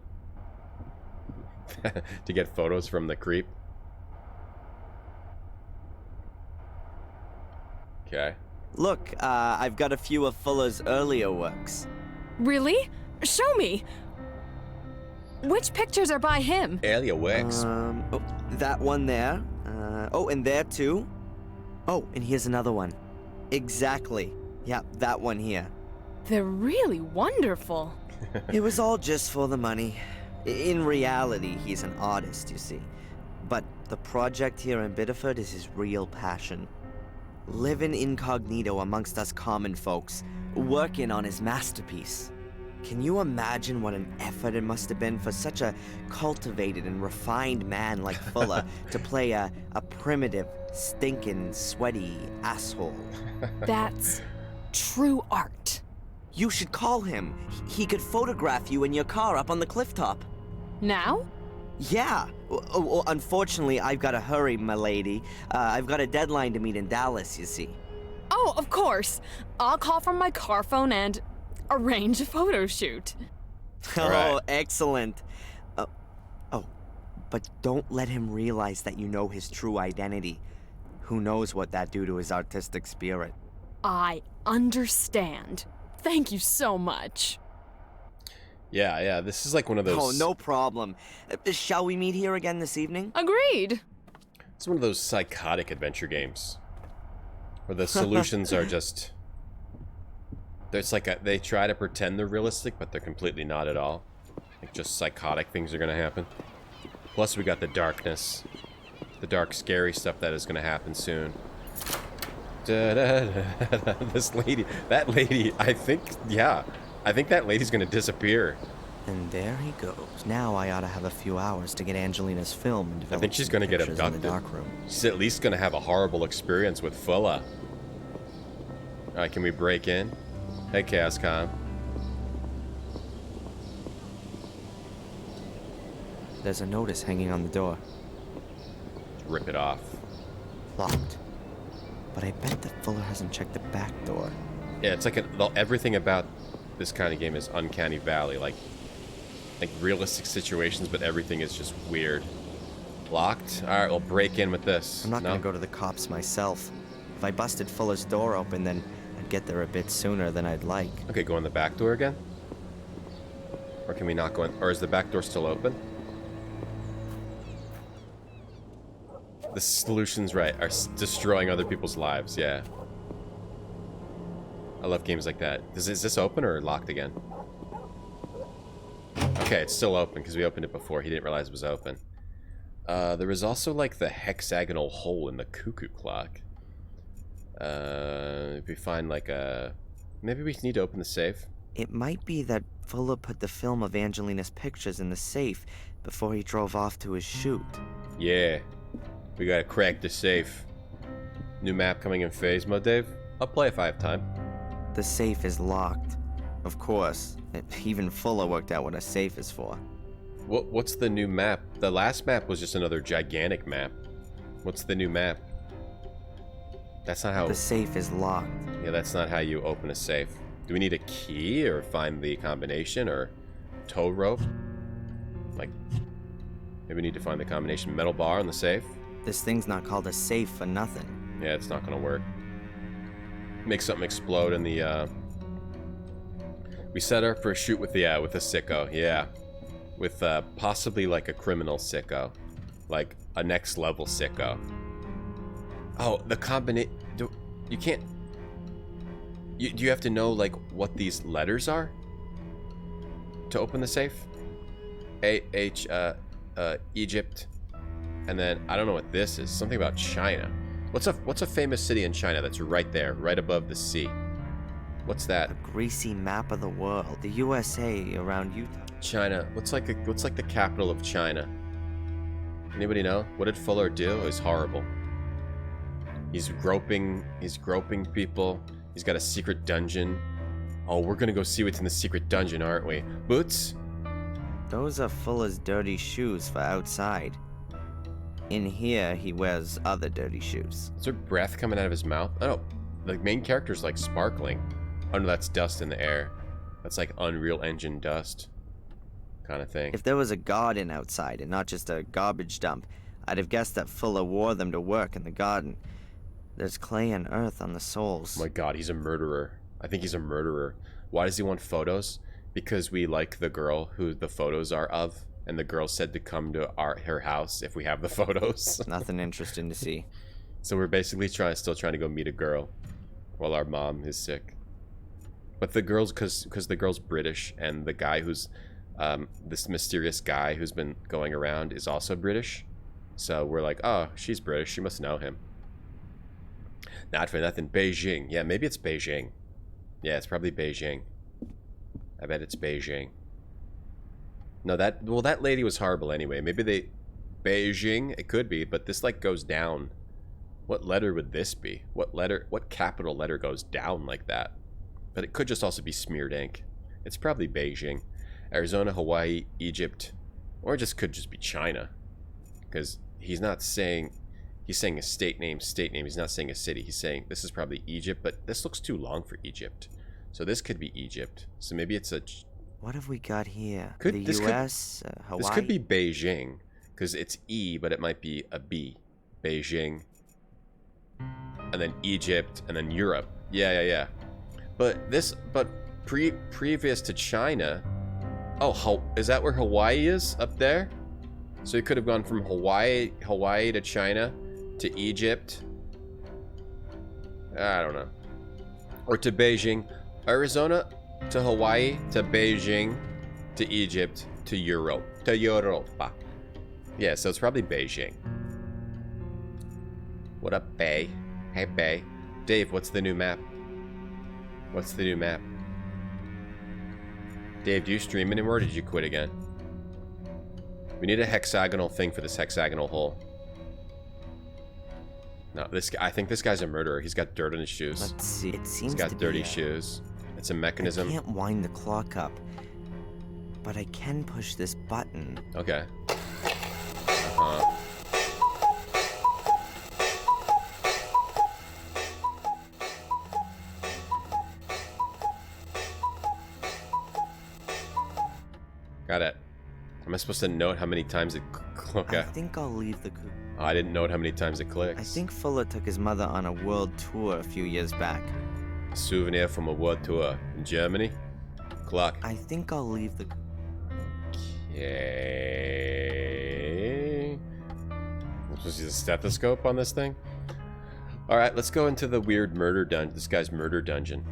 Speaker 2: to get photos from the creep. Okay.
Speaker 5: Look, I've got a few of Fuller's earlier works.
Speaker 9: Really? Show me! Which pictures are by him?
Speaker 2: Earlier works.
Speaker 5: Oh, that one there. Oh, and there too. Oh, and here's another one. Exactly. Yeah, that one here.
Speaker 9: They're really wonderful.
Speaker 5: It was all just for the money. In reality, he's an artist, you see. But the project here in Biddeford is his real passion. Living incognito amongst us common folks, working on his masterpiece. Can you imagine what an effort it must have been for such a cultivated and refined man like Fuller to play a primitive, stinking, sweaty asshole?
Speaker 9: That's true art.
Speaker 5: You should call him. He could photograph you in your car up on the cliff top.
Speaker 9: Now?
Speaker 5: Yeah. Well, unfortunately, I've got to hurry, my lady. I've got a deadline to meet in Dallas, you see.
Speaker 9: Oh, of course. I'll call from my car phone and arrange a photo shoot.
Speaker 5: Oh, excellent. But don't let him realize that you know his true identity. Who knows what that do to his artistic spirit?
Speaker 9: I understand. Thank you so much.
Speaker 2: Yeah, this is like one of those...
Speaker 5: Oh, no problem. Shall we meet here again this evening?
Speaker 9: Agreed.
Speaker 2: It's one of those psychotic adventure games. Where the solutions are just... There's like they try to pretend they're realistic, but they're completely not at all. Like just psychotic things are gonna happen. Plus we got the darkness. The dark, scary stuff that is gonna happen soon. This lady, that lady, I think that lady's gonna disappear.
Speaker 5: And there he goes. Now I ought to have a few hours to get Angelina's film and develop.
Speaker 2: I think she's gonna get
Speaker 5: pictures in
Speaker 2: abducted.
Speaker 5: the dark room.
Speaker 2: She's at least gonna have a horrible experience with Fulla. Alright, can we break in? Hey, ChaosCom.
Speaker 5: There's a notice hanging on the door.
Speaker 2: Rip it off.
Speaker 5: Locked. But I bet that Fuller hasn't checked the back door.
Speaker 2: Yeah, it's like everything about this kind of game is Uncanny Valley, like realistic situations, but everything is just weird. Locked? Alright, we'll break in with this.
Speaker 5: I'm not gonna go to the cops myself. If I busted Fuller's door open, then I'd get there a bit sooner than I'd like.
Speaker 2: Okay, go in the back door again? Or can we not go in? Or is the back door still open? The solution's right, are destroying other people's lives, yeah. I love games like that. Is this open or locked again? Okay, it's still open because we opened it before. He didn't realize it was open. There was also like the hexagonal hole in the cuckoo clock. If we find like a... Maybe we need to open the safe.
Speaker 5: It might be that Fuller put the film of Angelina's pictures in the safe before he drove off to his shoot.
Speaker 2: Yeah. We gotta crack the safe. New map coming in phase mode, Dave? I'll play if I have time.
Speaker 5: The safe is locked. Of course. Even Fuller worked out what a safe is for.
Speaker 2: What's the new map? The last map was just another gigantic map. What's the new map? That's not how...
Speaker 5: The safe is locked.
Speaker 2: Yeah, that's not how you open a safe. Do we need a key or find the combination or tow rope? Like, maybe we need to find the combination. Metal bar on the safe?
Speaker 5: This thing's not called a safe for nothing.
Speaker 2: Yeah, it's not gonna work. Make something explode in the, We set her up for a shoot with the sicko, yeah. With, possibly like a criminal sicko. Like, a next level sicko. Oh, the combination... You can't... Do you have to know, like, what these letters are? To open the safe? Egypt. And then, I don't know what this is. Something about China. What's a famous city in China that's right there, right above the sea? What's that?
Speaker 5: A greasy map of the world. The USA around Utah.
Speaker 2: China. What's like the capital of China? Anybody know? What did Fuller do? It was horrible. He's groping people. He's got a secret dungeon. Oh, we're gonna go see what's in the secret dungeon, aren't we? Boots?
Speaker 5: Those are Fuller's dirty shoes for outside. In here, he wears other dirty shoes.
Speaker 2: Is there breath coming out of his mouth? Oh, the main character's like sparkling. Oh no, that's dust in the air. That's like Unreal Engine dust kind of thing.
Speaker 5: If there was a garden outside and not just a garbage dump, I'd have guessed that Fuller wore them to work in the garden. There's clay and earth on the soles.
Speaker 2: Oh my god, he's a murderer. I think he's a murderer. Why does he want photos? Because we like the girl who the photos are of. And the girl said to come to her house if we have the photos.
Speaker 5: Nothing interesting to see.
Speaker 2: So we're basically still trying to go meet a girl while our mom is sick. But the girl's, because the girl's British, and the guy who's, this mysterious guy who's been going around is also British. So we're like, oh, she's British, she must know him. Not for nothing, Beijing. Yeah, maybe it's Beijing. Yeah, it's probably Beijing. I bet it's Beijing. No, that lady was horrible anyway. Maybe Beijing, it could be, but this like goes down. What letter would this be? What capital letter goes down like that? But it could just also be smeared ink. It's probably Beijing. Arizona, Hawaii, Egypt, or it could just be China. Because he's saying a state name. He's not saying a city. He's saying this is probably Egypt, but this looks too long for Egypt. So this could be Egypt. So maybe it's a...
Speaker 5: What have we got here? The U.S., Hawaii?
Speaker 2: This could be Beijing, because it's E, but it might be a B. Beijing. And then Egypt, and then Europe. Yeah. But previous to China... Oh, is that where Hawaii is? Up there? So it could have gone from Hawaii to China, to Egypt. I don't know. Or to Beijing. Arizona... to Hawaii, to Beijing, to Egypt, to Europe, to Europa. Yeah, so it's probably Beijing. What up, Bay? Hey, Bay. Dave, what's the new map? What's the new map? Dave, do you stream anymore or did you quit again? We need a hexagonal thing for this hexagonal hole. No, I think this guy's a murderer. He's got dirt on his shoes.
Speaker 5: Let's see. It seems
Speaker 2: He's got dirty shoes. It's a mechanism.
Speaker 5: I can't wind the clock up, but I can push this button.
Speaker 2: Okay. Got it. Am I supposed to note how many times it okay.
Speaker 5: I think I'll leave the...
Speaker 2: Oh, I didn't note how many times it clicks.
Speaker 5: I think Fuller took his mother on a world tour a few years back.
Speaker 2: A souvenir from a world tour in Germany? Clock.
Speaker 5: I think I'll leave the...
Speaker 2: Okay. I'm supposed to use a stethoscope on this thing? Alright, let's go into the weird murder dungeon. This guy's murder dungeon.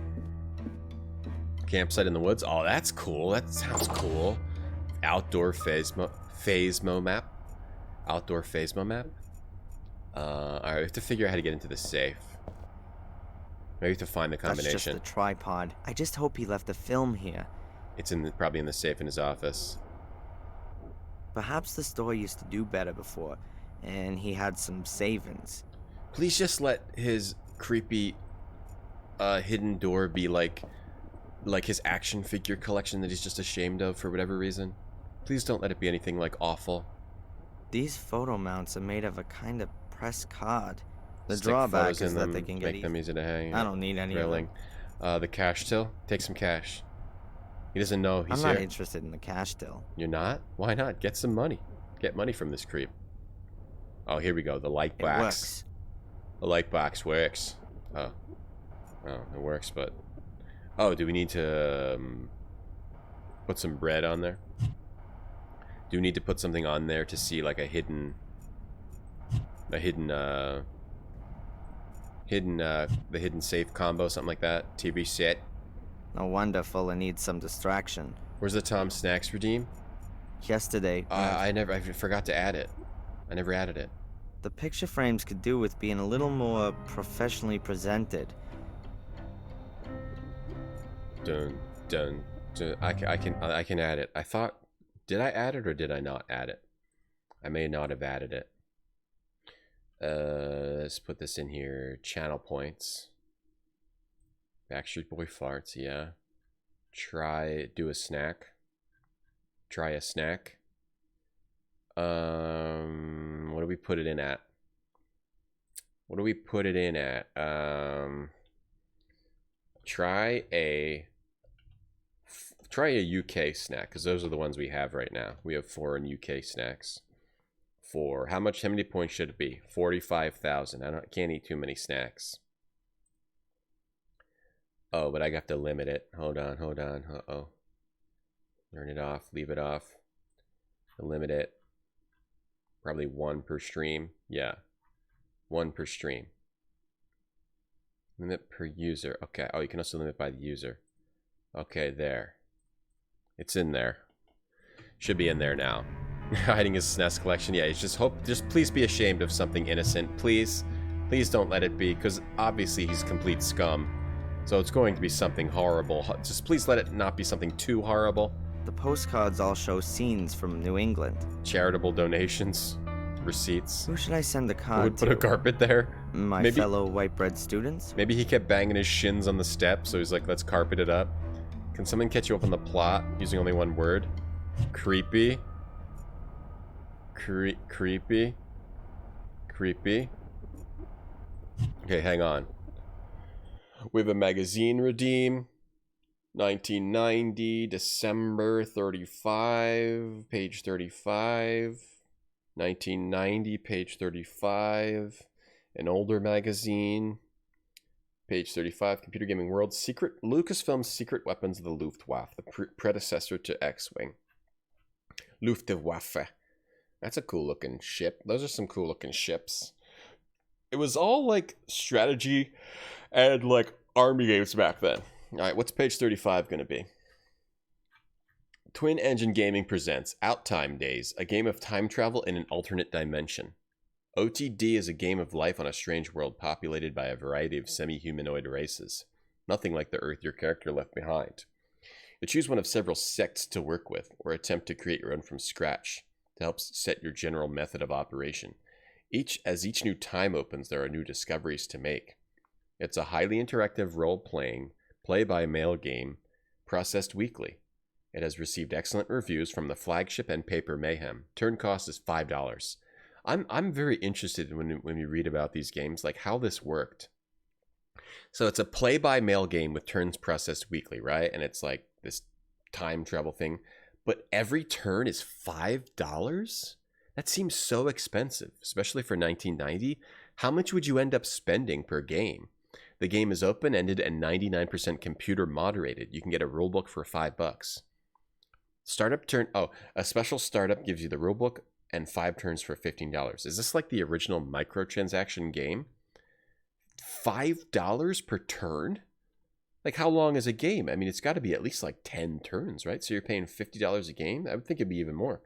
Speaker 2: Campsite in the woods. Oh, that's cool. That sounds cool. Outdoor phasmo map. Outdoor phasmo map. Alright, we have to figure out how to get into the safe. Maybe we have to find the combination.
Speaker 5: That's just the tripod. I just hope he left the film here.
Speaker 2: It's in probably in the safe in his office.
Speaker 5: Perhaps the store used to do better before, and he had some savings.
Speaker 2: Please just let his creepy hidden door be like his action figure collection that he's just ashamed of for whatever reason. Please don't let it be anything like awful.
Speaker 5: These photo mounts are made of a kind of pressed card. The
Speaker 2: Stick
Speaker 5: drawback
Speaker 2: photos
Speaker 5: is
Speaker 2: in
Speaker 5: that
Speaker 2: them,
Speaker 5: they can get
Speaker 2: make them easy to hang.
Speaker 5: I don't need any
Speaker 2: Railing.
Speaker 5: of them.
Speaker 2: The cash till. Take some cash. He doesn't know he's
Speaker 5: I'm not
Speaker 2: here.
Speaker 5: interested in the cash till.
Speaker 2: You're not? Why not? Get some money. Get money from this creep. Oh, here we go. The light box.
Speaker 5: It works.
Speaker 2: The light box works. Oh. Oh, it works, but... Oh, do we need to put some bread on there? Do we need to put something on there to see like a hidden the hidden safe combo, something like that? TV set.
Speaker 5: No wonder Fuller needs some distraction.
Speaker 2: Where's the Tom Snacks redeem?
Speaker 5: Yesterday.
Speaker 2: I forgot to add it. I never added it.
Speaker 5: The picture frames could do with being a little more professionally presented.
Speaker 2: Dun dun dun. I can add it. I thought, did I add it or did I not add it? I may not have added it. Let's put this in here. Channel points. Backstreet Boy farts. Yeah. Do a snack. Try a snack. What do we put it in at? What do we put it in at? Try a UK snack, because those are the ones we have right now. We have 4 in UK snacks. For how many points should it be? 45,000. I can't eat too many snacks. Oh, but I have to limit it. Hold on. Uh-oh. Turn it off, leave it off. Limit it. Probably 1 per stream. Yeah. 1 per stream. Limit per user. Okay. Oh, you can also limit by the user. Okay, there. It's in there. Should be in there now. Hiding his SNES collection. Yeah, just please be ashamed of something innocent. Please don't let it be, because obviously he's complete scum. So it's going to be something horrible. Just please let it not be something too horrible.
Speaker 5: The postcards all show scenes from New England.
Speaker 2: Charitable donations. Receipts.
Speaker 5: Who should I send the card
Speaker 2: to? Put a carpet there?
Speaker 5: My fellow white bread students?
Speaker 2: Maybe he kept banging his shins on the step, so he's like, let's carpet it up. Can someone catch you up on the plot using only 1 word? Creepy. Creepy. Okay, hang on. We have a magazine redeem. 1990, December 35, page 35. 1990, page 35. An older magazine. Page 35, Computer Gaming World. Lucasfilm's Secret Weapons of the Luftwaffe, the predecessor to X-Wing. Luftwaffe. That's a cool looking ship. Those are some cool looking ships. It was all like strategy and like army games back then. Alright, what's page 35 going to be? Twin Engine Gaming presents Outtime Days, a game of time travel in an alternate dimension. OTD is a game of life on a strange world populated by a variety of semi-humanoid races. Nothing like the Earth your character left behind. You choose one of several sects to work with, or attempt to create your own from scratch, to help set your general method of operation. As each new time opens, there are new discoveries to make. It's a highly interactive role-playing, play-by-mail game, processed weekly. It has received excellent reviews from the flagship and paper Mayhem. Turn cost is $5. I'm very interested when we read about these games, like how this worked. So it's a play-by-mail game with turns processed weekly, right? And it's like this time travel thing. but every turn is $5? That seems so expensive, especially for 1990. How much would you end up spending per game? The game is open-ended and 99% computer moderated. You can get a rulebook for $5. Startup turn. Oh, a special startup gives you the rulebook and 5 turns for $15. Is this like the original microtransaction game? $5 per turn? Like, how long is a game? I mean, it's got to be at least like 10 turns, right? So you're paying $50 a game? I would think it'd be even more.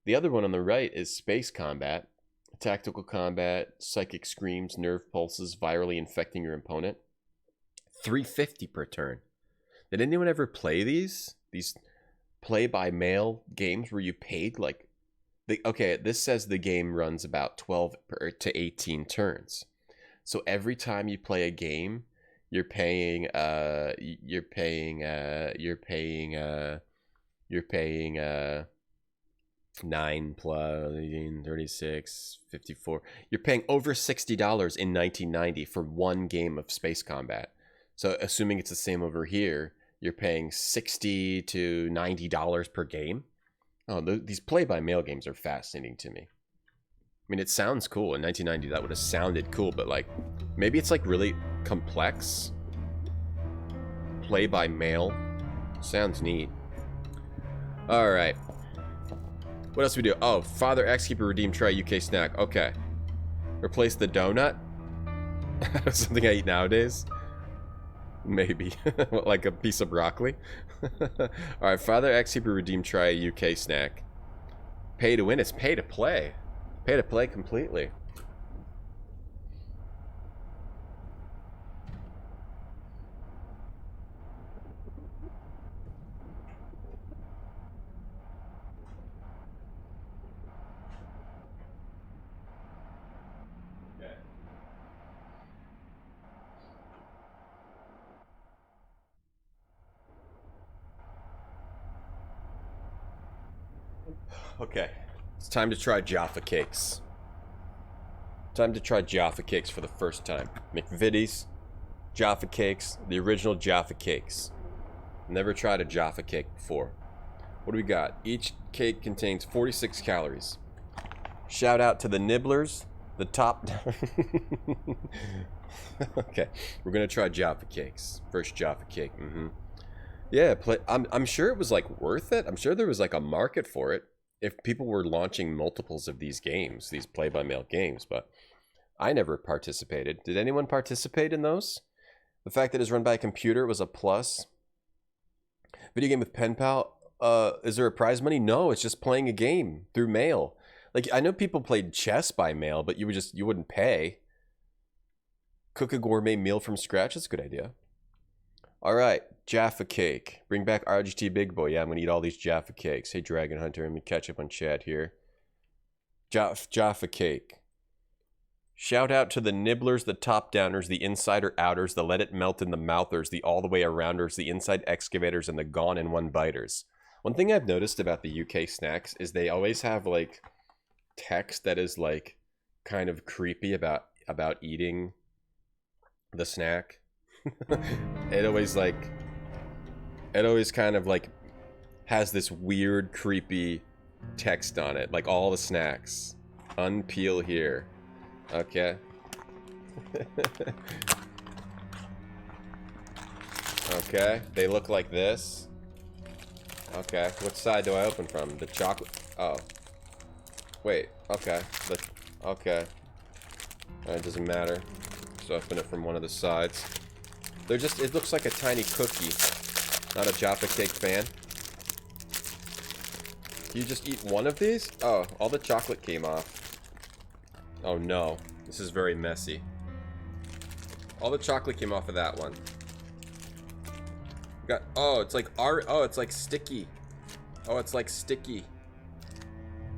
Speaker 2: The other one on the right is space combat, tactical combat, psychic screams, nerve pulses, virally infecting your opponent. $3.50 per turn. Did anyone ever play these? These play-by-mail games where you paid like... Okay, this says the game runs about 12 to 18 turns. So every time you play a game, you're paying 9 plus 18, 36, 54. You're paying over $60 in 1990 for one game of space combat. So assuming it's the same over here, you're paying $60 to $90 per game. Oh, these play-by-mail games are fascinating to me. I mean, it sounds cool. In 1990, that would have sounded cool, but like, maybe it's like really complex. Play-by-mail sounds neat. All right. What else we do? Oh, Father X Keeper Redeem Try UK Snack. Okay. Replace the donut? Something I eat nowadays? Maybe. Like a piece of broccoli? Alright, Father X Keeper Redeem Try UK Snack. Pay to win. It's pay to play. Pay to play completely. Okay, it's time to try Jaffa Cakes. Time to try Jaffa Cakes for the first time. McVitie's, Jaffa Cakes, the original Jaffa Cakes. Never tried a Jaffa Cake before. What do we got? Each cake contains 46 calories. Shout out to the nibblers, the top... Okay, we're gonna try Jaffa Cakes. First Jaffa Cake, Yeah, I'm sure it was like worth it. I'm sure there was like a market for it if people were launching multiples of these games, these play-by-mail games, but I never participated. Did anyone participate in those? The fact that it's run by a computer was a plus. Video game with pen pal. Is there a prize money? No, it's just playing a game through mail. Like, I know people played chess by mail, but you wouldn't pay. Cook a gourmet meal from scratch. That's a good idea. All right, Jaffa Cake. Bring back RGT Big Boy. Yeah, I'm gonna eat all these Jaffa Cakes. Hey, Dragon Hunter, let me catch up on chat here. Jaffa Cake. Shout out to the nibblers, the top downers, the insider outers, the let it melt in the mouthers, the all the way arounders, the inside excavators, and the gone in one biters. One thing I've noticed about the UK snacks is they always have like text that is like kind of creepy about eating the snack. It always kind of like has this weird creepy text on it, like all the snacks. Unpeel here. Okay. Okay, they look like this. Okay, which side do I open from? The chocolate. Oh. Wait, okay. Okay. It doesn't matter. So open it from one of the sides. They're just, it looks like a tiny cookie. Not a Jaffa Cake fan. You just eat one of these? Oh, all the chocolate came off. Oh no, this is very messy. All the chocolate came off of that one. Got, oh, it's like it's like sticky. Oh, it's like sticky.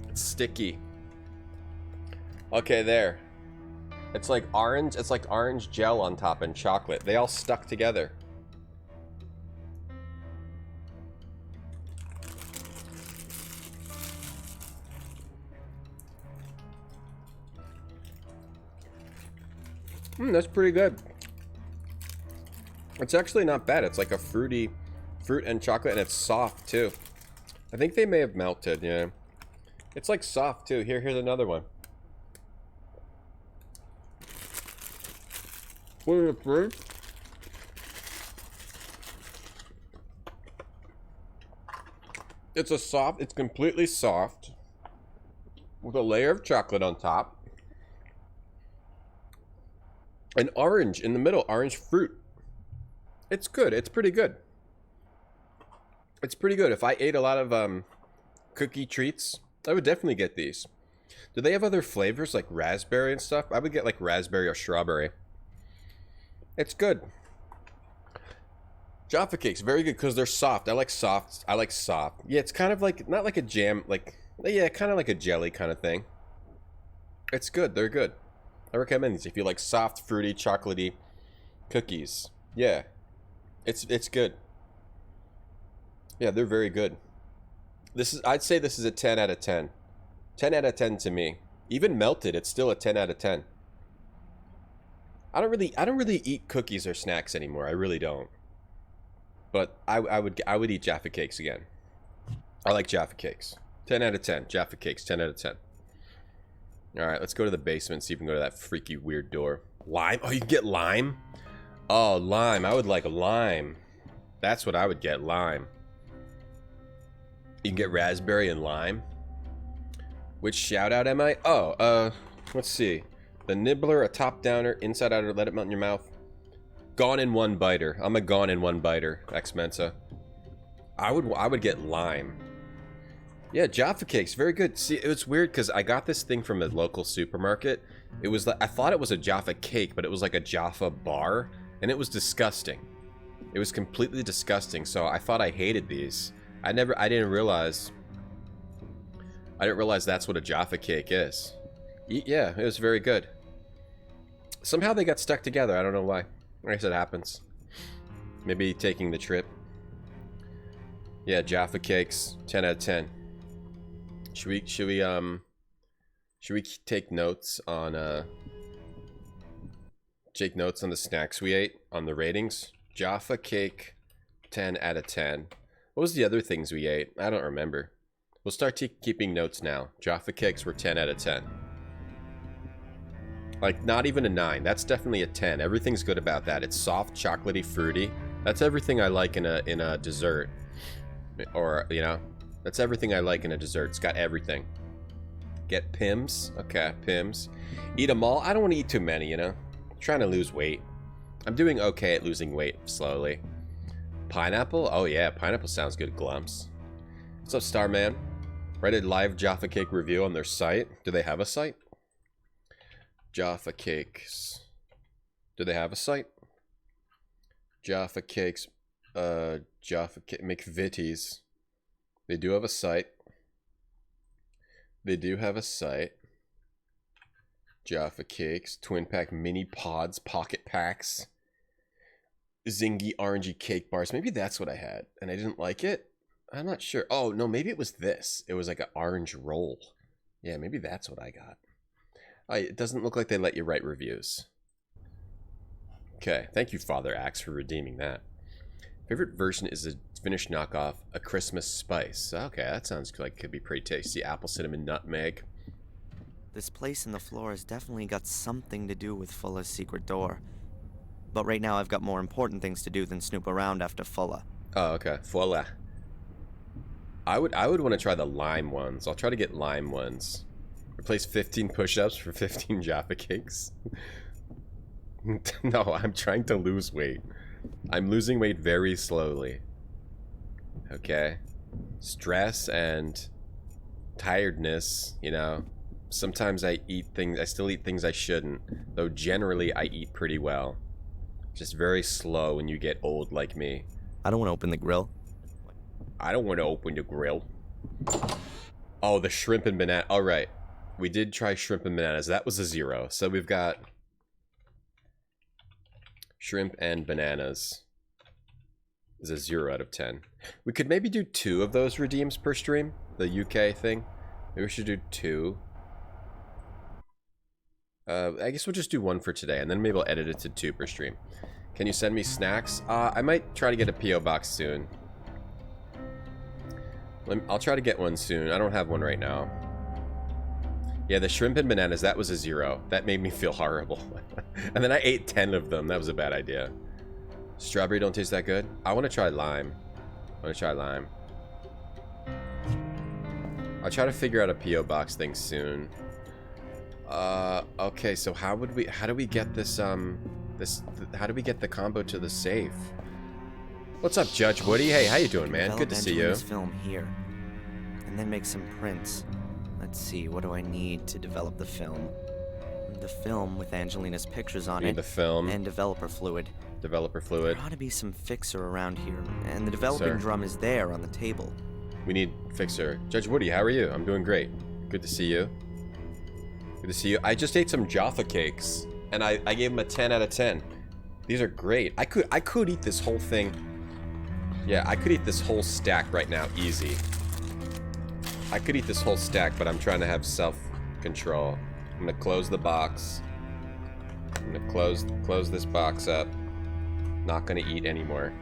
Speaker 2: It's sticky. Okay, there. It's like orange gel on top and chocolate. They all stuck together. That's pretty good. It's actually not bad. It's like a fruit and chocolate, and it's soft too. I think they may have melted, yeah. It's like soft too. Here's another one. What is it, fruit? It's completely soft with a layer of chocolate on top. And orange in the middle, orange fruit. It's good. It's pretty good. It's pretty good. If I ate a lot of cookie treats, I would definitely get these. Do they have other flavors like raspberry and stuff? I would get like raspberry or strawberry. It's good. Jaffa cakes, very good because they're soft. I like soft. Yeah, it's kind of like, not like a jam, like, yeah, kind of like a jelly kind of thing. It's good. They're good. I recommend these if you like soft, fruity, chocolatey cookies. Yeah, it's good. Yeah, they're very good. I'd say this is a 10 out of 10. 10 out of 10 to me. Even melted, it's still a 10 out of 10. I don't really eat cookies or snacks anymore. I really don't. But I would eat Jaffa cakes again. I like Jaffa cakes. 10 out of 10. Jaffa cakes, 10 out of 10. Alright, let's go to the basement, see if we can go to that freaky weird door. Lime? Oh, you can get lime? Oh, lime. I would like lime. That's what I would get, lime. You can get raspberry and lime. Which shout out am I? Oh, let's see. The nibbler, a top downer, inside outer, let it melt in your mouth. Gone in one biter. I'm a gone in one biter, Ex Mensa. I would get lime. Yeah, Jaffa cakes, very good. See, it was weird because I got this thing from a local supermarket. It was like, I thought it was a Jaffa cake, but it was like a Jaffa bar, and it was disgusting. It was completely disgusting. So I thought I hated these. I didn't realize that's what a Jaffa cake is. Yeah, it was very good. Somehow they got stuck together. I don't know why. I guess it happens. Maybe taking the trip. Yeah, Jaffa cakes, 10 out of 10. Should we take notes on the snacks we ate on the ratings? Jaffa cake, 10 out of 10. What was the other things we ate? I don't remember. We'll start keeping notes now. Jaffa cakes were 10 out of 10. Like, not even a 9. That's definitely a 10. Everything's good about that. It's soft, chocolatey, fruity. That's everything I like in a dessert. Or, you know, that's everything I like in a dessert. It's got everything. Get Pims. Okay, Pims. Eat them all. I don't want to eat too many, you know. I'm trying to lose weight. I'm doing okay at losing weight slowly. Pineapple? Oh yeah, pineapple sounds good, Glumps. What's up, Starman? Write a live Jaffa cake review on their site. Do they have a site? Jaffa cakes. Do they have a site? Jaffa cakes. Jaffa cake. McVitie's. They do have a site. They do have a site. Jaffa cakes. Twin pack mini pods. Pocket packs. Zingy orangey cake bars. Maybe that's what I had. And I didn't like it. I'm not sure. Oh, no. Maybe it was this. It was like an orange roll. Yeah, maybe that's what I got. It doesn't look like they let you write reviews. Okay, thank you, Father Axe, for redeeming that. Favorite version is a finished knockoff, a Christmas spice. Okay, that sounds like it could be pretty tasty. Apple, cinnamon, nutmeg.
Speaker 5: This place in the floor has definitely got something to do with Fulla's secret door. But right now I've got more important things to do than snoop around after Fulla.
Speaker 2: Oh, okay. Fulla. I would want to try the lime ones. I'll try to get lime ones. Replace 15 push-ups for 15 Jaffa cakes. No, I'm trying to lose weight. I'm losing weight very slowly. Okay? Stress and tiredness, you know. Sometimes I still eat things I shouldn't. Though generally I eat pretty well. Just very slow when you get old like me.
Speaker 5: I don't want to open the grill.
Speaker 2: I don't want to open the grill. Oh, the shrimp and banana. Alright. We did try shrimp and bananas. That was a 0. So we've got shrimp and bananas is a 0 out of 10. We could maybe do 2 of those redeems per stream. The UK thing. Maybe we should do 2. I guess we'll just do 1 for today. And then maybe we'll edit it to 2 per stream. Can you send me snacks? I might try to get a P.O. box soon. I'll try to get one soon. I don't have one right now. Yeah, the shrimp and bananas, that was a 0. That made me feel horrible. And then I ate 10 of them. That was a bad idea. Strawberry don't taste that good. I want to try lime. I'll try to figure out a P.O. box thing soon. Okay, so how do we get this, how do we get the combo to the safe? What's up, Judge Woody? Hey, how you doing, man? Good to see you.
Speaker 5: Film here, and then make some prints. Let's see, what do I need to develop the film? The film with Angelina's pictures on it.
Speaker 2: The film.
Speaker 5: And developer fluid.
Speaker 2: Developer fluid.
Speaker 5: There ought to be some fixer around here, and the developing drum is there on the table.
Speaker 2: We need fixer. Judge Woody, how are you? I'm doing great. Good to see you. Good to see you. I just ate some Jaffa cakes, and I gave them a 10 out of 10. These are great. I could eat this whole thing. Yeah, I could eat this whole stack right now, easy. I could eat this whole stack, but I'm trying to have self-control. I'm gonna close the box. I'm gonna close this box up. Not gonna eat anymore.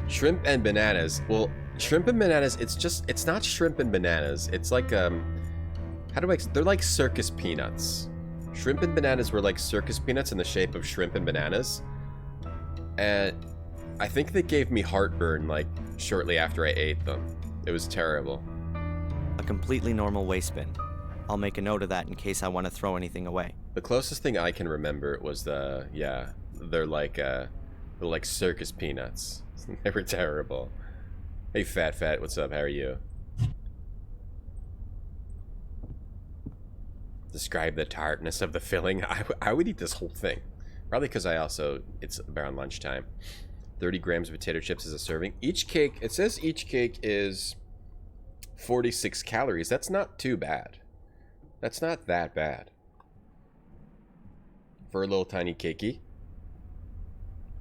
Speaker 2: Shrimp and bananas. Well, shrimp and bananas, it's not shrimp and bananas. It's like, they're like circus peanuts. Shrimp and bananas were like circus peanuts in the shape of shrimp and bananas. And I think they gave me heartburn, like, shortly after I ate them. It was terrible.
Speaker 5: A completely normal waste bin. I'll make a note of that in case I want to throw anything away.
Speaker 2: The closest thing I can remember was they're like circus peanuts. They were terrible. Hey, Fat, what's up? How are you? Describe the tartness of the filling. I would eat this whole thing. Probably because it's around lunchtime. 30 grams of potato chips is a serving. Each cake, it says each cake is 46 calories. That's not too bad. That's not that bad. For a little tiny cakey.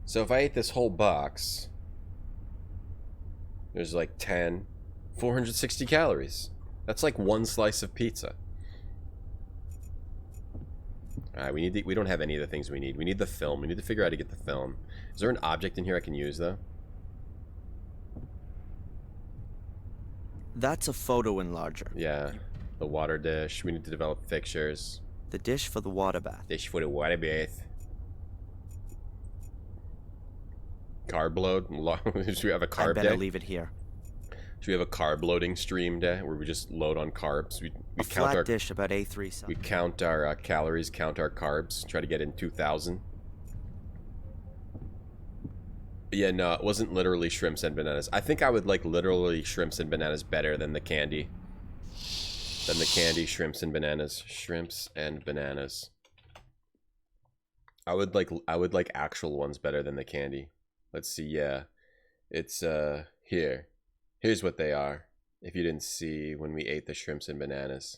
Speaker 2: So if I ate this whole box, there's like 460 calories. That's like one slice of pizza. Alright, we don't have any of the things we need. We need the film. We need to figure out how to get the film. Is there an object in here I can use, though?
Speaker 5: That's a photo enlarger.
Speaker 2: Yeah. The water dish. We need to develop fixtures.
Speaker 5: The dish for the water bath.
Speaker 2: Dish for the water bath. Carb load. Should we have a carb day?
Speaker 5: I better leave it here.
Speaker 2: Should we have a carb loading stream day where we just load on carbs? We
Speaker 5: a
Speaker 2: count
Speaker 5: flat dish about A3 size.
Speaker 2: We count our calories, count our carbs, try to get in 2,000. But yeah, no, it wasn't literally shrimps and bananas. I think I would like literally shrimps and bananas better than the candy. Shrimps and bananas. Shrimps and bananas. I would like actual ones better than the candy. Let's see, yeah. It's here. Here's what they are. If you didn't see when we ate the shrimps and bananas.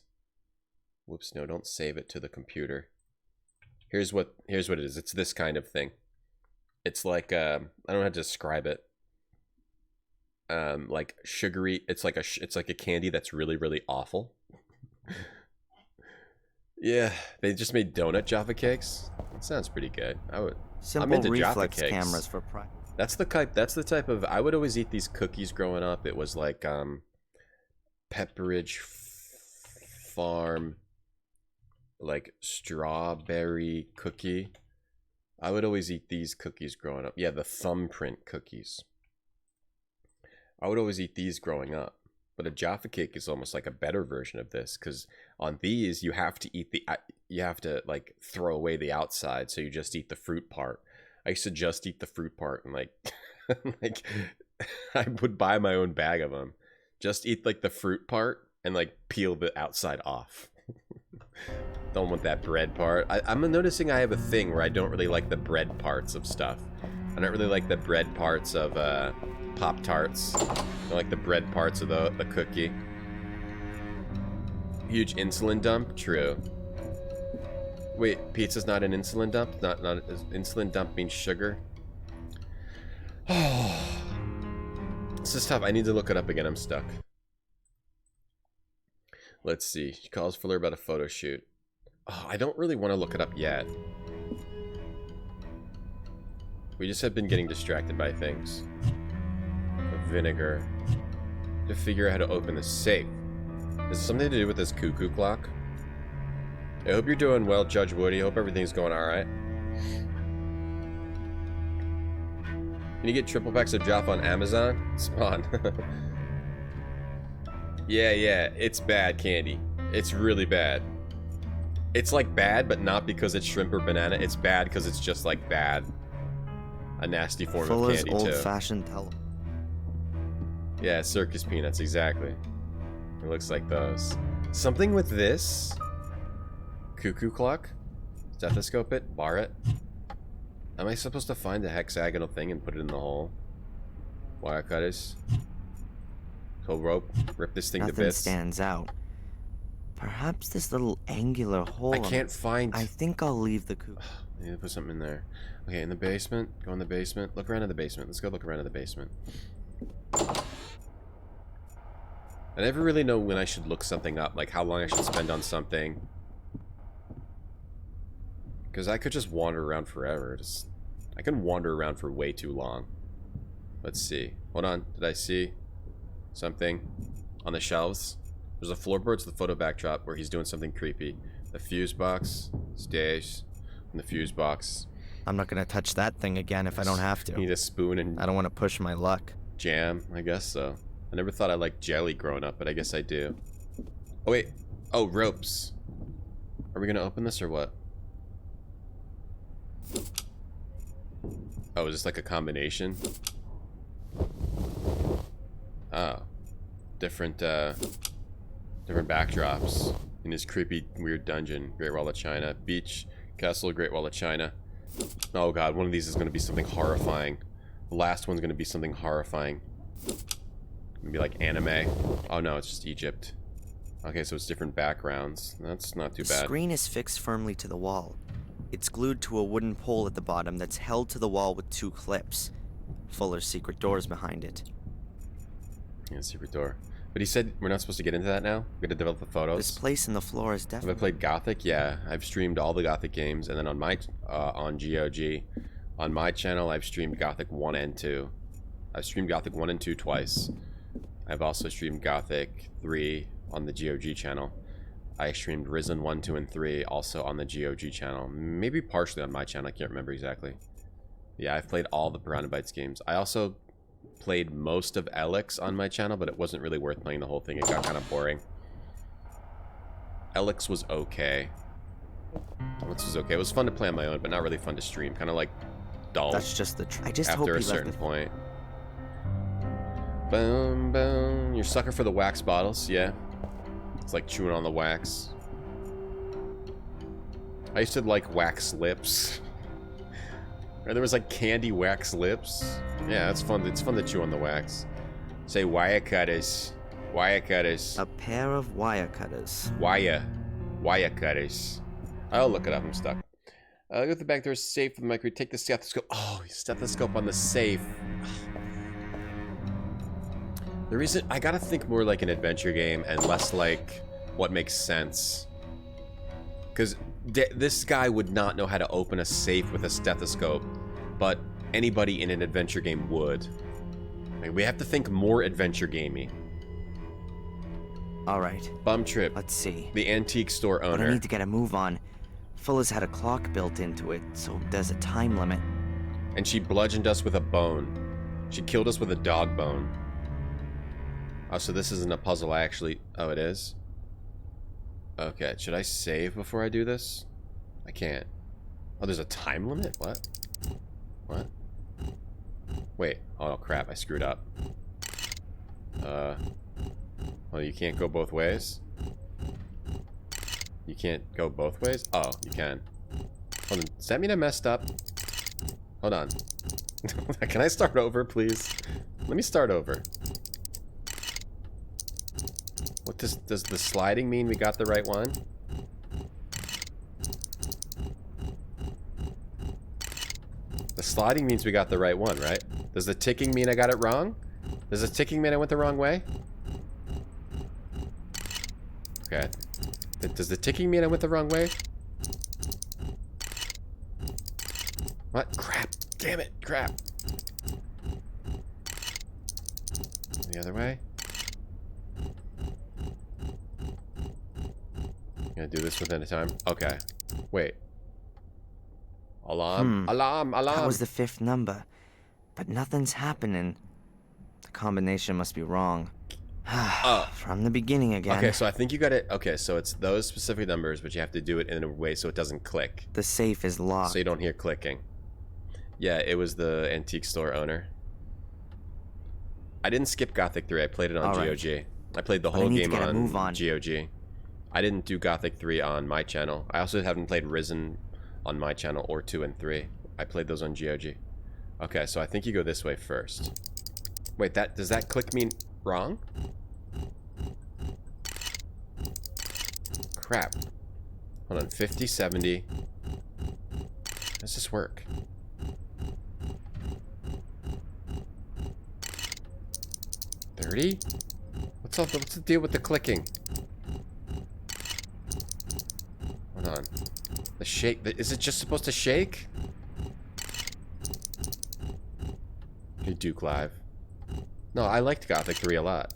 Speaker 2: Whoops, no, don't save it to the computer. Here's what it is. It's this kind of thing. It's like I don't know how to describe it. Like sugary. It's like a candy that's really, really awful. Yeah, they just made donut Jaffa cakes. It sounds pretty good.
Speaker 5: Simple
Speaker 2: I'm into
Speaker 5: reflex
Speaker 2: Jaffa cakes.
Speaker 5: cameras for practice.
Speaker 2: That's the type of I would always eat these cookies growing up. It was like Pepperidge Farm like strawberry cookie. I would always eat these cookies growing up. Yeah, the thumbprint cookies. I would always eat these growing up. But a Jaffa cake is almost like a better version of this, because on these you have to like throw away the outside, so you just eat the fruit part. I used to just eat the fruit part and like like I would buy my own bag of them. Just eat like the fruit part and like peel the outside off. Don't want that bread part. I'm noticing I have a thing where I don't really like the bread parts of stuff. I don't really like the bread parts of Pop-Tarts. I don't like the bread parts of the cookie. Huge insulin dump? True. Wait, pizza's not an insulin dump? Not insulin dump means sugar? Oh, this is tough. I need to look it up again. I'm stuck. Let's see. She calls Fuller about a photo shoot. Oh, I don't really want to look it up yet. We just have been getting distracted by things. Vinegar. to figure out how to open the safe. Is it something to do with this cuckoo clock? I hope you're doing well, Judge Woody. Hope everything's going alright. Can you get triple packs of Jaffa on Amazon? Spawn. Yeah, it's bad candy. It's really bad. It's like bad, but not because it's shrimp or banana. It's bad because it's just like bad. A nasty form of candy, too.
Speaker 5: old-fashioned
Speaker 2: Yeah, circus peanuts, exactly. It looks like those. Something with this? Cuckoo clock? Stethoscope it? Bar it? Am I supposed to find the hexagonal thing and put it in the hole? Wire cutters? Tow rope? Rip this thing to
Speaker 5: Nothing
Speaker 2: bits?
Speaker 5: stands out. Perhaps this little angular hole.
Speaker 2: I can't find...
Speaker 5: I think I'll leave the coop.
Speaker 2: I need to put something in there. Okay, in the basement. Go in the basement. Look around in the basement. Let's go look around in the basement. I never really know when I should look something up. Like how long I should spend on something. Because I could just wander around forever. I can wander around for way too long. Let's see. Hold on. Did I see something on the shelves? There's a floorboard to the photo backdrop where he's doing something creepy. The fuse box, stairs, and the fuse box.
Speaker 5: I'm not gonna touch that thing again if I don't have to.
Speaker 2: Need a spoon and...
Speaker 5: I don't want to push my luck.
Speaker 2: Jam, I guess so. I never thought I liked jelly growing up, but I guess I do. Oh, wait. Oh, ropes. Are we gonna open this or what? Oh, is this like a combination? Oh. Different backdrops in this creepy, weird dungeon. Great Wall of China. Beach, Castle, Great Wall of China. Oh god, one of these is going to be something horrifying. The last one's going to be something horrifying. Gonna be like anime. Oh no, it's just Egypt. Okay, so it's different backgrounds. That's not too bad.
Speaker 5: The screen is fixed firmly to the wall. It's glued to a wooden pole at the bottom that's held to the wall with 2 clips. Fuller's secret door's behind it.
Speaker 2: Yeah, secret door. But he said we're not supposed to get into that now? We're gonna develop the photos?
Speaker 5: This place in the floor is
Speaker 2: Have
Speaker 5: definitely...
Speaker 2: I played Gothic? Yeah, I've streamed all the Gothic games, and then on my, on GOG, on my channel, I've streamed Gothic 1 and 2. I've streamed Gothic 1 and 2 twice. I've also streamed Gothic 3 on the GOG channel. I streamed Risen 1, 2, and 3 also on the GOG channel. Maybe partially on my channel, I can't remember exactly. Yeah, I've played all the Piranha Bytes games. I also played most of Alex on my channel, but it wasn't really worth playing the whole thing. It got kind of boring. Alex was okay. Alex was okay. It was fun to play on my own, but not really fun to stream. Kind of like dull.
Speaker 5: That's just the... I just hope
Speaker 2: after
Speaker 5: he
Speaker 2: a certain
Speaker 5: left
Speaker 2: point. Boom, boom. You're sucker for the wax bottles, yeah. It's like chewing on the wax. I used to like wax lips. Or there was like candy wax lips. Yeah, that's fun. It's fun to chew on the wax. Say wire cutters. Wire cutters.
Speaker 5: A pair of wire cutters.
Speaker 2: Wire cutters. I'll look it up. I'm stuck. Go to the back door, safe for the microwave. Take the stethoscope. Oh, stethoscope on the safe. The reason I gotta think more like an adventure game and less like what makes sense. Because this guy would not know how to open a safe with a stethoscope, but anybody in an adventure game would. Like, we have to think more adventure gamey.
Speaker 5: All right.
Speaker 2: Bum Trip.
Speaker 5: Let's see.
Speaker 2: The antique store
Speaker 5: But
Speaker 2: owner.
Speaker 5: I need to get a move on. Fuller's had a clock built into it, so there's a time limit.
Speaker 2: And she bludgeoned us with a bone. She killed us with a dog bone. Oh, so this isn't a puzzle I actually... Oh, it is? Okay, should I save before I do this? I can't. Oh, there's a time limit? What? What? Wait. Oh, crap. I screwed up. Oh, you can't go both ways? You can't go both ways? Oh, you can. Hold on. Does that mean I messed up? Hold on. Can I start over, please? Let me start over. What does the sliding mean we got the right one? The sliding means we got the right one, right? Does the ticking mean I got it wrong? Does the ticking mean I went the wrong way? Okay. Does the ticking mean I went the wrong way? What? Crap. Damn it. Crap. The other way? Gonna do this within a time. Okay. Wait. Alarm. Alarm.
Speaker 5: That was the 5th number. But nothing's happening. The combination must be wrong. From the beginning again.
Speaker 2: Okay, so I think you got it. Okay, so it's those specific numbers, but you have to do it in a way so it doesn't click.
Speaker 5: The safe is locked.
Speaker 2: So you don't hear clicking. Yeah, it was the antique store owner. I didn't skip Gothic 3. I played it on GOG. I played the whole game on GOG. I didn't do Gothic 3 on my channel. I also haven't played Risen on my channel, or 2 and 3. I played those on GOG. Okay, so I think you go this way first. Wait, does that click mean wrong? Crap. Hold on, 50, 70. How does this work? $30? What's the deal with the clicking? Hold on. The shake, is it just supposed to shake? Hey, Duke Live. No, I liked Gothic 3 a lot.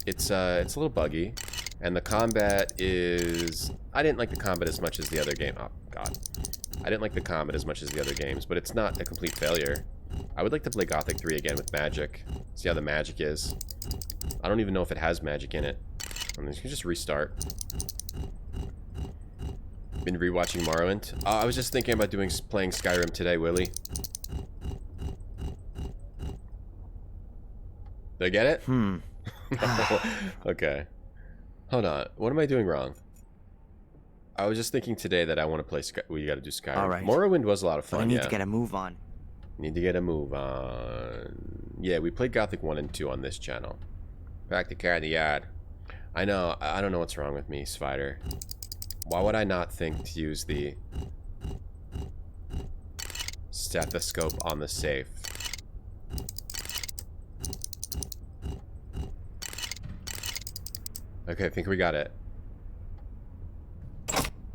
Speaker 2: It's a little buggy, and the combat is... I didn't like the combat as much as the other game. Oh, God. I didn't like the combat as much as the other games, but it's not a complete failure. I would like to play Gothic 3 again with magic. See how the magic is. I don't even know if it has magic in it. I mean, you can just restart. Been rewatching Morrowind. I was just thinking about playing Skyrim today, Willie. Did I get it? No. Okay. Hold on. What am I doing wrong? I was just thinking today that I want to play we gotta do Skyrim.
Speaker 5: All right.
Speaker 2: Morrowind was a lot of fun,
Speaker 5: I need to get a move on.
Speaker 2: Need to get a move on. Yeah, we played Gothic 1 and 2 on this channel. Back to cat in the yard. I know, I don't know what's wrong with me, Spider. Why would I not think to use the stethoscope on the safe? Okay, I think we got it.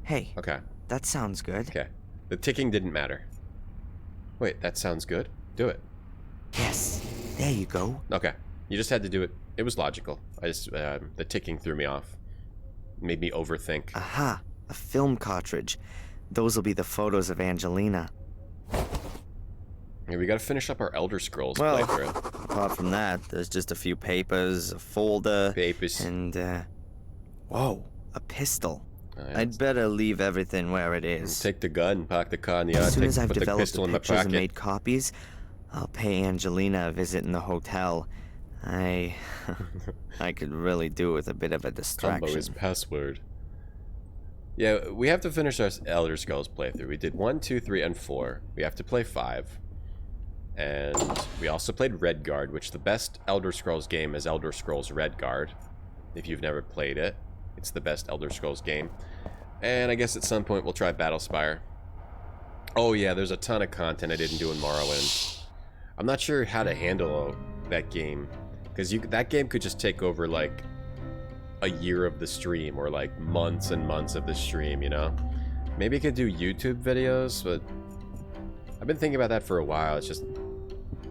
Speaker 5: Hey.
Speaker 2: Okay.
Speaker 5: That sounds good.
Speaker 2: Okay. The ticking didn't matter. Wait, that sounds good. Do it.
Speaker 5: Yes. There you go.
Speaker 2: Okay. You just had to do it. It was logical. I just, the ticking threw me off. Made me overthink.
Speaker 5: Aha. A film cartridge. Those will be the photos of Angelina.
Speaker 2: Yeah, we gotta finish up our Elder Scrolls
Speaker 5: Well,
Speaker 2: playthrough.
Speaker 5: Apart from that, there's just a few papers, a folder, and, whoa, a pistol.
Speaker 2: Oh, yeah.
Speaker 5: I'd better leave everything where it is.
Speaker 2: Take the gun, park the car in the yard,
Speaker 5: As soon as I've
Speaker 2: put the
Speaker 5: developed
Speaker 2: pistol
Speaker 5: the
Speaker 2: in my
Speaker 5: pictures and
Speaker 2: pocket.
Speaker 5: made copies, I'll pay Angelina a visit in the hotel. I could really do with a bit of a distraction.
Speaker 2: Combo is password. Yeah, we have to finish our Elder Scrolls playthrough. We did 1, 2, 3, and 4. We have to play 5. And we also played Redguard, which the best Elder Scrolls game is Elder Scrolls Redguard. If you've never played it, it's the best Elder Scrolls game. And I guess at some point we'll try Battlespire. Oh yeah, there's a ton of content I didn't do in Morrowind. I'm not sure how to handle that game, because that game could just take over like a year of the stream, or like months and months of the stream, you know? Maybe I could do YouTube videos, but I've been thinking about that for a while. It's just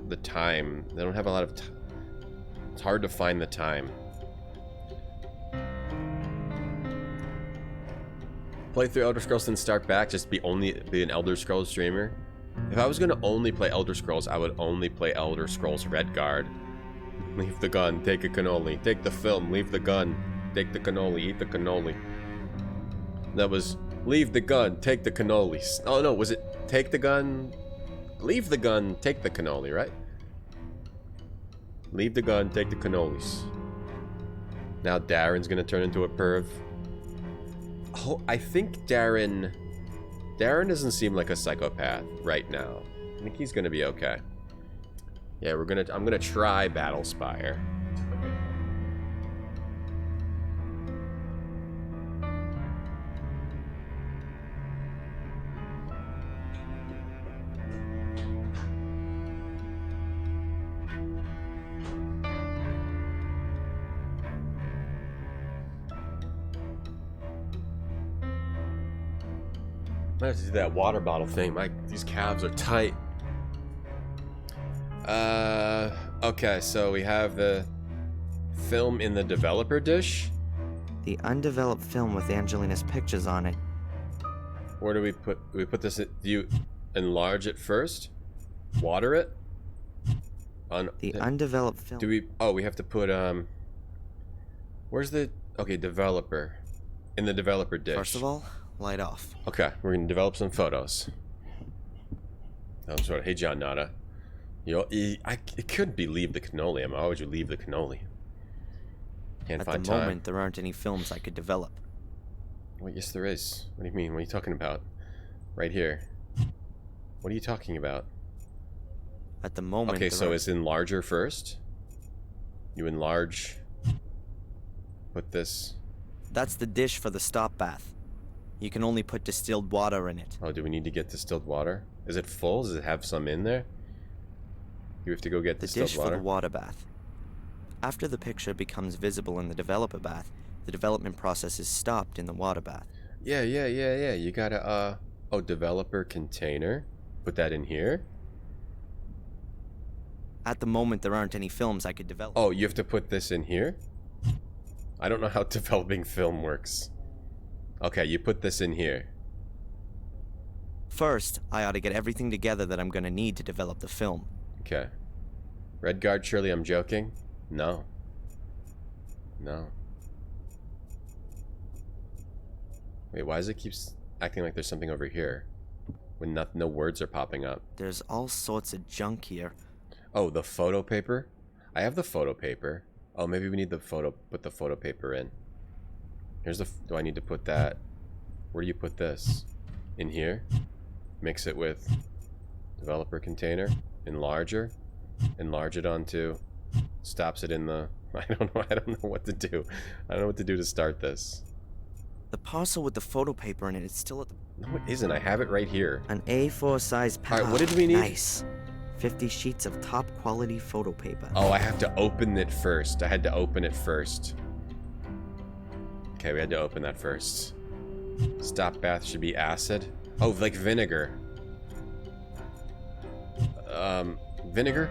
Speaker 2: the time. They don't have a lot of time. It's hard to find the time. Play through Elder Scrolls and start back, just be an Elder Scrolls streamer. If I was gonna only play Elder Scrolls, I would only play Elder Scrolls Redguard. Leave the gun, take a cannoli. Take the film, leave the gun. Take the cannoli, eat the cannoli. That was, leave the gun, take the cannolis. Oh no, was it take the gun, leave the gun, take the cannoli, right? Leave the gun, take the cannolis. Now Darren's gonna turn into a perv. Oh, I think Darren doesn't seem like a psychopath right now. I think he's gonna be okay. Yeah, I'm gonna try Battlespire. I have to do that water bottle thing. These calves are tight. Okay, so we have the film in the developer dish.
Speaker 5: The undeveloped film with Angelina's pictures on it.
Speaker 2: Where do we put this in? Do you enlarge it first? Water it?
Speaker 5: The undeveloped film.
Speaker 2: Do we... Oh, we have to put, where's the... Okay, developer. In the developer dish.
Speaker 5: First of all, light off.
Speaker 2: Okay, we're gonna develop some photos. I'm sorry. Hey, John Nada. It could be leave the cannoli. Why would you leave the cannoli? Can't find time.
Speaker 5: At the moment, there aren't any films I could develop.
Speaker 2: Well, yes, there is. What do you mean? What are you talking about? Right here. What are you talking about?
Speaker 5: At the moment...
Speaker 2: Okay, so it's enlarger first. You enlarge... Put this...
Speaker 5: That's the dish for the stop bath. You can only put distilled water in it.
Speaker 2: Oh, do we need to get distilled water? Is it full? Does it have some in there? You have to go get distilled water?
Speaker 5: The dish for the water bath. After the picture becomes visible in the developer bath, the development process is stopped in the water bath.
Speaker 2: Yeah. You gotta, oh, developer container. Put that in here.
Speaker 5: At the moment, there aren't any films I could develop.
Speaker 2: Oh, you have to put this in here? I don't know how developing film works. Okay, you put this in here.
Speaker 5: First, I ought to get everything together that I'm gonna need to develop the film.
Speaker 2: Okay. Red guard, surely I'm joking? No. No. Wait, why does it keep acting like there's something over here? When no words are popping up.
Speaker 5: There's all sorts of junk here.
Speaker 2: Oh, the photo paper? I have the photo paper. Oh, maybe we need the put the photo paper in. Here's the, do I need to put that? Where do you put this? In here? Mix it with developer container, enlarger, enlarge it onto, stops it in the, I don't know what to do. I don't know what to do to start this.
Speaker 5: The parcel with the photo paper in it is still at the...
Speaker 2: No, it isn't. I have it right here.
Speaker 5: An A4 size pad.
Speaker 2: Alright, what did we need?
Speaker 5: Nice. 50 sheets of top quality photo paper.
Speaker 2: Oh, I have to open it first. I had to open it first. Okay, we had to open that first. Stop bath should be acid. Oh, like vinegar. Vinegar?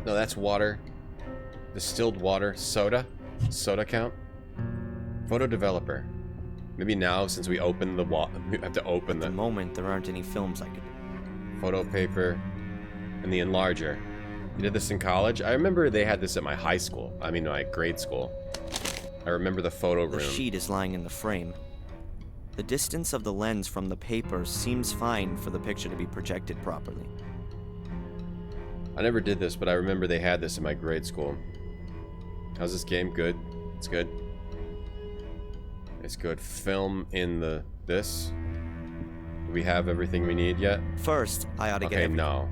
Speaker 2: No, that's water. Distilled water. Soda? Soda count? Photo developer. Maybe now, since we opened the wall, we have to open the...
Speaker 5: At the moment, there aren't any films I could...
Speaker 2: Photo paper. And the enlarger. You did this in college? I remember they had this at my high school. I mean, my grade school. I remember the photo room.
Speaker 5: The sheet is lying in the frame. The distance of the lens from the paper seems fine for the picture to be projected properly.
Speaker 2: I never did this, but I remember they had this in my grade school. How's this game? Good. It's good. It's good. Film in the... this? Do we have everything we need yet?
Speaker 5: First, I ought to get everything.
Speaker 2: No.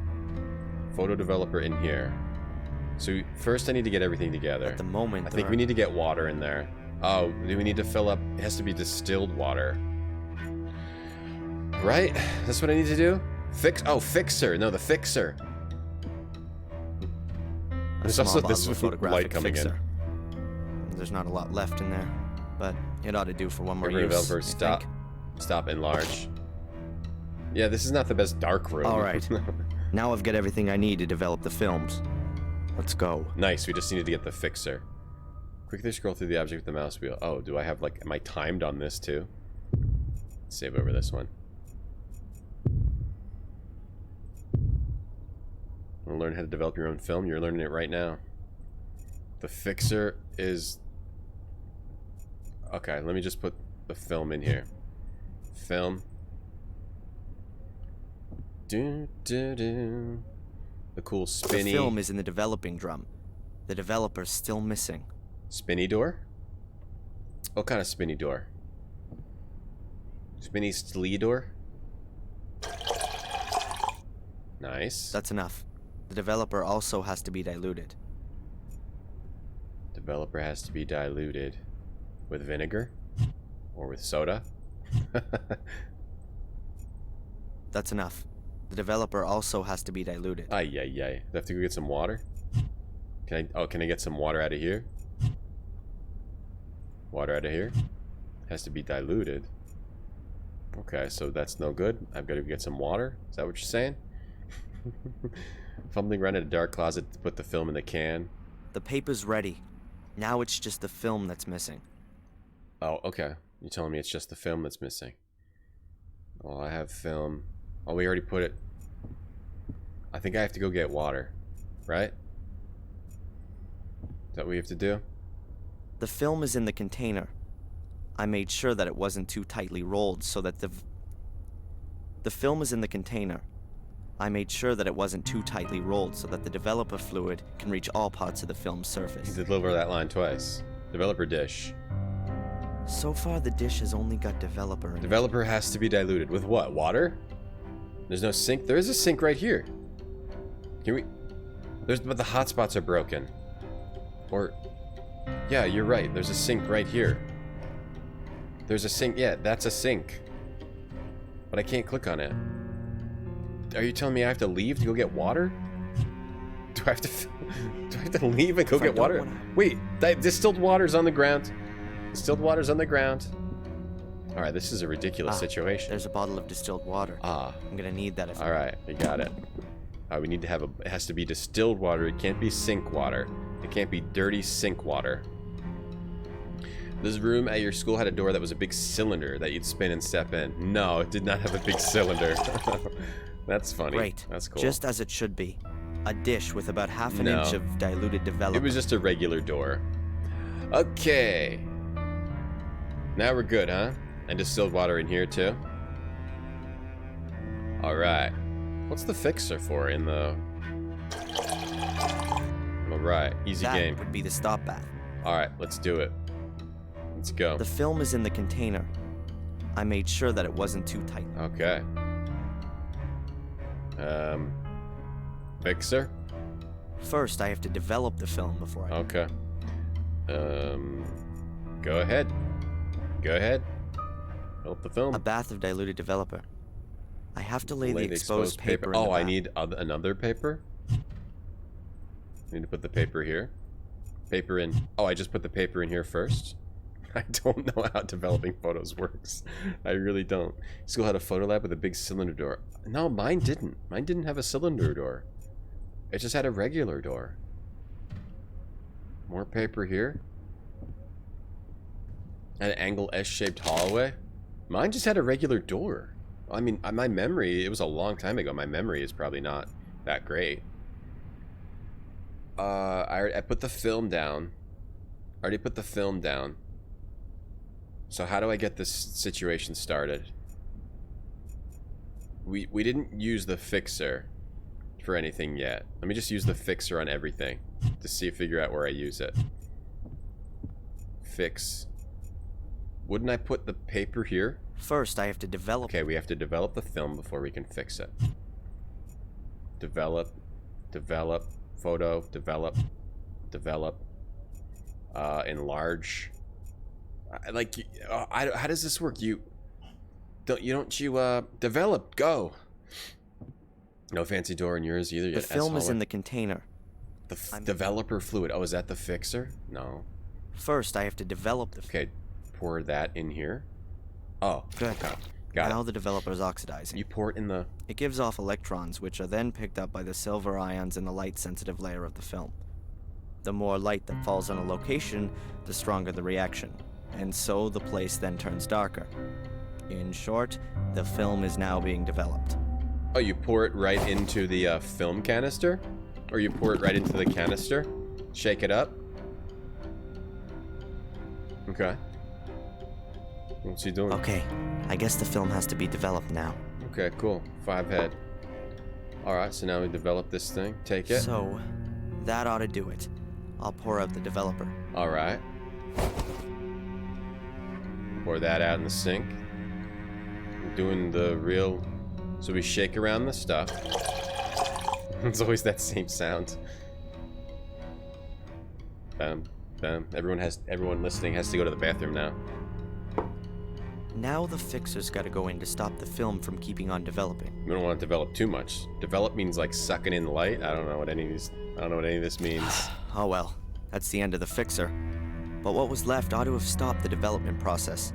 Speaker 2: Photo developer in here. So first I need to get everything together.
Speaker 5: At the moment,
Speaker 2: I think we need to get water in there. Oh, do we need to fill up? It has to be distilled water. Right? That's what I need to do? Fixer. No, the fixer. There's also this light coming in.
Speaker 5: There's not a lot left in there, but it ought to do for one more use.
Speaker 2: Developer, stop, enlarge. Yeah, this is not the best dark room.
Speaker 5: All right. Now I've got everything I need to develop the films. Let's go.
Speaker 2: Nice, we just needed to get the fixer. Quickly scroll through the object with the mouse wheel. Oh, do I have, like, am I timed on this too? Save over this one. Want to learn how to develop your own film? You're learning it right now. The fixer is... Okay, let me just put the film in here. Film. The cool spinny...
Speaker 5: The film is in the developing drum. The developer's still missing.
Speaker 2: Spinny door? What kind of spinny door? Spinny slee door? Nice.
Speaker 5: That's enough. The developer also has to be diluted.
Speaker 2: Developer has to be diluted. With vinegar? Or with soda?
Speaker 5: That's enough. The developer also has to be diluted.
Speaker 2: Ay. Do I have to go get some water? Can I get some water out of here? Water out of here? Has to be diluted. Okay, so that's no good. I've got to get some water. Is that what you're saying? Fumbling around in a dark closet to put the film in the can.
Speaker 5: The paper's ready. Now it's just the film that's missing.
Speaker 2: Oh, okay. You're telling me it's just the film that's missing. Oh, I have film. Oh, we already put it. I think I have to go get water, right? Is that what we have to do?
Speaker 5: The film is in the container. I made sure that it wasn't too tightly rolled so that the film is in the container. I made sure that it wasn't too tightly rolled so that the developer fluid can reach all parts of the film's surface.
Speaker 2: You deliver that line twice. Developer dish.
Speaker 5: So far, the dish has only got developer in it.
Speaker 2: Developer has to be diluted. With what? Water? There's no sink? There is a sink right here. Can we... But the hotspots are broken. Or... Yeah, you're right. There's a sink right here. There's a sink. Yeah, that's a sink. But I can't click on it. Are you telling me I have to leave to go get water? Do I have to leave and go get water? Wait, distilled water's on the ground. Distilled water's on the ground. Alright, this is a ridiculous situation.
Speaker 5: There's a bottle of distilled water. I'm gonna need that.
Speaker 2: Alright, we got it. We need to have it has to be distilled water. It can't be sink water. It can't be dirty sink water. This room at your school had a door that was a big cylinder that you'd spin and step in. No, it did not have a big cylinder. That's funny.
Speaker 5: Great.
Speaker 2: That's cool.
Speaker 5: Just as it should be. A dish with about half an inch of diluted developer.
Speaker 2: It was just a regular door. Okay. Now we're good, huh? And distilled water in here too. Alright. What's the fixer for in the... Alright, easy game.
Speaker 5: That would be the stop bath.
Speaker 2: Alright, let's do it. Let's go.
Speaker 5: The film is in the container. I made sure that it wasn't too tight.
Speaker 2: Okay. Fixer?
Speaker 5: First, I have to develop the film before I...
Speaker 2: Okay. Go ahead. Go ahead. Develop the film.
Speaker 5: A bath of diluted developer. I have to lay the exposed paper in
Speaker 2: Oh,
Speaker 5: the
Speaker 2: I
Speaker 5: bath.
Speaker 2: need another paper? I need to put the paper here. Paper in... Oh, I just put the paper in here first? I don't know how developing photos works. I really don't. School had a photo lab with a big cylinder door. No, mine didn't. Mine didn't have a cylinder door. It just had a regular door. More paper here. An angle S-shaped hallway. Mine just had a regular door. I mean, my memory, it was a long time ago. My memory is probably not that great. I put the film down. I already put the film down. So how do I get this situation started? We didn't use the fixer for anything yet. Let me just use the fixer on everything to figure out where I use it. Fix. Wouldn't I put the paper here?
Speaker 5: First, I have to develop...
Speaker 2: Okay, we have to develop the film before we can fix it. Develop. Develop. Photo. Develop. Develop. Enlarge. How does this work? Don't you develop? Go. No fancy door in yours either.
Speaker 5: The film is in the container.
Speaker 2: The developer fluid. Oh, is that the fixer? No.
Speaker 5: First, I have to develop the...
Speaker 2: Okay, pour that in here. Oh,
Speaker 5: good.
Speaker 2: Okay. Got
Speaker 5: now
Speaker 2: it.
Speaker 5: the developer is oxidizing.
Speaker 2: You pour it in the...
Speaker 5: It gives off electrons, which are then picked up by the silver ions in the light-sensitive layer of the film. The more light that falls on a location, the stronger the reaction. And so the place then turns darker. In short, the film is now being developed.
Speaker 2: Oh, you pour it right into the film canister? Or you pour it right into the canister? Shake it up? Okay. What's he doing?
Speaker 5: Okay, I guess the film has to be developed now.
Speaker 2: Okay, cool. 5 head. Alright, so now we develop this thing. Take it.
Speaker 5: So, that ought to do it. I'll pour out the developer.
Speaker 2: Alright. Pour that out in the sink. We're doing the real... So we shake around the stuff. It's always that same sound. Bam, bam. Everyone listening has to go to the bathroom now.
Speaker 5: Now the fixer's got to go in to stop the film from keeping on developing.
Speaker 2: We don't want to develop too much. Develop means like sucking in light. I don't know what any of this means.
Speaker 5: Oh well, that's the end of the fixer. But what was left ought to have stopped the development process.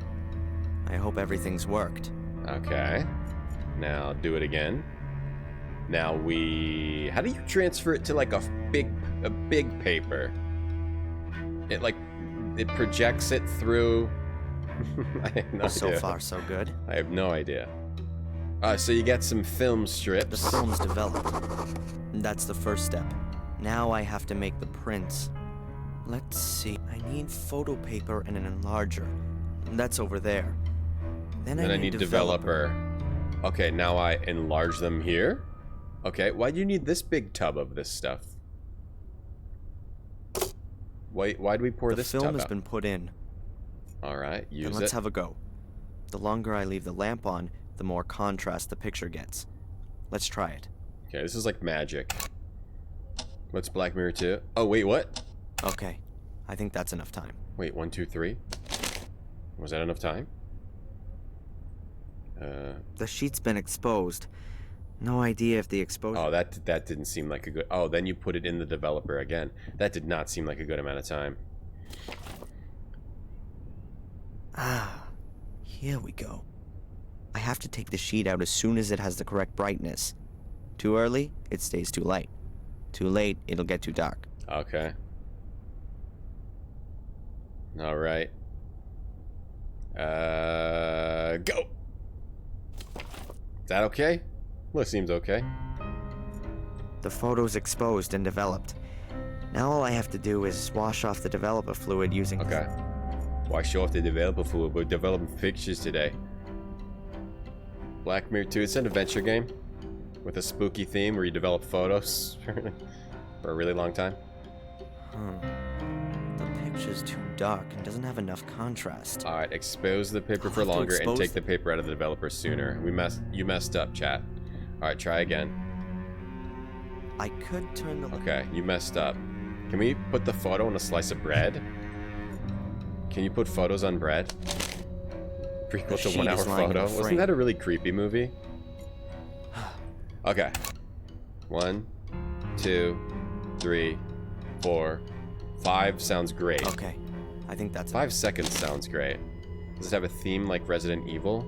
Speaker 5: I hope everything's worked.
Speaker 2: Okay. Now do it again. Now how do you transfer it to like a big paper? It like it projects it through. I have no
Speaker 5: So
Speaker 2: idea.
Speaker 5: far, so good.
Speaker 2: I have no idea. So you get some film strips.
Speaker 5: The film's developed. That's the first step. Now I have to make the prints. Let's see. I need photo paper and an enlarger. That's over there. Then I need
Speaker 2: developer. Okay, now I enlarge them here. Okay, why do you need this big tub of this stuff? Why do we pour this tub out?
Speaker 5: The film has been put in.
Speaker 2: Alright, use it.
Speaker 5: Then let's have a go. The longer I leave the lamp on, the more contrast the picture gets. Let's try it.
Speaker 2: Okay, this is like magic. What's Black Mirror 2? Oh, wait, what?
Speaker 5: Okay, I think that's enough time.
Speaker 2: Wait, 1, 2, 3? Was that enough time?
Speaker 5: The sheet's been exposed. No idea if the exposure...
Speaker 2: Oh, that didn't seem like a good... Oh, then you put it in the developer again. That did not seem like a good amount of time.
Speaker 5: Ah, here we go. I have to take the sheet out as soon as it has the correct brightness. Too early, it stays too light. Too late, it'll get too dark.
Speaker 2: Okay. Alright. Go! Is that okay? Well, it seems okay.
Speaker 5: The photo's exposed and developed. Now all I have to do is wash off the developer fluid using...
Speaker 2: Okay. Wash off the developer fluid. We're developing pictures today. Black Mirror 2, it's an adventure game with a spooky theme where you develop photos for a really long time.
Speaker 5: The picture's too dark and doesn't have enough contrast.
Speaker 2: Alright, expose the paper for longer and take the paper out of the developer sooner. You messed up, chat. Alright, try again.
Speaker 5: I could turn the...
Speaker 2: Okay, you messed up. Can we put the photo on a slice of bread? Can you put photos on bread? Prequel to 1 hour photo. Wasn't that a really creepy movie? Okay. 1, 2, 3, 4, 5 sounds great.
Speaker 5: Okay, I think that's
Speaker 2: 5 seconds sounds great. Does it have a theme like Resident Evil?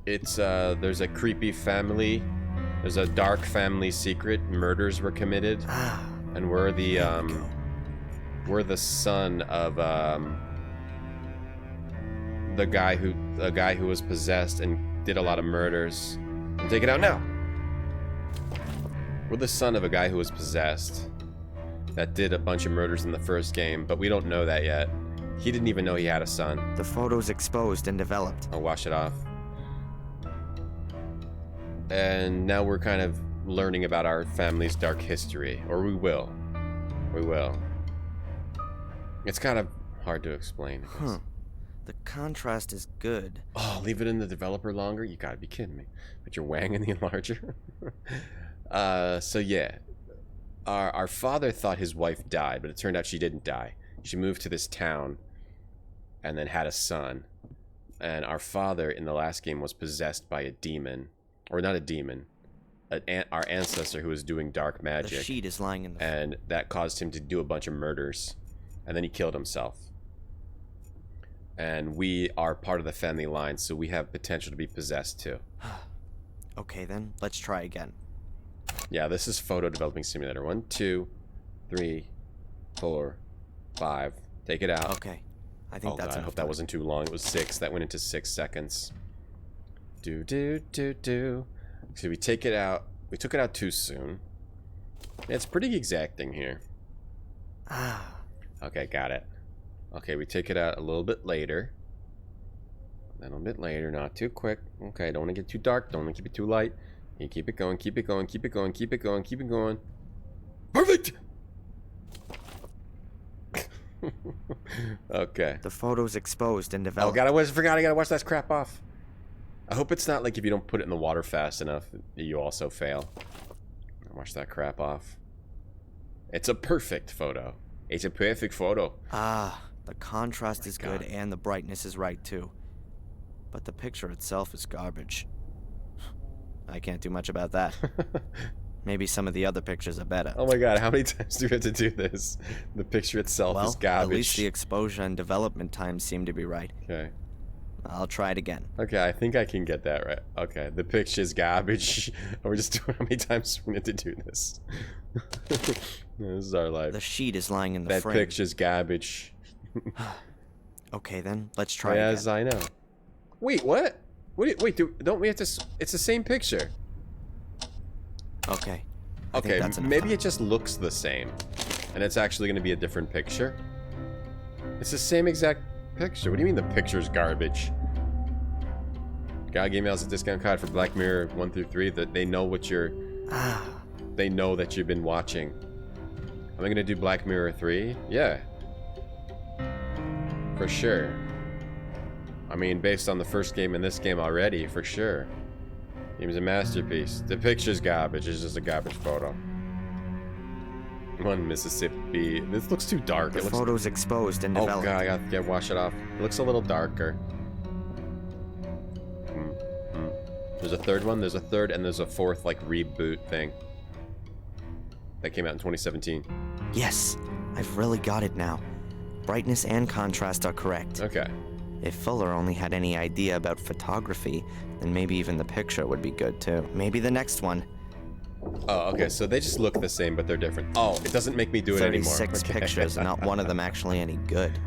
Speaker 2: It's there's a creepy family. There's a dark family secret. Murders were committed, and we're the son of a guy who was possessed and did a lot of murders. And take it out now. We're the son of a guy who was possessed that did a bunch of murders in the first game, but we don't know that yet. He didn't even know he had a son.
Speaker 5: The photo's exposed and developed.
Speaker 2: I'll wash it off. And now we're kind of learning about our family's dark history. Or we will. We will. It's kind of hard to explain.
Speaker 5: The contrast is good.
Speaker 2: Oh, leave it in the developer longer? You gotta be kidding me. Put your wang in the enlarger? So yeah. Our father thought his wife died, but it turned out she didn't die. She moved to this town and then had a son. And our father in the last game was possessed by a demon. Or not a demon. Our ancestor who was doing dark magic.
Speaker 5: The sheet is lying in the...
Speaker 2: And that caused him to do a bunch of murders. And then he killed himself. And we are part of the family line, so we have potential to be possessed too.
Speaker 5: Okay then, let's try again.
Speaker 2: Yeah, this is Photo Developing Simulator. 1, 2, 3, 4, 5. Take it out.
Speaker 5: Okay. I think that's
Speaker 2: God, I
Speaker 5: enough
Speaker 2: hope that
Speaker 5: time.
Speaker 2: wasn't too long. It was 6. That went into 6 seconds. Do. So we take it out. We took it out too soon. Yeah, it's pretty exacting here. Okay, got it. Okay, we take it out a little bit later. Then a bit later, not too quick. Okay, don't want to get too dark. Don't want to keep it too light. You keep it going, keep it going, keep it going, keep it going, keep it going. Perfect! Okay.
Speaker 5: The photo's exposed and developed.
Speaker 2: Oh god, I forgot I gotta wash that crap off. I hope it's not like if you don't put it in the water fast enough, you also fail. Wash that crap off. It's a perfect photo. It's a perfect photo.
Speaker 5: The contrast is good and the brightness is right too. But the picture itself is garbage. I can't do much about that. Maybe some of the other pictures are better.
Speaker 2: Oh my god, how many times do we have to do this? The picture itself is garbage.
Speaker 5: At least the exposure and development times seem to be right.
Speaker 2: Okay.
Speaker 5: I'll try it again.
Speaker 2: Okay, I think I can get that right. Okay, the picture's garbage. We're just doing how many times we need to do this. This is our life.
Speaker 5: The sheet is lying in the
Speaker 2: that
Speaker 5: frame.
Speaker 2: That picture's garbage.
Speaker 5: Okay, then let's try
Speaker 2: As
Speaker 5: again.
Speaker 2: I know. Wait, what? Wait, don't we have to? It's the same picture.
Speaker 5: Okay.
Speaker 2: Okay, maybe it just looks the same, and it's actually going to be a different picture. It's the same exact picture. What do you mean the picture's garbage? God emails a discount code for Black Mirror 1 through 3 that they know what you're. They know that you've been watching. Am I gonna do Black Mirror 3? Yeah. For sure. I mean, based on the first game and this game already, for sure. Game's a masterpiece. The picture's garbage. It's just a garbage photo. One Mississippi. This looks too dark.
Speaker 5: The photo's exposed and developed.
Speaker 2: Oh god, I gotta wash it off. It looks a little darker. There's a third one. There's a third, and there's a fourth, like, reboot thing. That came out in 2017.
Speaker 5: Yes, I've really got it now. Brightness and contrast are correct.
Speaker 2: Okay.
Speaker 5: If Fuller only had any idea about photography, then maybe even the picture would be good too. Maybe the next one.
Speaker 2: Oh, okay, so they just look the same, but they're different. Oh, it doesn't make me do it anymore.
Speaker 5: 36
Speaker 2: Okay.
Speaker 5: pictures, and not one of them actually any good.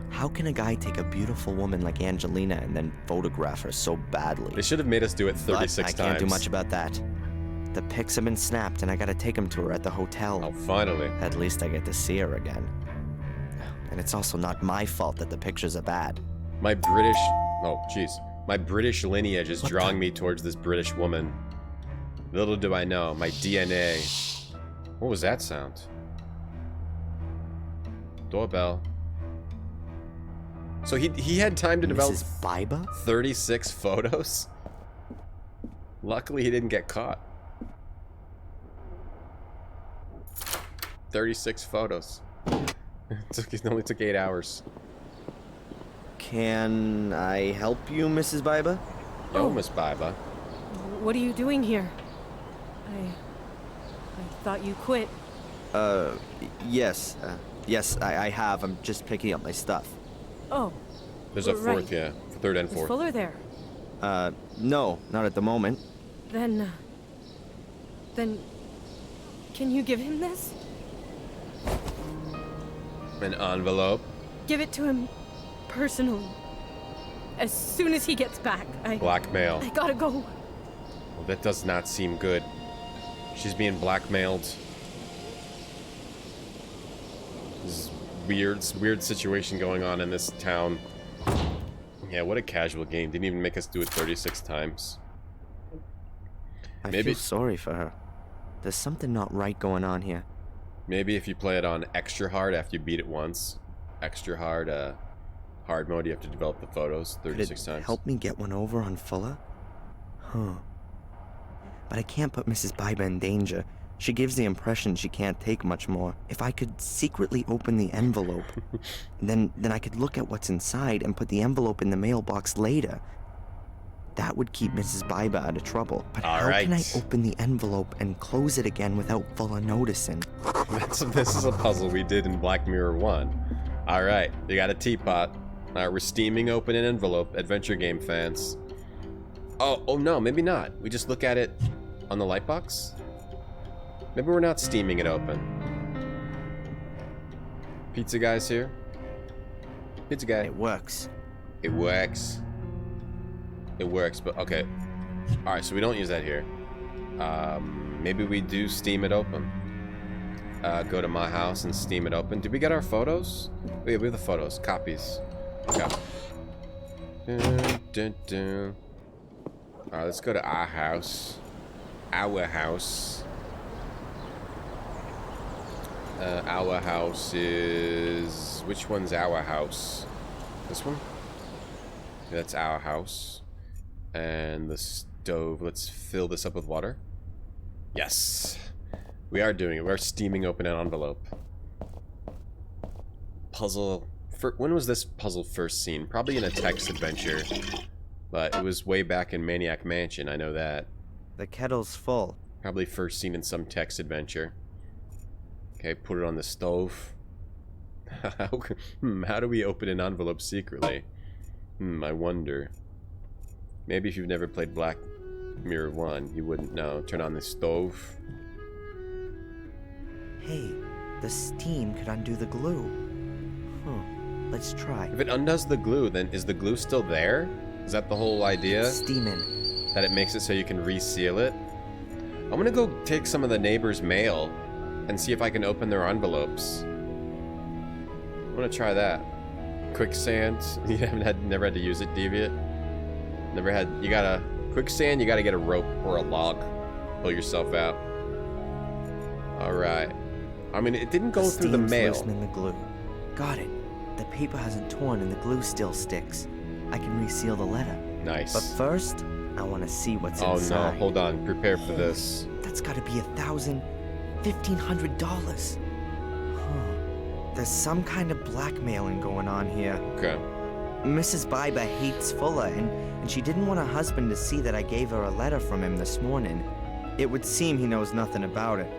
Speaker 5: How can a guy take a beautiful woman like Angelina and then photograph her so badly?
Speaker 2: They should have made us do it 36 times.
Speaker 5: I can't do much about that. The pics have been snapped, and I gotta take them to her at the hotel.
Speaker 2: Oh, finally.
Speaker 5: At least I get to see her again. And it's also not my fault that the pictures are bad.
Speaker 2: My British... Oh, jeez. My British lineage is drawing me towards this British woman. Little do I know, my DNA... What was that sound? Doorbell. So he had time to develop...
Speaker 5: Mrs. Biba?
Speaker 2: 36 photos? Luckily he didn't get caught. 36 photos. It only took 8 hours.
Speaker 5: Can I help you, Mrs. Biba?
Speaker 2: Yo, Miss Biba.
Speaker 9: What are you doing here? I thought you quit.
Speaker 5: Yes. Yes, I have. I'm just picking up my stuff.
Speaker 9: Oh.
Speaker 2: There's a fourth,
Speaker 9: right.
Speaker 2: yeah. Third and fourth.
Speaker 9: Is Fuller there?
Speaker 5: No, not at the moment.
Speaker 9: Then, can you give him this?
Speaker 2: An envelope.
Speaker 9: Give it to him personally. As soon as he gets back,
Speaker 2: Blackmail.
Speaker 9: I gotta go.
Speaker 2: Well, that does not seem good. She's being blackmailed. This is weird situation going on in this town. Yeah, what a casual game. Didn't even make us do it 36 times.
Speaker 5: I feel sorry for her. There's something not right going on here.
Speaker 2: Maybe if you play it on extra hard after you beat it once. Extra hard, hard mode, you have to develop the photos 36 times.
Speaker 5: Help me get one over on Fuller? Huh. But I can't put Mrs. Biba in danger. She gives the impression she can't take much more. If I could secretly open the envelope, then I could look at what's inside and put the envelope in the mailbox later. That would keep Mrs. Biba out of trouble. But how can I open the envelope and close it again without Fuller noticing?
Speaker 2: This is a puzzle we did in Black Mirror 1. Alright, you got a teapot. Alright, we're steaming open an envelope, adventure game fans. Oh no, maybe not. We just look at it on the light box? Maybe we're not steaming it open. Pizza guy's here. Pizza guy.
Speaker 5: It works.
Speaker 2: It works. It works, but okay. Alright, so we don't use that here. Maybe we do steam it open. Go to my house and steam it open. Did we get our photos? We have the photos. Copies. Okay. Alright, let's go to our house. Our house. Our house is... Which one's our house? This one? Yeah, that's our house. And the stove. Let's fill this up with water. Yes. We are doing it. We're steaming open an envelope. Puzzle. When was this puzzle first seen? Probably in a text adventure. But it was way back in Maniac Mansion, I know that.
Speaker 5: The kettle's full.
Speaker 2: Probably first seen in some text adventure. Okay, put it on the stove. How do we open an envelope secretly? I wonder. Maybe if you've never played Black Mirror 1, you wouldn't know. Turn on the stove.
Speaker 5: Hey, the steam could undo the glue. Let's try.
Speaker 2: If it undoes the glue, then is the glue still there? Is that the whole idea?
Speaker 5: Steaming.
Speaker 2: That it makes it so you can reseal it? I'm gonna go take some of the neighbors' mail and see if I can open their envelopes. I'm gonna try that. Quicksand. You never had to use it, Deviant? Never had. You gotta quicksand. You gotta get a rope or a log. Pull yourself out. All right. I mean, it didn't go through the mail.
Speaker 5: Loosening the glue. Got it. The paper hasn't torn and the glue still sticks. I can reseal the letter.
Speaker 2: Nice.
Speaker 5: But first, I want to see what's inside.
Speaker 2: Oh no! Hold on. Prepare for this.
Speaker 5: That's got to be $1,500. There's some kind of blackmailing going on here.
Speaker 2: Okay.
Speaker 5: Mrs. Biber hates Fuller, and she didn't want her husband to see that I gave her a letter from him this morning. It would seem he knows nothing about it.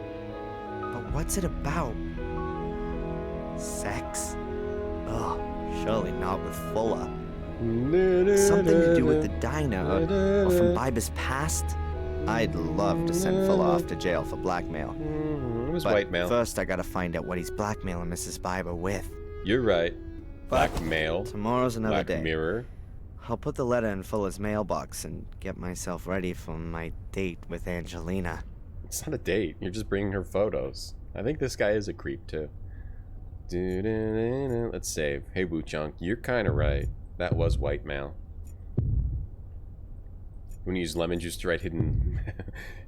Speaker 5: But what's it about? Sex? Oh, surely not with Fuller. Something to do with the diner, or from Biber's past? I'd love to send Fuller off to jail for blackmail.
Speaker 2: It was
Speaker 5: but
Speaker 2: whitemail.
Speaker 5: First, I gotta find out what he's blackmailing Mrs. Biber with.
Speaker 2: You're right. Blackmail.
Speaker 5: Tomorrow's another day.
Speaker 2: Black Mirror.
Speaker 5: I'll put the letter in Fuller's mailbox and get myself ready for my date with Angelina.
Speaker 2: It's not a date. You're just bringing her photos. I think this guy is a creep, too. Let's save. Hey, Woo Chunk, you're kind of right. That was whitemail. When you use lemon juice to write hidden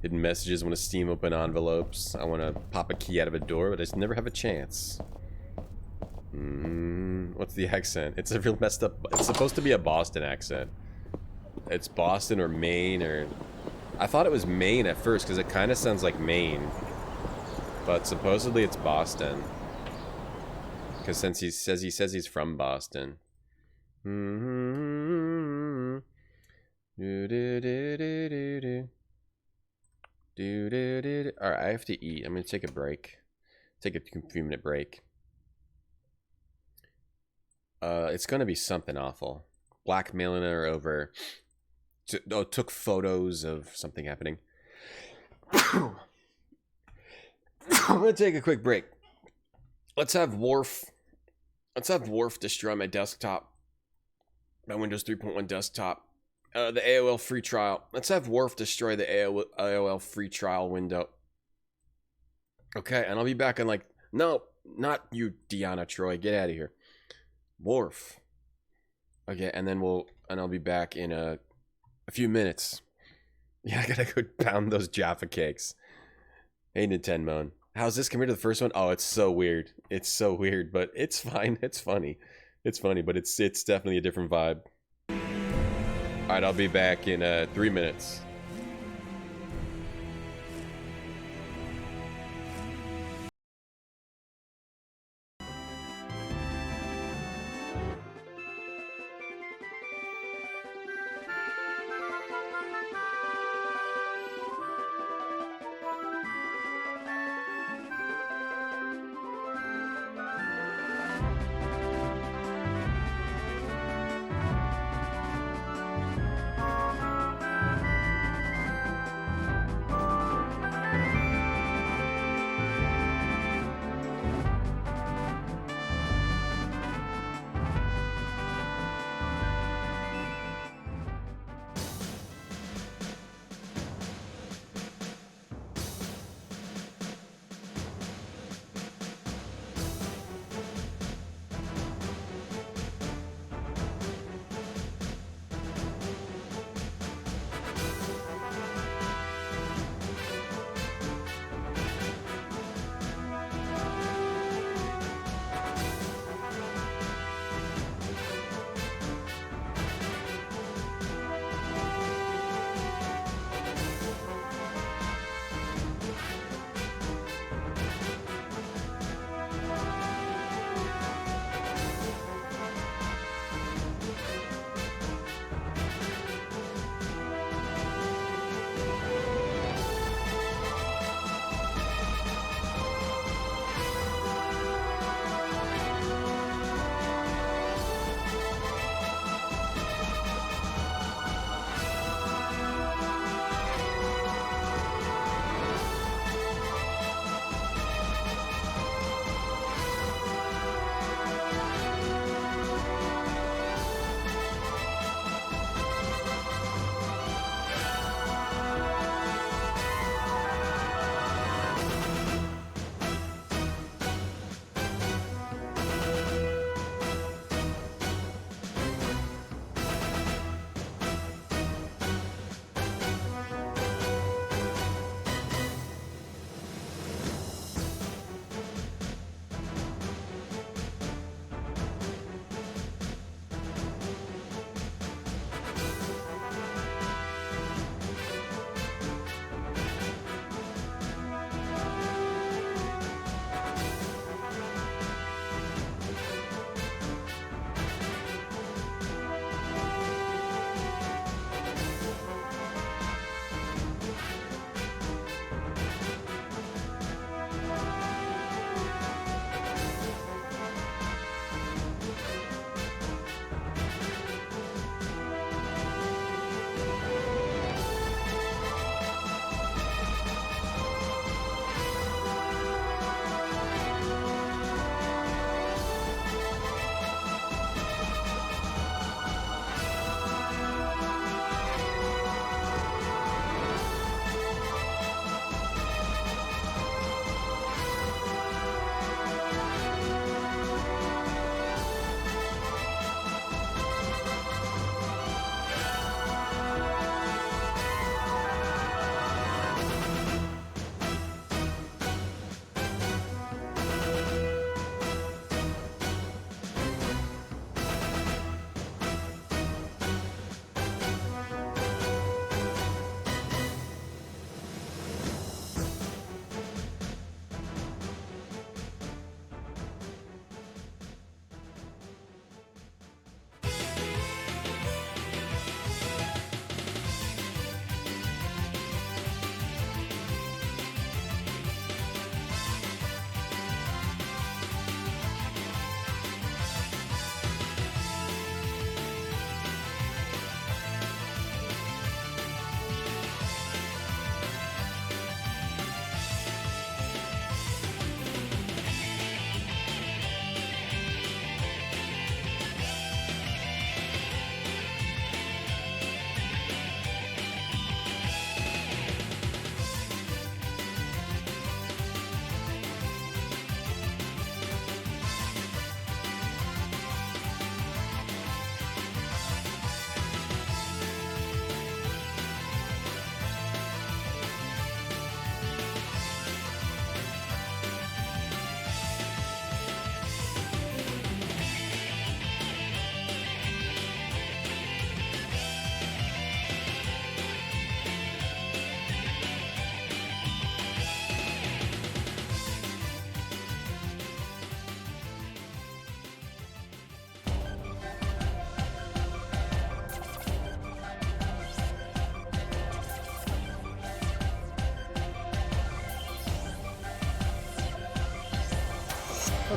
Speaker 2: messages, I want to steam open envelopes. I want to pop a key out of a door, but I just never have a chance. What's the accent? It's a real messed up... It's supposed to be a Boston accent. It's Boston or Maine or... I thought it was Maine at first because it kind of sounds like Maine. But supposedly it's Boston. Because since he says he's from Boston. Alright, I have to eat. I'm gonna take a break. Take a few minute break. It's gonna be something awful. Blackmailing her over. Took photos of something happening. I'm gonna take a quick break. Let's have Worf destroy my desktop. My Windows 3.1 desktop. The AOL free trial. Let's have Worf destroy the AOL free trial window. Okay, and I'll be back in like... No, not you, Deanna Troy. Get out of here. Worf. Okay, and then I'll be back in a few minutes. Yeah, I gotta go pound those Jaffa cakes. Hey, Nintenmon. How's this compared to the first one? Oh, it's so weird. It's so weird, but it's fine. It's funny. It's funny, but it's definitely a different vibe. Alright, I'll be back in 3 minutes.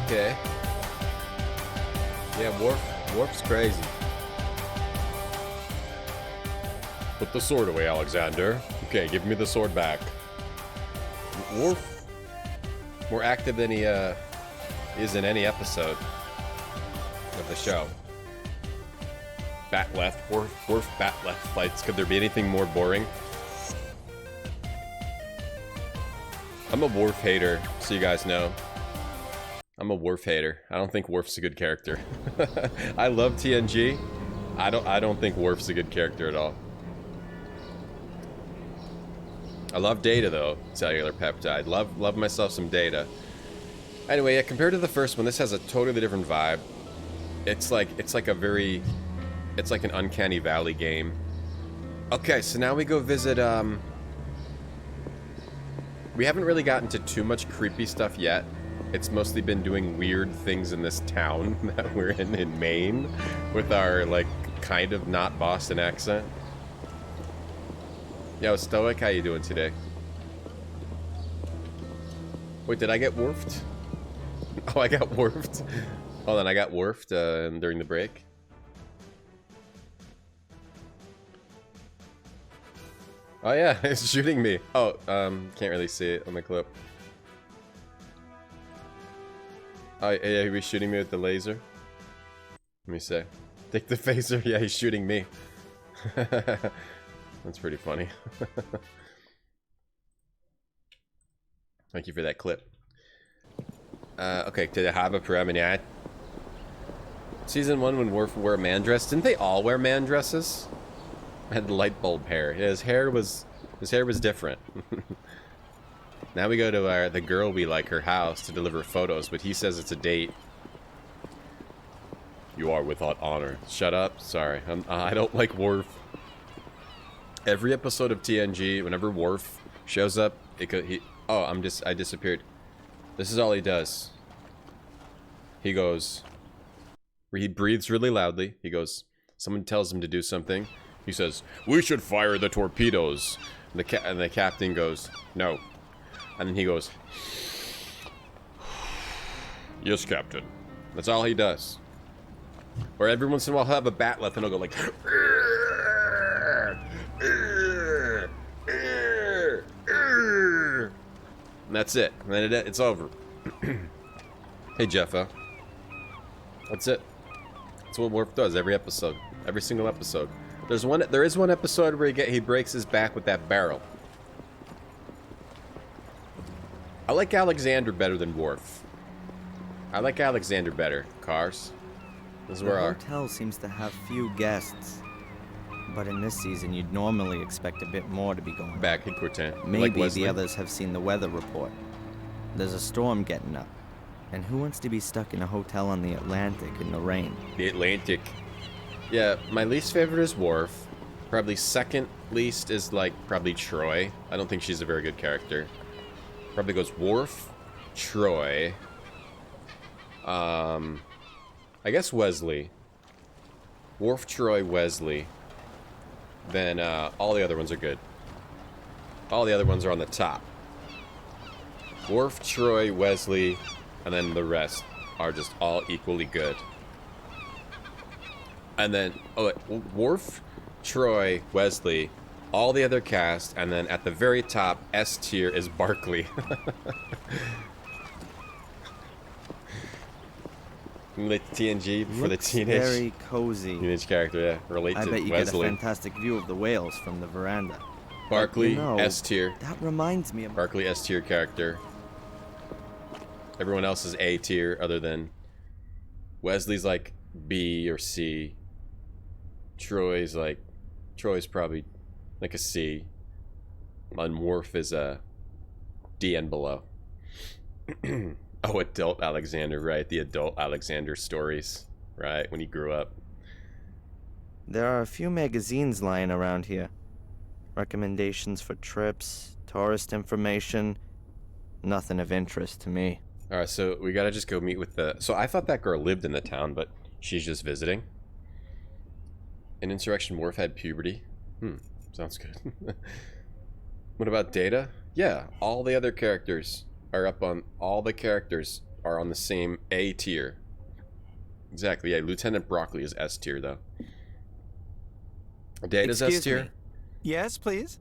Speaker 2: Okay. Yeah, Worf's crazy. Put the sword away, Alexander. Okay, give me the sword back. Worf, more active than he is in any episode of the show. Bat left, Worf bat left fights. Could there be anything more boring? I'm a Worf hater, so you guys know. I'm a Worf hater. I don't think Worf's a good character. I love TNG. I don't think Worf's a good character at all. I love Data though, cellular peptide. Love myself some Data. Anyway, yeah, compared to the first one, this has a totally different vibe. It's like an Uncanny Valley game. Okay, so now we go visit we haven't really gotten to too much creepy stuff yet. It's mostly been doing weird things in this town that we're in Maine with our, like, kind of not Boston accent. Yo, Stoic, how you doing today? Wait, did I get Worfed? Oh, I got Worfed. Hold on, I got Worfed during the break. Oh yeah, it's shooting me. Oh, can't really see it on the clip. Oh, yeah, he was shooting me with the laser. Let me see. Take the phaser. Yeah, he's shooting me. That's pretty funny. Thank you for that clip. Okay, did I have a preliminary? Season 1 when Worf wore a man dress. Didn't they all wear man dresses? I had the light bulb hair. Yeah, his hair was different. Now we go to the girl we like, her house, to deliver photos, but he says it's a date. You are without honor. Shut up. Sorry. I don't like Worf. Every episode of TNG, whenever Worf shows up, I disappeared. This is all he does. He goes, he breathes really loudly. He goes, someone tells him to do something. He says, we should fire the torpedoes. And the captain goes, no. And then he goes, yes, Captain. That's all he does. Or every once in a while he'll have a bat left and he'll go like, and that's it. And then it's over. Hey, Jeffa. That's it. That's what Worf does every episode. Every single episode. There is one episode where he breaks his back with that barrel. I like Alexander better than Worf. I like Alexander better. Cars. This is where our
Speaker 5: hotel seems to have few guests. But in this season, you'd normally expect a bit more to be going on.
Speaker 2: Back in Cortain.
Speaker 5: Maybe
Speaker 2: like
Speaker 5: the others have seen the weather report. There's a storm getting up. And who wants to be stuck in a hotel on the Atlantic in the rain?
Speaker 2: The Atlantic. Yeah, my least favorite is Worf. Probably second least is, like, probably Troy. I don't think she's a very good character. Probably goes Worf, Troy. I guess Wesley. Worf, Troy, Wesley. Then all the other ones are good. All the other ones are on the top. Worf, Troy, Wesley, and then the rest are just all equally good. And then, Worf, Troy, Wesley, all the other cast, and then at the very top, S tier is Barkley. Relate to TNG for the teenage.
Speaker 5: Very cozy.
Speaker 2: Teenage character, yeah. Relate to Wesley.
Speaker 5: I bet you get a fantastic view of the whales from the veranda.
Speaker 2: Barkley, S tier.
Speaker 5: That reminds me of
Speaker 2: Barkley, S tier character. Everyone else is A tier, other than Wesley's like B or C. Troy's probably like a C. And Worf is a D and below. Oh, adult Alexander, right? The adult Alexander stories, right? When he grew up.
Speaker 5: There are a few magazines lying around here. Recommendations for trips, tourist information. Nothing of interest to me.
Speaker 2: Alright, so we gotta just go meet with the... So I thought that girl lived in the town, but she's just visiting. In Insurrection, Worf had puberty. Sounds good. What about Data? Yeah, all the other characters are up on... All the characters are on the same A tier. Exactly, yeah. Lieutenant Broccoli is S tier, though. Data's S tier?
Speaker 5: Me.
Speaker 10: Yes, please.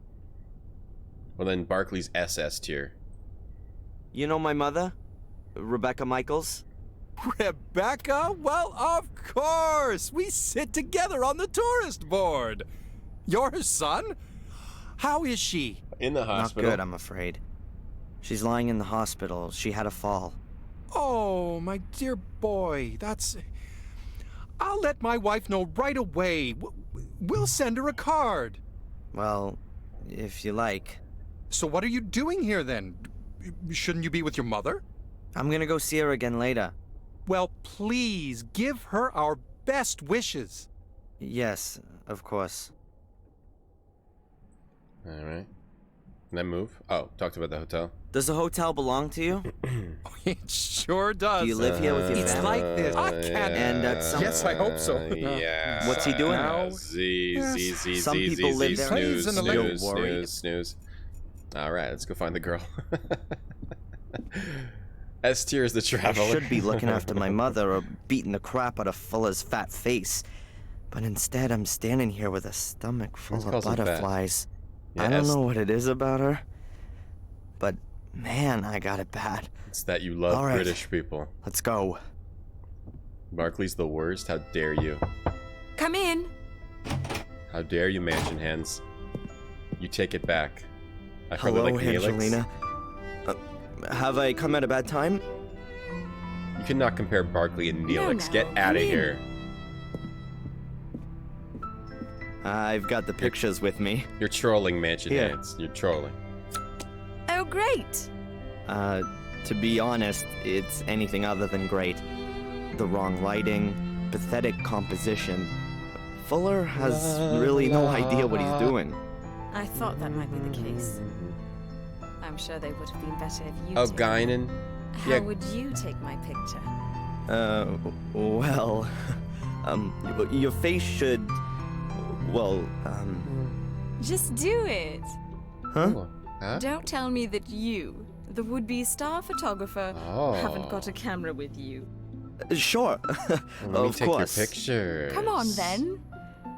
Speaker 2: Well, then Barkley's SS tier.
Speaker 5: You know my mother? Rebecca Michaels?
Speaker 10: Rebecca? Well, of course! We sit together on the tourist board. You're her son? How is she?
Speaker 2: In the hospital.
Speaker 5: Not good, I'm afraid. She's lying in the hospital. She had a fall.
Speaker 10: Oh, my dear boy, that's... I'll let my wife know right away. We'll send her a card.
Speaker 5: Well, if you like.
Speaker 10: So what are you doing here, then? Shouldn't you be with your mother?
Speaker 5: I'm gonna go see her again later.
Speaker 10: Well, please, give her our best wishes.
Speaker 5: Yes, of course.
Speaker 2: Alright. And then move? Oh, talked about the hotel.
Speaker 5: Does the hotel belong to you?
Speaker 10: It sure does.
Speaker 5: Do you live here with your
Speaker 10: It's
Speaker 5: family?
Speaker 10: like this. I can't.
Speaker 5: And at some...
Speaker 10: Yes, I hope so.
Speaker 2: Yeah.
Speaker 5: What's he doing
Speaker 2: now?
Speaker 5: now?
Speaker 2: Z.
Speaker 5: Some people live there.
Speaker 2: Snooze. Alright, let's go find the girl. S tier is the traveler.
Speaker 5: I should be looking after my mother or beating the crap out of Fuller's fat face. But instead, I'm standing here with a stomach full of butterflies.
Speaker 2: Yeah,
Speaker 5: I don't know what it is about her, but man, I got it bad.
Speaker 2: It's that you love
Speaker 5: All right.
Speaker 2: British people.
Speaker 5: Let's go.
Speaker 2: Barkley's the worst? How dare you?
Speaker 7: Come in.
Speaker 2: How dare you, Mansion Hands? You take it back. I
Speaker 5: Hello,
Speaker 2: probably like Neelix.
Speaker 5: Angelina. Have I come at a bad time?
Speaker 2: You cannot compare Barkley and Neelix. Get out of here.
Speaker 5: I've got the pictures with me.
Speaker 2: You're trolling, Mansion
Speaker 5: Here.
Speaker 2: Hands. You're trolling.
Speaker 7: Oh, great.
Speaker 5: To be honest, it's anything other than great. The wrong lighting, pathetic composition. Fuller has really no idea what he's doing.
Speaker 9: I thought that might be the case. I'm sure they would have been better if you
Speaker 2: Oh,
Speaker 9: did.
Speaker 2: Guinan?
Speaker 9: How
Speaker 2: Yeah.
Speaker 9: would you take my picture?
Speaker 5: Well, your face should, well,
Speaker 9: Just do it.
Speaker 5: Huh?
Speaker 2: Huh?
Speaker 9: Don't tell me that you, the would-be star photographer,
Speaker 2: Oh.
Speaker 9: haven't got a camera with you.
Speaker 5: Sure.
Speaker 2: Let me
Speaker 5: Of
Speaker 2: take
Speaker 5: course.
Speaker 2: your picture.
Speaker 9: Come on, then.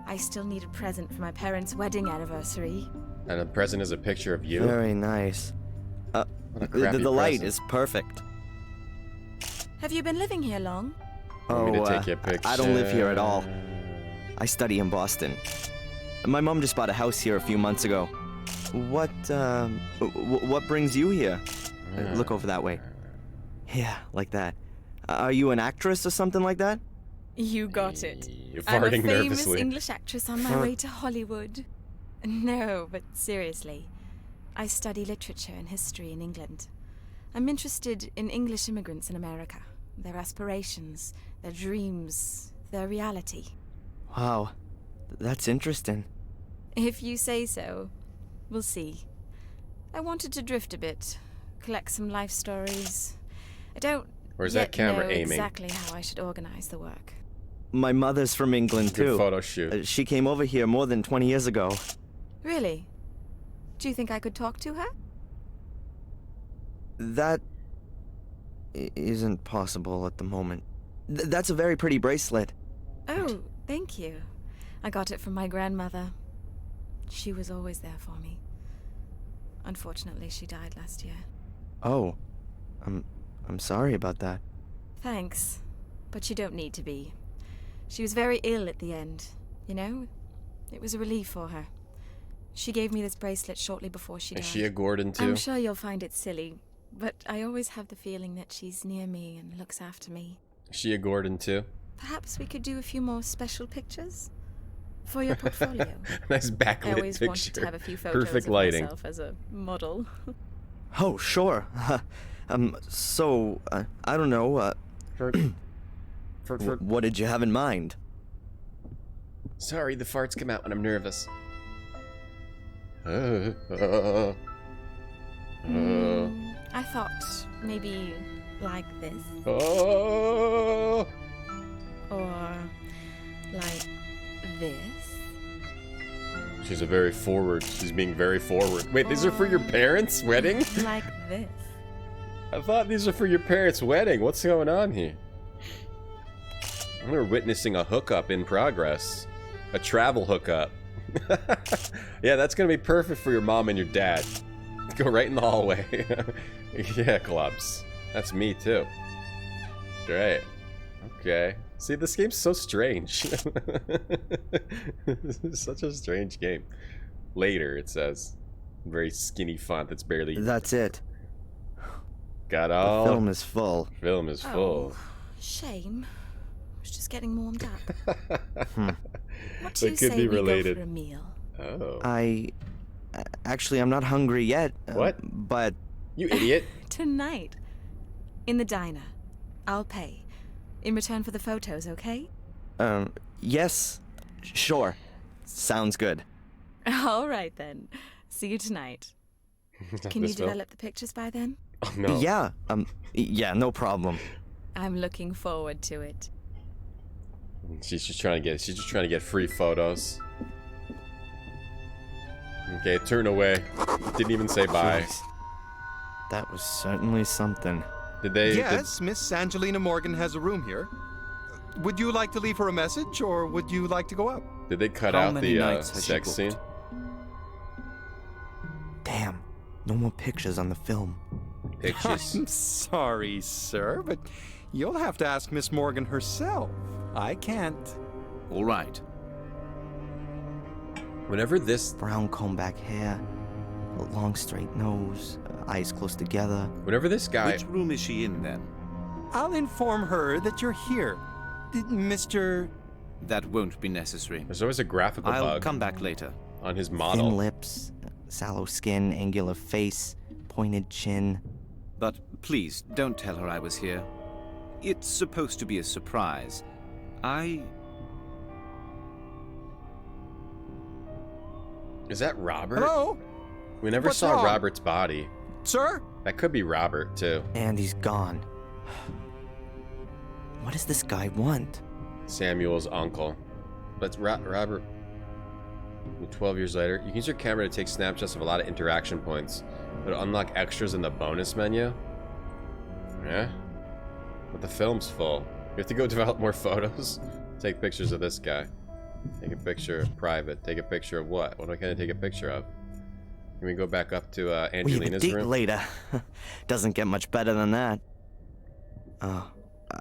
Speaker 9: I still need a present for my parents' wedding anniversary.
Speaker 2: And a present is a picture of you?
Speaker 5: Very nice.
Speaker 2: What a crappy
Speaker 5: The light
Speaker 2: present.
Speaker 5: is perfect.
Speaker 7: Have you been living here long?
Speaker 2: Want me to take your
Speaker 5: I don't live here at all.
Speaker 2: picture?
Speaker 5: I study in Boston. My mom just bought a house here a few months ago. What brings you here? Look over that way. Yeah, like that. Are you an actress or something like that?
Speaker 9: You got it.
Speaker 2: You're
Speaker 9: I'm a
Speaker 2: farting
Speaker 9: famous
Speaker 2: nervously.
Speaker 9: English actress on my way to Hollywood. No, but seriously. I study literature and history in England. I'm interested in English immigrants in America, their aspirations, their dreams, their reality.
Speaker 5: Wow, that's interesting.
Speaker 9: If you say so, we'll see. I wanted to drift a bit, collect some life stories. I don't
Speaker 2: Where's
Speaker 9: yet
Speaker 2: that camera
Speaker 9: know
Speaker 2: aiming?
Speaker 9: exactly how I should organize the work.
Speaker 5: My mother's from England
Speaker 2: Good
Speaker 5: too.
Speaker 2: photo shoot.
Speaker 5: She came over here more than 20 years ago.
Speaker 9: Really? Do you think I could talk to her?
Speaker 5: That isn't possible at the moment. That's a very pretty bracelet.
Speaker 9: Oh, thank you. I got it from my grandmother. She was always there for me. Unfortunately, she died last year.
Speaker 5: Oh, I'm sorry about that.
Speaker 9: Thanks, but you don't need to be. She was very ill at the end, you know? It was a relief for her. She gave me this bracelet shortly before she died.
Speaker 2: Is she a Gordon too?
Speaker 9: I'm sure you'll find it silly, but I always have the feeling that she's near me and looks after me.
Speaker 2: Is she a Gordon too?
Speaker 9: Perhaps we could do a few more special pictures for your portfolio.
Speaker 2: Nice backlit
Speaker 9: I always
Speaker 2: picture.
Speaker 9: wanted to have a few photos
Speaker 2: Perfect
Speaker 9: of
Speaker 2: lighting.
Speaker 9: myself as a model.
Speaker 5: Oh, sure. I don't know. What did you have in mind?
Speaker 2: Sorry, the farts come out when I'm nervous.
Speaker 9: I thought maybe like this.
Speaker 2: Oh.
Speaker 9: Or like this.
Speaker 2: She's being very forward. Wait, these are for your parents' wedding?
Speaker 9: Like this.
Speaker 2: I thought these are for your parents' wedding. What's going on here? We're witnessing a hookup in progress. A travel hookup. Yeah, that's gonna be perfect for your mom and your dad. Go right in the hallway. Yeah, clubs. That's me too. Great. Okay. See, this game's so strange. This is such a strange game. Later, it says. Very skinny font that's barely...
Speaker 5: That's it.
Speaker 2: Got all...
Speaker 5: The film is full.
Speaker 2: Film is full.
Speaker 7: Oh, shame. I was just getting warmed up. What do
Speaker 2: They
Speaker 7: you
Speaker 2: could
Speaker 7: say
Speaker 2: be
Speaker 7: we
Speaker 2: related.
Speaker 7: go for a meal?
Speaker 2: Oh.
Speaker 5: Actually, I'm not hungry yet.
Speaker 2: What?
Speaker 5: But...
Speaker 2: You idiot.
Speaker 7: Tonight. In the diner. I'll pay. In return for the photos, okay?
Speaker 5: Yes. Sure. Sounds good.
Speaker 7: All right, then. See you tonight. Can you
Speaker 2: This film?
Speaker 7: develop the pictures by then?
Speaker 2: Oh, no.
Speaker 5: Yeah. Yeah, no problem.
Speaker 7: I'm looking forward to it.
Speaker 2: She's just trying to get free photos. Okay, turn away. Didn't even say bye.
Speaker 5: Jeez. That was certainly something.
Speaker 2: Did they...
Speaker 18: Yes, Miss Angelina Morgan has a room here. Would you like to leave her a message, or would you like to go up?
Speaker 2: Did they cut
Speaker 13: How
Speaker 2: out
Speaker 13: many
Speaker 2: the
Speaker 13: nights has she
Speaker 2: sex scene?
Speaker 13: booked?
Speaker 5: Damn. No more pictures on the film.
Speaker 2: Pictures?
Speaker 18: I'm sorry, sir, but you'll have to ask Miss Morgan herself. I can't.
Speaker 13: All right.
Speaker 2: Whenever this...
Speaker 5: Brown comb-back hair. Long straight nose. Eyes close together.
Speaker 2: Whenever this guy...
Speaker 13: Which room is she in, then?
Speaker 18: I'll inform her that you're here. Mr...
Speaker 13: That won't be necessary.
Speaker 2: There's always a graphical
Speaker 13: I'll
Speaker 2: bug
Speaker 13: come back later.
Speaker 2: on his model.
Speaker 5: Thin lips. Sallow skin. Angular face. Pointed chin.
Speaker 13: But please, don't tell her I was here. It's supposed to be a surprise.
Speaker 2: Is that Robert?
Speaker 18: Hello?
Speaker 2: We never
Speaker 18: What's
Speaker 2: saw
Speaker 18: wrong?
Speaker 2: Robert's body.
Speaker 18: Sir?
Speaker 2: That could be Robert, too.
Speaker 5: And he's gone. What does this guy want?
Speaker 2: Samuel's uncle. But Robert... 12 years later, you can use your camera to take snapshots of a lot of interaction points, but unlock extras in the bonus menu? Yeah? But the film's full. We have to go develop more photos? Take pictures of this guy. Take a picture of private. Take a picture of what? What am I gonna take a picture of? Can we go back up to
Speaker 5: We have a
Speaker 2: Angelina's
Speaker 5: date
Speaker 2: room?
Speaker 5: later. Doesn't get much better than that. Oh,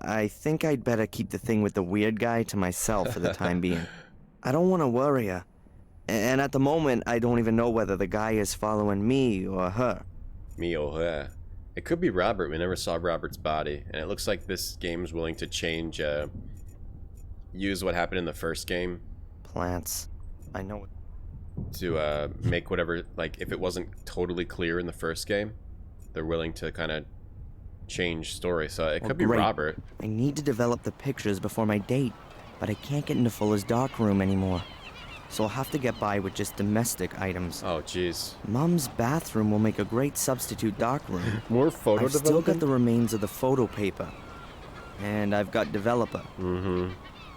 Speaker 5: I think I'd better keep the thing with the weird guy to myself for the time being. I don't want to worry her. And at the moment, I don't even know whether the guy is following me or her.
Speaker 2: Me or her. It could be Robert. We never saw Robert's body. And it looks like this game's willing to change, use what happened in the first game.
Speaker 5: Plants. I know it.
Speaker 2: To make whatever, like, if it wasn't totally clear in the first game, they're willing to kind of change story. So it could be
Speaker 5: great.
Speaker 2: Robert.
Speaker 5: I need to develop the pictures before my date, but I can't get into Fuller's darkroom anymore. So I'll have to get by with just domestic items.
Speaker 2: Oh, jeez.
Speaker 5: Mom's bathroom will make a great substitute darkroom.
Speaker 2: More photo
Speaker 5: I've still
Speaker 2: development?
Speaker 5: got the remains of the photo paper. And I've got developer.
Speaker 2: Mm-hmm.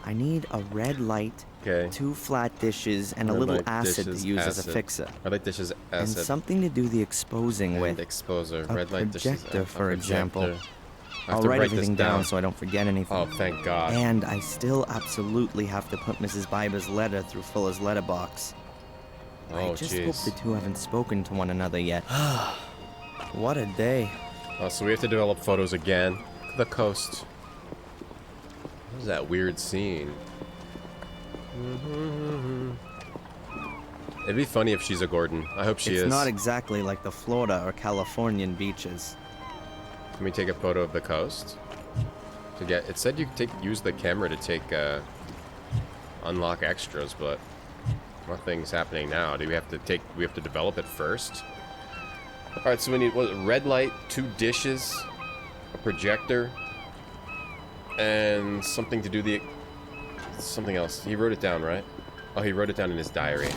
Speaker 5: I need a red light, 2 flat dishes, and a
Speaker 2: Red
Speaker 5: little
Speaker 2: light,
Speaker 5: acid
Speaker 2: dishes,
Speaker 5: to use as a
Speaker 2: acid.
Speaker 5: fixer.
Speaker 2: Red light, dishes,
Speaker 5: And
Speaker 2: acid.
Speaker 5: something to do the exposing
Speaker 2: And
Speaker 5: with.
Speaker 2: exposer.
Speaker 5: A
Speaker 2: Red light, dishes,
Speaker 5: projector,
Speaker 2: a
Speaker 5: for example.
Speaker 2: projector. I have
Speaker 5: I'll
Speaker 2: to
Speaker 5: write
Speaker 2: write this
Speaker 5: everything down so I don't forget anything.
Speaker 2: Oh, thank God.
Speaker 5: And I still absolutely have to put Mrs. Biber's letter through Fuller's letterbox.
Speaker 2: Oh,
Speaker 5: I just
Speaker 2: jeez.
Speaker 5: hope the two haven't spoken to one another yet. What a day.
Speaker 2: Oh, so we have to develop photos again. The coast. What is that weird scene? It'd be funny if she's a Gordon. I hope she is.
Speaker 5: It's not exactly like the Florida or Californian beaches.
Speaker 2: Can we take a photo of the coast? To get, it said you could use the camera to take unlock extras, but nothing's happening now. Do we have to develop it first? All right, so we need red light, 2 dishes, a projector, and something to do something else. He wrote it down, right? Oh, he wrote it down in his diary.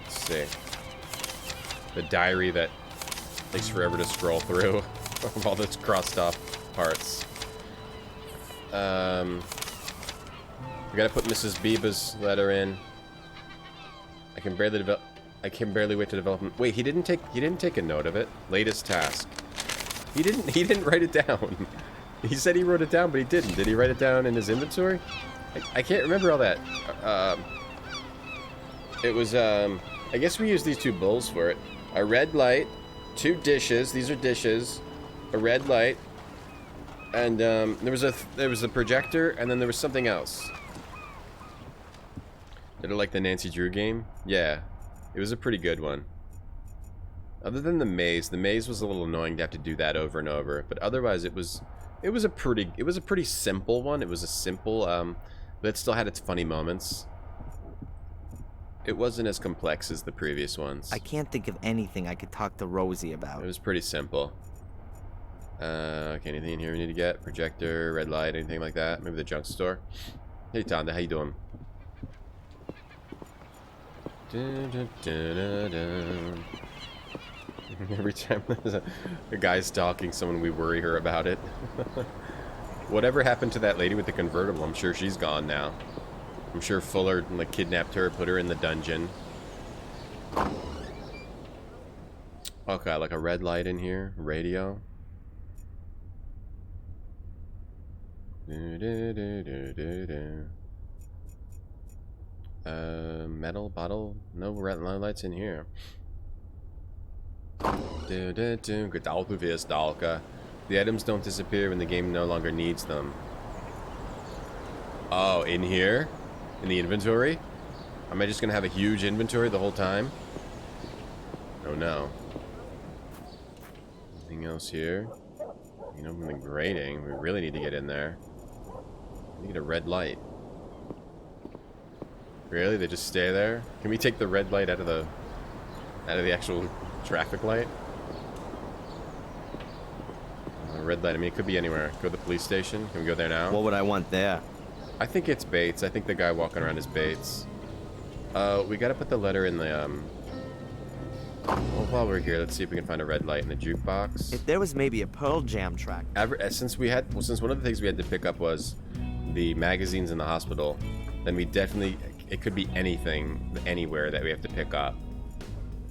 Speaker 2: Let's see. The diary that takes forever to scroll through of all those crossed off parts. We gotta put Mrs. Biba's letter in. I can barely develop. I can barely wait to develop him. Wait, he didn't take a note of it. Latest task. He didn't write it down. He said he wrote it down, but he didn't. Did he write it down in his inventory? I can't remember all that. It was, I guess we used these 2 bowls for it. A red light, 2 dishes. These are dishes. A red light. And, there was a projector, and then there was something else. Did it like the Nancy Drew game? Yeah. It was a pretty good one. Other than the maze was a little annoying to have to do that over and over. But otherwise, it was a pretty simple one. It was a simple, but it still had its funny moments. It wasn't as complex as the previous ones.
Speaker 5: I can't think of anything I could talk to Rosie about.
Speaker 2: It was pretty simple. Okay, anything in here we need to get? Projector, red light, anything like that? Maybe the junk store. Hey, Tonda, how you doing? Every time there's a guy stalking someone, we worry her about it. Whatever happened to that lady with the convertible? I'm sure she's gone now. I'm sure Fuller like kidnapped her, put her in the dungeon. Okay, like a red light in here, radio. Metal bottle. No red lights in here. Gedalke via Stalker. The items don't disappear when the game no longer needs them. Oh, in here? In the inventory? Am I just gonna have a huge inventory the whole time? Oh no. Anything else here? You know, from the grating. We really need to get in there. We need a red light. Really? They just stay there? Can we take the red light out of the actual traffic light? Red light, I mean, it could be anywhere. Go to the police station. Can we go there now?
Speaker 5: What would I want there?
Speaker 2: I think it's Bates. I think the guy walking around is Bates. We gotta put the letter in the, well, while we're here, let's see if we can find a red light in the jukebox.
Speaker 5: If there was maybe a Pearl Jam track.
Speaker 2: Since one of the things we had to pick up was the magazines in the hospital, then we definitely, it could be anything, anywhere that we have to pick up.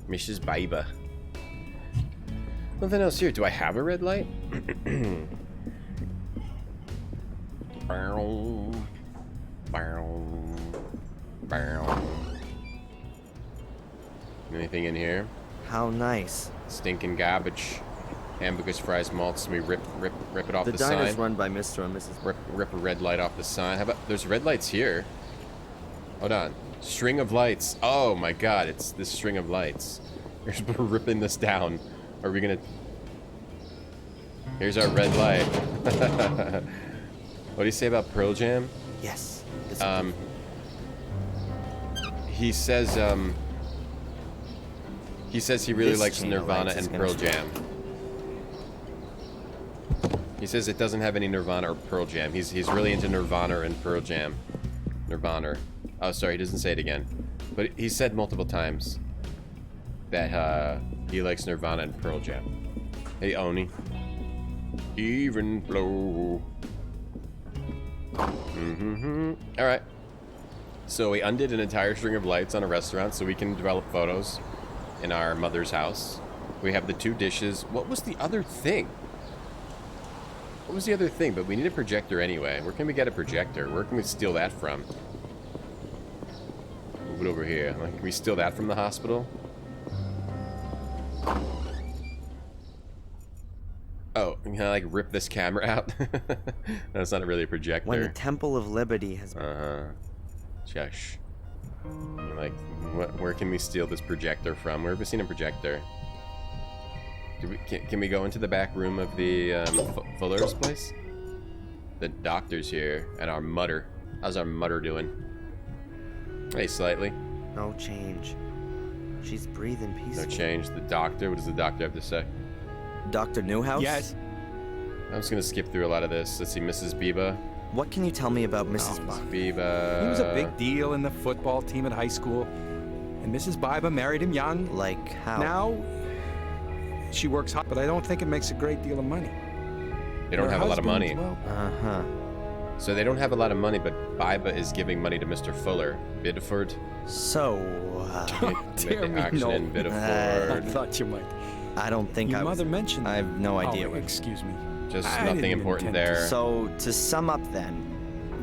Speaker 2: Mrs. Baiba. Nothing else here. Do I have a red light? Anything in here?
Speaker 5: How nice.
Speaker 2: Stinking garbage. Hamburgers, fries, malts. We rip it off the sign.
Speaker 5: The diner's run by Mr. and Mrs.
Speaker 2: Rip a red light off the sign. How about, there's red lights here. Hold on. String of lights. Oh my god, it's this string of lights. We're ripping this down. Are we gonna... Here's our red light. What do you say about Pearl Jam?
Speaker 5: Yes.
Speaker 2: He says he really likes Nirvana and Pearl Jam. He says it doesn't have any Nirvana or Pearl Jam. He's really into Nirvana and Pearl Jam. Nirvana. Oh, sorry, he doesn't say it again. But he said multiple times that he likes Nirvana and Pearl Jam. Hey, Oni. Even blow. Alright. So we undid an entire string of lights on a restaurant so we can develop photos in our mother's house. We have the 2 dishes. What was the other thing? What was the other thing? But we need a projector anyway. Where can we get a projector? Where can we steal that from? Move it over here. Like, can we steal that from the hospital? Oh, can I like rip this camera out? That's not really a projector.
Speaker 5: When the Temple of Liberty has been...
Speaker 2: Shush. Like, where can we steal this projector from? Where have we seen a projector? Can we go into the back room of the Fuller's place? The doctor's here, and our mutter. How's our mutter doing? Hey, slightly.
Speaker 5: No change. She's breathing peacefully.
Speaker 2: No change. The doctor. What does the doctor have to say?
Speaker 5: Dr. Newhouse?
Speaker 10: Yes.
Speaker 2: I'm just gonna skip through a lot of this. Let's see, Mrs. Biba.
Speaker 5: What can you tell me about Mrs.
Speaker 2: Biba?
Speaker 10: He was a big deal in the football team at high school. And Mrs. Biba married him young.
Speaker 5: Like how?
Speaker 10: Now, she works hard, but I don't think it makes a great deal of money.
Speaker 2: They don't have a lot of money.
Speaker 5: Uh-huh.
Speaker 2: So they don't have a lot of money, but Biba is giving money to Mr. Fuller. Bideford.
Speaker 5: So,
Speaker 10: Dear me,
Speaker 2: action
Speaker 10: no.
Speaker 2: in Bideford.
Speaker 10: I thought you might.
Speaker 5: I don't think
Speaker 10: Your
Speaker 5: I was.
Speaker 10: mother mentioned
Speaker 5: I have no idea.
Speaker 10: Oh, excuse me.
Speaker 2: Just
Speaker 10: I
Speaker 2: nothing
Speaker 10: didn't
Speaker 2: important
Speaker 10: intend
Speaker 2: there.
Speaker 5: So, to sum up then.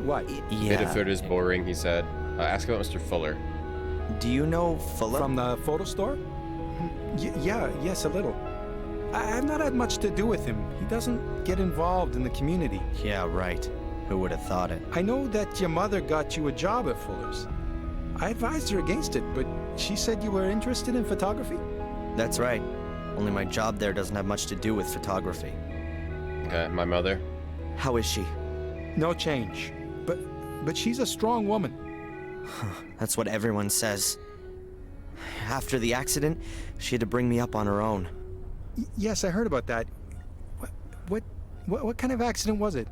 Speaker 10: What?
Speaker 5: Yeah.
Speaker 2: Bideford is boring, he said. Ask about Mr. Fuller.
Speaker 5: Do you know Fuller?
Speaker 10: From the photo store? Yes, a little. I've not had much to do with him. He doesn't get involved in the community.
Speaker 5: Yeah, right. Who would have thought it?
Speaker 10: I know that your mother got you a job at Fuller's. I advised her against it, but she said you were interested in photography?
Speaker 5: That's right. Only my job there doesn't have much to do with photography.
Speaker 2: Okay, my mother.
Speaker 5: How is she?
Speaker 10: No change. But she's a strong woman.
Speaker 5: That's what everyone says. After the accident, she had to bring me up on her own.
Speaker 10: Yes, I heard about that. What kind of accident was it?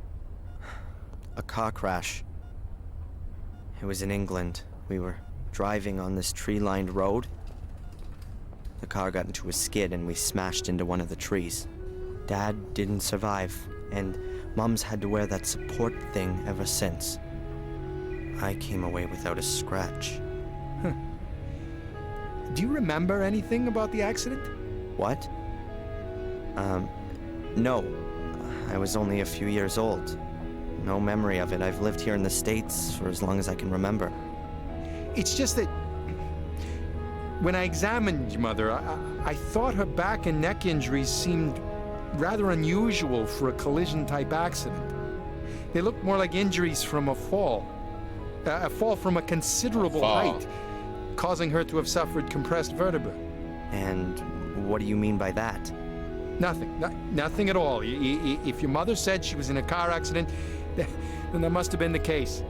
Speaker 5: A car crash. It was in England. We were driving on this tree-lined road. The car got into a skid and we smashed into one of the trees. Dad didn't survive, and Mom's had to wear that support thing ever since. I came away without a scratch.
Speaker 10: Huh. Do you remember anything about the accident?
Speaker 5: What? No. I was only a few years old. No memory of it. I've lived here in the States for as long as I can remember.
Speaker 10: It's just that when I examined your mother, I thought her back and neck injuries seemed rather unusual for a collision-type accident. They looked more like injuries from a fall from a considerable height, causing her to have suffered compressed vertebrae.
Speaker 5: And what do you mean by that?
Speaker 10: Nothing. Nothing at all. If your mother said she was in a car accident, then that must have been the case.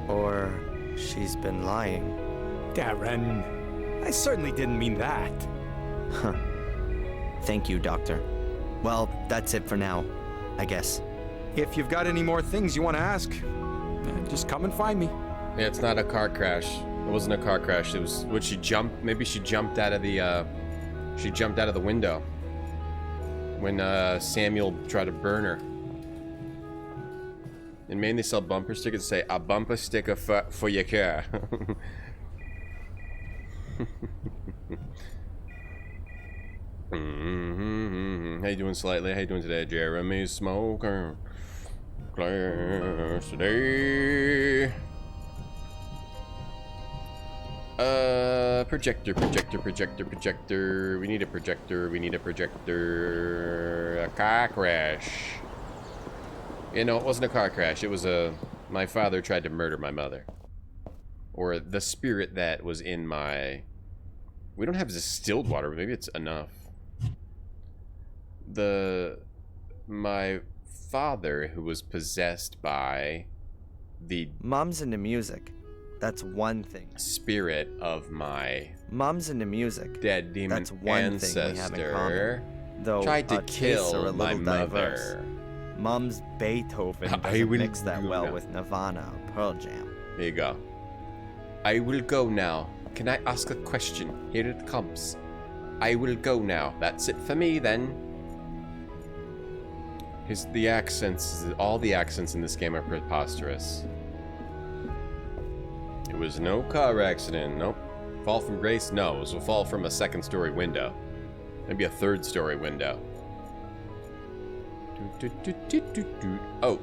Speaker 5: Or she's been lying.
Speaker 10: Darren, I certainly didn't mean that.
Speaker 5: Huh. Thank you, Doctor. Well, that's it for now, I guess.
Speaker 10: If you've got any more things you want to ask, just come and find me.
Speaker 2: Yeah, it's not a car crash. It wasn't a car crash. It was, would she jump? Maybe she jumped out of the, window when Samuel tried to burn her. And mainly sell bumper stickers that say, a bumper sticker for your car. How you doing, Slightly? How you doing today, Jeremy Smoker? Class today. Projector. We need a projector. A car crash. You know, it wasn't a car crash. It was my father tried to murder my mother. Or the spirit that was in my... We don't have distilled water, but maybe it's enough. My father, who was possessed by the...
Speaker 5: Mom's into music. That's one thing.
Speaker 2: Spirit of my...
Speaker 5: Mom's into music.
Speaker 2: Dead demon
Speaker 5: That's one
Speaker 2: ancestor.
Speaker 5: thing we have in common. Though
Speaker 2: tried to
Speaker 5: our tastes are
Speaker 2: kill
Speaker 5: a
Speaker 2: my
Speaker 5: little
Speaker 2: mother.
Speaker 5: diverse. Mom's Beethoven doesn't mix that well with Nirvana or Pearl Jam.
Speaker 2: There you go. I will go now. Can I ask a question? Here it comes. I will go now. That's it for me then. The accents, all the accents in this game are preposterous. It was no car accident. Nope. Fall from grace? No. It was a fall from a second-story window. Maybe a third-story window. Oh,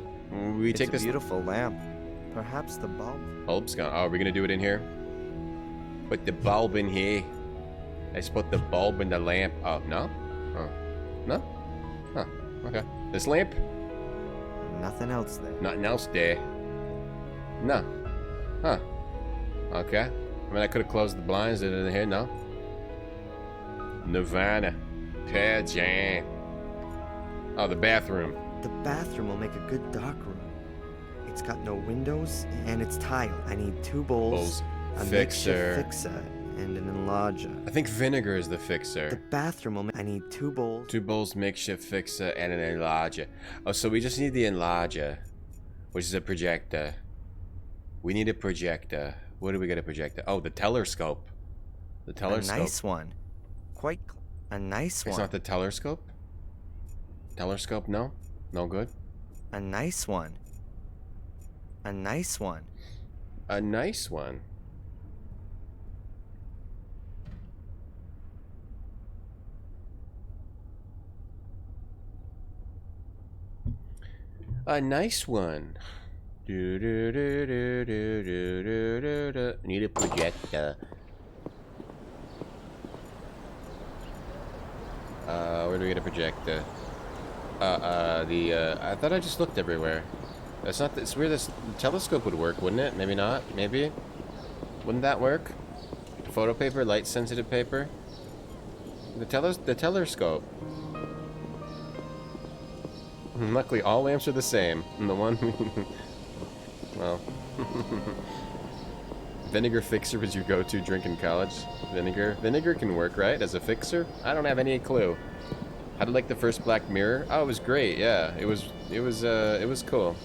Speaker 2: we take this.
Speaker 5: It's a beautiful lamp. Perhaps the bulb.
Speaker 2: Bulb's gone. Oh, are we gonna do it in here? Put the bulb in here. Let's put the bulb in the lamp. Oh, no? Oh. No? Huh. Okay. This lamp?
Speaker 5: Nothing else there.
Speaker 2: Nothing else there. No. Huh. Okay. I mean, I could have closed the blinds in here. No. Nirvana. Pearl Jam. Oh, the bathroom.
Speaker 5: The bathroom will make a good dark room. It's got no windows and it's tiled. I need 2 bowls, a
Speaker 2: fixer,
Speaker 5: makeshift fixer, and an enlarger.
Speaker 2: I think vinegar is the fixer.
Speaker 5: The bathroom will I need 2 bowls.
Speaker 2: 2 bowls, makeshift fixer, and an enlarger. Oh, so we just need the enlarger, which is a projector. We need a projector. What do we get a projector? Oh, the telescope. The telescope.
Speaker 5: A nice one. Quite a nice one.
Speaker 2: It's not the telescope? Telescope? No? No good?
Speaker 5: A nice one. A nice one.
Speaker 2: A nice one. A nice one. Do, do, do, do, do, do, do, do, do. Need a projector. Where do we get a projector? I thought I just looked everywhere. That's not. It's weird. This telescope would work, wouldn't it? Maybe not. Maybe. Wouldn't that work? Photo paper, light sensitive paper. The telescope. Luckily, all lamps are the same. And the one, well, vinegar fixer was your go-to drink in college. Vinegar can work, right? As a fixer? I don't have any clue. How did like the first Black Mirror? Oh, it was great. Yeah, it was cool.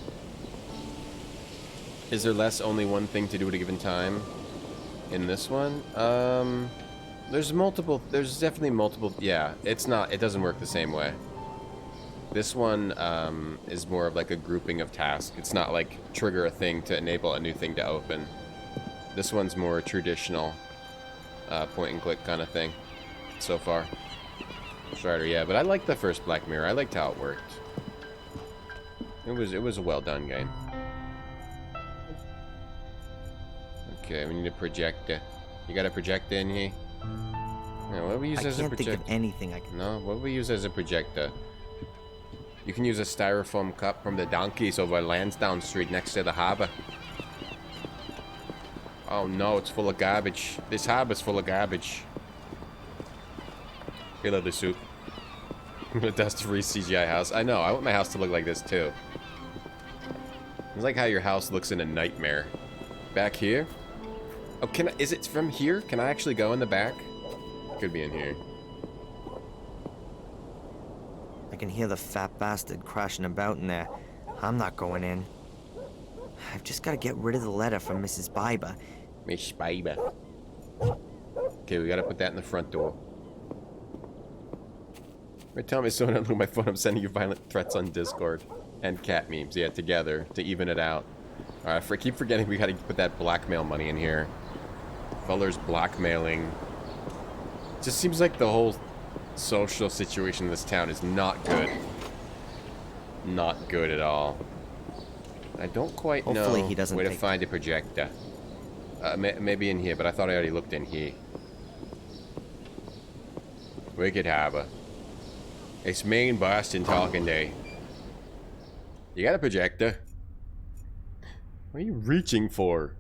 Speaker 2: Is there only one thing to do at a given time in this one? There's definitely multiple. Yeah, it doesn't work the same way. This one is more of like a grouping of tasks. It's not like trigger a thing to enable a new thing to open. This one's more traditional point and click kind of thing so far. Starter, yeah, but I liked the first Black Mirror. I liked how it worked. It was a well done game. Okay, we need a projector. You got a projector in here? Yeah, what do we use as a projector?
Speaker 5: I can't think of anything I can.
Speaker 2: No, what do we use as a projector? You can use a styrofoam cup from the donkeys over Lansdowne Street next to the harbor. Oh no, it's full of garbage. This harbor's full of garbage. Here, lovely soup. A dust-free CGI house. I know, I want my house to look like this too. It's like how your house looks in a nightmare. Back here? Oh, is it from here? Can I actually go in the back? Could be in here.
Speaker 5: I can hear the fat bastard crashing about in there. I'm not going in. I've just got to get rid of the letter from Mrs. Biber.
Speaker 2: Miss Biber. Okay, we got to put that in the front door. Every time I saw it on my phone, I'm sending you violent threats on Discord. And cat memes, yeah, together, to even it out. Alright, I keep forgetting we gotta put that blackmail money in here. Fuller's blackmailing. Just seems like the whole social situation in this town is not good. Not good at all. I don't quite
Speaker 5: Hopefully
Speaker 2: know
Speaker 5: he doesn't
Speaker 2: where to find a projector. Maybe in here, but I thought I already looked in here. Wicked Harbor. It's Maine Boston talking day. You got a projector? What are you reaching for?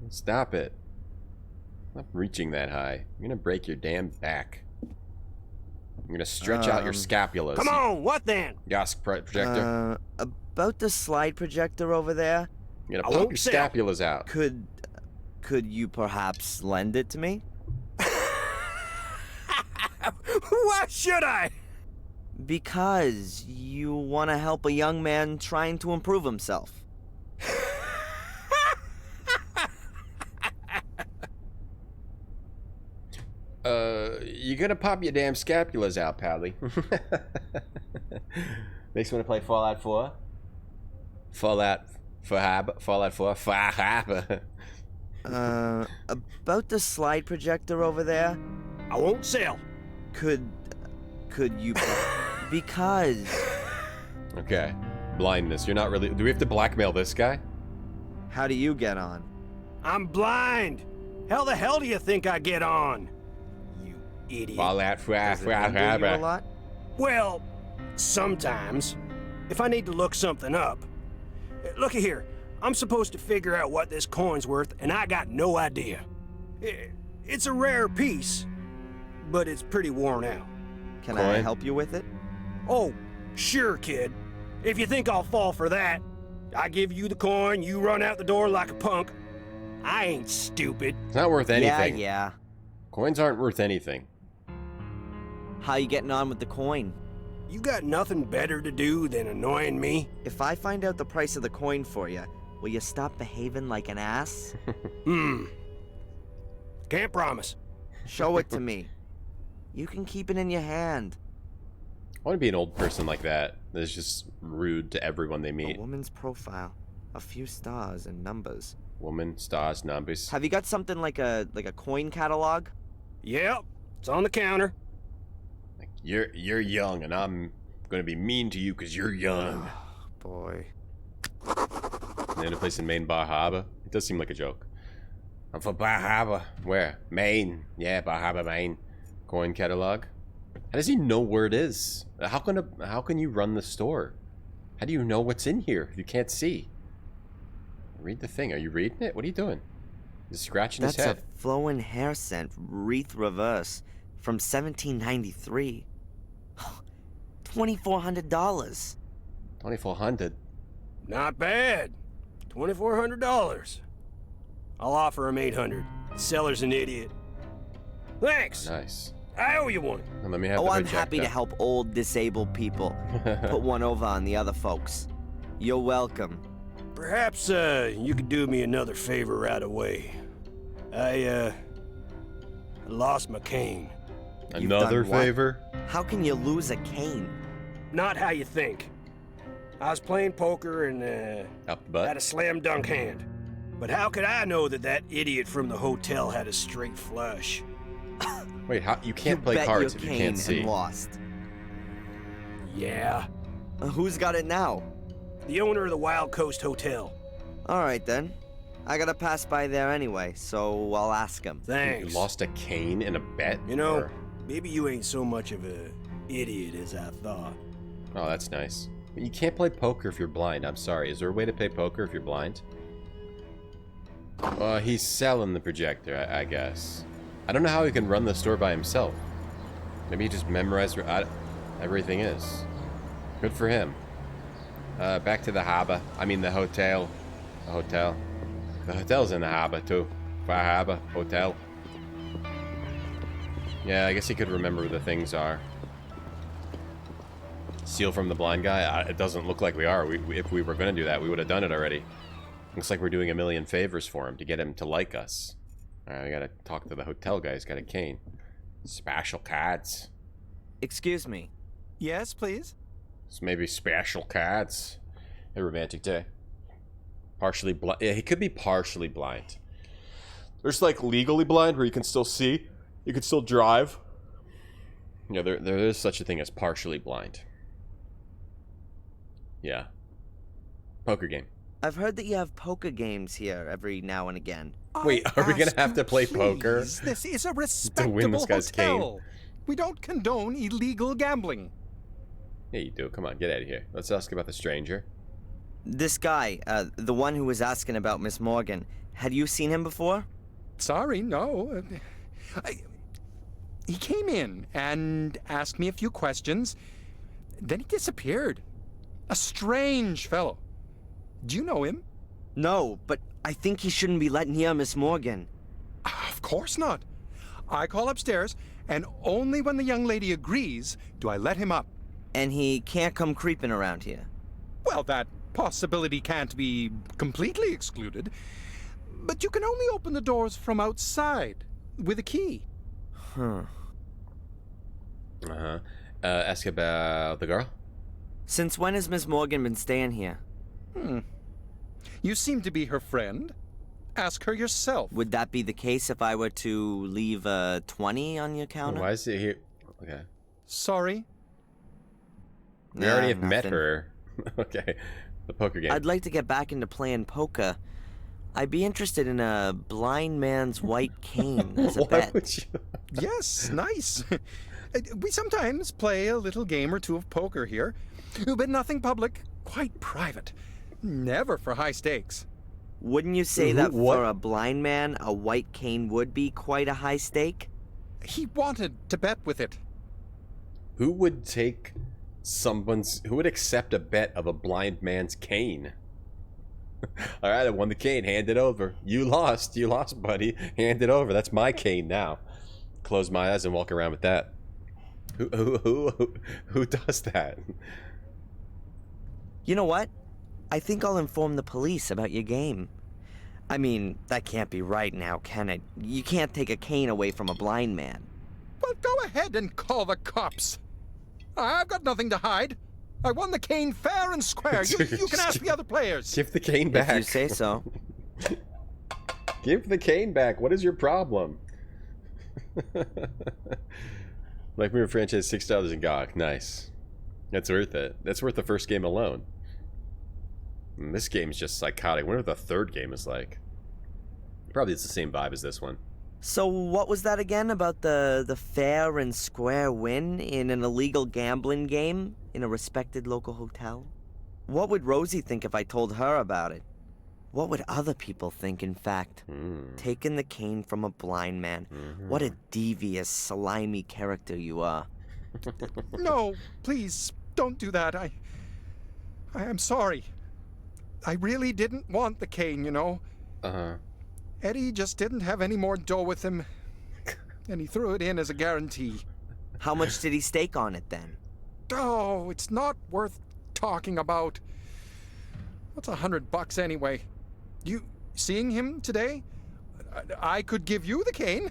Speaker 2: Stop it. Stop reaching that high. You're gonna break your damn back. I'm gonna stretch out your scapulas.
Speaker 15: Come on, what then?
Speaker 2: Yes, projector.
Speaker 5: About the slide projector over there.
Speaker 2: You're gonna pop your scapulas out.
Speaker 5: Could you perhaps lend it to me?
Speaker 15: Why should I?
Speaker 5: Because you want to help a young man trying to improve himself.
Speaker 2: You gonna pop your damn scapulas out, Pally. Makes me want to play Fallout 4. Fallout 4.
Speaker 5: About the slide projector over there.
Speaker 15: I won't sell.
Speaker 5: Could you? Because.
Speaker 2: Okay. Blindness. You're not really. Do we have to blackmail this guy?
Speaker 5: How do you get on?
Speaker 15: I'm blind. How the hell do you think I get on? You idiot.
Speaker 2: Fallout 4.
Speaker 5: A lot?
Speaker 15: Well, sometimes. If I need to look something up. Looky here. I'm supposed to figure out what this coin's worth, and I got no idea. It's a rare piece, but it's pretty worn out.
Speaker 5: Can I help you with it?
Speaker 15: Oh, sure, kid. If you think I'll fall for that, I give you the coin, you run out the door like a punk. I ain't stupid.
Speaker 2: It's not worth anything.
Speaker 5: Yeah.
Speaker 2: Coins aren't worth anything.
Speaker 5: How you getting on with the coin?
Speaker 15: You got nothing better to do than annoying me?
Speaker 5: If I find out the price of the coin for you, will you stop behaving like an ass?
Speaker 15: Can't promise.
Speaker 5: Show it to me. You can keep it in your hand.
Speaker 2: I want to be an old person like that. That's just rude to everyone they meet.
Speaker 5: A woman's profile. A few stars and numbers.
Speaker 2: Woman, stars, numbers.
Speaker 5: Have you got something like a coin catalog?
Speaker 15: Yep, it's on the counter.
Speaker 2: Like, you're young, and I'm gonna be mean to you because you're young.
Speaker 5: Boy.
Speaker 2: And a place in Maine, Bar Harbor. It does seem like a joke. I'm from Bar Harbor. Where? Maine. Yeah, Bar Harbor, Maine. Coin catalog. How does he know where it is? How can you run the store? How do you know what's in here if you can't see? Read the thing. Are you reading it? What are you doing? He's scratching his head.
Speaker 5: That's a flowing hair scent, wreath reverse, from 1793. $2,400.
Speaker 2: $2,400.
Speaker 15: Not bad. $2,400. I'll offer him $800. The seller's an idiot. Thanks.
Speaker 2: Nice.
Speaker 15: I owe you one.
Speaker 2: And let me have
Speaker 5: Oh,
Speaker 2: the
Speaker 5: I'm
Speaker 2: hood
Speaker 5: happy to
Speaker 2: jacked
Speaker 5: help old disabled people. Put one over on the other folks. You're welcome.
Speaker 15: Perhaps you could do me another favor right away. I lost my cane.
Speaker 2: Another favor?
Speaker 5: How can you lose a cane?
Speaker 15: Not how you think. I was playing poker and
Speaker 2: up the butt.
Speaker 15: Had a slam dunk hand. But how could I know that idiot from the hotel had a straight flush?
Speaker 2: Wait, how you can't play cards if you can't see?
Speaker 5: And lost.
Speaker 15: Yeah.
Speaker 5: Who's got it now?
Speaker 15: The owner of the Wild Coast Hotel.
Speaker 5: All right then. I gotta pass by there anyway, so I'll ask him.
Speaker 15: Thanks.
Speaker 2: You lost a cane in a bet?
Speaker 15: You know, maybe you ain't so much of a idiot as I thought.
Speaker 2: Oh, that's nice. But you can't play poker if you're blind. I'm sorry. Is there a way to play poker if you're blind? He's selling the projector, I guess. I don't know how he can run the store by himself. Maybe he just memorized where everything is. Good for him. Back to the harbor. I mean the hotel. The hotel. The hotel's in the harbor too. Bar Harbor Hotel. Yeah, I guess he could remember where the things are. Steal from the blind guy? It doesn't look like we are. If we were going to do that, we would have done it already. Looks like we're doing a million favors for him to get him to like us. Alright, we gotta talk to the hotel guy. He's got a cane. Special cards.
Speaker 5: Excuse me.
Speaker 18: Yes, please?
Speaker 2: It's maybe special cards. A romantic day. Partially blind. Yeah, he could be partially blind. There's like legally blind where you can still see. You can still drive. Yeah, there is such a thing as partially blind. Yeah. Poker game.
Speaker 5: I've heard that you have poker games here every now and again.
Speaker 2: Wait, are we gonna have to play poker?
Speaker 18: This is a respectable
Speaker 2: to win this guy's
Speaker 18: hotel.
Speaker 2: cane?
Speaker 18: We don't condone illegal gambling.
Speaker 2: Yeah, you do. Come on, get out of here. Let's ask about the stranger.
Speaker 5: This guy, the one who was asking about Miss Morgan, had you seen him before?
Speaker 18: Sorry, no. He came in and asked me a few questions. Then he disappeared. A strange fellow. Do you know him?
Speaker 5: No, but I think he shouldn't be let near Miss Morgan.
Speaker 18: Of course not. I call upstairs, and only when the young lady agrees do I let him up.
Speaker 5: And he can't come creeping around here?
Speaker 18: Well, that possibility can't be completely excluded. But you can only open the doors from outside with a key.
Speaker 5: Huh.
Speaker 2: Uh-huh. Ask about the girl?
Speaker 5: Since when has Miss Morgan been staying here?
Speaker 18: You seem to be her friend. Ask her yourself.
Speaker 5: Would that be the case if I were to leave a 20 on your counter?
Speaker 2: Why is it here? Okay.
Speaker 18: Sorry.
Speaker 2: We already have met her. Okay. The poker game.
Speaker 5: I'd like to get back into playing poker. I'd be interested in a blind man's white cane as a bet.
Speaker 2: Would you?
Speaker 18: Yes, nice. We sometimes play a little game or two of poker here, but nothing public, quite private. Never for high stakes.
Speaker 5: Wouldn't you say that for a blind man, a white cane would be quite a high stake?
Speaker 18: He wanted to bet with it.
Speaker 2: Who would take who would accept a bet of a blind man's cane? All right, I won the cane. Hand it over. You lost, buddy. Hand it over. That's my cane now. Close my eyes and walk around with that. Who does that?
Speaker 5: You know what? I think I'll inform the police about your game. I mean, that can't be right now, can it? You can't take a cane away from a blind man.
Speaker 18: Well, go ahead and call the cops. I've got nothing to hide. I won the cane fair and square. You can ask the other players.
Speaker 2: Give the cane back.
Speaker 5: If you say so.
Speaker 2: Give the cane back. What is your problem? Black Mirror franchise, $6 in GOG. Nice. That's worth it. That's worth the first game alone. And this game's just psychotic. I wonder what the third game is like. Probably it's the same vibe as this one.
Speaker 5: So what was that again about the fair and square win in an illegal gambling game in a respected local hotel? What would Rosie think if I told her about it? What would other people think, in fact? Taking the cane from a blind man. What a devious, slimy character you are.
Speaker 18: No, please, don't do that. I am sorry. I really didn't want the cane, you know. Eddie just didn't have any more dough with him, and he threw it in as a guarantee.
Speaker 5: How much did he stake on it, then?
Speaker 18: Oh, it's not worth talking about. What's $100 anyway? You seeing him today? I could give you the cane.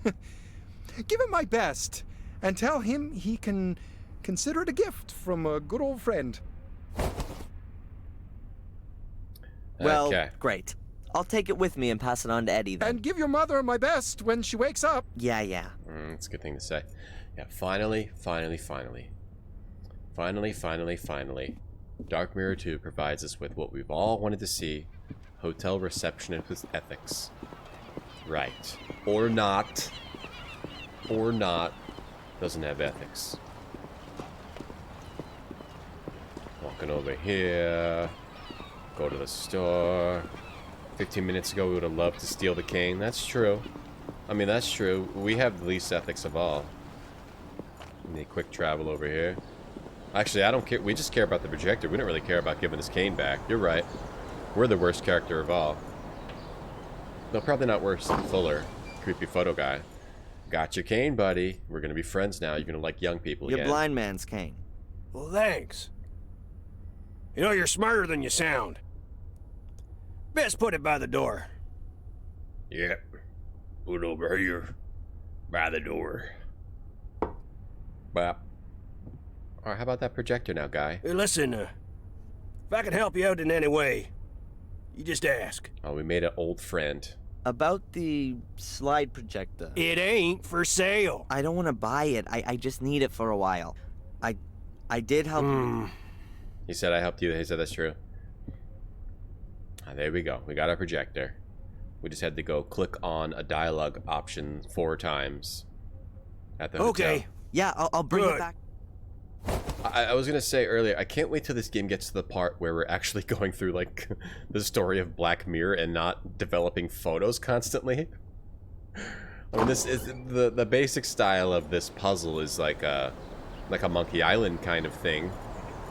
Speaker 18: Give him my best, and tell him he can consider it a gift from a good old friend.
Speaker 5: Well, great. I'll take it with me and pass it on to Eddie then.
Speaker 18: And give your mother my best when she wakes up.
Speaker 5: Yeah.
Speaker 2: That's a good thing to say. Yeah, finally. Dark Mirror 2 provides us with what we've all wanted to see. Hotel receptionist with ethics. Right. Or not. Doesn't have ethics. Walking over here. Go to the store. 15 minutes ago, we would have loved to steal the cane. That's true. I mean, that's true. We have the least ethics of all. Need quick travel over here. Actually, I don't care. We just care about the projector. We don't really care about giving this cane back. You're right. We're the worst character of all. No, probably not worse than Fuller. Creepy photo guy. Got your cane, buddy. We're going to be friends now. You're going to like young people
Speaker 5: Your
Speaker 2: again.
Speaker 5: blind man's cane.
Speaker 15: Well, thanks. You know, you're smarter than you sound. Best put it by the door.
Speaker 1: Yep. Put over here. By the door.
Speaker 2: Well. Alright, how about that projector now, guy?
Speaker 15: Hey, listen, if I can help you out in any way, you just ask.
Speaker 2: Oh, we made an old friend.
Speaker 5: About the slide projector.
Speaker 15: It ain't for sale.
Speaker 5: I don't want to buy it. I just need it for a while. I did help you.
Speaker 2: He said I helped you. He said that's true. There we go. We got our projector. We just had to go click on a dialogue option 4 times at the hotel.
Speaker 15: Okay.
Speaker 5: Yeah, I'll bring it back.
Speaker 2: I was going to say earlier, I can't wait till this game gets to the part where we're actually going through, like, the story of Black Mirror and not developing photos constantly. I mean, this is the basic style of this puzzle is like a Monkey Island kind of thing.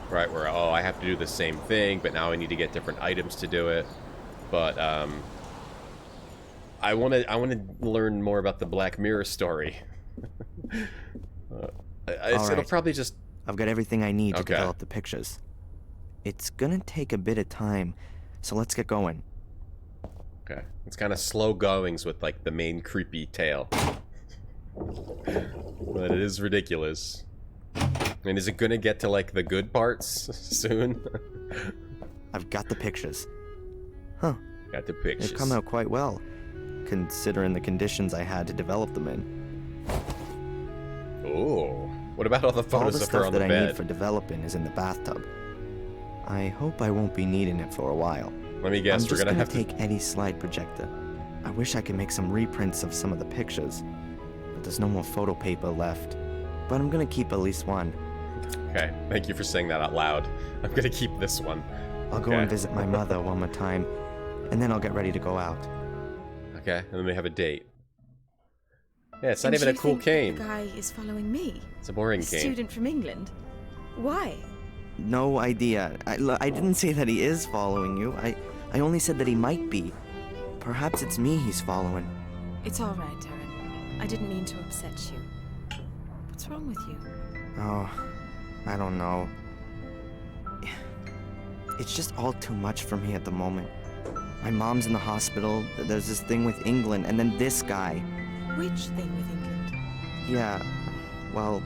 Speaker 2: Right, where, oh, I have to do the same thing, but now I need to get different items to do it. But, I want to learn more about the Black Mirror story. It'll probably just...
Speaker 5: I've got everything I need to develop the pictures. It's gonna take a bit of time, so let's get going.
Speaker 2: Okay. It's kind of slow goings with, like, the main creepy tale. But it is ridiculous. And is it gonna get to, like, the good parts soon?
Speaker 5: I've got the pictures. Huh.
Speaker 2: Got the pictures.
Speaker 5: They've come out quite well, considering the conditions I had to develop them in.
Speaker 2: Oh. What about all the photos of her on the bed?
Speaker 5: All the stuff that I need for developing is in the bathtub. I hope I won't be needing it for a while.
Speaker 2: Let me guess, we're gonna have to...
Speaker 5: I'm just gonna take Eddie's slide projector. I wish I could make some reprints of some of the pictures, but there's no more photo paper left. But I'm gonna keep at least one.
Speaker 2: Okay, thank you for saying that out loud. I'm gonna keep this one.
Speaker 5: I'll go and visit my mother one more time, and then I'll get ready to go out.
Speaker 2: Okay, and then we have a date. Yeah, it's not even a cool cane.
Speaker 7: The guy is following me.
Speaker 2: It's a boring cane.
Speaker 7: Student from England. Why?
Speaker 5: No idea. I didn't say that he is following you. I only said that he might be. Perhaps it's me he's following.
Speaker 7: It's all right, Darren. I didn't mean to upset you. What's wrong with you?
Speaker 5: Oh, I don't know. It's just all too much for me at the moment. My mom's in the hospital, there's this thing with England, and then this guy.
Speaker 7: Which thing with England?
Speaker 5: Yeah, well,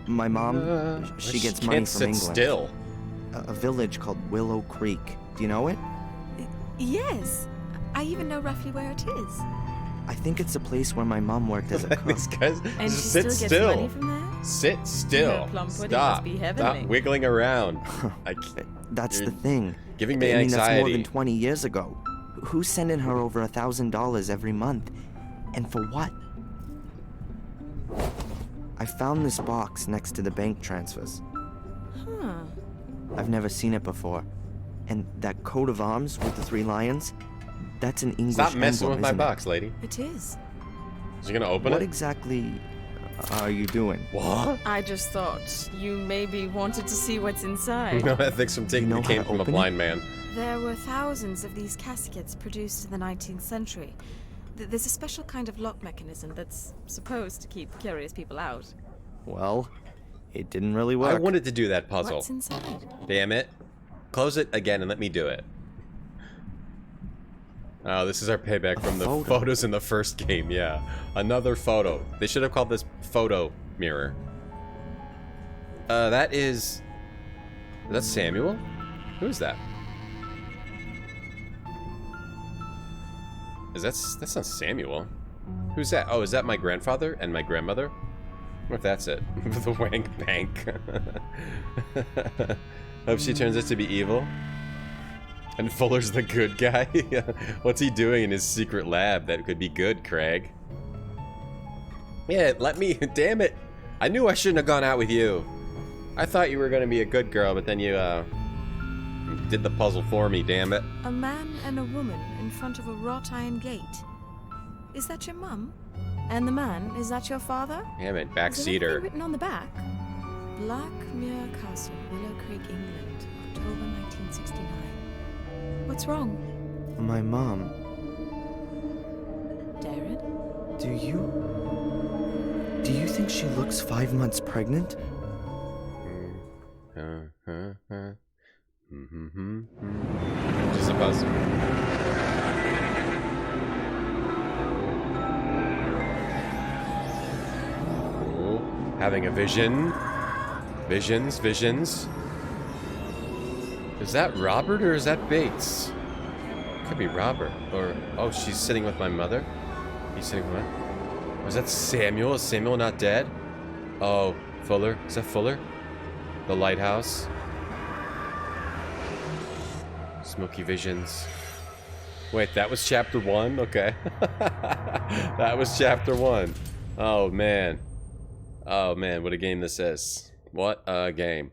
Speaker 5: my mom, she gets money from England.
Speaker 2: Still.
Speaker 5: a village called Willow Creek. Do you know it?
Speaker 7: Yes. I even know roughly where it is.
Speaker 5: I think it's a place where my mom worked as a cook.
Speaker 17: These guys,
Speaker 7: And she
Speaker 17: sit
Speaker 7: still gets
Speaker 17: still.
Speaker 7: money from that?
Speaker 17: Sit still.
Speaker 7: Her plum pudding
Speaker 17: Stop.
Speaker 7: must be
Speaker 17: Stop
Speaker 7: heavenly.
Speaker 17: wiggling around.
Speaker 5: That's
Speaker 17: You're
Speaker 5: the thing.
Speaker 17: Giving me
Speaker 5: I mean, that's more
Speaker 17: anxiety.
Speaker 5: than 20 years ago. Who's sending her over $1,000 every month? And for what? I found this box next to the bank transfers.
Speaker 7: Huh.
Speaker 5: I've never seen it before. And that coat of arms with the 3 lions, that's an English
Speaker 17: Stop messing
Speaker 5: emblem,
Speaker 17: with my
Speaker 5: isn't it?
Speaker 17: box, lady.
Speaker 7: It is.
Speaker 17: Is you gonna open
Speaker 5: What
Speaker 17: it?
Speaker 5: exactly are you doing?
Speaker 17: What?
Speaker 7: I just thought you maybe wanted to see what's inside.
Speaker 17: No ethics from taking
Speaker 5: know
Speaker 17: the
Speaker 5: how
Speaker 17: cane
Speaker 5: to
Speaker 17: from a
Speaker 5: open it?
Speaker 17: blind man.
Speaker 7: There were thousands of these caskets produced in the 19th century. There's a special kind of lock mechanism that's supposed to keep curious people out.
Speaker 5: Well, it didn't really work.
Speaker 17: I wanted to do that puzzle.
Speaker 7: What's inside?
Speaker 17: Damn it. Close it again and let me do it. Oh, this is our payback from the photos in the first game, yeah. Another photo. They should have called this photo mirror. That is... Is that Samuel? Who is that? That's not Samuel. Who's that? Oh, is that my grandfather and my grandmother? What if that's it? The wank bank. Hope she turns out to be evil. And Fuller's the good guy? What's he doing in his secret lab that could be good, Craig? Yeah, let me... Damn it! I knew I shouldn't have gone out with you. I thought you were gonna be a good girl, but then you, did the puzzle for me, damn it.
Speaker 7: A man and a woman in front of a wrought iron gate. Is that your mum? And the man, is that your father?
Speaker 17: Damn it,
Speaker 7: Is there anything
Speaker 17: backseater.
Speaker 7: written on the back? Blackmere Castle, Willow Creek, England, October 1969. What's wrong?
Speaker 5: My mom.
Speaker 7: Darren?
Speaker 5: Do you think she looks 5 months pregnant?
Speaker 17: Just a puzzle. Oh, having a vision. Visions. Is that Robert or is that Bates? Could be Robert. Or, oh, she's sitting with my mother? He's sitting with my... Was that Samuel? Is Samuel not dead? Oh, Fuller. Is that Fuller? The lighthouse. Smoky visions. Wait, that was chapter 1? Okay. That was chapter 1. Oh, man. Oh, man, what a game this is. What a game.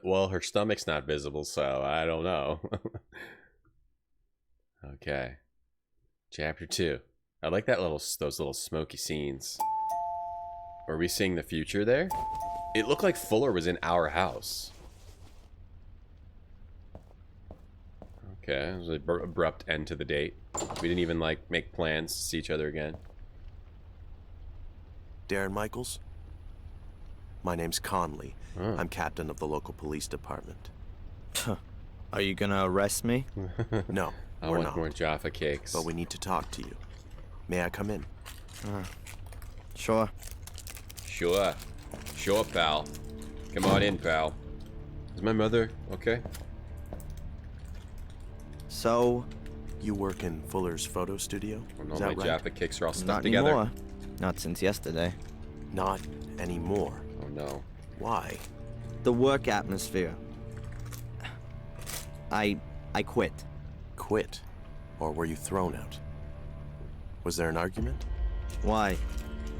Speaker 17: Well, her stomach's not visible, so I don't know. Okay. Chapter 2. I like that those little smoky scenes. Are we seeing the future there? It looked like Fuller was in our house. Okay, it was an abrupt end to the date. We didn't even, like, make plans to see each other again.
Speaker 19: Darren Michaels? My name's Conley.
Speaker 17: Oh.
Speaker 19: I'm captain of the local police department.
Speaker 5: Are you gonna arrest me?
Speaker 19: No,
Speaker 17: I
Speaker 19: we're
Speaker 17: want
Speaker 19: not.
Speaker 17: more Jaffa cakes.
Speaker 19: But we need to talk to you. May I come in?
Speaker 5: Sure.
Speaker 17: Sure. Sure, pal. Come on in, pal. Is my mother okay?
Speaker 5: So...
Speaker 19: You work in Fuller's photo studio?
Speaker 17: Well,
Speaker 19: Is
Speaker 17: no,
Speaker 19: that
Speaker 17: my
Speaker 19: right?
Speaker 17: Jaffa cakes are all stuck
Speaker 5: Not
Speaker 17: together.
Speaker 5: anymore. Not since yesterday.
Speaker 19: Not anymore.
Speaker 17: Oh no.
Speaker 19: Why?
Speaker 5: The work atmosphere. I quit.
Speaker 19: Quit? Or were you thrown out? Was there an argument?
Speaker 5: Why?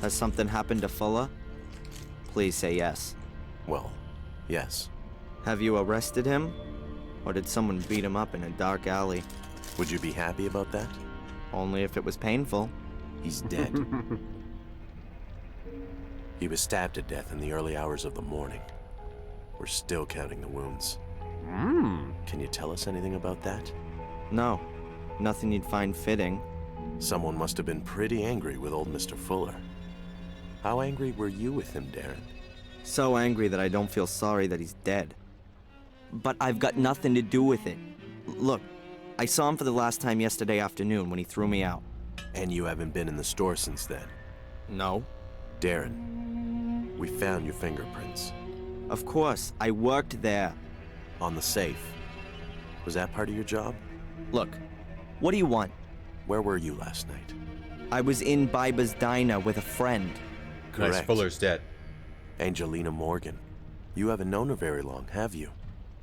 Speaker 5: Has something happened to Fuller? Please say yes.
Speaker 19: Well, yes.
Speaker 5: Have you arrested him? Or did someone beat him up in a dark alley?
Speaker 19: Would you be happy about that?
Speaker 5: Only if it was painful.
Speaker 19: He's dead. He was stabbed to death in the early hours of the morning. We're still counting the wounds. Can you tell us anything about that?
Speaker 5: No. Nothing you'd find fitting.
Speaker 19: Someone must have been pretty angry with old Mr. Fuller. How angry were you with him, Darren?
Speaker 5: So angry that I don't feel sorry that he's dead. But I've got nothing to do with it. Look, I saw him for the last time yesterday afternoon when he threw me out.
Speaker 19: And you haven't been in the store since then?
Speaker 5: No.
Speaker 19: Darren, We found your fingerprints.
Speaker 5: Of course, I worked there.
Speaker 19: On the safe. Was that part of your job?
Speaker 5: Look, what do you want?
Speaker 19: Where were you last night?
Speaker 5: I was in Biba's diner with a friend.
Speaker 19: Correct.
Speaker 17: Nice, Fuller's dead.
Speaker 19: Angelina Morgan. You haven't known her very long, have you?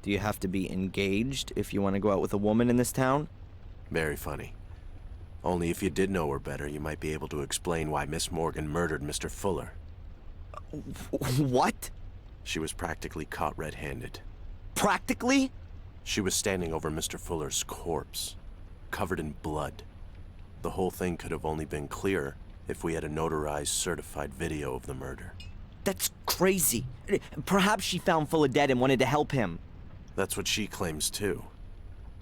Speaker 5: Do you have to be engaged if you want to go out with a woman in this town?
Speaker 19: Very funny. Only if you did know her better, you might be able to explain why Miss Morgan murdered Mr. Fuller.
Speaker 5: What?
Speaker 19: She was practically caught red-handed.
Speaker 5: Practically?
Speaker 19: She was standing over Mr. Fuller's corpse, covered in blood. The whole thing could have only been clearer if we had a notarized, certified video of the murder.
Speaker 5: That's crazy. Perhaps she found Fuller dead and wanted to help him.
Speaker 19: That's what she claims, too.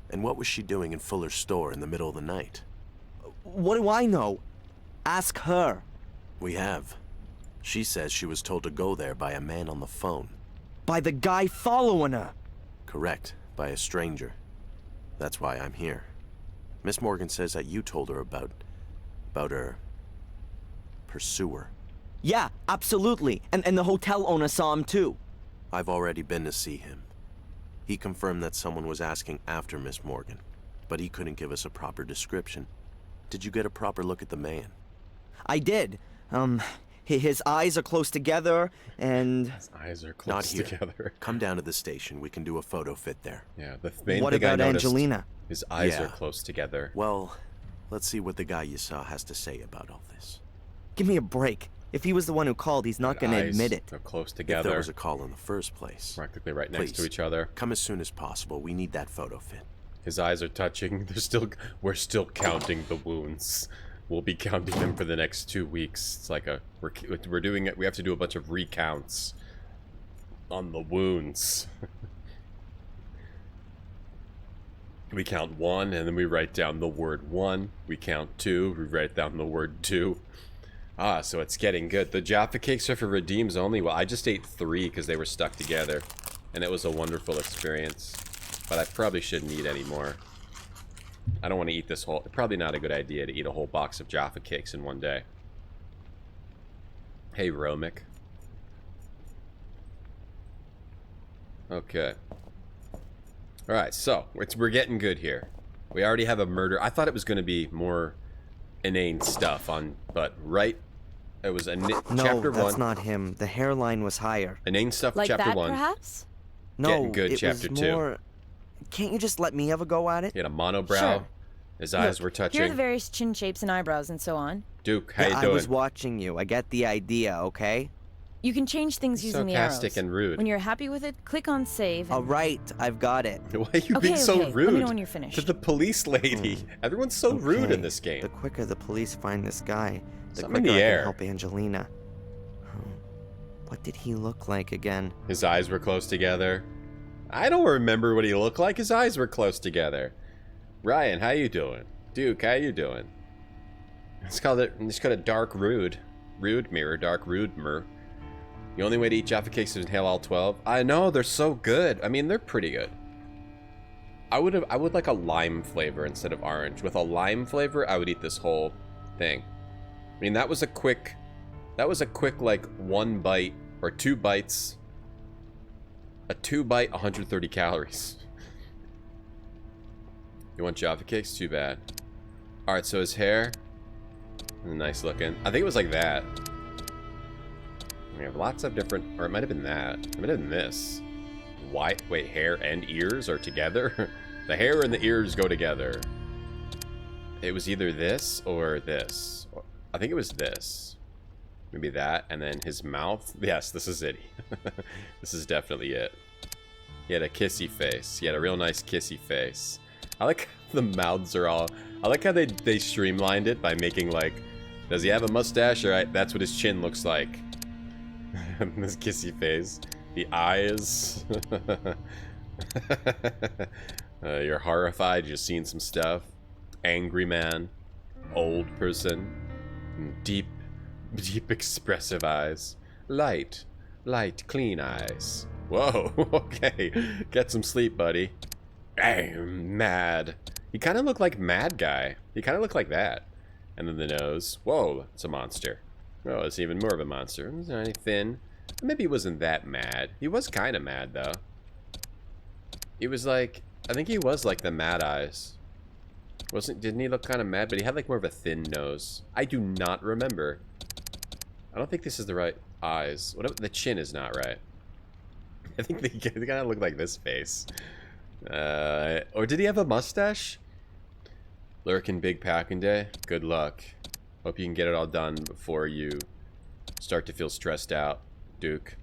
Speaker 19: And what was she doing in Fuller's store in the middle of the night?
Speaker 5: What do I know? Ask her.
Speaker 19: We have. She says she was told to go there by a man on the phone.
Speaker 5: By the guy following her.
Speaker 19: Correct. By a stranger. That's why I'm here. Miss Morgan says that you told her about her pursuer.
Speaker 5: Yeah, absolutely. And the hotel owner saw him too.
Speaker 19: I've already been to see him. He confirmed that someone was asking after Miss Morgan, but he couldn't give us a proper description. Did you get a proper look at the man?
Speaker 5: I did. His eyes are close together, and...
Speaker 17: His eyes are close together.
Speaker 19: Come down to the station. We can do a photo fit there.
Speaker 17: Yeah, the main
Speaker 5: what
Speaker 17: thing
Speaker 5: about
Speaker 17: I noticed,
Speaker 5: Angelina?
Speaker 17: his eyes are close together.
Speaker 19: Well, let's see what the guy you saw has to say about all this.
Speaker 5: Give me a break. If he was the one who called, he's not going to admit it.
Speaker 17: They're close
Speaker 19: If
Speaker 17: together.
Speaker 19: there was a call in the first place.
Speaker 17: Practically right next to
Speaker 19: Please,
Speaker 17: each other.
Speaker 19: Come as soon as possible. We need that photo fit.
Speaker 17: His eyes are touching. We're still counting the wounds. We'll be counting them for the next 2 weeks. It's like we're doing it. We have to do a bunch of recounts on the wounds. We count 1, and then we write down the word 1. We count 2. We write down the word 2. Ah, so it's getting good. The Jaffa cakes are for redeems only. Well, I just ate 3 because they were stuck together, and it was a wonderful experience. But I probably shouldn't eat any more. I don't want to eat this whole... Probably not a good idea to eat a whole box of Jaffa cakes in one day. Hey, Romic. Okay. Alright, so, we're getting good here. We already have a murder. I thought it was going to be more inane stuff on... But, right... It was
Speaker 5: No,
Speaker 17: chapter 1.
Speaker 5: that's not him. The hairline was higher.
Speaker 17: Inane stuff,
Speaker 7: Like
Speaker 17: chapter
Speaker 7: that,
Speaker 17: 1.
Speaker 7: perhaps?
Speaker 5: No,
Speaker 17: Getting good,
Speaker 5: it
Speaker 17: chapter
Speaker 5: was
Speaker 17: 2.
Speaker 5: more... Can't you just let me have a go at it?
Speaker 17: He had a monobrow.
Speaker 7: Sure.
Speaker 17: His eyes were touching.
Speaker 7: Here are the various chin shapes and eyebrows and so on.
Speaker 17: Duke, how
Speaker 5: Yeah,
Speaker 17: you
Speaker 5: I
Speaker 17: doing?
Speaker 5: was watching you. I get the idea, okay?
Speaker 7: You can change things using the arrows.
Speaker 17: Sarcastic and rude.
Speaker 7: When you're happy with it, click on save. And...
Speaker 5: All right, I've got it.
Speaker 17: Why are you being
Speaker 7: Okay,
Speaker 17: so
Speaker 7: okay.
Speaker 17: rude?
Speaker 7: Let me know when you're finished.
Speaker 17: To the police lady. Everyone's so rude in
Speaker 5: Okay,
Speaker 17: this game.
Speaker 5: The quicker the police find this guy, the
Speaker 17: Something in
Speaker 5: quicker
Speaker 17: the
Speaker 5: I
Speaker 17: air.
Speaker 5: can help Angelina. What did he look like again?
Speaker 17: His eyes were close together. I don't remember what he looked like. His eyes were close together. Ryan, how you doing? Duke, how you doing? It's called a dark rude. Rude mirror, dark rude mirror. The only way to eat Jaffa cakes is to inhale all 12. I know, they're so good. I mean, they're pretty good. I would like a lime flavor instead of orange. With a lime flavor, I would eat this whole thing. I mean, that was a quick like 1 bite or 2 bites. A 2 bite, 130 calories. You want Jaffa cakes? Too bad. Alright, so his hair, nice looking. I think it was like that. We have lots of different, or it might have been that. It might have been this. Wait, hair and ears are together? The hair and the ears go together. It was either this or this. I think it was this. Maybe that, and then his mouth. Yes, this is it. This is definitely it. He had a kissy face. He had a real nice kissy face. I like how the mouths are all... I like how they streamlined it by making like... Does he have a mustache? Alright, that's what his chin looks like. This kissy face. The eyes. You're horrified. You're seeing some stuff. Angry man. Old person. Deep expressive eyes. Light, clean eyes. Whoa, okay. Get some sleep, buddy. Bam, mad. He kind of looked like Mad Guy. He kind of looked like that. And then the nose. Whoa, it's a monster. Oh, it's even more of a monster. It's tiny, thin.
Speaker 2: Maybe he wasn't that mad. He was kind of mad, though. He was like... I think he was like the Mad Eyes. Didn't he look kind of mad? But he had like more of a thin nose. I do not remember. I don't think this is the right eyes. What? The chin is not right. I think they kind of look like this face. Or did he have a mustache? Lurkin Big Packing Day. Good luck. Hope you can get it all done before you start to feel stressed out, Duke.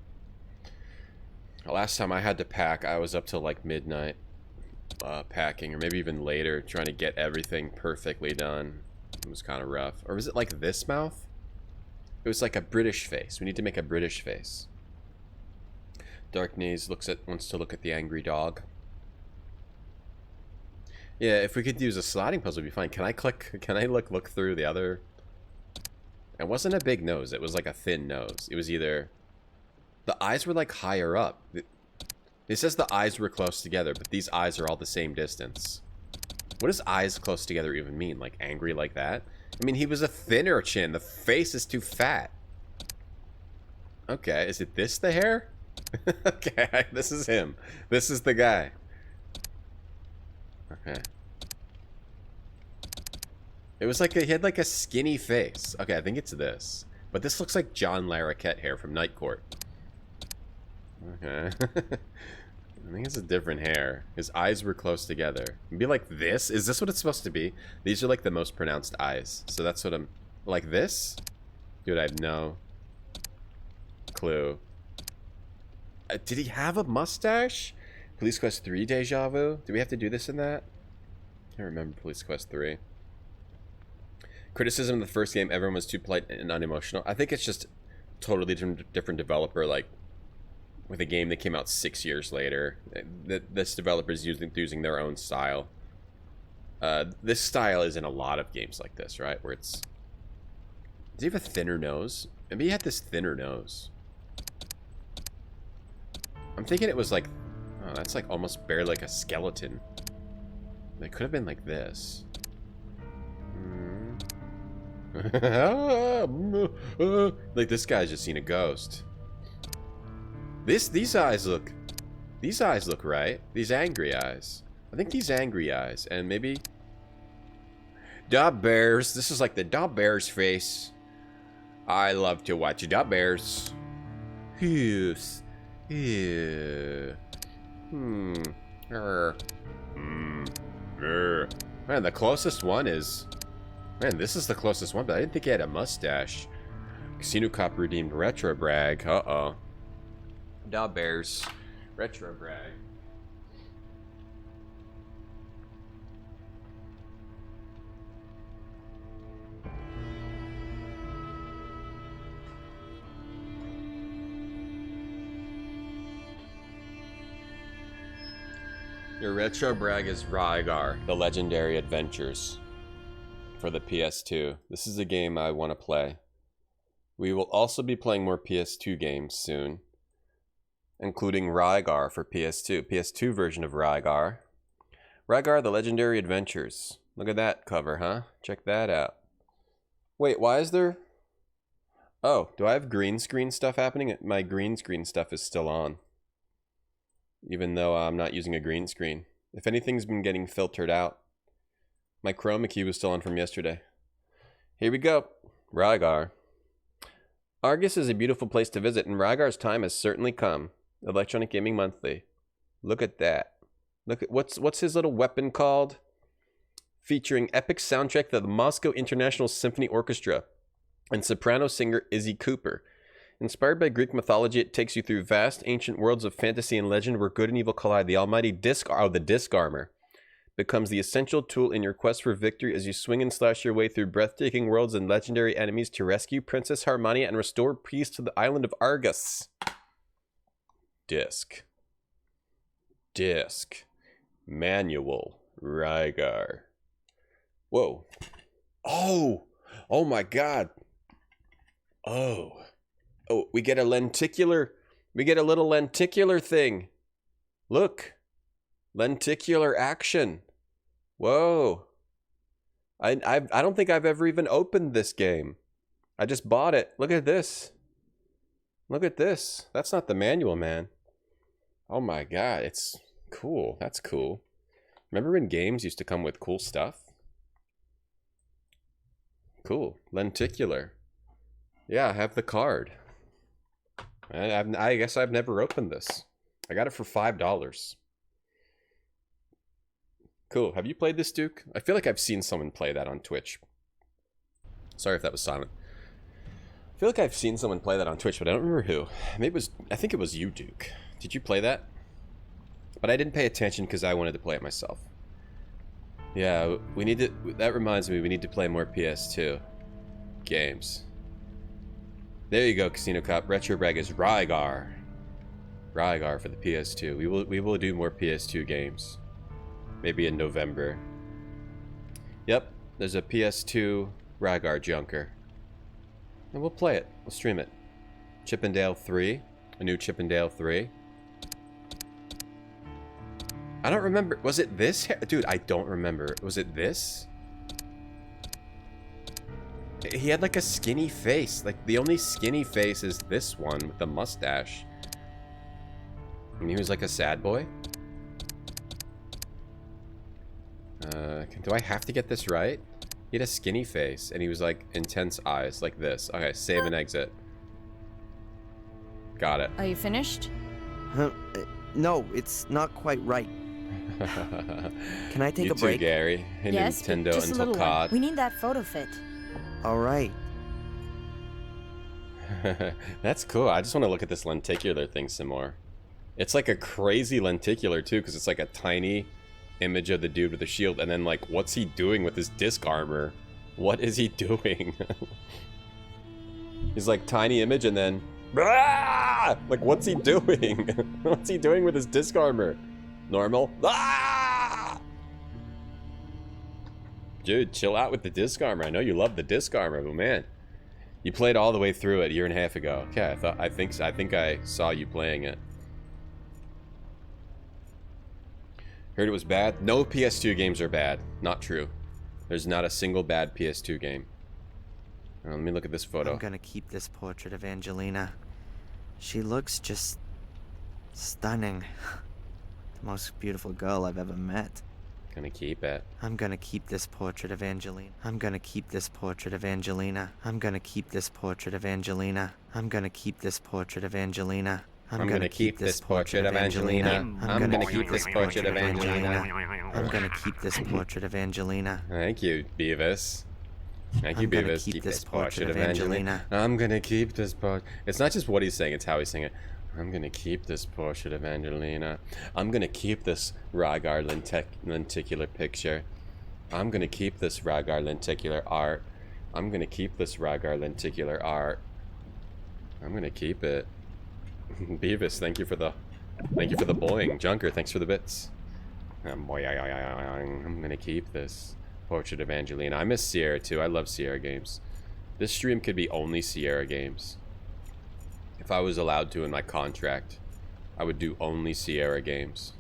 Speaker 2: Last time I had to pack, I was up till like midnight packing, or maybe even later, trying to get everything perfectly done. It was kind of rough. Or was it like this mouth? It was like a British face. We need to make a British face. Dark Knees wants to look at the angry dog. Yeah, if we could use a sliding puzzle, it'd be fine. Can I look through the other? It wasn't a big nose. It was like a thin nose. It was either... The eyes were like higher up. It says the eyes were close together, but these eyes are all the same distance. What does eyes close together even mean? Like angry like that? I mean, he was a thinner chin. The face is too fat. Okay, is it this the hair? Okay, this is him. This is the guy. Okay. It was like he had like a skinny face. Okay, I think it's this. But this looks like John Larroquette hair from Night Court. Okay. I think it's a different hair. His eyes were close together. It'd be like this? Is this what it's supposed to be? These are like the most pronounced eyes. So that's what I'm... Like this? Dude, I have no clue. Did he have a mustache? Police Quest 3 Deja Vu? Do we have to do this in that? I remember Police Quest 3. Criticism of the first game, everyone was too polite and unemotional. I think it's just totally different developer, like with a game that came out 6 years later. This developer's using their own style. This style is in a lot of games like this, right? Where it's... Does he have a thinner nose? Maybe he had this thinner nose. I'm thinking it was like... Oh, that's like almost barely like a skeleton. It could have been like this. Like this guy's just seen a ghost. These eyes look right. These angry eyes. I think these angry eyes, and maybe Da Bears. This is like the Da Bears face. I love to watch Da Bears. Yes. Yeah. Man, the closest one is... Man, this is the closest one, but I didn't think he had a mustache. Casino Cop redeemed Retro Brag. Uh-oh. Da Bears. Retro Brag. Your Retro Brag is Rygar, The Legendary Adventures for the PS2. This is a game I want to play. We will also be playing more PS2 games soon, including Rygar for PS2. PS2 version of Rygar. Rygar, The Legendary Adventures. Look at that cover, huh? Check that out. Wait, why is there... Oh, do I have green screen stuff happening? My green screen stuff is still on, even though I'm not using a green screen. If anything's been getting filtered out. My chroma key was still on from yesterday. Here we go. Rygar. Argus is a beautiful place to visit, and Rygar's time has certainly come. Electronic Gaming Monthly. Look at that. Look at what's his little weapon called? Featuring epic soundtrack to the Moscow International Symphony Orchestra and soprano singer Izzy Cooper. Inspired by Greek mythology, it takes you through vast ancient worlds of fantasy and legend where good and evil collide. The almighty disc armor becomes the essential tool in your quest for victory as you swing and slash your way through breathtaking worlds and legendary enemies to rescue Princess Harmonia and restore peace to the island of Argus. Disc. Manual. Rygar. Whoa. Oh my god. Oh, we get a lenticular. We get a little lenticular thing. Look. Lenticular action. Whoa. I don't think I've ever even opened this game. I just bought it. Look at this. Look at this. That's not the manual, man. Oh my god, it's cool. That's cool. Remember when games used to come with cool stuff? Cool. Lenticular. Yeah, I have the card. I guess I've never opened this. I got it for $5. Cool. Have you played this, Duke? I feel like I've seen someone play that on Twitch. Sorry if that was silent. I feel like I've seen someone play that on Twitch, but I don't remember who. Maybe it was, I think it was you, Duke. Did you play that? But I didn't pay attention because I wanted to play it myself. Yeah, we need to, that reminds me, we need to play more PS2 games. There you go, Casino Cop. Retro Brag is Rygar. Rygar for the PS2. We will do more PS2 games. Maybe in November. Yep, there's a PS2 Rygar Junker. And we'll play it. We'll stream it. Chippendale 3. A new Chippendale 3. I don't remember. Was it this? Dude, I don't remember. Was it this? He had like a skinny face. Like, the only skinny face is this one with the mustache. And he was like a sad boy. Do I have to get this right? He had a skinny face, and he was like intense eyes, like this. Okay, save and exit. Got it.
Speaker 20: Are you finished?
Speaker 5: No, it's not quite right. Can I take
Speaker 2: you
Speaker 5: a break?
Speaker 2: Too, Gary. Hey,
Speaker 20: Yes, but
Speaker 2: Nintendo
Speaker 20: just a
Speaker 2: until
Speaker 20: little one.
Speaker 2: COD.
Speaker 20: We need that photo fit.
Speaker 5: All right.
Speaker 2: That's cool. I just want to look at this lenticular thing some more. It's like a crazy lenticular too, because it's like a tiny image of the dude with the shield, and then like, what's he doing with his disc armor? What is he doing? He's like tiny image, and then like, what's he doing? What's he doing with his disc armor? Normal. Dude, chill out with the disc armor. I know you love the disc armor, but man, you played all the way through it a year and a half ago. Okay, I think I saw you playing it. Heard it was bad. No PS2 games are bad. Not true. There's not a single bad PS2 game. Let me look at this photo.
Speaker 5: I'm gonna keep this portrait of Angelina. She looks just stunning. The most beautiful girl I've ever met.
Speaker 2: Gonna keep it.
Speaker 5: I'm gonna keep this portrait of Angelina. I'm gonna keep this portrait of Angelina. I'm gonna keep this portrait of Angelina. I'm gonna keep this portrait of Angelina.
Speaker 2: I'm gonna keep this portrait of Angelina. I'm gonna keep this portrait of Angelina.
Speaker 5: I'm gonna keep this portrait of Angelina.
Speaker 2: Thank you, Beavis. Thank you, Beavis. Keep this portrait of Angelina. I'm gonna keep this portrait. It's not just what he's saying, it's how he's saying it. I'm gonna keep this portrait of Angelina. I'm gonna keep this Rygar lenticular picture. I'm gonna keep this Rygar lenticular art. I'm gonna keep this Rygar lenticular art. I'm gonna keep it. Beavis, thank you for the boing. Junker, thanks for the bits. I'm gonna keep this portrait of Angelina. I miss Sierra too. I love Sierra games. This stream could be only Sierra games. If I was allowed to in my contract, I would do only Sierra games.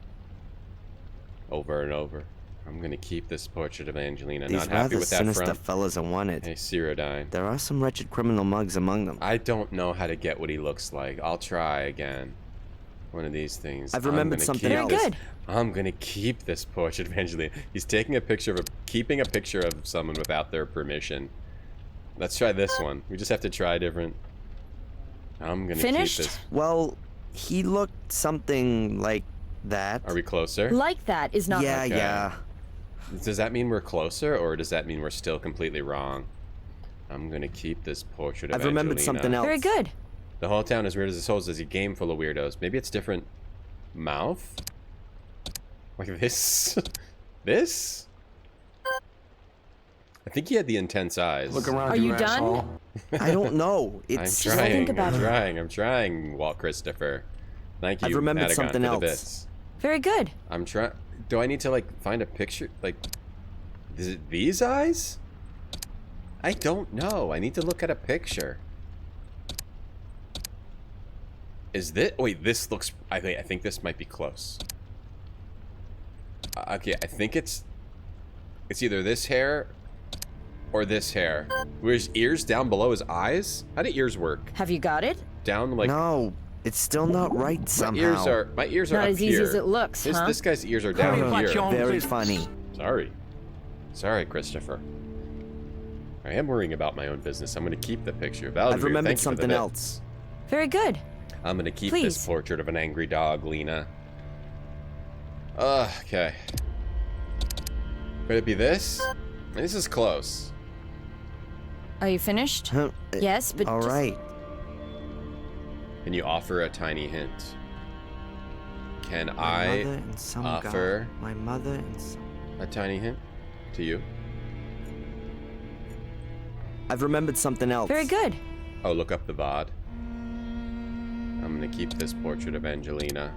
Speaker 2: Over and over. I'm gonna keep this portrait of Angelina.
Speaker 5: These
Speaker 2: Not happy with that
Speaker 5: sinister
Speaker 2: front.
Speaker 5: fellas are wanted.
Speaker 2: Hey, Cyrodiine.
Speaker 5: There are some wretched criminal mugs among them.
Speaker 2: I don't know how to get what he looks like. I'll try again. One of these things.
Speaker 5: I've remembered something else.
Speaker 20: Very good.
Speaker 2: I'm gonna keep this portrait of Angelina. He's taking a picture of keeping a picture of someone without their permission. Let's try this one. We just have to try different. I'm gonna
Speaker 20: Finished?
Speaker 2: keep this.
Speaker 5: Well, he looked something like that.
Speaker 2: Are we closer?
Speaker 20: Like that is not
Speaker 5: Yeah,
Speaker 20: right.
Speaker 5: yeah.
Speaker 2: Does that mean we're closer, or does that mean we're still completely wrong? I'm gonna keep this portrait of
Speaker 5: I've remembered
Speaker 2: Angelina.
Speaker 5: something else.
Speaker 20: Very good.
Speaker 2: The whole town is weird as the souls. Is a game full of weirdos. Maybe it's different mouth? Like this? This? I think he had the intense eyes.
Speaker 16: Look around.
Speaker 20: Are you done?
Speaker 16: asshole.
Speaker 5: I don't know. It's
Speaker 2: I'm trying.
Speaker 20: think about it.
Speaker 2: I'm trying, Walt Christopher. Thank you,
Speaker 5: I've remembered
Speaker 2: Madagon,
Speaker 5: something
Speaker 2: for the
Speaker 5: else.
Speaker 2: bits.
Speaker 20: Very good.
Speaker 2: I'm trying. Do I need to like find a picture? Like, is it these eyes? I don't know. I need to look at a picture. Is this? Wait, this looks. I think this might be close. Okay, I think it's either this hair or this hair. Were his ears down below his eyes? How do ears work?
Speaker 20: Have you got it?
Speaker 2: down like...
Speaker 5: No, it's still not right somehow.
Speaker 2: My ears are
Speaker 20: Not
Speaker 2: up
Speaker 20: as easy as it looks, huh?
Speaker 2: This guy's ears are down here.
Speaker 5: Very funny.
Speaker 2: Sorry, Christopher. I am worrying about my own business. I'm going to keep the picture.
Speaker 5: I've remembered something else.
Speaker 20: Very good.
Speaker 2: I'm going to keep this portrait of an angry dog, Lena. Okay. Could it be this? This is close.
Speaker 20: Are you finished? Yes, but
Speaker 5: all right.
Speaker 2: Can you offer a tiny hint? Can I offer
Speaker 5: my mother and some...
Speaker 2: a tiny hint to you?
Speaker 5: I've remembered something else.
Speaker 20: Very good.
Speaker 2: Oh, look up the VOD. I'm gonna keep this portrait of Angelina.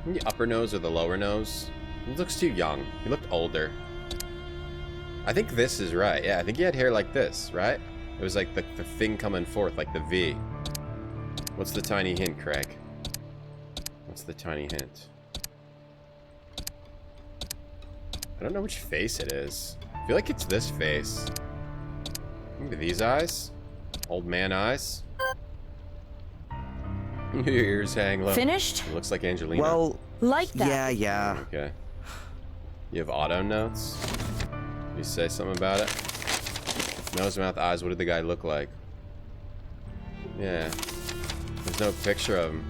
Speaker 2: The upper nose or the lower nose? He looks too young. He looked older. I think this is right. Yeah, I think he had hair like this, right? It was like the thing coming forth, like the V. What's the tiny hint, Craig? What's the tiny hint? I don't know which face it is. I feel like it's this face. Maybe these eyes? Old man eyes? Your ears hang low.
Speaker 20: Finished?
Speaker 2: It looks like Angelina.
Speaker 5: Well,
Speaker 20: like that.
Speaker 5: Yeah.
Speaker 2: Okay. You have auto notes? You say something about it? Nose, mouth, eyes. What did the guy look like? Yeah. There's no picture of him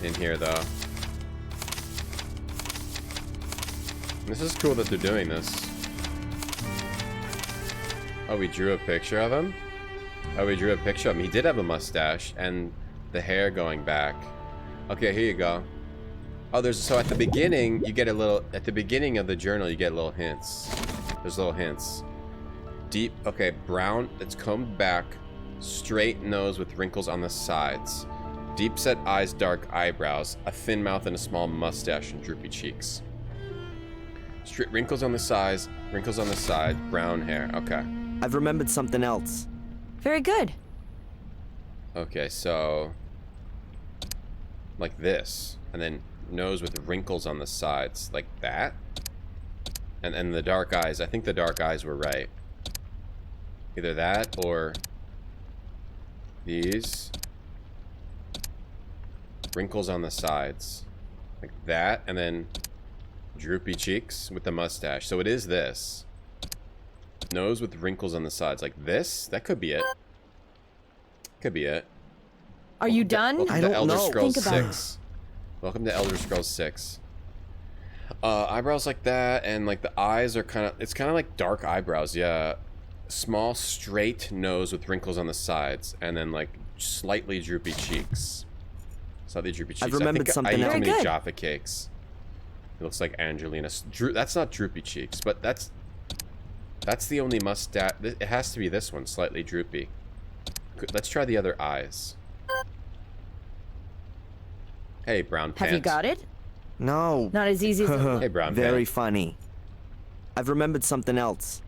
Speaker 2: in here, though. This is cool that they're doing this. Oh, we drew a picture of him? Oh, we drew a picture of him. He did have a mustache and the hair going back. Okay, here you go. Oh, so at the beginning, you get a little, at the beginning of the journal, you get little hints. There's little hints. Deep, okay, brown, it's combed back, straight nose with wrinkles on the sides. Deep set eyes, dark eyebrows, a thin mouth and a small mustache and droopy cheeks. Straight wrinkles on the sides, brown hair, okay.
Speaker 5: I've remembered something else.
Speaker 20: Very good.
Speaker 2: Okay, so like this, and then nose with wrinkles on the sides, like that. And the dark eyes, I think the dark eyes were right. Either that or these. Wrinkles on the sides. Like that, and then droopy cheeks with the mustache. So it is this. Nose with wrinkles on the sides, like this. That could be it. Could be it.
Speaker 20: Are you done?
Speaker 2: Welcome
Speaker 5: I
Speaker 2: to
Speaker 5: don't
Speaker 2: Elder
Speaker 5: know.
Speaker 2: Scrolls
Speaker 20: Think about
Speaker 2: 6. Welcome to Elder Scrolls 6. Eyebrows like that, and like the eyes are kind of, it's kind of like dark eyebrows, yeah. Small straight nose with wrinkles on the sides, and then like slightly droopy cheeks. Slightly droopy cheeks.
Speaker 5: I've remembered something else.
Speaker 2: I ate too many Jaffa cakes. It looks like Angelina. That's not droopy cheeks, but that's the only mustache. It has to be this one, slightly droopy. Let's try the other eyes. Hey, brown pants.
Speaker 20: Have you got it?
Speaker 5: No.
Speaker 20: Not as easy as it looks.
Speaker 2: Hey, brown
Speaker 5: Very
Speaker 2: pants.
Speaker 5: funny. I've remembered something else.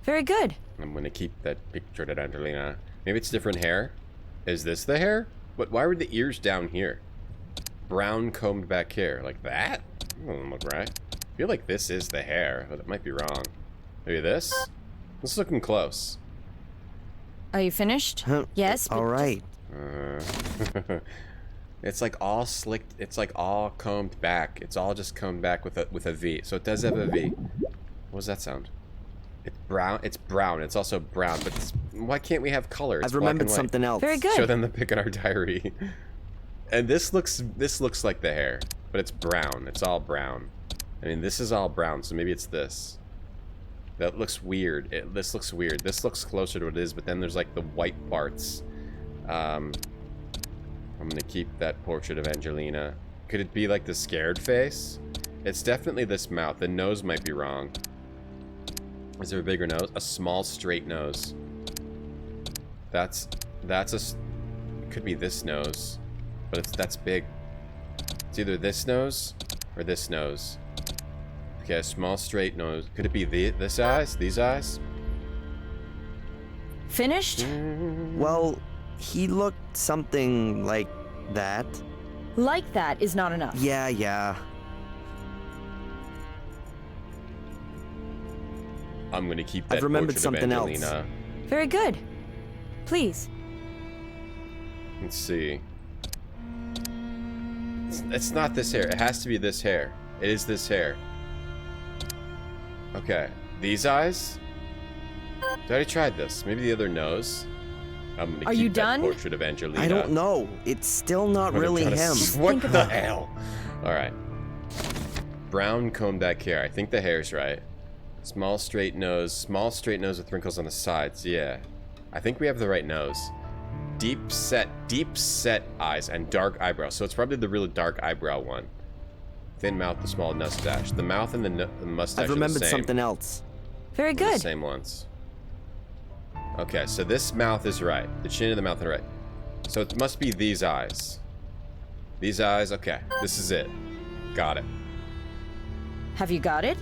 Speaker 20: Very good.
Speaker 2: I'm gonna keep that picture of Angelina. Maybe it's different hair. Is this the hair? But why were the ears down here? Brown combed back hair, like that? That doesn't look right. I feel like this is the hair, but it might be wrong. Maybe this? This is looking close.
Speaker 20: Are you finished? Yes. But
Speaker 5: all right.
Speaker 2: It's like all slicked. It's like all combed back. It's all just combed back with a V. So it does have a V. What does that sound? It's brown. It's brown. It's also brown. But why can't we have color? It's
Speaker 5: I've remembered something else.
Speaker 20: Very good.
Speaker 2: Show them the pic in our diary. And this looks like the hair, but it's brown. It's all brown. I mean, this is all brown, so maybe it's this. That looks weird. This looks weird. This looks closer to what it is, but then there's like the white parts. I'm gonna keep that portrait of Angelina. Could it be like the scared face? It's definitely this mouth. The nose might be wrong. Is there a bigger nose? A small straight nose. That's it could be this nose, but that's big. It's either this nose or this nose. Okay, a small straight nose. Could it be this eyes? These eyes?
Speaker 20: Finished?
Speaker 5: Well, he looked something like that.
Speaker 20: Like that is not enough.
Speaker 5: Yeah.
Speaker 2: I'm gonna keep that
Speaker 5: I've remembered
Speaker 2: portrait
Speaker 5: something
Speaker 2: of Angelina.
Speaker 20: Very good. Please.
Speaker 2: Let's see. It's not this hair. It has to be this hair. It is this hair. Okay. These eyes? I already tried this. Maybe the other nose. I'm gonna
Speaker 20: Are
Speaker 2: keep
Speaker 20: you
Speaker 2: that
Speaker 20: done?
Speaker 2: portrait of Angelina.
Speaker 5: I don't know. It's still not
Speaker 2: What, I'm
Speaker 5: really
Speaker 2: trying to
Speaker 5: him.
Speaker 2: What the hell? Alright. Brown combed back hair. I think the hair's right. Small straight nose with wrinkles on the sides. Yeah. I think we have the right nose. Deep set eyes and dark eyebrows. So it's probably the really dark eyebrow one. Thin mouth, the small mustache. The mouth and the mustache
Speaker 5: I've remembered
Speaker 2: are the same.
Speaker 5: something else.
Speaker 20: Very
Speaker 2: They're
Speaker 20: good.
Speaker 2: the same ones. Okay, so this mouth is right. The chin and the mouth are right. So it must be these eyes. These eyes, okay. This is it. Got it.
Speaker 20: Have you got it?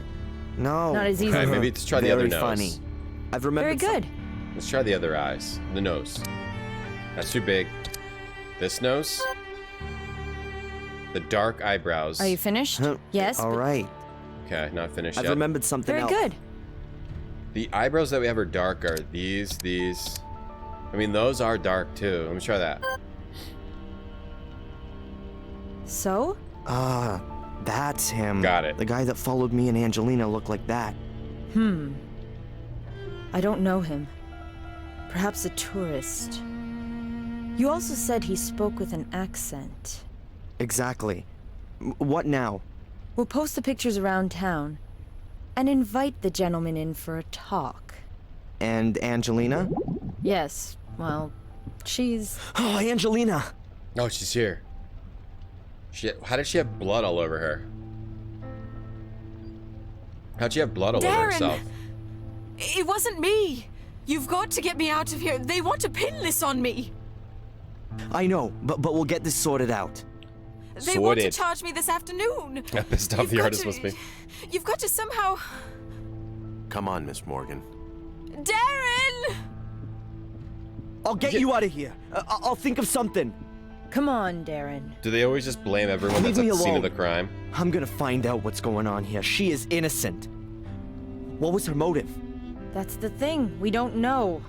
Speaker 5: No.
Speaker 20: Not as easy.
Speaker 2: Okay, maybe let's try the other
Speaker 5: Very
Speaker 2: nose.
Speaker 5: funny. I've remembered.
Speaker 20: Very good.
Speaker 2: Let's try the other eyes. The nose. That's too big. This nose. The dark eyebrows.
Speaker 20: Are you finished? Yes.
Speaker 5: All right.
Speaker 2: Okay, not finished
Speaker 5: I've
Speaker 2: yet.
Speaker 5: remembered something
Speaker 20: Very
Speaker 5: else.
Speaker 20: good.
Speaker 2: The eyebrows that we have are dark are these. I mean, those are dark too. Let me try that.
Speaker 20: So?
Speaker 5: That's him.
Speaker 2: Got it.
Speaker 5: The guy that followed me and Angelina looked like that.
Speaker 20: I don't know him. Perhaps a tourist. You also said he spoke with an accent.
Speaker 5: Exactly. What now?
Speaker 20: We'll post the pictures around town and invite the gentleman in for a talk.
Speaker 5: And Angelina?
Speaker 20: Yes, well, she's...
Speaker 5: Oh, Angelina!
Speaker 2: Oh, she's here. How did she have blood all over her? How'd she have blood all over herself?
Speaker 21: It wasn't me. You've got to get me out of here. They want to pin this on me.
Speaker 5: I know, but we'll get this sorted out.
Speaker 21: They want to charge me this afternoon.
Speaker 2: How pissed off the artist must be.
Speaker 21: You've got to somehow...
Speaker 19: Come on, Miss Morgan.
Speaker 21: Darren!
Speaker 5: I'll get you out of here. I'll think of something.
Speaker 20: Come on, Darren.
Speaker 2: Do they always just blame everyone that's at the scene of the crime?
Speaker 5: I'm gonna find out what's going on here. She is innocent. What was her motive?
Speaker 20: That's the thing. We don't know.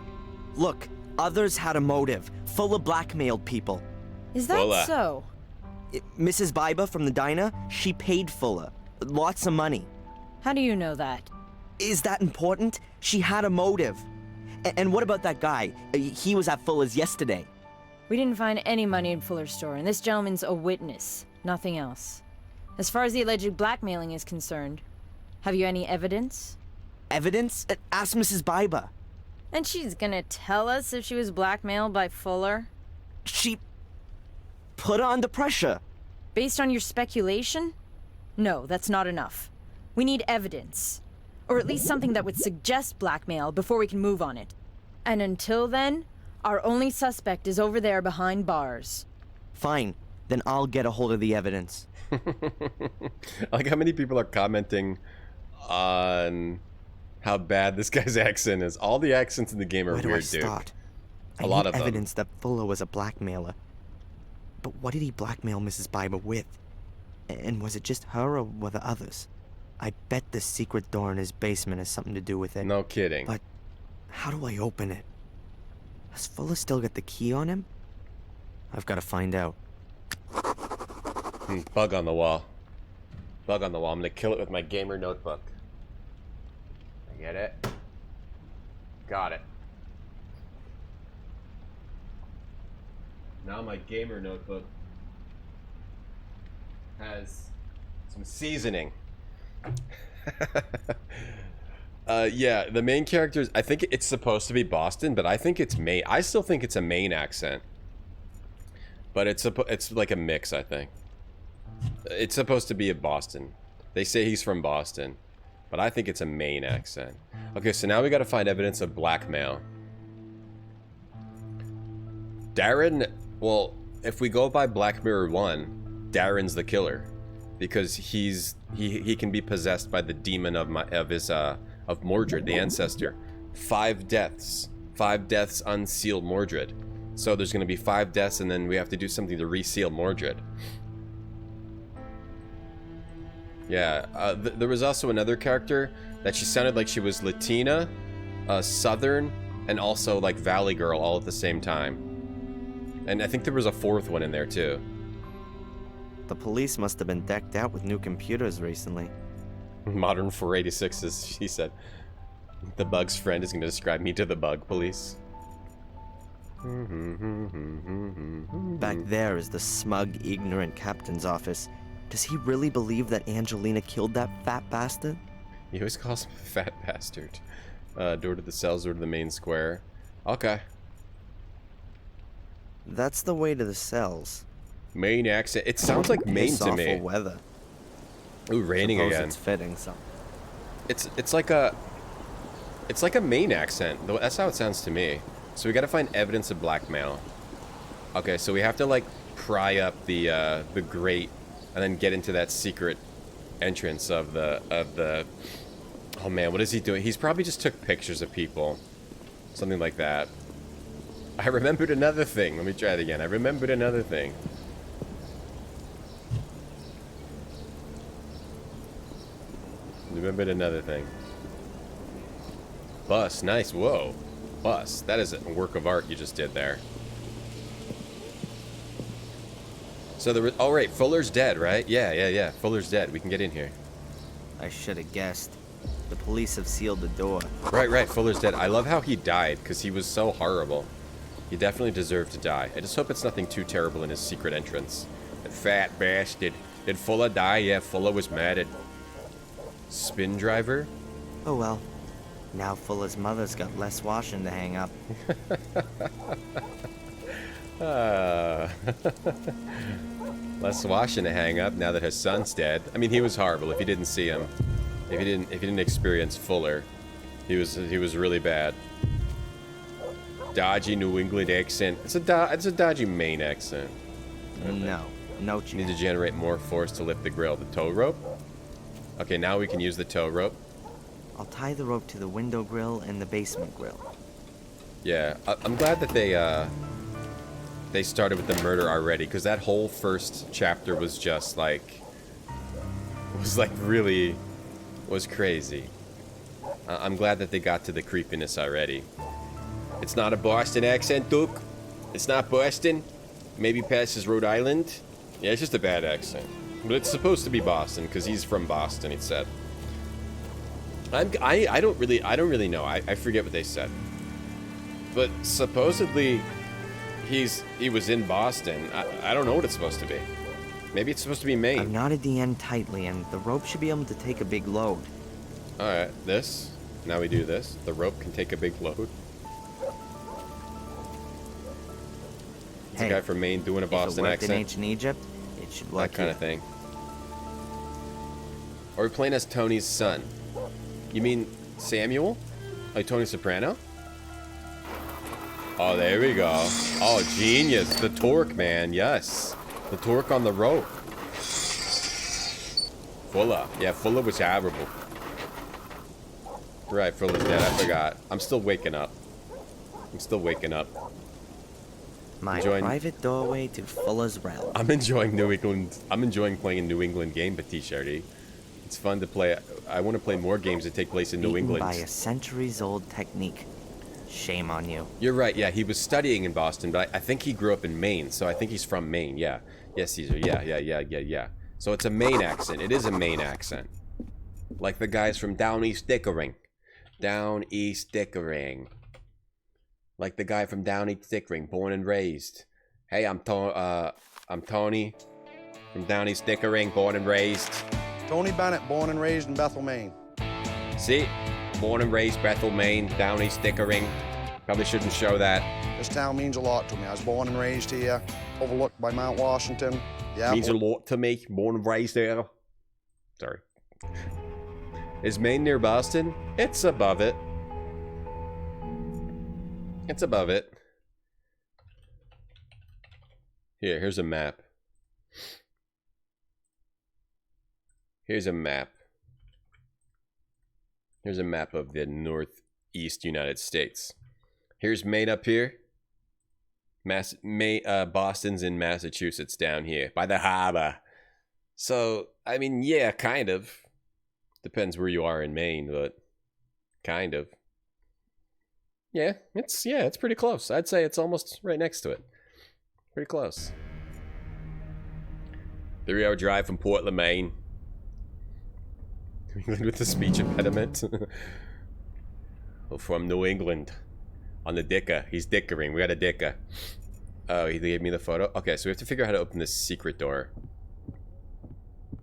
Speaker 5: Look, others had a motive. Fuller blackmailed people.
Speaker 20: Is that so?
Speaker 5: Mrs. Biba from the diner, she paid Fuller. Lots of money.
Speaker 20: How do you know that?
Speaker 5: Is that important? She had a motive. And what about that guy? He was at Fuller's yesterday.
Speaker 20: We didn't find any money in Fuller's store, and this gentleman's a witness. Nothing else. As far as the alleged blackmailing is concerned, have you any evidence?
Speaker 5: Evidence? Ask Mrs. Biba.
Speaker 20: And she's gonna tell us if she was blackmailed by Fuller?
Speaker 5: She put her under pressure.
Speaker 20: Based on your speculation? No, that's not enough. We need evidence. Or at least something that would suggest blackmail before we can move on it. And until then, our only suspect is over there behind bars.
Speaker 5: Fine. Then I'll get a hold of the evidence.
Speaker 2: Like how many people are commenting on how bad this guy's accent is. All the accents in the game are
Speaker 5: Where do
Speaker 2: weird,
Speaker 5: I
Speaker 2: dude.
Speaker 5: start?
Speaker 2: A lot
Speaker 5: I
Speaker 2: of
Speaker 5: need
Speaker 2: them.
Speaker 5: evidence that Fuller was a blackmailer. But what did he blackmail Mrs. Biba with? And was it just her or were there others? I bet the secret door in his basement has something to do with it.
Speaker 2: No kidding.
Speaker 5: But how do I open it? Has Fuller still got the key on him? I've got to find out.
Speaker 2: Bug on the wall. Bug on the wall. I'm gonna kill it with my gamer notebook. I get it. Got it. Now my gamer notebook has some seasoning. Yeah, the main characters, I think it's supposed to be Boston, but I think it's Maine. I still think it's a Maine accent. But it's like a mix, I think. It's supposed to be a Boston. They say he's from Boston, but I think it's a Maine accent. Okay, so now we gotta find evidence of blackmail. Darren, well, if we go by Black Mirror 1, Darren's the killer. Because he can be possessed by the demon of Mordred, the ancestor. 5 deaths. 5 deaths unseal Mordred. So there's gonna be 5 deaths and then we have to do something to reseal Mordred. Yeah, there was also another character that she sounded like she was Latina, Southern, and also like Valley Girl all at the same time. And I think there was a fourth one in there, too.
Speaker 5: The police must have been decked out with new computers recently.
Speaker 2: Modern 486s, she said. The bug's friend is going to describe me to the bug police.
Speaker 5: Back there is the smug, ignorant captain's office. Does he really believe that Angelina killed that fat bastard?
Speaker 2: He always calls him a fat bastard. Door to the cells, door to the main square. Okay.
Speaker 5: That's the way to the cells.
Speaker 2: Main accent. It sounds like Maine to me.
Speaker 5: Awful weather.
Speaker 2: Ooh, raining
Speaker 5: Suppose
Speaker 2: again.
Speaker 5: It's fitting. So.
Speaker 2: It's like a Maine accent. That's how it sounds to me. So we got to find evidence of blackmail. Okay, so we have to like pry up the grate and then get into that secret entrance of the. Oh man, what is he doing? He's probably just took pictures of people, something like that. I remembered another thing. Let me try it again. I remembered another thing. Remembered another thing. Bus, nice. Whoa. Bus. That is a work of art you just did there. So there was... Oh, right. Fuller's dead, right? Yeah. Fuller's dead. We can get in here.
Speaker 5: I should have guessed. The police have sealed the door.
Speaker 2: Right. Fuller's dead. I love how he died, because he was so horrible. He definitely deserved to die. I just hope it's nothing too terrible in his secret entrance. That fat bastard. Did Fuller die? Yeah, Fuller was mad. Spin driver?
Speaker 5: Oh well. Now Fuller's mother's got less washing to hang up.
Speaker 2: Less washing to hang up now that his son's dead. I mean, he was horrible. If you didn't see him, if you didn't experience Fuller, he was really bad. Dodgy New England accent. It's a dodgy Maine accent.
Speaker 5: No chance.
Speaker 2: Need to generate more force to lift the grill. The tow rope? Okay, now we can use the tow rope.
Speaker 5: I'll tie the rope to the window grill and the basement grill.
Speaker 2: Yeah, I'm glad that they started with the murder already, because that whole first chapter was just like... really crazy. I'm glad that they got to the creepiness already. It's not a Boston accent, Duke. It's not Boston. Maybe passes Rhode Island. Yeah, it's just a bad accent. But it's supposed to be Boston, because he's from Boston, he said. I don't really know. I forget what they said. But supposedly, he was in Boston. I don't know what it's supposed to be. Maybe it's supposed to be Maine.
Speaker 5: I've knotted the end tightly, and the rope should be able to take a big load.
Speaker 2: Alright, this. Now we do this. The rope can take a big load. It's a guy from Maine doing a Boston accent.
Speaker 5: In ancient Egypt, it should work.
Speaker 2: That kind of thing. Are we playing as Tony's son? You mean Samuel? Like Tony Soprano? Oh, there we go. Oh, genius. The torque, man. Yes. The torque on the rope. Fuller. Yeah, Fuller was horrible. Right, Fuller's dead. I forgot. I'm still waking up.
Speaker 5: My private doorway to Fuller's realm.
Speaker 2: I'm enjoying New England. I'm enjoying playing a New England game, Petit Shardy. It's fun to play. I want to play more games that take place in New England.
Speaker 5: By a centuries-old technique. Shame on you.
Speaker 2: You're right. Yeah, he was studying in Boston, but I think he grew up in Maine, so I think he's from Maine. Yeah. Yes, Caesar. Yeah. So it's a Maine accent. It is a Maine accent. Like the guys from Down East Dickering. Down East Dickering. Like the guy from Down East Dickering, born and raised. Hey, I'm Tony from Down East Dickering, born and raised.
Speaker 6: Tony Bennett, born and raised in Bethel, Maine.
Speaker 2: See? Born and raised Bethel, Maine, Down East Dickering. Probably shouldn't show that.
Speaker 6: This town means a lot to me. I was born and raised here, overlooked by Mount Washington. Yeah,
Speaker 2: means a lot to me, born and raised there. Sorry. Is Maine near Boston? It's above it. It's above it. Here's a map. Here's a map. Here's a map of the northeast United States. Here's Maine up here. Boston's in Massachusetts down here by the harbor. So, I mean, yeah, kind of. Depends where you are in Maine, but kind of. Yeah, it's pretty close. I'd say it's almost right next to it. Pretty close. 3-hour drive from Portland, Maine. New England with the speech impediment. Well, from New England. On the dicker. He's dickering. We got a dicker. Oh, he gave me the photo? Okay, so we have to figure out how to open this secret door.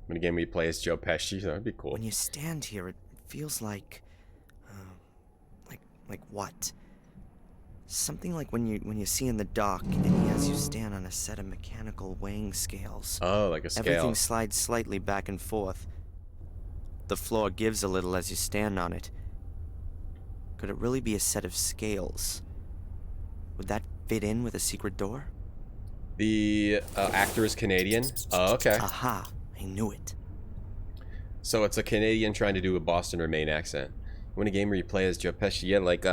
Speaker 2: When again we play as Joe Pesci, that would be cool.
Speaker 5: When you stand here, it feels like what? Something like when you see in the dock, and he has you stand on a set of mechanical weighing scales.
Speaker 2: Oh, like a scale.
Speaker 5: Everything slides slightly back and forth. The floor gives a little as you stand on it. Could it really be a set of scales? Would that fit in with a secret door?
Speaker 2: The actor is Canadian. Oh, okay.
Speaker 5: Aha, I knew it.
Speaker 2: So it's a Canadian trying to do a Boston or Maine accent. When a game where you play as Joe Pesci, yeah, like,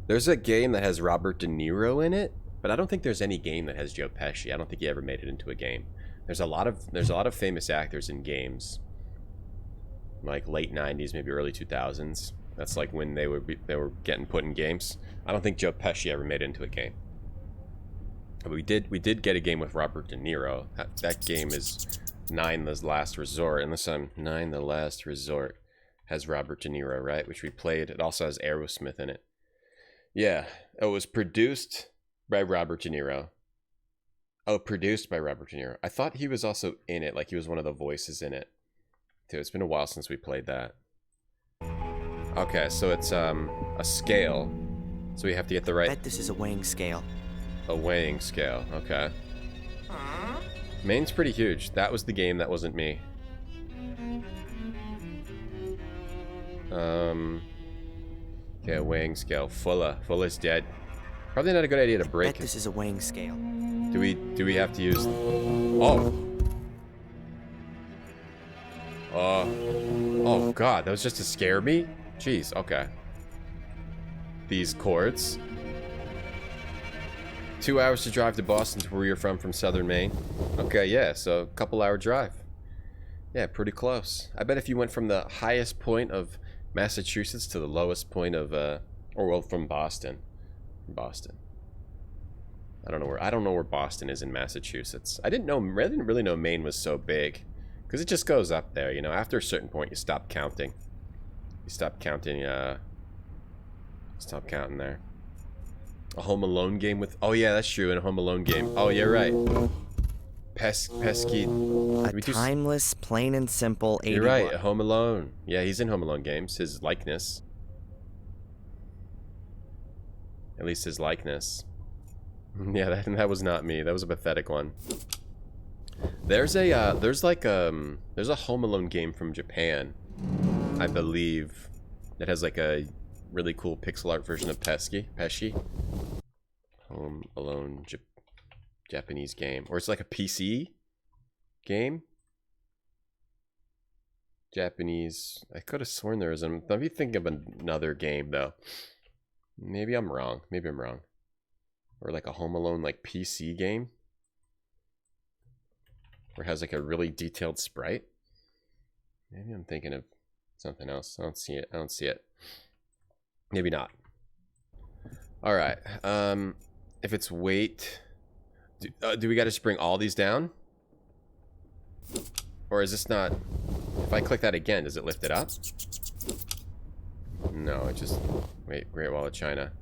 Speaker 2: there's a game that has Robert De Niro in it, but I don't think there's any game that has Joe Pesci. I don't think he ever made it into a game. There's a lot of famous actors in games, like late 90s, maybe early 2000s. That's like when they were getting put in games. I don't think Joe Pesci ever made it into a game. But we did get a game with Robert De Niro. That game is 9 The Last Resort, unless I'm 9 The Last Resort has Robert De Niro, right? Which we played. It also has Aerosmith in it. Yeah, it was produced by Robert De Niro. Oh, produced by Robert De Niro. I thought he was also in it, like he was one of the voices in it. Dude, it's been a while since we played that. Okay, so it's a scale. So we have to get the right...
Speaker 5: I bet this is a weighing scale.
Speaker 2: A weighing scale, okay. Maine's pretty huge. That was the game, that wasn't me. Okay, a weighing scale. Fuller's dead. Probably not a good idea to break it.
Speaker 5: This is a weighing scale.
Speaker 2: Do we have to use... Oh! Oh god, that was just to scare me? Jeez, okay. These cords. 2 hours to drive to Boston, to where you're from Southern Maine. Okay, yeah, so a couple-hour drive. Yeah, pretty close. I bet if you went from the highest point of Massachusetts to the lowest point of, from Boston. I don't know where Boston is in Massachusetts. I didn't really know Maine was so big. Because it just goes up there, you know. After a certain point, you stop counting. You stop counting there. A Home Alone game with... Oh, yeah, that's true. In a Home Alone game. Oh, yeah, right. Pesky...
Speaker 5: A timeless, plain and simple 81.
Speaker 2: You're right. Home Alone. Yeah, he's in Home Alone games. His likeness. At least his likeness. Yeah, that was not me. That was a pathetic one. There's a Home Alone game from Japan, I believe, that has like a really cool pixel art version of Pesci. Home Alone Japanese game, or it's like a PC game. Japanese. I could have sworn there was. Let me think of another game though. Maybe I'm wrong. Or like a Home Alone like PC game. Or has like a really detailed sprite. Maybe I'm thinking of something else. I don't see it. Maybe not. All right. If it's weight, do we got to just bring all these down? Or is this not? If I click that again, does it lift it up? No, it just wait. Great Wall of China.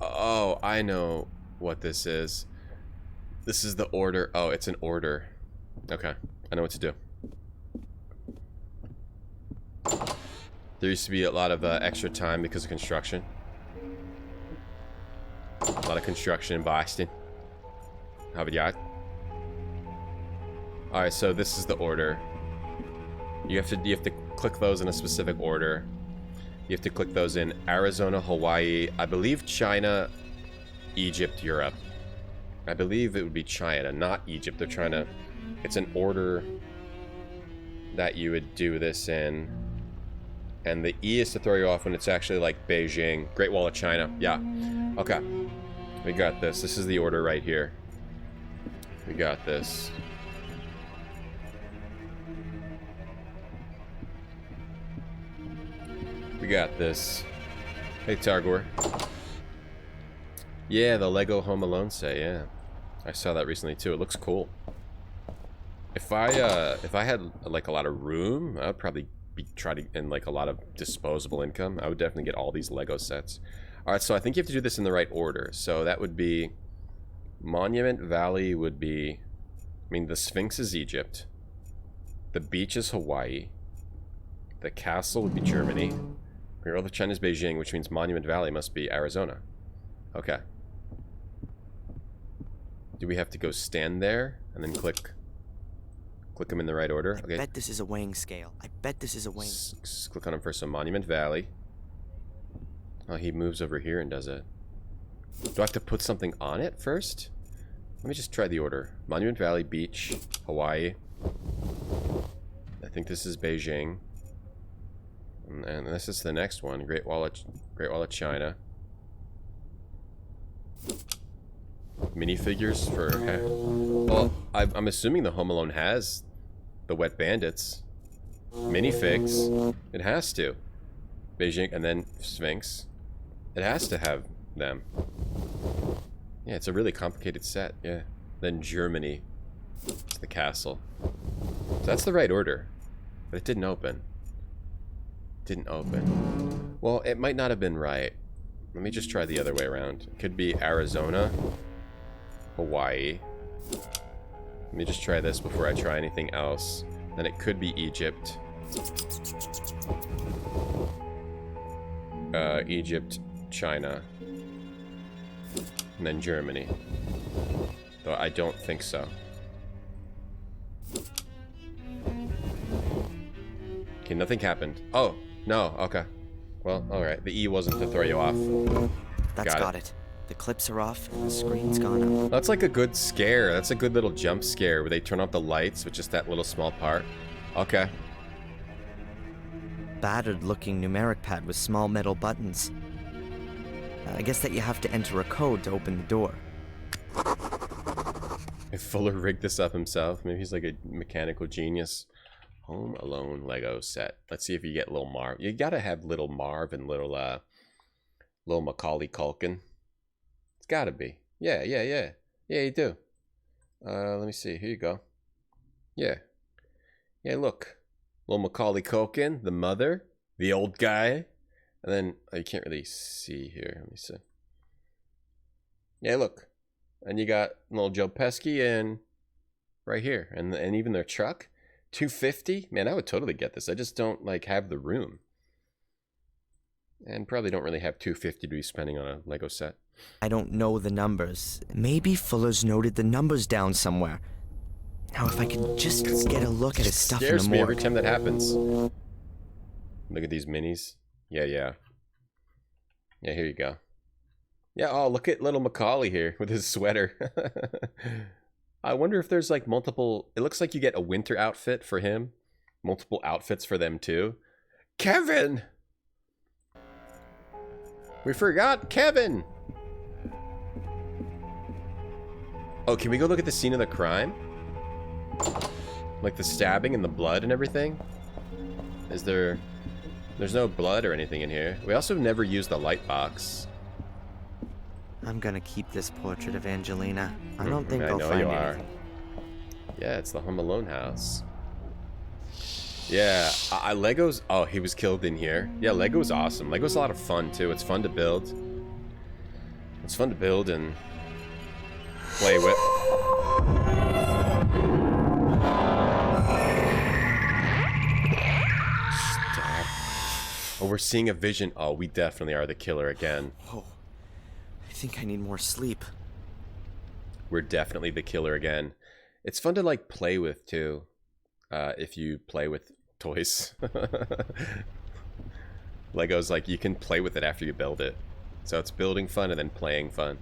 Speaker 2: Oh, I know what this is. This is the order. Oh, it's an order. Okay, I know what to do. There used to be a lot of extra time because of construction. A lot of construction in Boston. How about yacht? All right, so this is the order. You have to click those in a specific order. You have to click those in Arizona, Hawaii, I believe China, Egypt, Europe. I believe it would be China, not Egypt. They're trying to... It's an order that you would do this in. And the E is to throw you off when it's actually like Beijing. Great Wall of China. Yeah. Okay. We got this. This is the order right here. We got this. We got this. Hey, Targor. Yeah, the Lego Home Alone set, yeah. I saw that recently too. It looks cool. If I had like a lot of room, I would probably be and like a lot of disposable income. I would definitely get all these Lego sets. All right, so I think you have to do this in the right order. So that would be Monument Valley would be, I mean, the Sphinx is Egypt. The beach is Hawaii. The castle would be Germany. All of China is Beijing, which means Monument Valley must be Arizona. Okay. Do we have to go stand there and then click them in the right order? Okay.
Speaker 5: I bet this is a weighing scale. I bet this is a weighing.
Speaker 2: Click on him for some Monument Valley. Oh, he moves over here and does it. Do I have to put something on it first? Let me just try the order. Monument Valley, beach, Hawaii. I think this is Beijing. And this is the next one, Great Wall of China. Minifigures for... Well, I'm assuming the Home Alone has the Wet Bandits. Minifigs. It has to. Beijing, and then Sphinx. It has to have them. Yeah, it's a really complicated set, yeah. Then Germany. It's the castle. So that's the right order. But it didn't open. Didn't open. Well, it might not have been right. Let me just try the other way around. It could be Arizona, Hawaii. Let me just try this before I try anything else. Then it could be Egypt. Egypt, China. And then Germany. Though I don't think so. Okay, nothing happened. Oh, no, okay. Well, alright. The E wasn't to throw you off.
Speaker 5: That's got it. The clips are off and the screen's gone up.
Speaker 2: That's like a good scare. That's a good little jump scare where they turn off the lights with just that little small part. Okay.
Speaker 5: Battered looking numeric pad with small metal buttons. I guess that you have to enter a code to open the door.
Speaker 2: If Fuller rigged this up himself, maybe he's like a mechanical genius. Home Alone Lego set. Let's see if you get little Marv. You gotta have little Marv and little Macaulay Culkin. It's gotta be. Yeah. Yeah, you do. Let me see. Here you go. Yeah. Yeah, look. Little Macaulay Culkin, the mother, the old guy. And then, oh, you can't really see here. Let me see. Yeah, look. And you got little Joe Pesci and right here. And even their truck. $250? Man, I would totally get this. I just don't, like, have the room. And probably don't really have $250 to be spending on a Lego set.
Speaker 5: I don't know the numbers. Maybe Fuller's noted the numbers down somewhere. Now, if I could just get a look at his stuff in the morgue.
Speaker 2: Scares me every time that happens. Look at these minis. Yeah. Yeah, here you go. Yeah, oh, look at little Macaulay here with his sweater. I wonder if there's like multiple... It looks like you get a winter outfit for him. Multiple outfits for them too. Kevin! We forgot Kevin! Oh, can we go look at the scene of the crime? Like the stabbing and the blood and everything? Is there... There's no blood or anything in here. We also never used the light box.
Speaker 5: I'm gonna keep this portrait of Angelina. I don't think I'll find
Speaker 2: you are.
Speaker 5: anything.
Speaker 2: Yeah, it's the Home Alone house. Yeah, Lego's... Oh, he was killed in here. Yeah, Lego's awesome. Lego's a lot of fun, too. It's fun to build. It's fun to build and play with. Stop. Oh, we're seeing a vision. Oh, we definitely are the killer again.
Speaker 5: Oh, I think I need more sleep.
Speaker 2: We're definitely the killer again. It's fun to, like, play with, too. If you play with toys. Lego's like, you can play with it after you build it. So it's building fun and then playing fun.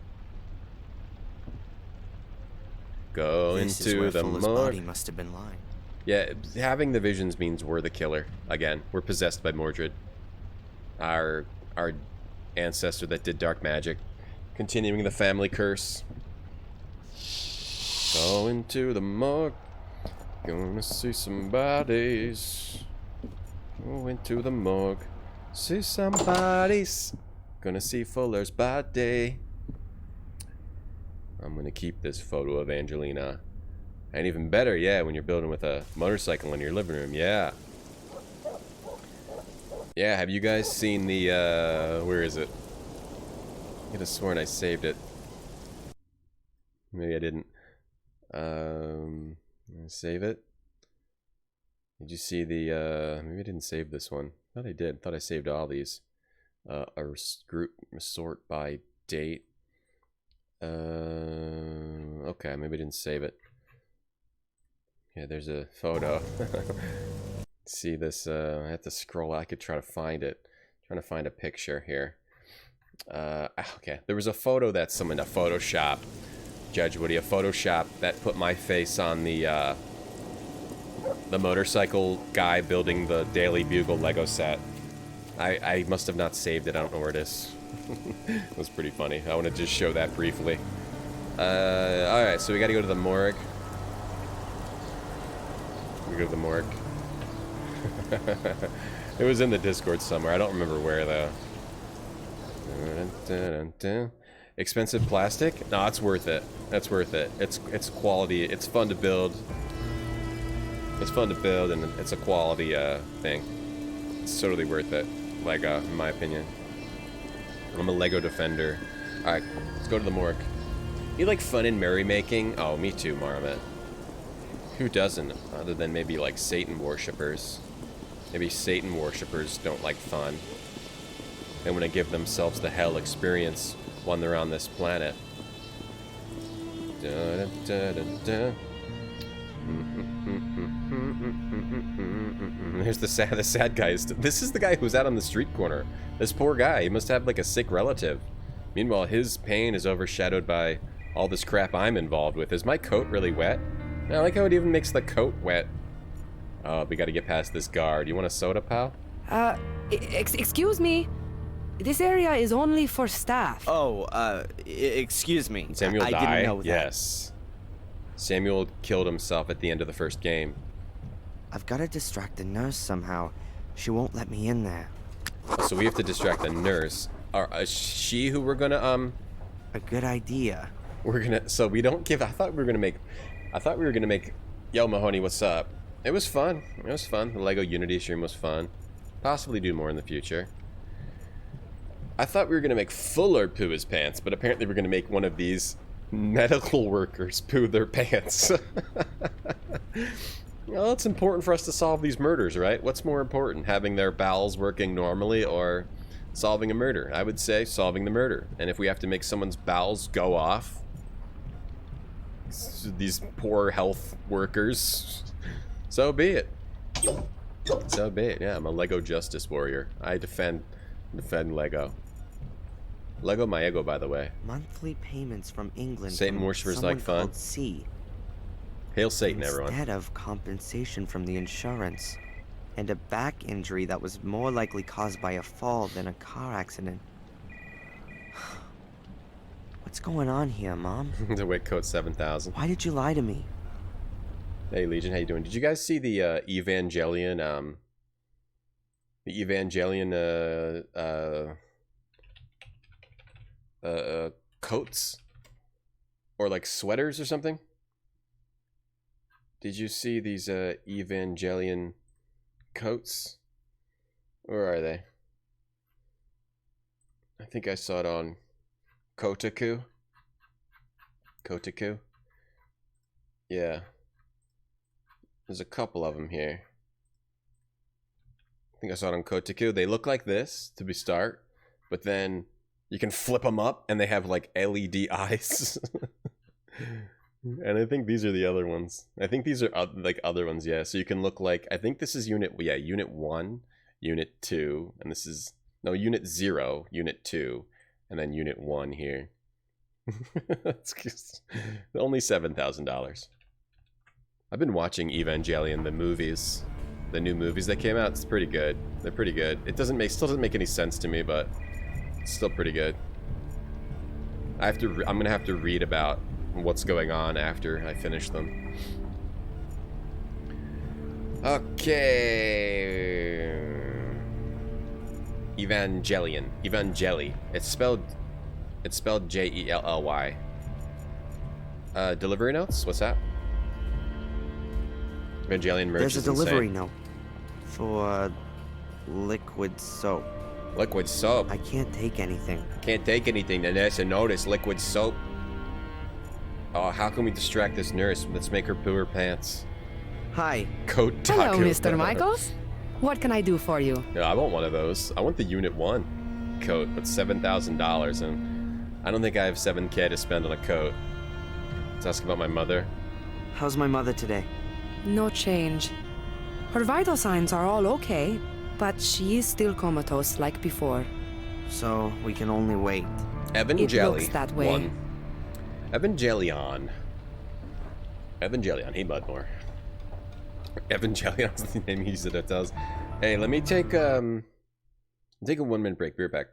Speaker 2: Go into the
Speaker 5: Fuller's body must have been lying.
Speaker 2: Yeah, having the visions means we're the killer. Again, we're possessed by Mordred. Our ancestor that did dark magic. Continuing the family curse. Go into the morgue. Gonna see some bodies. Go into the morgue. See some bodies. Gonna see Fuller's body. I'm gonna keep this photo of Angelina. And even better, yeah, when you're building with a motorcycle in your living room, yeah. Yeah, have you guys seen the, where is it? I could have sworn I saved it. Maybe I didn't. Save it. Did you see the, maybe I didn't save this one. I thought I did. I thought I saved all these. Group sort by date. Okay, maybe I didn't save it. Yeah, there's a photo. See this, I have to scroll. I could try to find it. Trying to find a picture here. Okay, there was a photo that someone, a Photoshop, Judge Woody, a Photoshop that put my face on the motorcycle guy building the Daily Bugle Lego set. I must have not saved it. I don't know where it is. It was pretty funny. I want to just show that briefly. Alright, so we gotta go to the morgue. We go to the morgue. It was in the Discord somewhere. I don't remember where though. Expensive plastic? No, it's worth it. That's worth it. It's quality. It's fun to build. It's fun to build, and it's a quality thing. It's totally worth it. Lego, in my opinion. I'm a Lego defender. All right, let's go to the morgue. You like fun and merrymaking? Oh, me too, Marmot. Who doesn't? Other than maybe like Satan worshippers. Maybe Satan worshippers don't like fun. They want to give themselves the hell experience when they're on this planet. There's the sad guy. This is the guy who's out on the street corner. This poor guy. He must have like a sick relative. Meanwhile, his pain is overshadowed by all this crap I'm involved with. Is my coat really wet? I like how it even makes the coat wet. Oh, we gotta get past this guard. You want a soda, pal?
Speaker 12: Excuse me. This area is only for staff.
Speaker 5: Oh, excuse me.
Speaker 2: Samuel died?
Speaker 5: I didn't know that.
Speaker 2: Yes. Samuel killed himself at the end of the first game.
Speaker 5: I've got to distract the nurse somehow. She won't let me in there.
Speaker 2: So we have to distract the nurse. Is she who we're gonna,
Speaker 5: A good idea.
Speaker 2: We're gonna, so we don't give, I thought we were gonna make, Yo, Mahoney, what's up? It was fun. It was fun. The Lego Unity stream was fun. Possibly do more in the future. I thought we were gonna make Fuller poo his pants, but apparently we're gonna make one of these medical workers poo their pants. Well, it's important for us to solve these murders, right? What's more important, having their bowels working normally or solving a murder? I would say solving the murder. And if we have to make someone's bowels go off, these poor health workers, so be it. So be it. Yeah, I'm a Lego justice warrior. I defend Lego. Lego my ego, by the way.
Speaker 5: Monthly payments from England.
Speaker 2: Satan worshippers like fun.
Speaker 5: C.
Speaker 2: Hail Satan, everyone.
Speaker 5: Instead of compensation from the insurance. And a back injury that was more likely caused by a fall than a car accident. What's going on here, Mom?
Speaker 2: The weight code 7,000.
Speaker 5: Why did you lie to me?
Speaker 2: Hey, Legion, how you doing? Did you guys see the Evangelion, coats? Or like sweaters or something? Did you see these Evangelion coats? Where are they? I think I saw it on Kotaku. Kotaku? Yeah. There's a couple of them here. I think I saw it on Kotaku. They look like this to start, but then you can flip them up and they have like LED eyes. And I think these are the other ones. I think these are like other ones, yeah. So you can look like, I think this is Unit 1, Unit 2, and this is, no, Unit 0, Unit 2, and then Unit 1 here. It's just only $7,000. I've been watching Evangelion, the movies, the new movies that came out. It's pretty good. They're pretty good. It still doesn't make any sense to me, but it's still pretty good. I'm gonna have to read about what's going on after I finish them. Okay. Evangelion. Evangeli. It's spelled J-E-L-L-Y. Delivery notes? What's that? Evangelion merch
Speaker 5: There's a
Speaker 2: is
Speaker 5: delivery
Speaker 2: insane.
Speaker 5: note for liquid soap.
Speaker 2: Liquid soap?
Speaker 5: I can't take anything.
Speaker 2: Can't take anything. The nurse notice. Liquid soap. Oh, how can we distract this nurse? Let's make her poo her pants.
Speaker 5: Hi.
Speaker 2: Coat taco.
Speaker 12: Hello, Mr. Michaels. What can I do for you?
Speaker 2: Yeah, I want one of those. I want the Unit 1 coat. That's $7,000, and I don't think I have $7K to spend on a coat. Let's ask about my mother.
Speaker 5: How's my mother today?
Speaker 12: No change. Her vital signs are all okay, but she is still comatose like before.
Speaker 5: So we can only wait.
Speaker 12: It looks that way.
Speaker 2: Evangelion. Evangelion. Hey, Budmore. Evangelion's the name he used at hotels. Hey, let me take a 1-minute break. Be right back.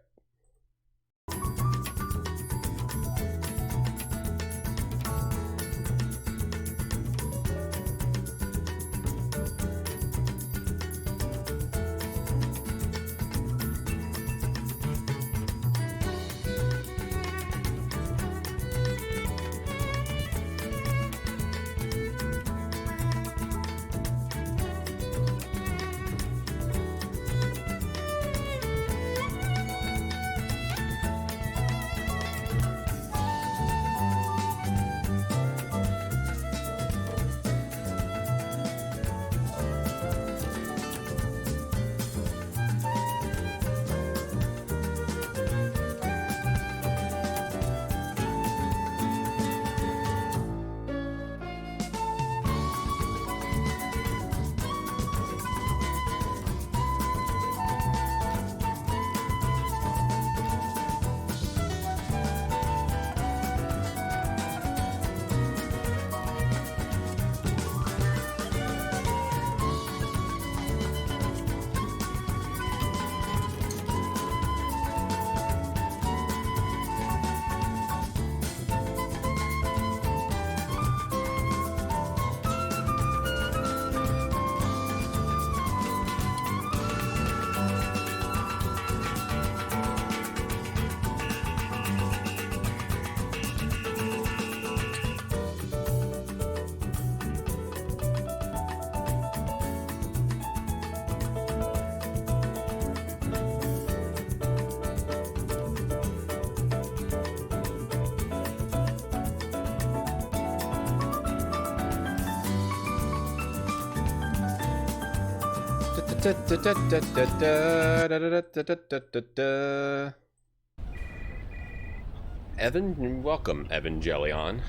Speaker 2: Evan, welcome, Evangelion.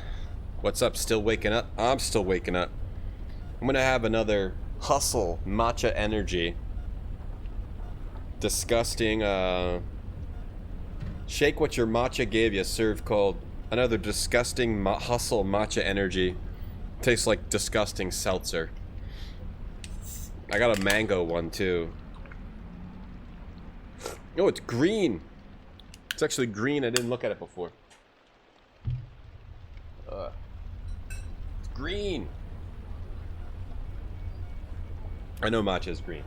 Speaker 2: What's up? Still waking up? I'm still waking up. I'm gonna have another hustle matcha energy. Disgusting, shake what your matcha gave you, serve cold. Another disgusting hustle matcha energy. Tastes like disgusting seltzer. I got a mango one too. Oh, it's green. It's actually green. I didn't look at it before. It's green. I know matcha is green,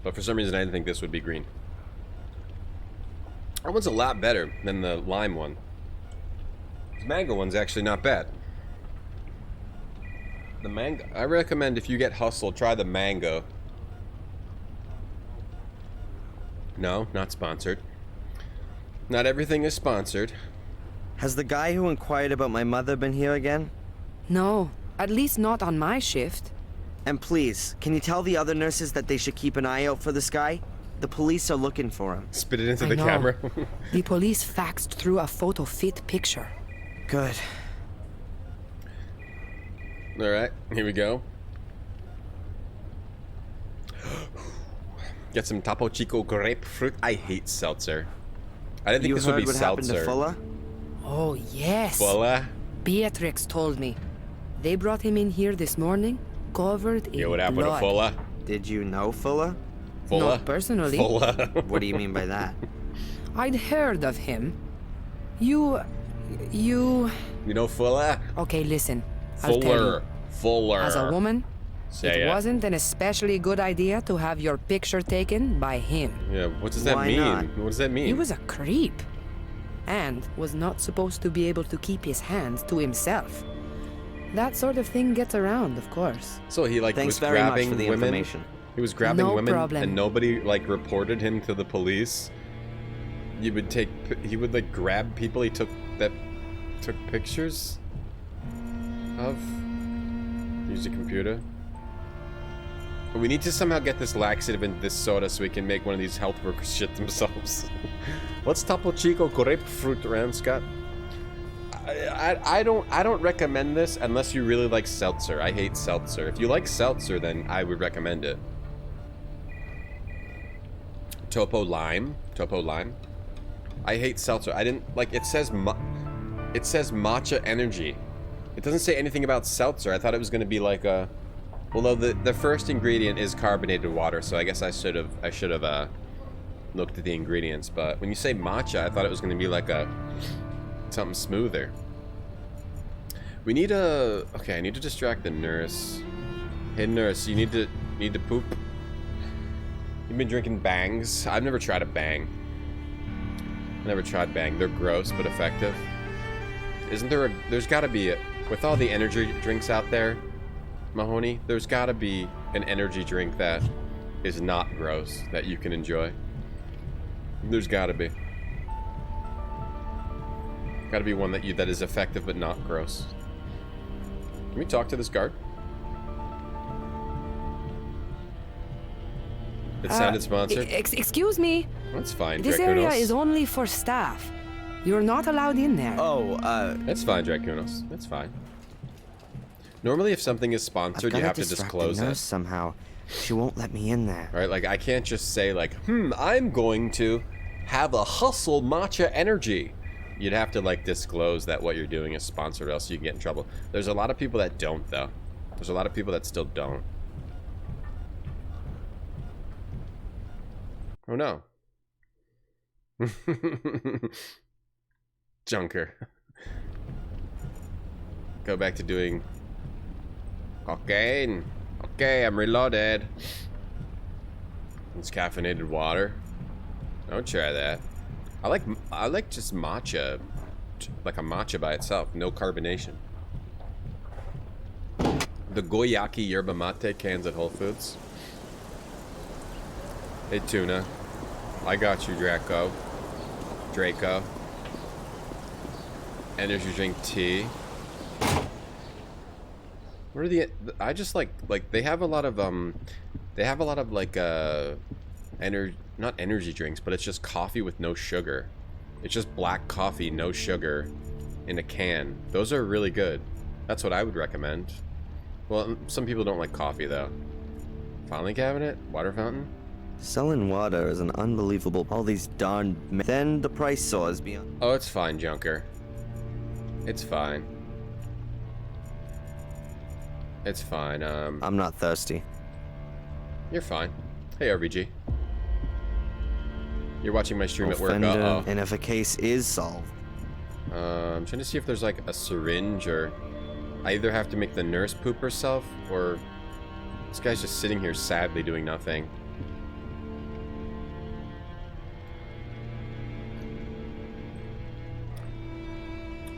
Speaker 2: but for some reason I didn't think this would be green. That one's a lot better than the lime one. This mango one's actually not bad. The mango, I recommend if you get hustle, try the mango. No, not sponsored. Not everything is sponsored.
Speaker 5: Has the guy who inquired about my mother been here again?
Speaker 12: No, at least not on my shift.
Speaker 5: And please, can you tell the other nurses that they should keep an eye out for this guy? The police are looking for him.
Speaker 2: Spit it into
Speaker 12: I
Speaker 2: the
Speaker 12: know.
Speaker 2: camera.
Speaker 12: The police faxed through a photo fit picture.
Speaker 5: Good.
Speaker 2: Alright, here we go. Get some Topo Chico grapefruit. I hate seltzer. I didn't think this would be
Speaker 5: what happened to
Speaker 2: seltzer.
Speaker 5: Fuller?
Speaker 12: Oh, yes.
Speaker 2: Fuller?
Speaker 12: Beatrix told me. They brought him in here this morning, covered in
Speaker 2: Yeah, what happened
Speaker 12: blood.
Speaker 2: to Fuller?
Speaker 5: Did you know Fuller?
Speaker 2: Fuller?
Speaker 12: Not personally.
Speaker 2: Fuller?
Speaker 5: What do you mean by that?
Speaker 12: I'd heard of him. You
Speaker 2: know Fuller?
Speaker 12: Okay, listen. I'll tell you.
Speaker 2: Fuller. Fuller.
Speaker 12: As a woman,
Speaker 2: Say
Speaker 12: it
Speaker 2: it.
Speaker 12: wasn't an especially good idea to have your picture taken by him.
Speaker 2: Yeah, what does that
Speaker 12: Why
Speaker 2: mean?
Speaker 12: not?
Speaker 2: What does that mean?
Speaker 12: He was a creep. and was not supposed to be able to keep his hands to himself. That sort of thing gets around, of course.
Speaker 2: So he like
Speaker 5: Thanks
Speaker 2: was
Speaker 5: very much
Speaker 2: grabbing
Speaker 5: for the
Speaker 2: women.
Speaker 5: information.
Speaker 2: He was grabbing
Speaker 12: No
Speaker 2: women,
Speaker 12: problem.
Speaker 2: and nobody like reported him to the police. He would like grab people he took pictures of. Use the computer. But we need to somehow get this laxative in this soda so we can make one of these health workers shit themselves. What's Topo Chico grapefruit around, Scott? I don't recommend this unless you really like seltzer. I hate seltzer. If you like seltzer, then I would recommend it. Topo lime. I hate seltzer. I didn't like. It says matcha energy. It doesn't say anything about seltzer. I thought it was going to be like a. Although the first ingredient is carbonated water, so I guess I should have looked at the ingredients. But when you say matcha, I thought it was going to be like a something smoother. We need a. Okay, I need to distract the nurse. Hey nurse, you need to poop. You've been drinking bangs. I've never tried a bang. I never tried bang. They're gross but effective. Isn't there a? There's got to be with all the energy drinks out there, Mahoney. There's got to be an energy drink that is not gross that you can enjoy. There's got to be. Got to be one that is effective but not gross. Can we talk to this guard? It sounded sponsored.
Speaker 12: Excuse me.
Speaker 2: That's fine,
Speaker 12: This
Speaker 2: Dracunos.
Speaker 12: area is only for staff. You're not allowed in there.
Speaker 5: Oh,
Speaker 2: That's fine, Dracunos. That's fine. Normally, if something is sponsored, you have to disclose it.
Speaker 5: Somehow. She won't let me in there.
Speaker 2: Right? Like, I can't just say, like, I'm going to have a hustle matcha energy. You'd have to, like, disclose that what you're doing is sponsored, or else you can get in trouble. There's a lot of people that don't, though. There's a lot of people that still don't. Oh, no. Junker. Go back to doing cocaine. Okay, I'm reloaded. It's caffeinated water. Don't try that. I like just matcha, like a matcha by itself, no carbonation. The Goyaki yerba mate cans at Whole Foods. Hey Tuna, I got you, Draco. Energy drink tea. What are the? I just like they have a lot of like not energy drinks, but it's just coffee with no sugar. It's just black coffee, no sugar, in a can. Those are really good. That's what I would recommend. Well, some people don't like coffee though. Filing cabinet, water fountain.
Speaker 5: Selling water is an unbelievable. All these darn. Then the price soars beyond.
Speaker 2: Oh, it's fine, Junker. It's fine. It's fine.
Speaker 5: I'm not thirsty.
Speaker 2: You're fine. Hey, RBG. You're watching my stream at work.
Speaker 5: Offender, and if a case is solved.
Speaker 2: I'm trying to see if there's like a syringe, or I either have to make the nurse poop herself, or this guy's just sitting here sadly doing nothing.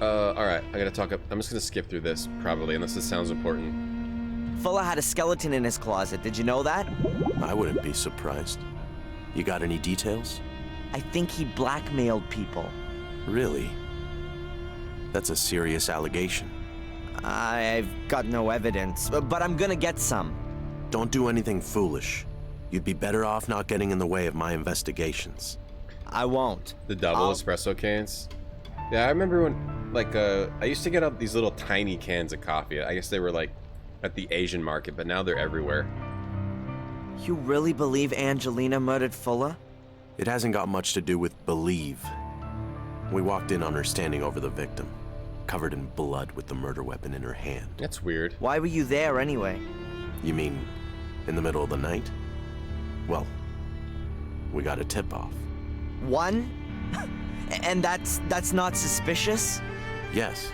Speaker 2: Alright, I gotta talk up. I'm just gonna skip through this, probably, unless this sounds important.
Speaker 5: Fuller had a skeleton in his closet. Did you know that?
Speaker 19: I wouldn't be surprised. You got any details?
Speaker 5: I think he blackmailed people.
Speaker 19: Really? That's a serious allegation.
Speaker 5: I've got no evidence, but I'm gonna get some.
Speaker 19: Don't do anything foolish. You'd be better off not getting in the way of my investigations.
Speaker 5: I won't.
Speaker 2: The double espresso cans? Yeah, I remember when, like, I used to get up these little tiny cans of coffee. I guess they were, like, at the Asian market, but now they're everywhere.
Speaker 5: You really believe Angelina murdered Fuller?
Speaker 19: It hasn't got much to do with believe. We walked in on her standing over the victim, covered in blood with the murder weapon in her hand.
Speaker 2: That's weird.
Speaker 5: Why were you there anyway?
Speaker 19: You mean, in the middle of the night? Well, we got a tip-off.
Speaker 5: One? And that's not suspicious?
Speaker 19: Yes.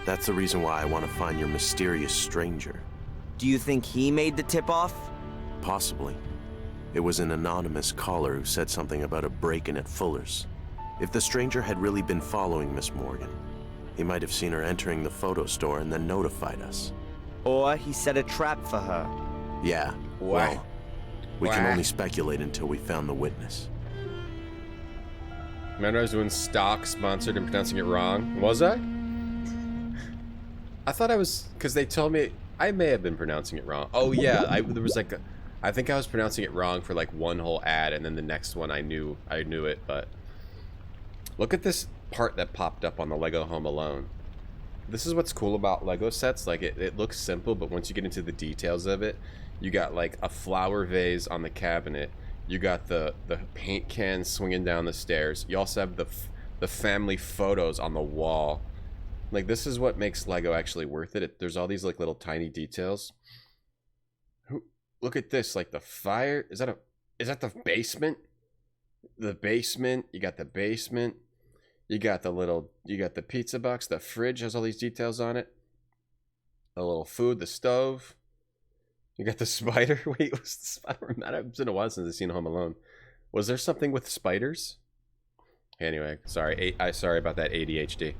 Speaker 19: That's the reason why I want to find your mysterious stranger.
Speaker 5: Do you think he made the tip-off?
Speaker 19: Possibly. It was an anonymous caller who said something about a break-in at Fuller's. If the stranger had really been following Miss Morgan, he might have seen her entering the photo store and then notified us.
Speaker 5: Or he set a trap for her.
Speaker 19: Yeah, well, we can only speculate until we found the witness.
Speaker 2: Remember I was doing stock sponsored and pronouncing it wrong? Was I? I thought I was, because they told me I may have been pronouncing it wrong. Oh yeah, there was like I think I was pronouncing it wrong for like one whole ad, and then the next one I knew it. But look at this part that popped up on the Lego Home Alone. This is what's cool about Lego sets. Like it looks simple, but once you get into the details of it, you got like a flower vase on the cabinet. You got the paint can swinging down the stairs. You also have the family photos on the wall. Like, this is what makes Lego actually worth it. There's all these like little tiny details. Look at this, like the fire. Is that the basement? The basement. You got the basement. You got the pizza box. The fridge has all these details on it. A little food. The stove. You got the spider. Wait, what's the spider? It's been a while since I've seen Home Alone. Was there something with spiders? Anyway, sorry. Sorry about that ADHD.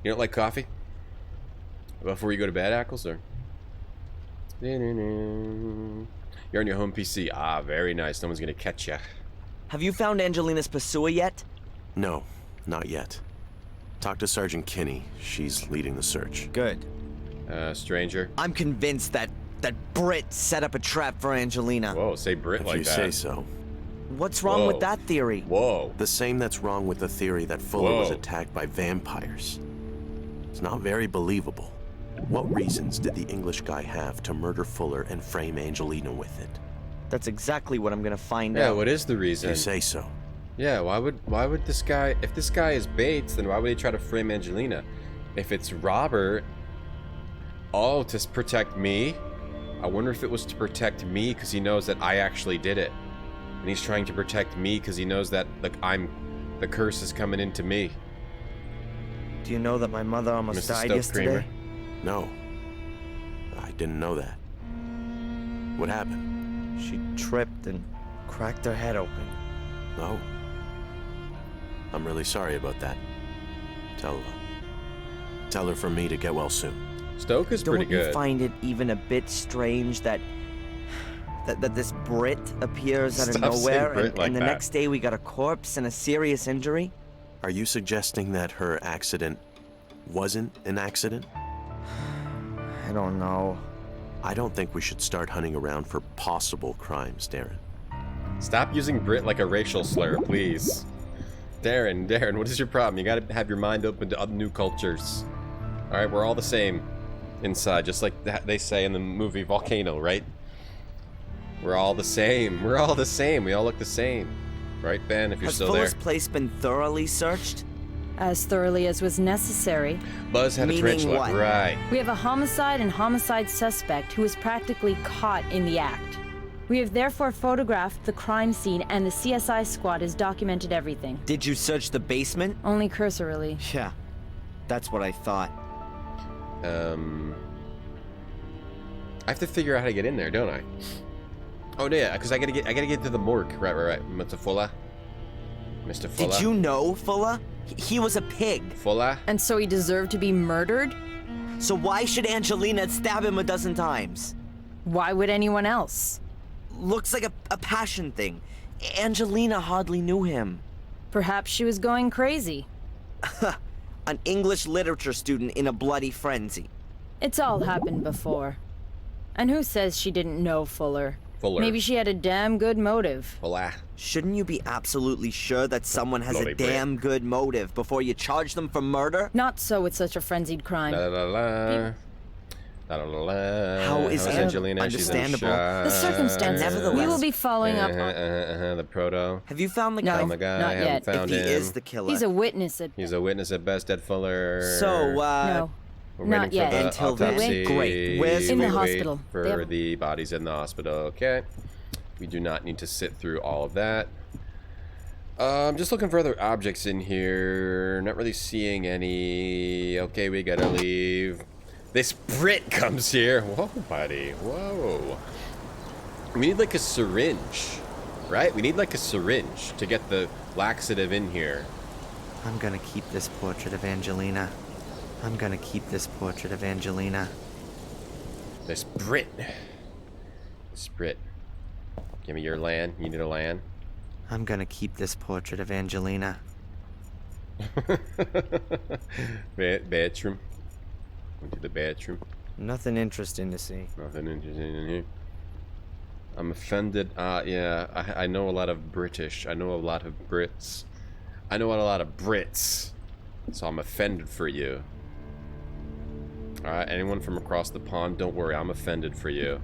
Speaker 2: You don't like coffee? Before you go to bed, Ackles, or? You're on your home PC. Ah, very nice. No one's gonna catch ya.
Speaker 5: Have you found Angelina's pursuer yet?
Speaker 19: No, not yet. Talk to Sergeant Kinney. She's leading the search.
Speaker 5: Good.
Speaker 2: Stranger.
Speaker 5: I'm convinced that Britt set up a trap for Angelina.
Speaker 2: Whoa, say Britt like that.
Speaker 19: If you say so.
Speaker 5: What's wrong with that theory?
Speaker 2: Whoa.
Speaker 19: The same that's wrong with the theory that Fuller was attacked by vampires. It's not very believable. What reasons did the English guy have to murder Fuller and frame Angelina with it?
Speaker 5: That's exactly what I'm gonna find out.
Speaker 2: Yeah, what is the reason?
Speaker 19: You say so.
Speaker 2: Yeah, why would this guy, if this guy is Bates, then why would he try to frame Angelina? If it's Robert, to protect me? I wonder if it was to protect me because he knows that I actually did it. And he's trying to protect me because he knows that, like, the curse is coming into me.
Speaker 5: Do you know that my mother almost
Speaker 2: Mr.
Speaker 5: died
Speaker 2: Stoke
Speaker 5: yesterday?
Speaker 2: Kramer?
Speaker 19: No. I didn't know that. What happened?
Speaker 5: She tripped and cracked her head open.
Speaker 19: Oh. I'm really sorry about that. Tell her from me to get well soon.
Speaker 2: Stoke is pretty good.
Speaker 5: Don't you find it even a bit strange that this Brit appears out of nowhere and the next day we got a corpse and a serious injury?
Speaker 19: Are you suggesting that her accident wasn't an accident?
Speaker 5: I don't know.
Speaker 19: I don't think we should start hunting around for possible crimes, Darren.
Speaker 2: Stop using Brit like a racial slur, please. Darren, what is your problem? You gotta have your mind open to new cultures. Alright, we're all the same inside, just like they say in the movie Volcano, right? We're all the same. We're all the same. We all look the same. Right, Ben, if you're still there?
Speaker 5: Has Fuller's place been thoroughly searched?
Speaker 20: As thoroughly as was necessary.
Speaker 2: Buzz had a tarantula,
Speaker 5: what?
Speaker 2: right.
Speaker 20: We have a homicide and homicide suspect who is practically caught in the act. We have therefore photographed the crime scene and the CSI squad has documented everything.
Speaker 5: Did you search the basement?
Speaker 20: Only cursorily.
Speaker 5: Yeah, that's what I thought.
Speaker 2: I have to figure out how to get in there, don't I? Oh yeah, because I gotta get to the morgue. Right. Mr. Fuller.
Speaker 5: Did you know Fuller? He was a pig.
Speaker 2: Fuller?
Speaker 20: And so he deserved to be murdered?
Speaker 5: So why should Angelina stab him a dozen times?
Speaker 20: Why would anyone else?
Speaker 5: Looks like a passion thing. Angelina hardly knew him.
Speaker 20: Perhaps she was going crazy.
Speaker 5: An English literature student in a bloody frenzy.
Speaker 20: It's all happened before. And who says she didn't know Fuller? Maybe she had a damn good motive.
Speaker 2: Fuller.
Speaker 5: Shouldn't you be absolutely sure that someone has a damn good motive before you charge them for murder?
Speaker 20: Not so with such a frenzied crime.
Speaker 5: How is
Speaker 2: Angelina?
Speaker 5: Understandable.
Speaker 20: The circumstances.
Speaker 5: Nevertheless,
Speaker 20: we will be following up on...
Speaker 2: The proto.
Speaker 5: Have you found the
Speaker 20: guy?
Speaker 5: guy?
Speaker 20: No,
Speaker 2: guy.
Speaker 20: not
Speaker 2: I haven't
Speaker 20: yet.
Speaker 2: found
Speaker 5: if he
Speaker 2: him.
Speaker 5: is the killer.
Speaker 20: He's a witness at...
Speaker 2: He's a witness at best, Ed Fuller.
Speaker 5: So,
Speaker 20: no.
Speaker 2: We're
Speaker 20: Not
Speaker 2: waiting
Speaker 20: yet.
Speaker 2: for the
Speaker 5: Until then.
Speaker 2: autopsy.
Speaker 5: Great. Where's
Speaker 20: in the hospital?
Speaker 2: For the bodies in the hospital. Okay. We do not need to sit through all of that. I'm just looking for other objects in here. Not really seeing any. Okay, we gotta leave. This Brit comes here. Whoa, buddy. Whoa. We need like a syringe, right? We need like a syringe to get the laxative in here.
Speaker 5: I'm gonna keep this portrait of Angelina. I'm gonna keep this portrait of Angelina.
Speaker 2: This Brit. Give me your land. You need a land.
Speaker 5: I'm gonna keep this portrait of Angelina.
Speaker 2: Bathroom. Went to the bathroom.
Speaker 5: Nothing interesting to see.
Speaker 2: Nothing interesting in here. I'm offended. Yeah, I know a lot of British. I know a lot of Brits. I know a lot of Brits. So I'm offended for you. Alright, anyone from across the pond, don't worry, I'm offended for you.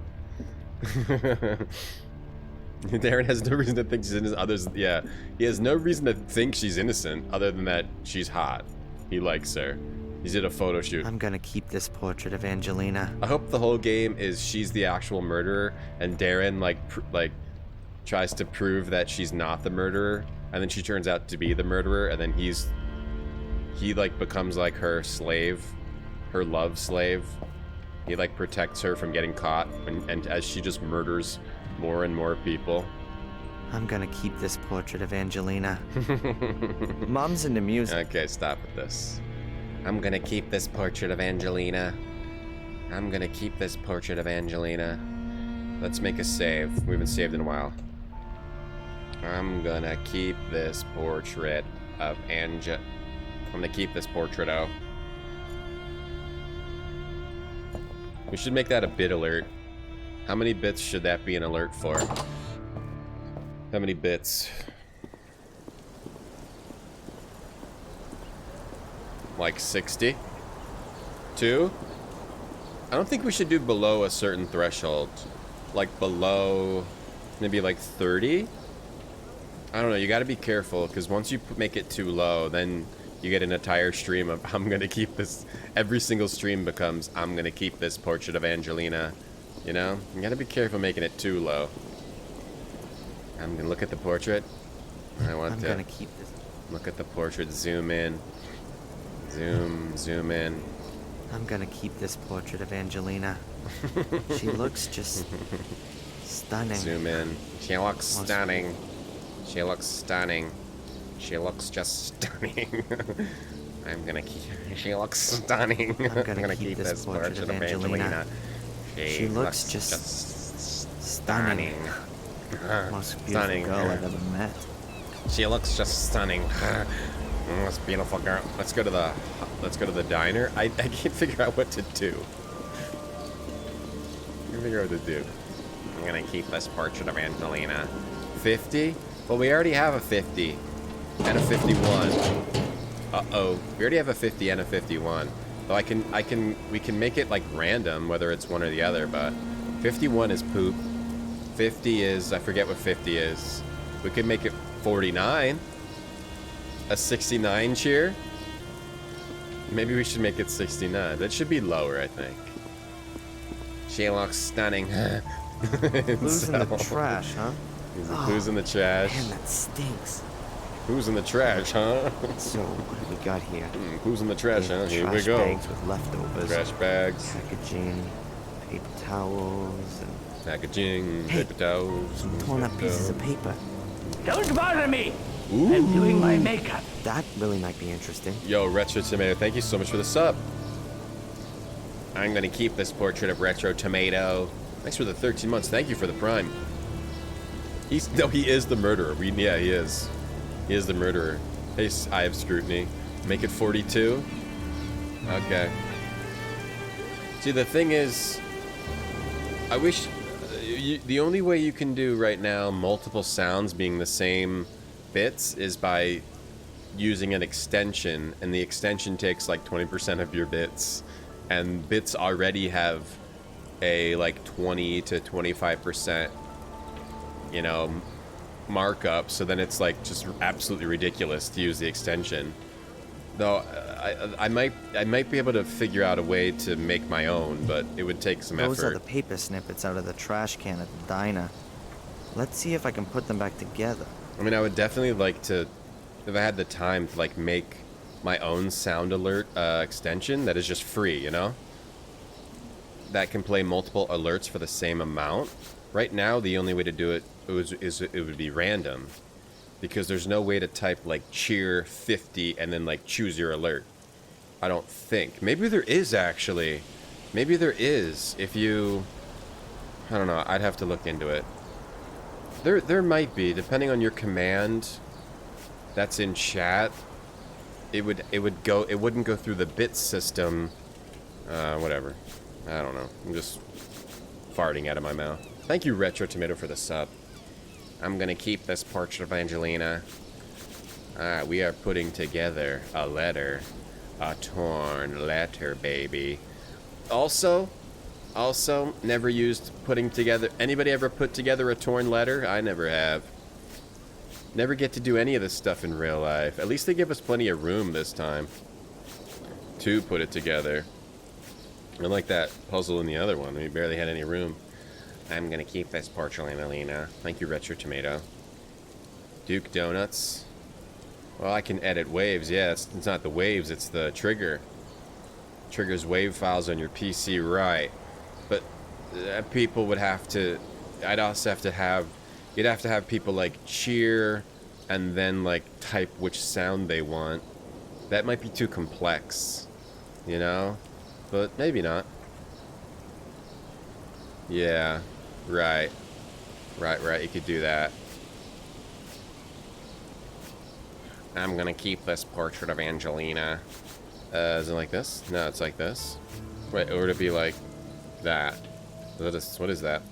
Speaker 2: Darren has no reason to think she's innocent. Yeah, he has no reason to think she's innocent other than that she's hot. He likes her. He did a photo shoot.
Speaker 5: I'm gonna keep this portrait of Angelina.
Speaker 2: I hope the whole game is she's the actual murderer and Darren like tries to prove that she's not the murderer, and then she turns out to be the murderer, and then he like becomes like her slave, her love slave. He like protects her from getting caught, and as she just murders more and more people.
Speaker 5: I'm gonna keep this portrait of Angelina. Mom's into music.
Speaker 2: Okay, stop with this. I'm gonna keep this portrait of Angelina. I'm gonna keep this portrait of Angelina. Let's make a save. We haven't saved in a while. I'm gonna keep this portrait of I'm gonna keep this portrait out. We should make that a bit alert. How many bits should that be an alert for? How many bits? Like 60? 2? I don't think we should do below a certain threshold. Like below maybe like 30? I don't know, you gotta be careful, because once you make it too low, then you get an entire stream of I'm gonna keep this. Every single stream becomes I'm gonna keep this portrait of Angelina. You know? You gotta be careful making it too low. I'm gonna look at the portrait. I'm gonna
Speaker 5: keep this.
Speaker 2: Look at the portrait, zoom in. Zoom in.
Speaker 5: I'm gonna keep this portrait of Angelina. She looks just stunning.
Speaker 2: Zoom in. She looks stunning. She looks stunning. She looks just stunning. I'm gonna keep. She looks stunning.
Speaker 5: I'm gonna keep this portrait of Angelina. She looks just stunning. Most beautiful
Speaker 2: Stunning.
Speaker 5: girl I've ever met.
Speaker 2: She looks just stunning. Most beautiful girl. Let's go to the diner. I can't figure out what to do. I can't figure out what to do. I'm gonna keep this portrait of Angelina. 50? Well, we already have a 50 and a 51. Uh-oh. We already have a 50 and a 51. So we can make it like random, whether it's one or the other, but 51 is poop. 50 is, I forget what 50 is. We could make it 49. A 69 cheer? Maybe we should make it 69. That should be lower, I think. She looks stunning.
Speaker 5: Who's in the trash, huh?
Speaker 2: Who's in the trash?
Speaker 5: Man, that stinks.
Speaker 2: Who's in the trash, huh?
Speaker 5: So, what do we got here?
Speaker 2: Who's in the trash, huh? Here we
Speaker 5: Trash
Speaker 2: go.
Speaker 5: bags with leftovers.
Speaker 2: Trash bags.
Speaker 5: Packaging, paper towels, and...
Speaker 2: Packaging,
Speaker 5: Hey,
Speaker 2: paper towels.
Speaker 5: some torn up pieces of paper.
Speaker 3: Don't bother me!
Speaker 2: Ooh.
Speaker 3: I'm doing my makeup.
Speaker 5: That really might be interesting.
Speaker 2: Yo, Retro Tomato, thank you so much for the sub. I'm gonna keep this portrait of Retro Tomato. Thanks for the 13 months. Thank you for the prime. He is the murderer. Yeah, he is. He is the murderer. Hey, I have scrutiny. Make it 42. Okay. See, the thing is, I wish the only way you can do right now multiple sounds being the same bits is by using an extension, and the extension takes like 20% of your bits, and bits already have a like 20 to 25%, you know, markup, so then it's like just absolutely ridiculous to use the extension. Though I might be able to figure out a way to make my own, but it would take some
Speaker 5: Those
Speaker 2: effort.
Speaker 5: are the paper snippets out of the trash can at the diner. Let's see if I can put them back together.
Speaker 2: I mean, I would definitely like to, if I had the time, to like make my own sound alert extension that is just free, you know? That can play multiple alerts for the same amount. Right now, the only way to do it it would be random. Because there's no way to type like cheer 50 and then like choose your alert. I don't think. Maybe there is actually. Maybe there is. If you... I don't know. I'd have to look into it. There might be, depending on your command that's in chat. It wouldn't go through the bit system. Whatever. I don't know. I'm just farting out of my mouth. Thank you, Retro Tomato, for the sub. I'm gonna keep this portrait of Angelina. We are putting together a letter. A torn letter, baby. Also, never used putting together... Anybody ever put together a torn letter? I never have. Never get to do any of this stuff in real life. At least they give us plenty of room this time to put it together. Unlike that puzzle in the other one, we barely had any room. I'm gonna keep this portrait, Angelina. Thank you, Retro Tomato. Duke Donuts. Well, I can edit waves. Yeah, it's not the waves, it's the trigger. Triggers wave files on your PC, right? But people would have to... I'd also have to have... You'd have to have people like cheer and then like type which sound they want. That might be too complex, you know? But maybe not. Yeah, right. Right, you could do that. I'm gonna keep this portrait of Angelina. Is it like this? No, it's like this. Wait, or would it be like that? What is that?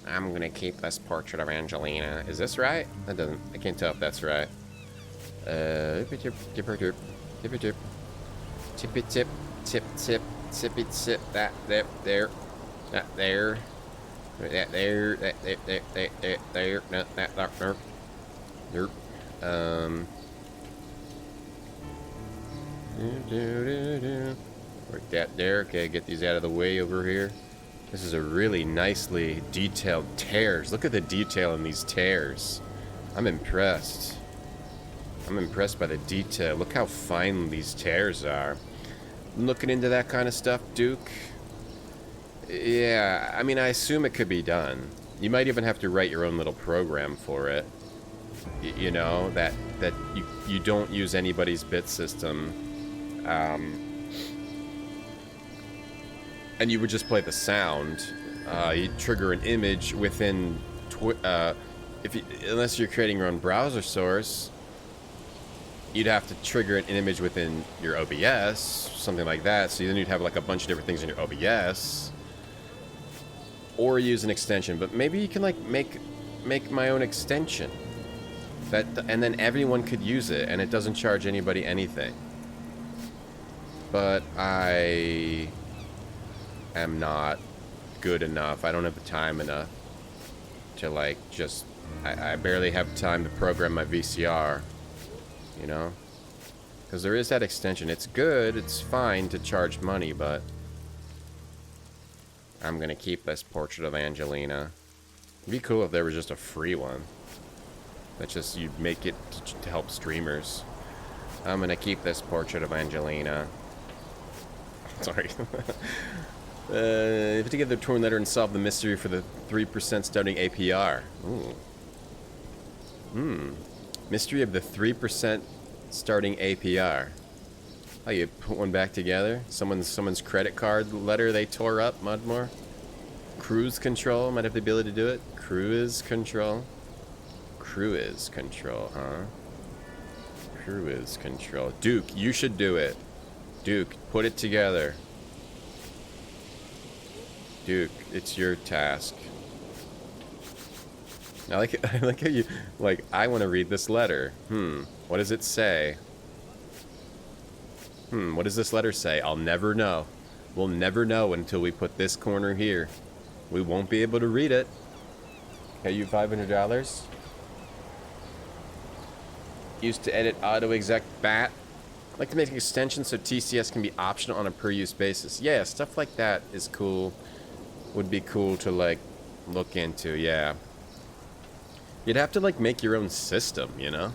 Speaker 2: I'm gonna keep this portrait of Angelina. Is this right? That doesn't... I can't tell if that's right. Tippy tip, tippy tip, that there, that there, that there, no, that there, work that there. Okay, get these out of the way over here. This is a really nicely detailed tears. Look at the detail in these tears. I'm impressed. I'm impressed by the detail. Look how fine these tears are. Looking into that kind of stuff, Duke? Yeah, I mean, I assume it could be done. You might even have to write your own little program for it. You know, that you don't use anybody's bit system. And you would just play the sound. You'd trigger an image within... unless you're creating your own browser source, you'd have to trigger an image within your OBS, something like that. So then you'd have like a bunch of different things in your OBS, or use an extension. But maybe you can like make my own extension and then everyone could use it, and it doesn't charge anybody anything. But I am not good enough. I don't have the time enough to like just... I barely have time to program my VCR. You know? Because there is that extension. It's good, it's fine to charge money, but... I'm gonna keep this portrait of Angelina. It'd be cool if there was just a free one. That's just, you'd make it to help streamers. I'm gonna keep this portrait of Angelina. Sorry. Put together the torn letter and solve the mystery for the 3% starting APR. Ooh. Mystery of the 3% starting APR. Oh, you put one back together? Someone's credit card letter they tore up, Mudmore? Cruise control, might have the ability to do it. Cruise control. Cruise control, huh? Cruise control. Duke, you should do it. Duke, put it together. Duke, it's your task. I like how you, like, I want to read this letter. What does it say? What does this letter say? I'll never know. We'll never know until we put this corner here. We won't be able to read it. Pay you $500? Used to edit auto-exec bat. I'd like to make an extension so TCS can be optional on a per-use basis. Yeah, stuff like that is cool. Would be cool to, like, look into, yeah. You'd have to, like, make your own system, you know?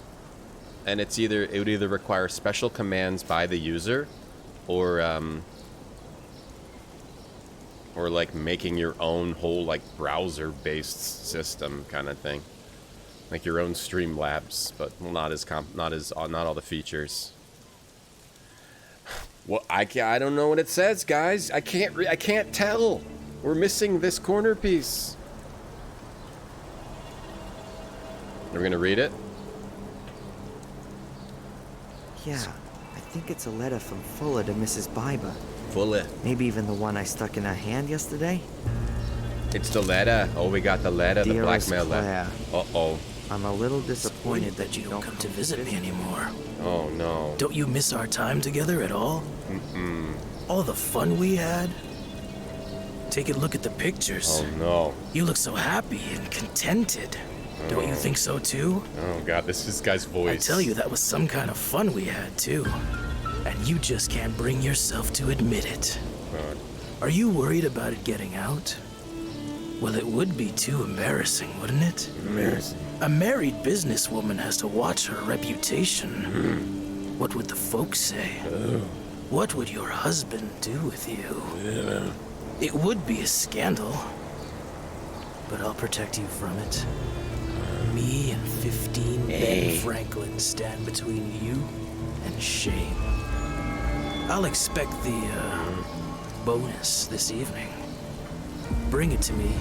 Speaker 2: And it would either require special commands by the user, or like, making your own whole, like, browser-based system kind of thing. Like your own Streamlabs, but well, not all the features. Well, I don't know what it says, guys. I can't tell. We're missing this corner piece. We're gonna read it.
Speaker 5: Yeah, I think it's a letter from Fuller to Mrs. Biber.
Speaker 2: Fuller.
Speaker 5: Maybe even the one I stuck in her hand yesterday.
Speaker 2: It's the letter. Oh, we got the letter, the
Speaker 5: Dearest
Speaker 2: blackmail letter. Uh-oh.
Speaker 5: I'm a little disappointed that you don't
Speaker 4: come to visit me anymore.
Speaker 2: Oh, no.
Speaker 4: Don't you miss our time together at all? All the fun we had? Take a look at the pictures.
Speaker 2: Oh, no.
Speaker 4: You look so happy and contented. Don't you think so, too?
Speaker 2: Oh, God, this guy's voice.
Speaker 4: I tell you, that was some kind of fun we had, too. And you just can't bring yourself to admit it.
Speaker 2: God.
Speaker 4: Are you worried about it getting out? Well, it would be too embarrassing, wouldn't it?
Speaker 2: Embarrassing.
Speaker 4: A married businesswoman has to watch her reputation. What would the folks say? What would your husband do with you? It would be a scandal. But I'll protect you from it. Me and 15 Ben Franklin stand between you and shame. I'll expect the bonus this evening. Bring it to me,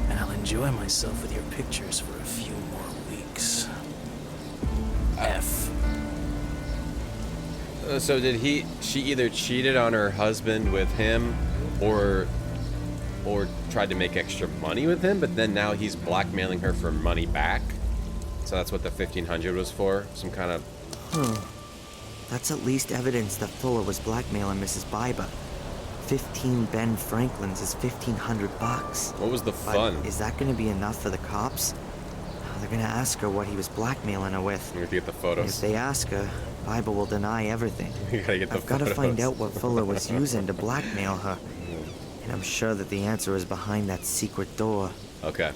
Speaker 4: and I'll enjoy myself with your pictures for a few more weeks. F.
Speaker 2: So did she either cheated on her husband with him, or tried to make extra money with him, but then now he's blackmailing her for money back? So that's what the 1,500 was for? Some kind of...
Speaker 5: That's at least evidence that Fuller was blackmailing Mrs. Biber. 15 Ben Franklins is $1,500.
Speaker 2: What was the fun?
Speaker 5: But is that going to be enough for the cops? They're going to ask her what he was blackmailing her with.
Speaker 2: You have to get the photos.
Speaker 5: If they ask her, Biber will deny everything.
Speaker 2: You gotta get the
Speaker 5: I've got to
Speaker 2: photos.
Speaker 5: find out what Fuller was using to blackmail her. And I'm sure that the answer is behind that secret door.
Speaker 2: Okay.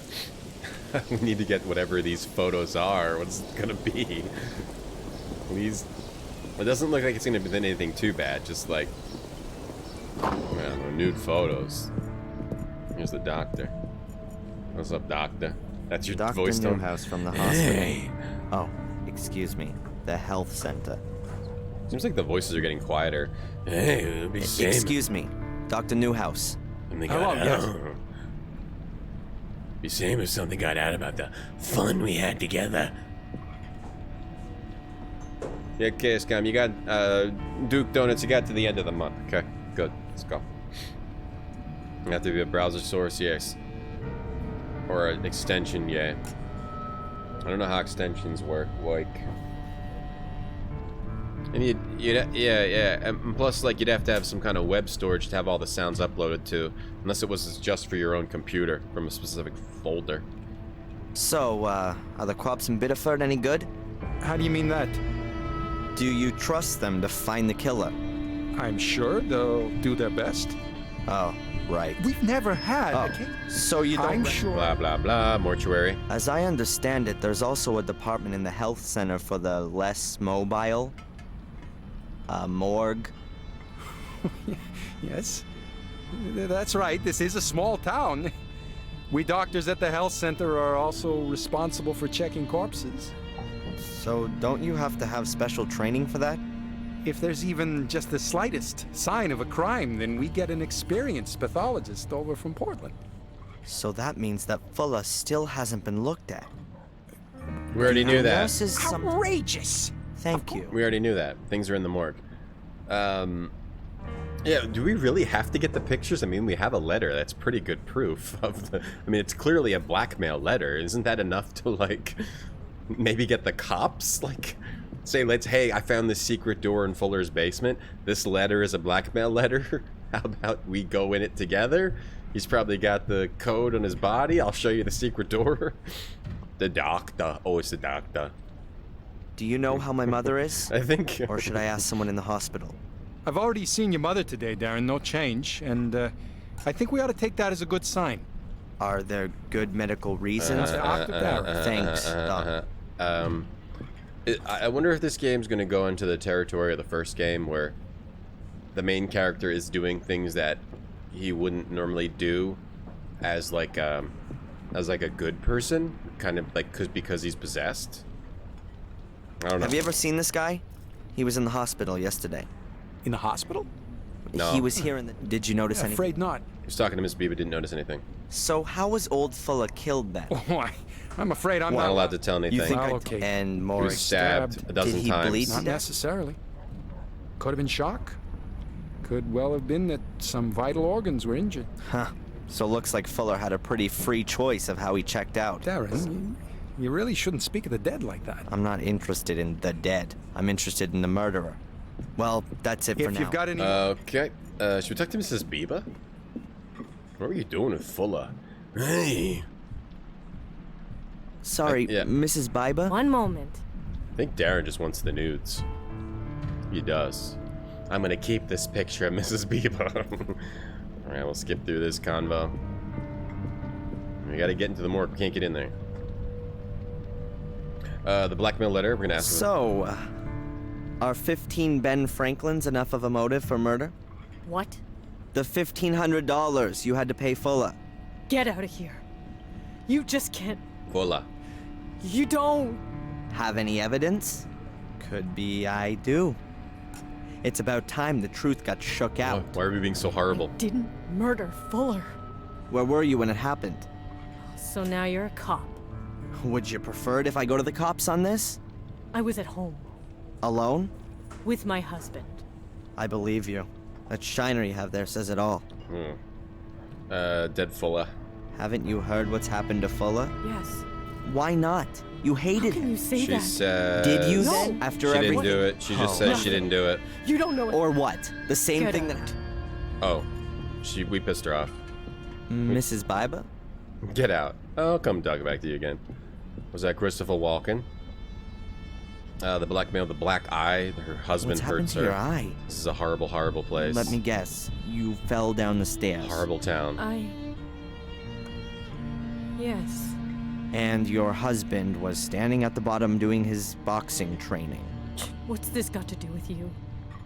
Speaker 2: We need to get whatever these photos are. What's it gonna be? These... It doesn't look like it's gonna be anything too bad. Just like... I don't know, nude photos. Here's the doctor. What's up, doctor? That's your
Speaker 5: Dr.
Speaker 2: voice tone?
Speaker 5: Newhouse from the hospital. Oh, excuse me. The health center.
Speaker 2: Seems like the voices are getting quieter. Hey, it'll be same.
Speaker 5: Excuse me, Dr. Newhouse.
Speaker 1: Something got out. Be same if something got out about the fun we had together.
Speaker 2: Yeah, okay, Scum, you got Duke Donuts, you got to the end of the month. Okay, good. Let's go. You have to be a browser source, yes. Or an extension, yeah. I don't know how extensions work, like... And and plus, like, you'd have to have some kind of web storage to have all the sounds uploaded to, unless it was just for your own computer from a specific folder.
Speaker 5: So, are the cops in Biddeford any good?
Speaker 18: How do you mean that?
Speaker 5: Do you trust them to find the killer?
Speaker 18: I'm sure they'll do their best.
Speaker 5: Oh, right.
Speaker 18: We've never had a case.
Speaker 5: So you don't...
Speaker 18: I'm sure.
Speaker 2: Blah, blah, blah. Mortuary.
Speaker 5: As I understand it, there's also a department in the health center for the less mobile. Morgue.
Speaker 18: Yes, that's right. This is a small town. We doctors at the health center are also responsible for checking corpses.
Speaker 5: So don't you have to have special training for that?
Speaker 18: If there's even just the slightest sign of a crime, then we get an experienced pathologist over from Portland.
Speaker 5: So that means that Fuller still hasn't been looked at.
Speaker 2: We already knew that.
Speaker 18: Outrageous!
Speaker 5: Thank you.
Speaker 2: We already knew that. Things are in the morgue. Yeah, do we really have to get the pictures? I mean, we have a letter. That's pretty good proof of the... I mean, it's clearly a blackmail letter. Isn't that enough to, like, maybe get the cops? Like, say, hey, I found this secret door in Fuller's basement. This letter is a blackmail letter. How about we go in it together? He's probably got the code on his body. I'll show you the secret door. The doctor. Oh, it's the doctor.
Speaker 5: Do you know how my mother is?
Speaker 2: I think...
Speaker 5: Or should I ask someone in the hospital?
Speaker 18: I've already seen your mother today, Darren. No change. And I think we ought to take that as a good sign.
Speaker 5: Are there good medical reasons? Thanks, Doc.
Speaker 2: I wonder if this game's going to go into the territory of the first game where the main character is doing things that he wouldn't normally do as like a good person. kind of like because he's possessed. I don't know.
Speaker 5: Have you ever seen this guy? He was in the hospital yesterday.
Speaker 10: In the hospital?
Speaker 2: No.
Speaker 5: He was here in the... Did you notice anything?
Speaker 10: Afraid not.
Speaker 2: He was talking to Miss B, but didn't notice anything.
Speaker 5: So how was old Fuller killed then?
Speaker 10: Oh, I'm afraid I'm
Speaker 2: not allowed to tell anything.
Speaker 5: You think
Speaker 10: okay.
Speaker 5: And more...
Speaker 2: He was stabbed a dozen
Speaker 5: Did he
Speaker 2: times.
Speaker 5: bleed?
Speaker 10: Not necessarily. Could have been shock. Could well have been that some vital organs were injured.
Speaker 5: Huh. So looks like Fuller had a pretty free choice of how he checked out.
Speaker 10: Darren, you really shouldn't speak of the dead like that.
Speaker 5: I'm not interested in the dead. I'm interested in the murderer. Well, that's it for now.
Speaker 10: If you've got any...
Speaker 2: Okay. Should we talk to Mrs. Biba? What were you doing with Fuller? Hey.
Speaker 5: Sorry,
Speaker 2: yeah.
Speaker 5: Mrs. Biba?
Speaker 9: One moment.
Speaker 2: I think Darren just wants the nudes. He does. I'm gonna keep this picture of Mrs. Biba. Alright, we'll skip through this convo. We gotta get into the morgue. We can't get in there. The blackmail letter, we're gonna ask
Speaker 5: So, are 15 Ben Franklins enough of a motive for murder?
Speaker 9: What?
Speaker 5: The $1,500 you had to pay Fuller.
Speaker 9: Get out of here. You just can't.
Speaker 2: Fuller.
Speaker 9: You don't.
Speaker 5: Have any evidence? Could be I do. It's about time the truth got shook out.
Speaker 2: Why are we being so horrible?
Speaker 9: Didn't murder Fuller.
Speaker 5: Where were you when it happened?
Speaker 9: So now you're a cop.
Speaker 5: Would you prefer it if I go to the cops on this?
Speaker 9: I was at home.
Speaker 5: Alone?
Speaker 9: With my husband.
Speaker 5: I believe you. That shiner you have there says it all.
Speaker 2: Dead Fuller.
Speaker 5: Haven't you heard what's happened to Fuller?
Speaker 9: Yes.
Speaker 5: Why not? You hated
Speaker 9: How can you say
Speaker 2: She
Speaker 9: that?
Speaker 2: said...
Speaker 5: Did you
Speaker 9: No.
Speaker 5: then? After
Speaker 2: She
Speaker 5: everything?
Speaker 2: didn't do it. She just said she didn't do it.
Speaker 9: You don't know it.
Speaker 5: Or what? The same
Speaker 9: Get
Speaker 5: thing
Speaker 9: out.
Speaker 5: that...
Speaker 2: Oh. We pissed her off.
Speaker 5: Mrs. Biba?
Speaker 2: Get out. I'll come talk back to you again. Was that Christopher Walken? The blackmail, the black eye, her husband
Speaker 5: What's happened
Speaker 2: hurts
Speaker 5: to
Speaker 2: her.
Speaker 5: your eye?
Speaker 2: This is a horrible, horrible place.
Speaker 5: Let me guess. You fell down the stairs.
Speaker 2: Horrible town.
Speaker 9: Yes.
Speaker 5: And your husband was standing at the bottom doing his boxing training.
Speaker 9: What's this got to do with you?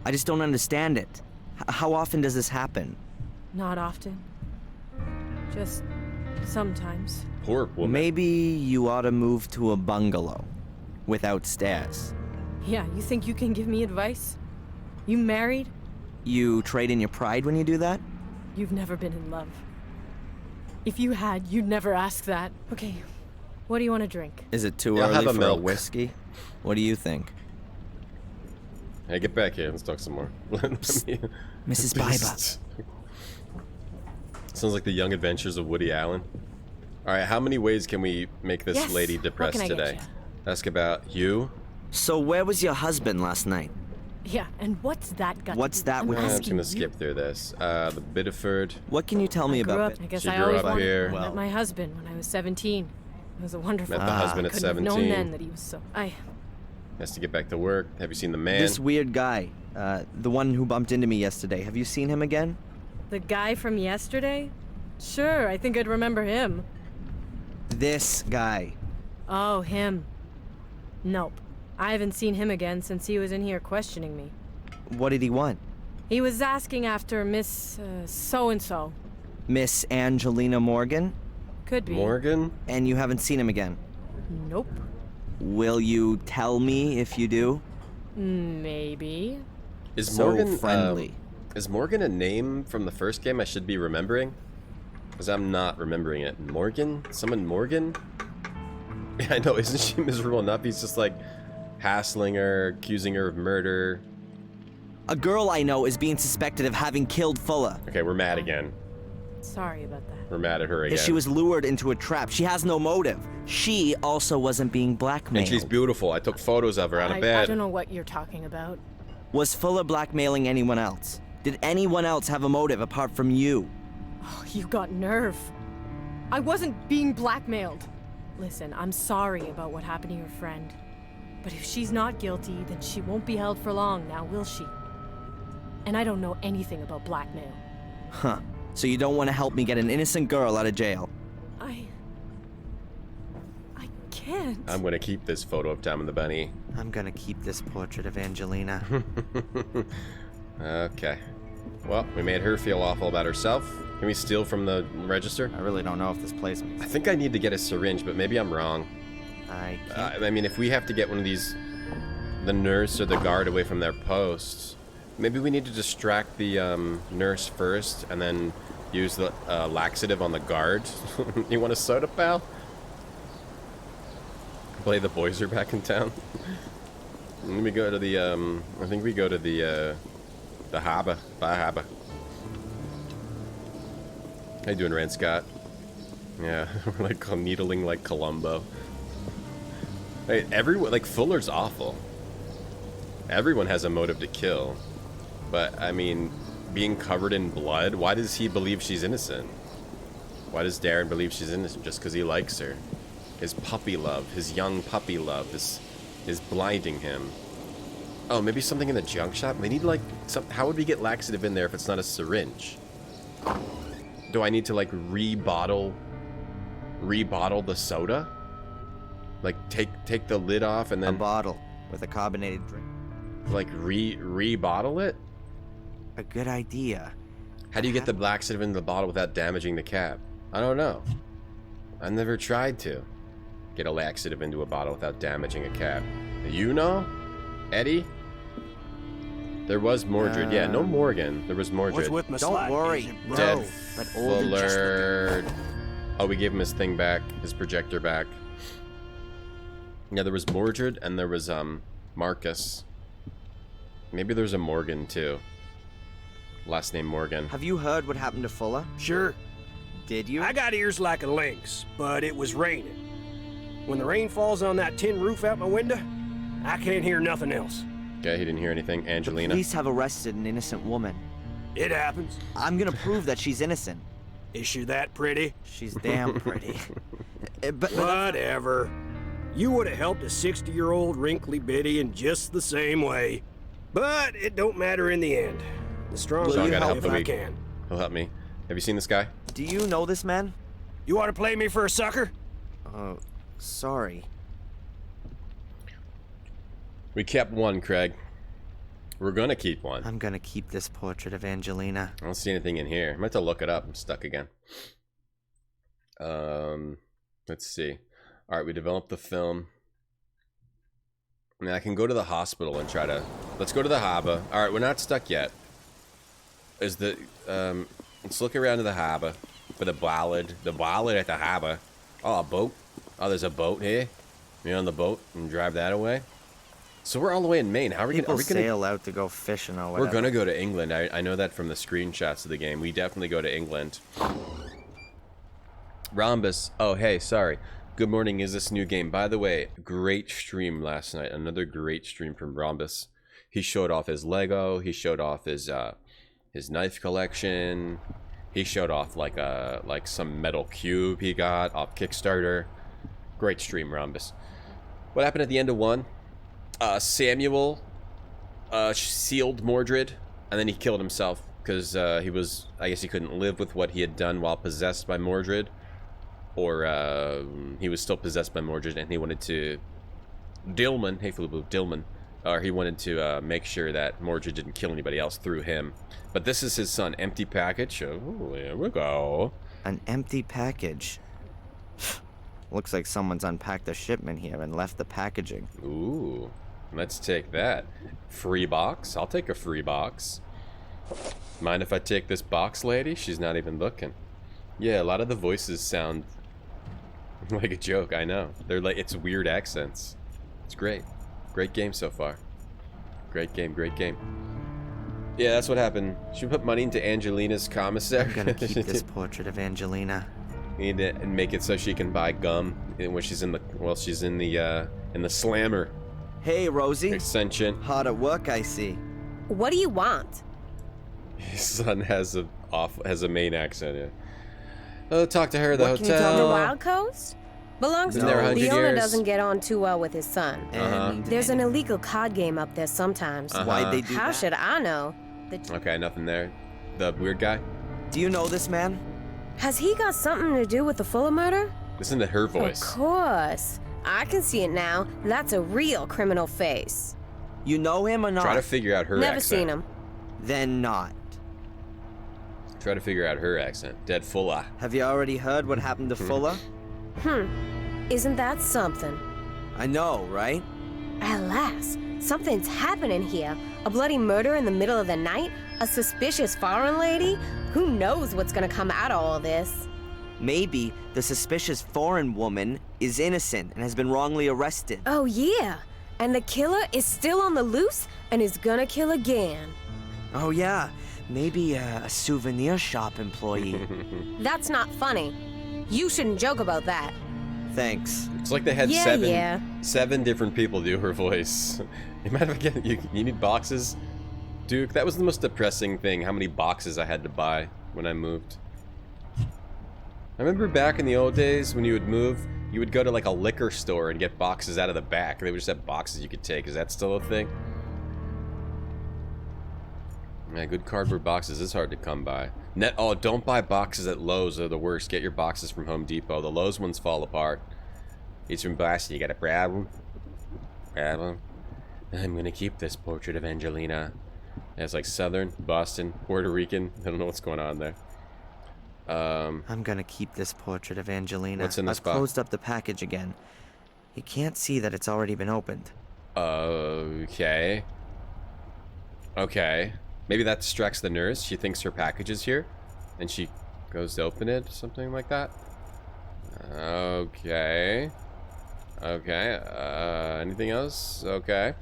Speaker 5: I just don't understand it. How often does this happen?
Speaker 9: Not often. Just sometimes.
Speaker 2: Poor woman.
Speaker 5: Maybe you ought to move to a bungalow without stairs.
Speaker 9: Yeah, you think you can give me advice? You married?
Speaker 5: You trade in your pride when you do that?
Speaker 9: You've never been in love. If you had, you'd never ask that. Okay, what do you want to drink?
Speaker 5: Is it too
Speaker 2: Yeah, I'll
Speaker 5: early
Speaker 2: have a
Speaker 5: for
Speaker 2: milk.
Speaker 5: a whiskey? What do you think?
Speaker 2: Hey, get back here. Let's talk some more.
Speaker 5: Mrs. Biba.
Speaker 2: Sounds like the Young Adventures of Woody Allen. All right, how many ways can we make this
Speaker 9: Yes.
Speaker 2: lady
Speaker 9: What
Speaker 2: depressed
Speaker 9: can I get
Speaker 2: today?
Speaker 9: ya?
Speaker 2: Ask about you.
Speaker 5: So where was your husband last night?
Speaker 9: Yeah, and what's that got
Speaker 5: What's
Speaker 9: to do?
Speaker 5: that
Speaker 9: I'm
Speaker 5: with-
Speaker 2: I'm just
Speaker 9: asking
Speaker 2: gonna
Speaker 9: you.
Speaker 2: skip through this. The Biddeford.
Speaker 5: What can you tell me
Speaker 9: Grew
Speaker 5: about
Speaker 9: up,
Speaker 5: it?
Speaker 9: I guess
Speaker 2: She
Speaker 9: I
Speaker 2: grew
Speaker 9: always
Speaker 2: up
Speaker 9: wanted
Speaker 2: here.
Speaker 9: to met my husband when I was 17. It was a wonderful
Speaker 2: Met the husband at
Speaker 9: Couldn't have known
Speaker 2: 17.
Speaker 9: then that he was so...
Speaker 2: Has to get back to work. Have you seen the man?
Speaker 5: This weird guy, the one who bumped into me yesterday. Have you seen him again?
Speaker 9: The guy from yesterday? Sure, I think I'd remember him.
Speaker 5: This guy.
Speaker 9: Oh, him. Nope. I haven't seen him again since he was in here questioning me.
Speaker 5: What did he want?
Speaker 9: He was asking after Miss so-and-so.
Speaker 5: Miss Angelina Morgan?
Speaker 9: Could be.
Speaker 2: Morgan?
Speaker 5: And you haven't seen him again?
Speaker 9: Nope.
Speaker 5: Will you tell me if you do?
Speaker 9: Maybe.
Speaker 2: Is
Speaker 5: So
Speaker 2: Morgan
Speaker 5: friendly.
Speaker 2: Is Morgan a name from the first game I should be remembering? Because I'm not remembering it. Morgan? Someone Morgan? Yeah, I know. Isn't she miserable enough? He's just like hassling her, accusing her of murder.
Speaker 5: A girl I know is being suspected of having killed Fuller.
Speaker 2: Okay, we're mad again.
Speaker 9: Sorry about that.
Speaker 2: We're mad at her again.
Speaker 5: If she was lured into a trap, she has no motive. She also wasn't being blackmailed.
Speaker 2: And she's beautiful. I took photos of her out of
Speaker 9: I
Speaker 2: bed.
Speaker 9: don't know what you're talking about.
Speaker 5: Was Fuller blackmailing anyone else? Did anyone else have a motive apart from you?
Speaker 9: Oh, you got nerve. I wasn't being blackmailed. Listen, I'm sorry about what happened to your friend. But if she's not guilty, then she won't be held for long now, will she? And I don't know anything about blackmail.
Speaker 5: Huh. So you don't want to help me get an innocent girl out of jail?
Speaker 9: I can't.
Speaker 2: I'm gonna keep this photo of Tom and the Bunny.
Speaker 5: I'm gonna keep this portrait of Angelina.
Speaker 2: Okay. Well, we made her feel awful about herself. Can we steal from the register?
Speaker 5: I really don't know if this place makes
Speaker 2: I think I need to get a syringe, but maybe I'm wrong. I mean, if we have to get one of these, the nurse or the guard away from their posts, maybe we need to distract the nurse first and then use the laxative on the guard. You want a soda, pal? Play the boys are back in town. Let me go to the, I think we go to the harbor. Harbor. How you doing, Rand Scott? Yeah, we're like needling like Columbo. Hey, everyone, like, Fuller's awful. Everyone has a motive to kill. But, I mean, being covered in blood, why does he believe she's innocent? Why does Darren believe she's innocent? Just because he likes her? His puppy love, his young puppy love is blinding him. Oh, maybe something in the junk shop? We need, like, how would we get laxative in there if it's not a syringe? Do I need to, like, rebottle the soda? Like, take the lid off and then...
Speaker 5: A bottle with a carbonated drink.
Speaker 2: Like, rebottle it?
Speaker 5: A good idea.
Speaker 2: How do you get the laxative in the bottle without damaging the cap? I don't know. I've never tried to get a laxative into a bottle without damaging a cap. You know? Eddie? There was Mordred. Yeah, no Morgan. There was Mordred.
Speaker 15: What's with my
Speaker 5: Don't worry.
Speaker 2: Dead
Speaker 5: But old
Speaker 2: Fuller. Oh, we gave him his thing back. His projector back. Yeah, there was Mordred and there was, Marcus. Maybe there's a Morgan, too. Last name Morgan.
Speaker 5: Have you heard what happened to Fuller?
Speaker 15: Sure.
Speaker 5: Did you?
Speaker 15: I got ears like a lynx, but it was raining. When the rain falls on that tin roof out my window, I can't hear nothing else.
Speaker 2: Okay, he didn't hear anything. Angelina.
Speaker 5: The police have arrested an innocent woman.
Speaker 15: It happens.
Speaker 5: I'm gonna prove that she's innocent.
Speaker 15: Is she that pretty?
Speaker 5: She's damn pretty. but
Speaker 15: Whatever. You would have helped a 60-year-old wrinkly biddy in just the same way. But it don't matter in the end. The stronger
Speaker 2: So I gotta
Speaker 15: help
Speaker 2: help
Speaker 15: if
Speaker 2: the
Speaker 15: I
Speaker 2: weak.
Speaker 15: can.
Speaker 2: He'll help me. Have you seen this guy?
Speaker 5: Do you know this man?
Speaker 15: You want to play me for a sucker?
Speaker 5: Oh, sorry.
Speaker 2: We kept one, Craig. We're gonna keep one.
Speaker 5: I'm gonna keep this portrait of Angelina.
Speaker 2: I don't see anything in here. I'm gonna have to look it up. I'm stuck again. Let's see. All right, we developed the film. I mean, I can go to the hospital and try to... Let's go to the harbor. All right, we're not stuck yet. Is the... let's look around to the harbor for the bollard. The bollard at the harbor. Oh, a boat. Oh, there's a boat here. You're on the boat and drive that away. So we're all the way in Maine. How are we
Speaker 5: People
Speaker 2: gonna...
Speaker 5: sail out to go fishing or whatever.
Speaker 2: We're gonna go to England. I know that from the screenshots of the game. We definitely go to England. Rhombus. Oh, hey, sorry. Good morning. Is this new game? By the way, great stream last night. Another great stream from Rhombus. He showed off his Lego. He showed off his knife collection. He showed off like some metal cube he got off Kickstarter. Great stream, Rhombus. What happened at the end of one? Samuel sealed Mordred, and then he killed himself because he was, I guess he couldn't live with what he had done while possessed by Mordred, or he was still possessed by Mordred and he wanted to Dillman, hey Flubu, Dillman, or he wanted to make sure that Mordred didn't kill anybody else through him. But this is his son. Empty package. Oh, there we go.
Speaker 5: An empty package. Looks like someone's unpacked the shipment here and left the packaging.
Speaker 2: Ooh, let's take that. Free box? I'll take a free box. Mind if I take this box, lady? She's not even looking. Yeah, a lot of the voices sound like a joke, I know. They're like, it's weird accents. It's great. Great game so far. Great game, great game. Yeah, that's what happened. Should we put money into Angelina's commissary?
Speaker 5: I'm gonna keep this portrait of Angelina.
Speaker 2: Need to and make it so she can buy gum when she's in the slammer.
Speaker 5: Hey, Rosie.
Speaker 2: Extension.
Speaker 5: Hard at work, I see.
Speaker 8: What do you want?
Speaker 2: His son has a Maine accent. Yeah. Oh, talk to her at the
Speaker 8: What
Speaker 2: hotel.
Speaker 8: can you tell the Wild Coast? Belongs to
Speaker 2: Been there 100
Speaker 8: the owner
Speaker 2: years.
Speaker 8: doesn't get on too well with his son. There's an illegal card game up there sometimes.
Speaker 5: Why'd they do
Speaker 8: How
Speaker 5: that?
Speaker 8: should I know?
Speaker 2: Okay, nothing there. The weird guy.
Speaker 5: Do you know this man?
Speaker 8: Has he got something to do with the Fuller murder?
Speaker 2: Listen to her voice.
Speaker 8: Of course. I can see it now. That's a real criminal face.
Speaker 5: You know him or not?
Speaker 2: Try to figure out her
Speaker 8: Never
Speaker 2: accent.
Speaker 8: seen him.
Speaker 5: Then not.
Speaker 2: Try to figure out her accent. Dead Fuller.
Speaker 5: Have you already heard what happened to Fuller?
Speaker 8: Isn't that something?
Speaker 5: I know, right?
Speaker 8: Alas, something's happening here. A bloody murder in the middle of the night? A suspicious foreign lady? Who knows what's gonna come out of all this?
Speaker 5: Maybe the suspicious foreign woman is innocent and has been wrongly arrested.
Speaker 8: Oh yeah, and the killer is still on the loose and is gonna kill again.
Speaker 5: Oh yeah, maybe a souvenir shop employee.
Speaker 8: That's not funny. You shouldn't joke about that.
Speaker 5: Thanks.
Speaker 2: It's like they had seven different people do her voice. You might have again. You need boxes, Duke. That was the most depressing thing. How many boxes I had to buy when I moved. I remember back in the old days when you would move, you would go to like a liquor store and get boxes out of the back. They would just have boxes you could take. Is that still a thing? Yeah, good cardboard boxes is hard to come by. Oh, don't buy boxes at Lowe's. They're the worst. Get your boxes from Home Depot. The Lowe's ones fall apart. It's from Boston. You got a problem? Problem? I'm gonna keep this portrait of Angelina. Yeah, it's like Southern, Boston, Puerto Rican. I don't know what's going on there.
Speaker 5: I'm gonna keep this portrait of Angelina.
Speaker 2: What's in this
Speaker 5: I've
Speaker 2: box?
Speaker 5: closed up the package again. You can't see that it's already been opened.
Speaker 2: Okay. Okay. Maybe that distracts the nurse. She thinks her package is here, and she goes to open it, something like that. Okay. Okay. Anything else? Okay.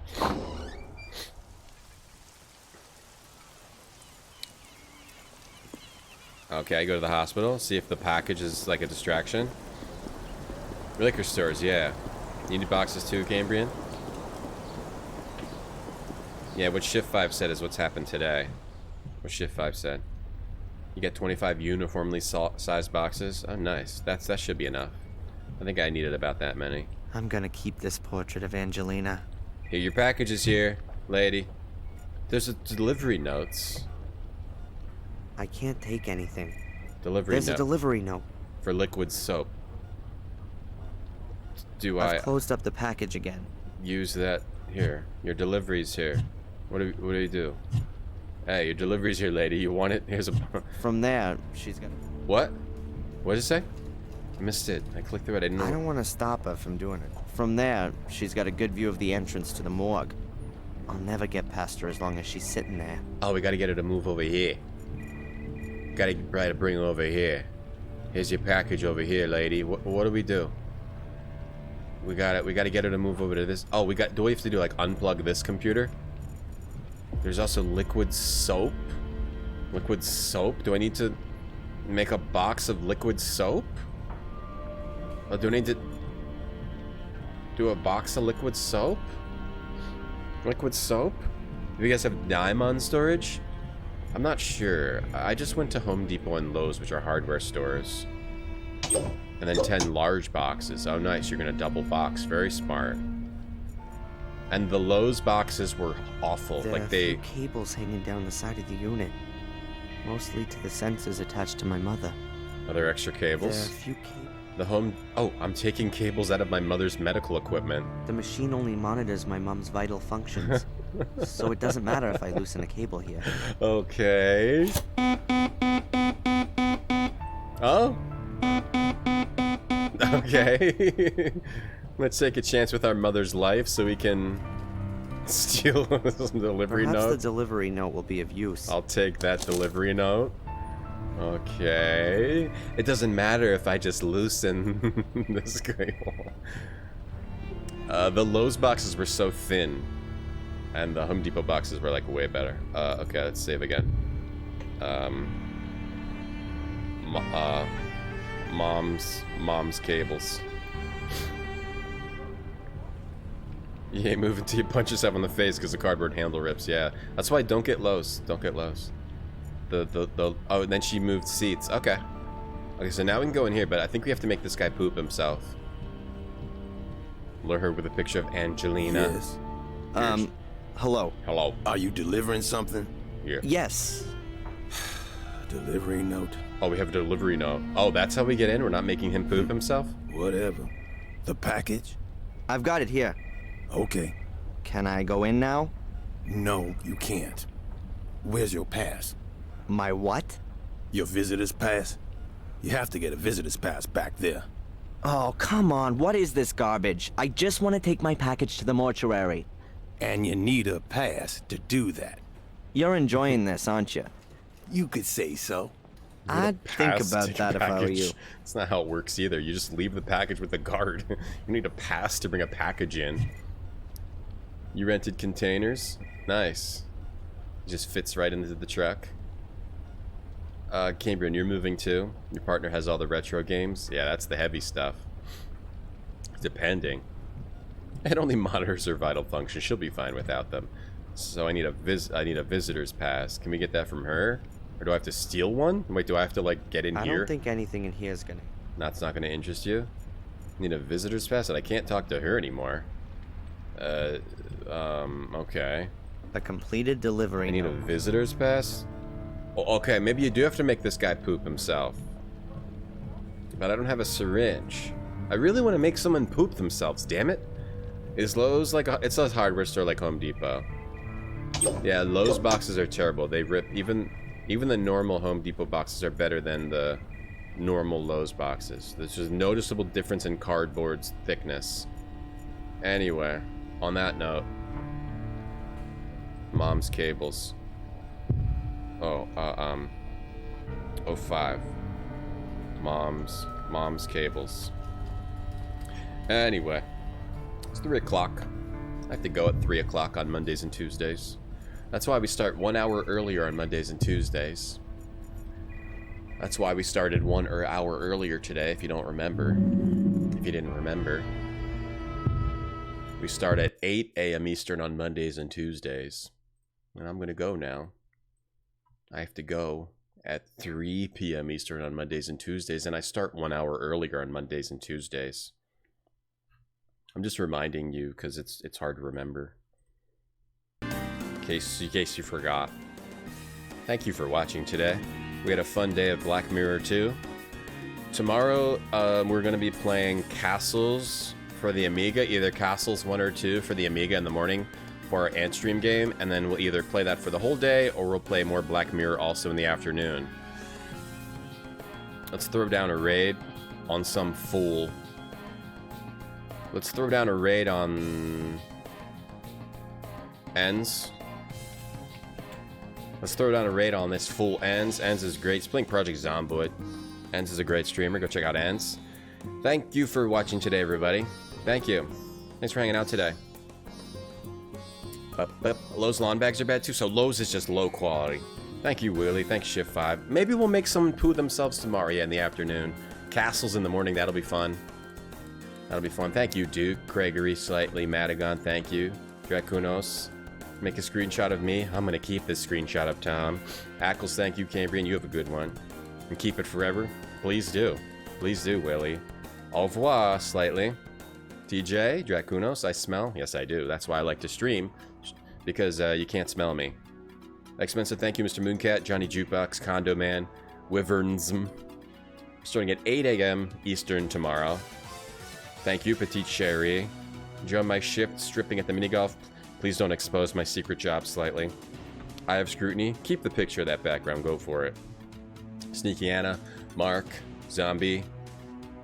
Speaker 2: Okay, go to the hospital, see if the package is like a distraction. Liquor stores, yeah. You need boxes too, Cambrian? Yeah, what Shift 5 said is what's happened today. What Shift 5 said. You get 25 uniformly sized boxes. Oh, nice. That should be enough. I think I needed about that many.
Speaker 5: I'm gonna keep this portrait of Angelina.
Speaker 2: Here, your package is here, lady. There's a delivery notes.
Speaker 5: I can't take anything.
Speaker 2: Delivery
Speaker 5: There's
Speaker 2: note.
Speaker 5: a delivery note.
Speaker 2: For liquid soap.
Speaker 5: I've closed up the package again.
Speaker 2: Use that here? Your delivery's here. What do you do? Hey, your delivery's here, lady. You want it? Here's a...
Speaker 5: From there, she's gonna...
Speaker 2: What? What did it say? I missed it. I clicked through it. I didn't know.
Speaker 5: I don't want to stop her from doing it. From there, she's got a good view of the entrance to the morgue. I'll never get past her as long as she's sitting there.
Speaker 2: Oh, we gotta get her to move over here. Gotta try to bring her over here. Here's your package over here, lady. What do we do? We gotta get her to move over to this. Oh, do we have to do like unplug this computer? There's also liquid soap. Liquid soap? Do I need to make a box of liquid soap? Or do I need to do a box of liquid soap? Liquid soap? Do you guys have diamond storage? I'm not sure. I just went to Home Depot and Lowe's, which are hardware stores. And then 10 large boxes. Oh, nice. You're going to double box. Very smart. And the Lowe's boxes were awful.
Speaker 5: There
Speaker 2: like
Speaker 5: are a few cables hanging down the side of the unit. Mostly to the sensors attached to my mother.
Speaker 2: Are there extra cables?
Speaker 5: There are a few cables.
Speaker 2: The home... Oh, I'm taking cables out of my mother's medical equipment.
Speaker 5: The machine only monitors my mom's vital functions. So it doesn't matter if I loosen a cable here.
Speaker 2: Okay. Oh? Okay. Let's take a chance with our mother's life so we can steal some delivery notes.
Speaker 5: Perhaps the delivery note will be of use.
Speaker 2: I'll take that delivery note. Okay. It doesn't matter if I just loosen this cable. The Lowe's boxes were so thin. And the Home Depot boxes were like way better. Okay, let's save again. Mom's cables. You ain't moving till you punch yourself in the face because the cardboard handle rips. Yeah, that's why don't get Lowe's. Don't get Lowe's. Oh, and then she moved seats. Okay. Okay, so now we can go in here, but I think we have to make this guy poop himself. Lure her with a picture of Angelina.
Speaker 11: Yes.
Speaker 5: Hello.
Speaker 2: Hello.
Speaker 11: Are you delivering something?
Speaker 2: Yeah.
Speaker 5: Yes.
Speaker 11: Delivery note.
Speaker 2: Oh, we have a delivery note. Oh, that's how we get in? We're not making him poop himself?
Speaker 11: Whatever. The package?
Speaker 5: I've got it here.
Speaker 11: Okay.
Speaker 5: Can I go in now?
Speaker 11: No, you can't. Where's your pass?
Speaker 5: My what?
Speaker 11: Your visitor's pass? You have to get a visitor's pass back there.
Speaker 5: Oh, come on. What is this garbage? I just want to take my package to the mortuary.
Speaker 11: And you need a pass to do that.
Speaker 5: You're enjoying this, aren't you?
Speaker 11: You could say so.
Speaker 5: I'd think about that if I were you.
Speaker 2: That's not how it works either. You just leave the package with the guard. You need a pass to bring a package in. You rented containers? Nice. It just fits right into the truck. Cambrian, you're moving too? Your partner has all the retro games? Yeah, that's the heavy stuff. Depending. It only monitors her vital function. She'll be fine without them. So I need a visitor's pass. Can we get that from her? Or do I have to steal one? Wait, do I have to like get in here?
Speaker 5: I don't think anything in here is gonna...
Speaker 2: That's not gonna interest you? Need a visitor's pass? And I can't talk to her anymore. Okay.
Speaker 5: A completed delivery.
Speaker 2: I need a visitor's pass? Oh, okay, maybe you do have to make this guy poop himself. But I don't have a syringe. I really want to make someone poop themselves, damn it. Is Lowe's like a... It's a hardware store like Home Depot. Yeah, Lowe's boxes are terrible. They rip... Even the normal Home Depot boxes are better than the normal Lowe's boxes. There's just a noticeable difference in cardboard's thickness. Anyway, on that note, mom's cables. Oh, 05. Mom's cables. Anyway, it's 3 o'clock. I have to go at 3 o'clock on Mondays and Tuesdays. That's why we start 1 hour earlier on Mondays and Tuesdays. That's why we started 1 hour earlier today, if you don't remember. If you didn't remember. We start at 8 a.m. Eastern on Mondays and Tuesdays. And I'm going to go now. I have to go at 3 p.m. Eastern on Mondays and Tuesdays, and I start 1 hour earlier on Mondays and Tuesdays. I'm just reminding you because it's hard to remember. In case you forgot. Thank you for watching today. We had a fun day of Black Mirror 2. Tomorrow, we're going to be playing Castles for the Amiga, either Castles 1 or 2 for the Amiga in the morning for our Antstream game, and then we'll either play that for the whole day, or we'll play more Black Mirror also in the afternoon. Let's throw down a raid on some fool. Let's throw down a raid on... Ends. Let's throw down a raid on this fool Ends. Ends is great. He's playing Project Zomboid. Ends is a great streamer. Go check out Ends. Thank you for watching today, everybody. Thank you. Thanks for hanging out today. Lowe's lawn bags are bad too, so Lowe's is just low quality. Thank you, Willie. Thanks, Shift 5. Maybe we'll make someone poo themselves tomorrow, yeah, in the afternoon. Castles in the morning, that'll be fun. That'll be fun. Thank you, Duke. Gregory, Slightly, Madagon, thank you. Dracunos. Make a screenshot of me. I'm gonna keep this screenshot of Tom. Ackles, thank you, Cambrian. You have a good one. And keep it forever. Please do. Please do, Willie. Au revoir, Slightly. TJ, Dracunos, I smell? Yes, I do. That's why I like to stream. Because you can't smell me. Expensive, thank you, Mr. Mooncat, Johnny Jukebox, Condo Man, Wyvernsm. Starting at 8 a.m. Eastern tomorrow. Thank you, Petite Cherie. Enjoy my shift stripping at the mini golf. Please don't expose my secret job Slightly. I have scrutiny. Keep the picture of that background. Go for it. Sneaky Anna, Mark, Zombie,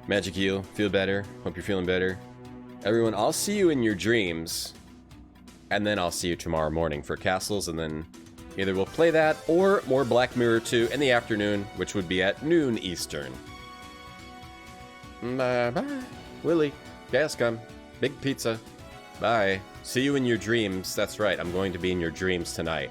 Speaker 2: Magic Eel. Feel better. Hope you're feeling better. Everyone, I'll see you in your dreams. And then I'll see you tomorrow morning for Castles, and then either we'll play that or more Black Mirror 2 in the afternoon, which would be at noon Eastern. Bye-bye. Willie, Gascom, Big Pizza. Bye. See you in your dreams. That's right, I'm going to be in your dreams tonight.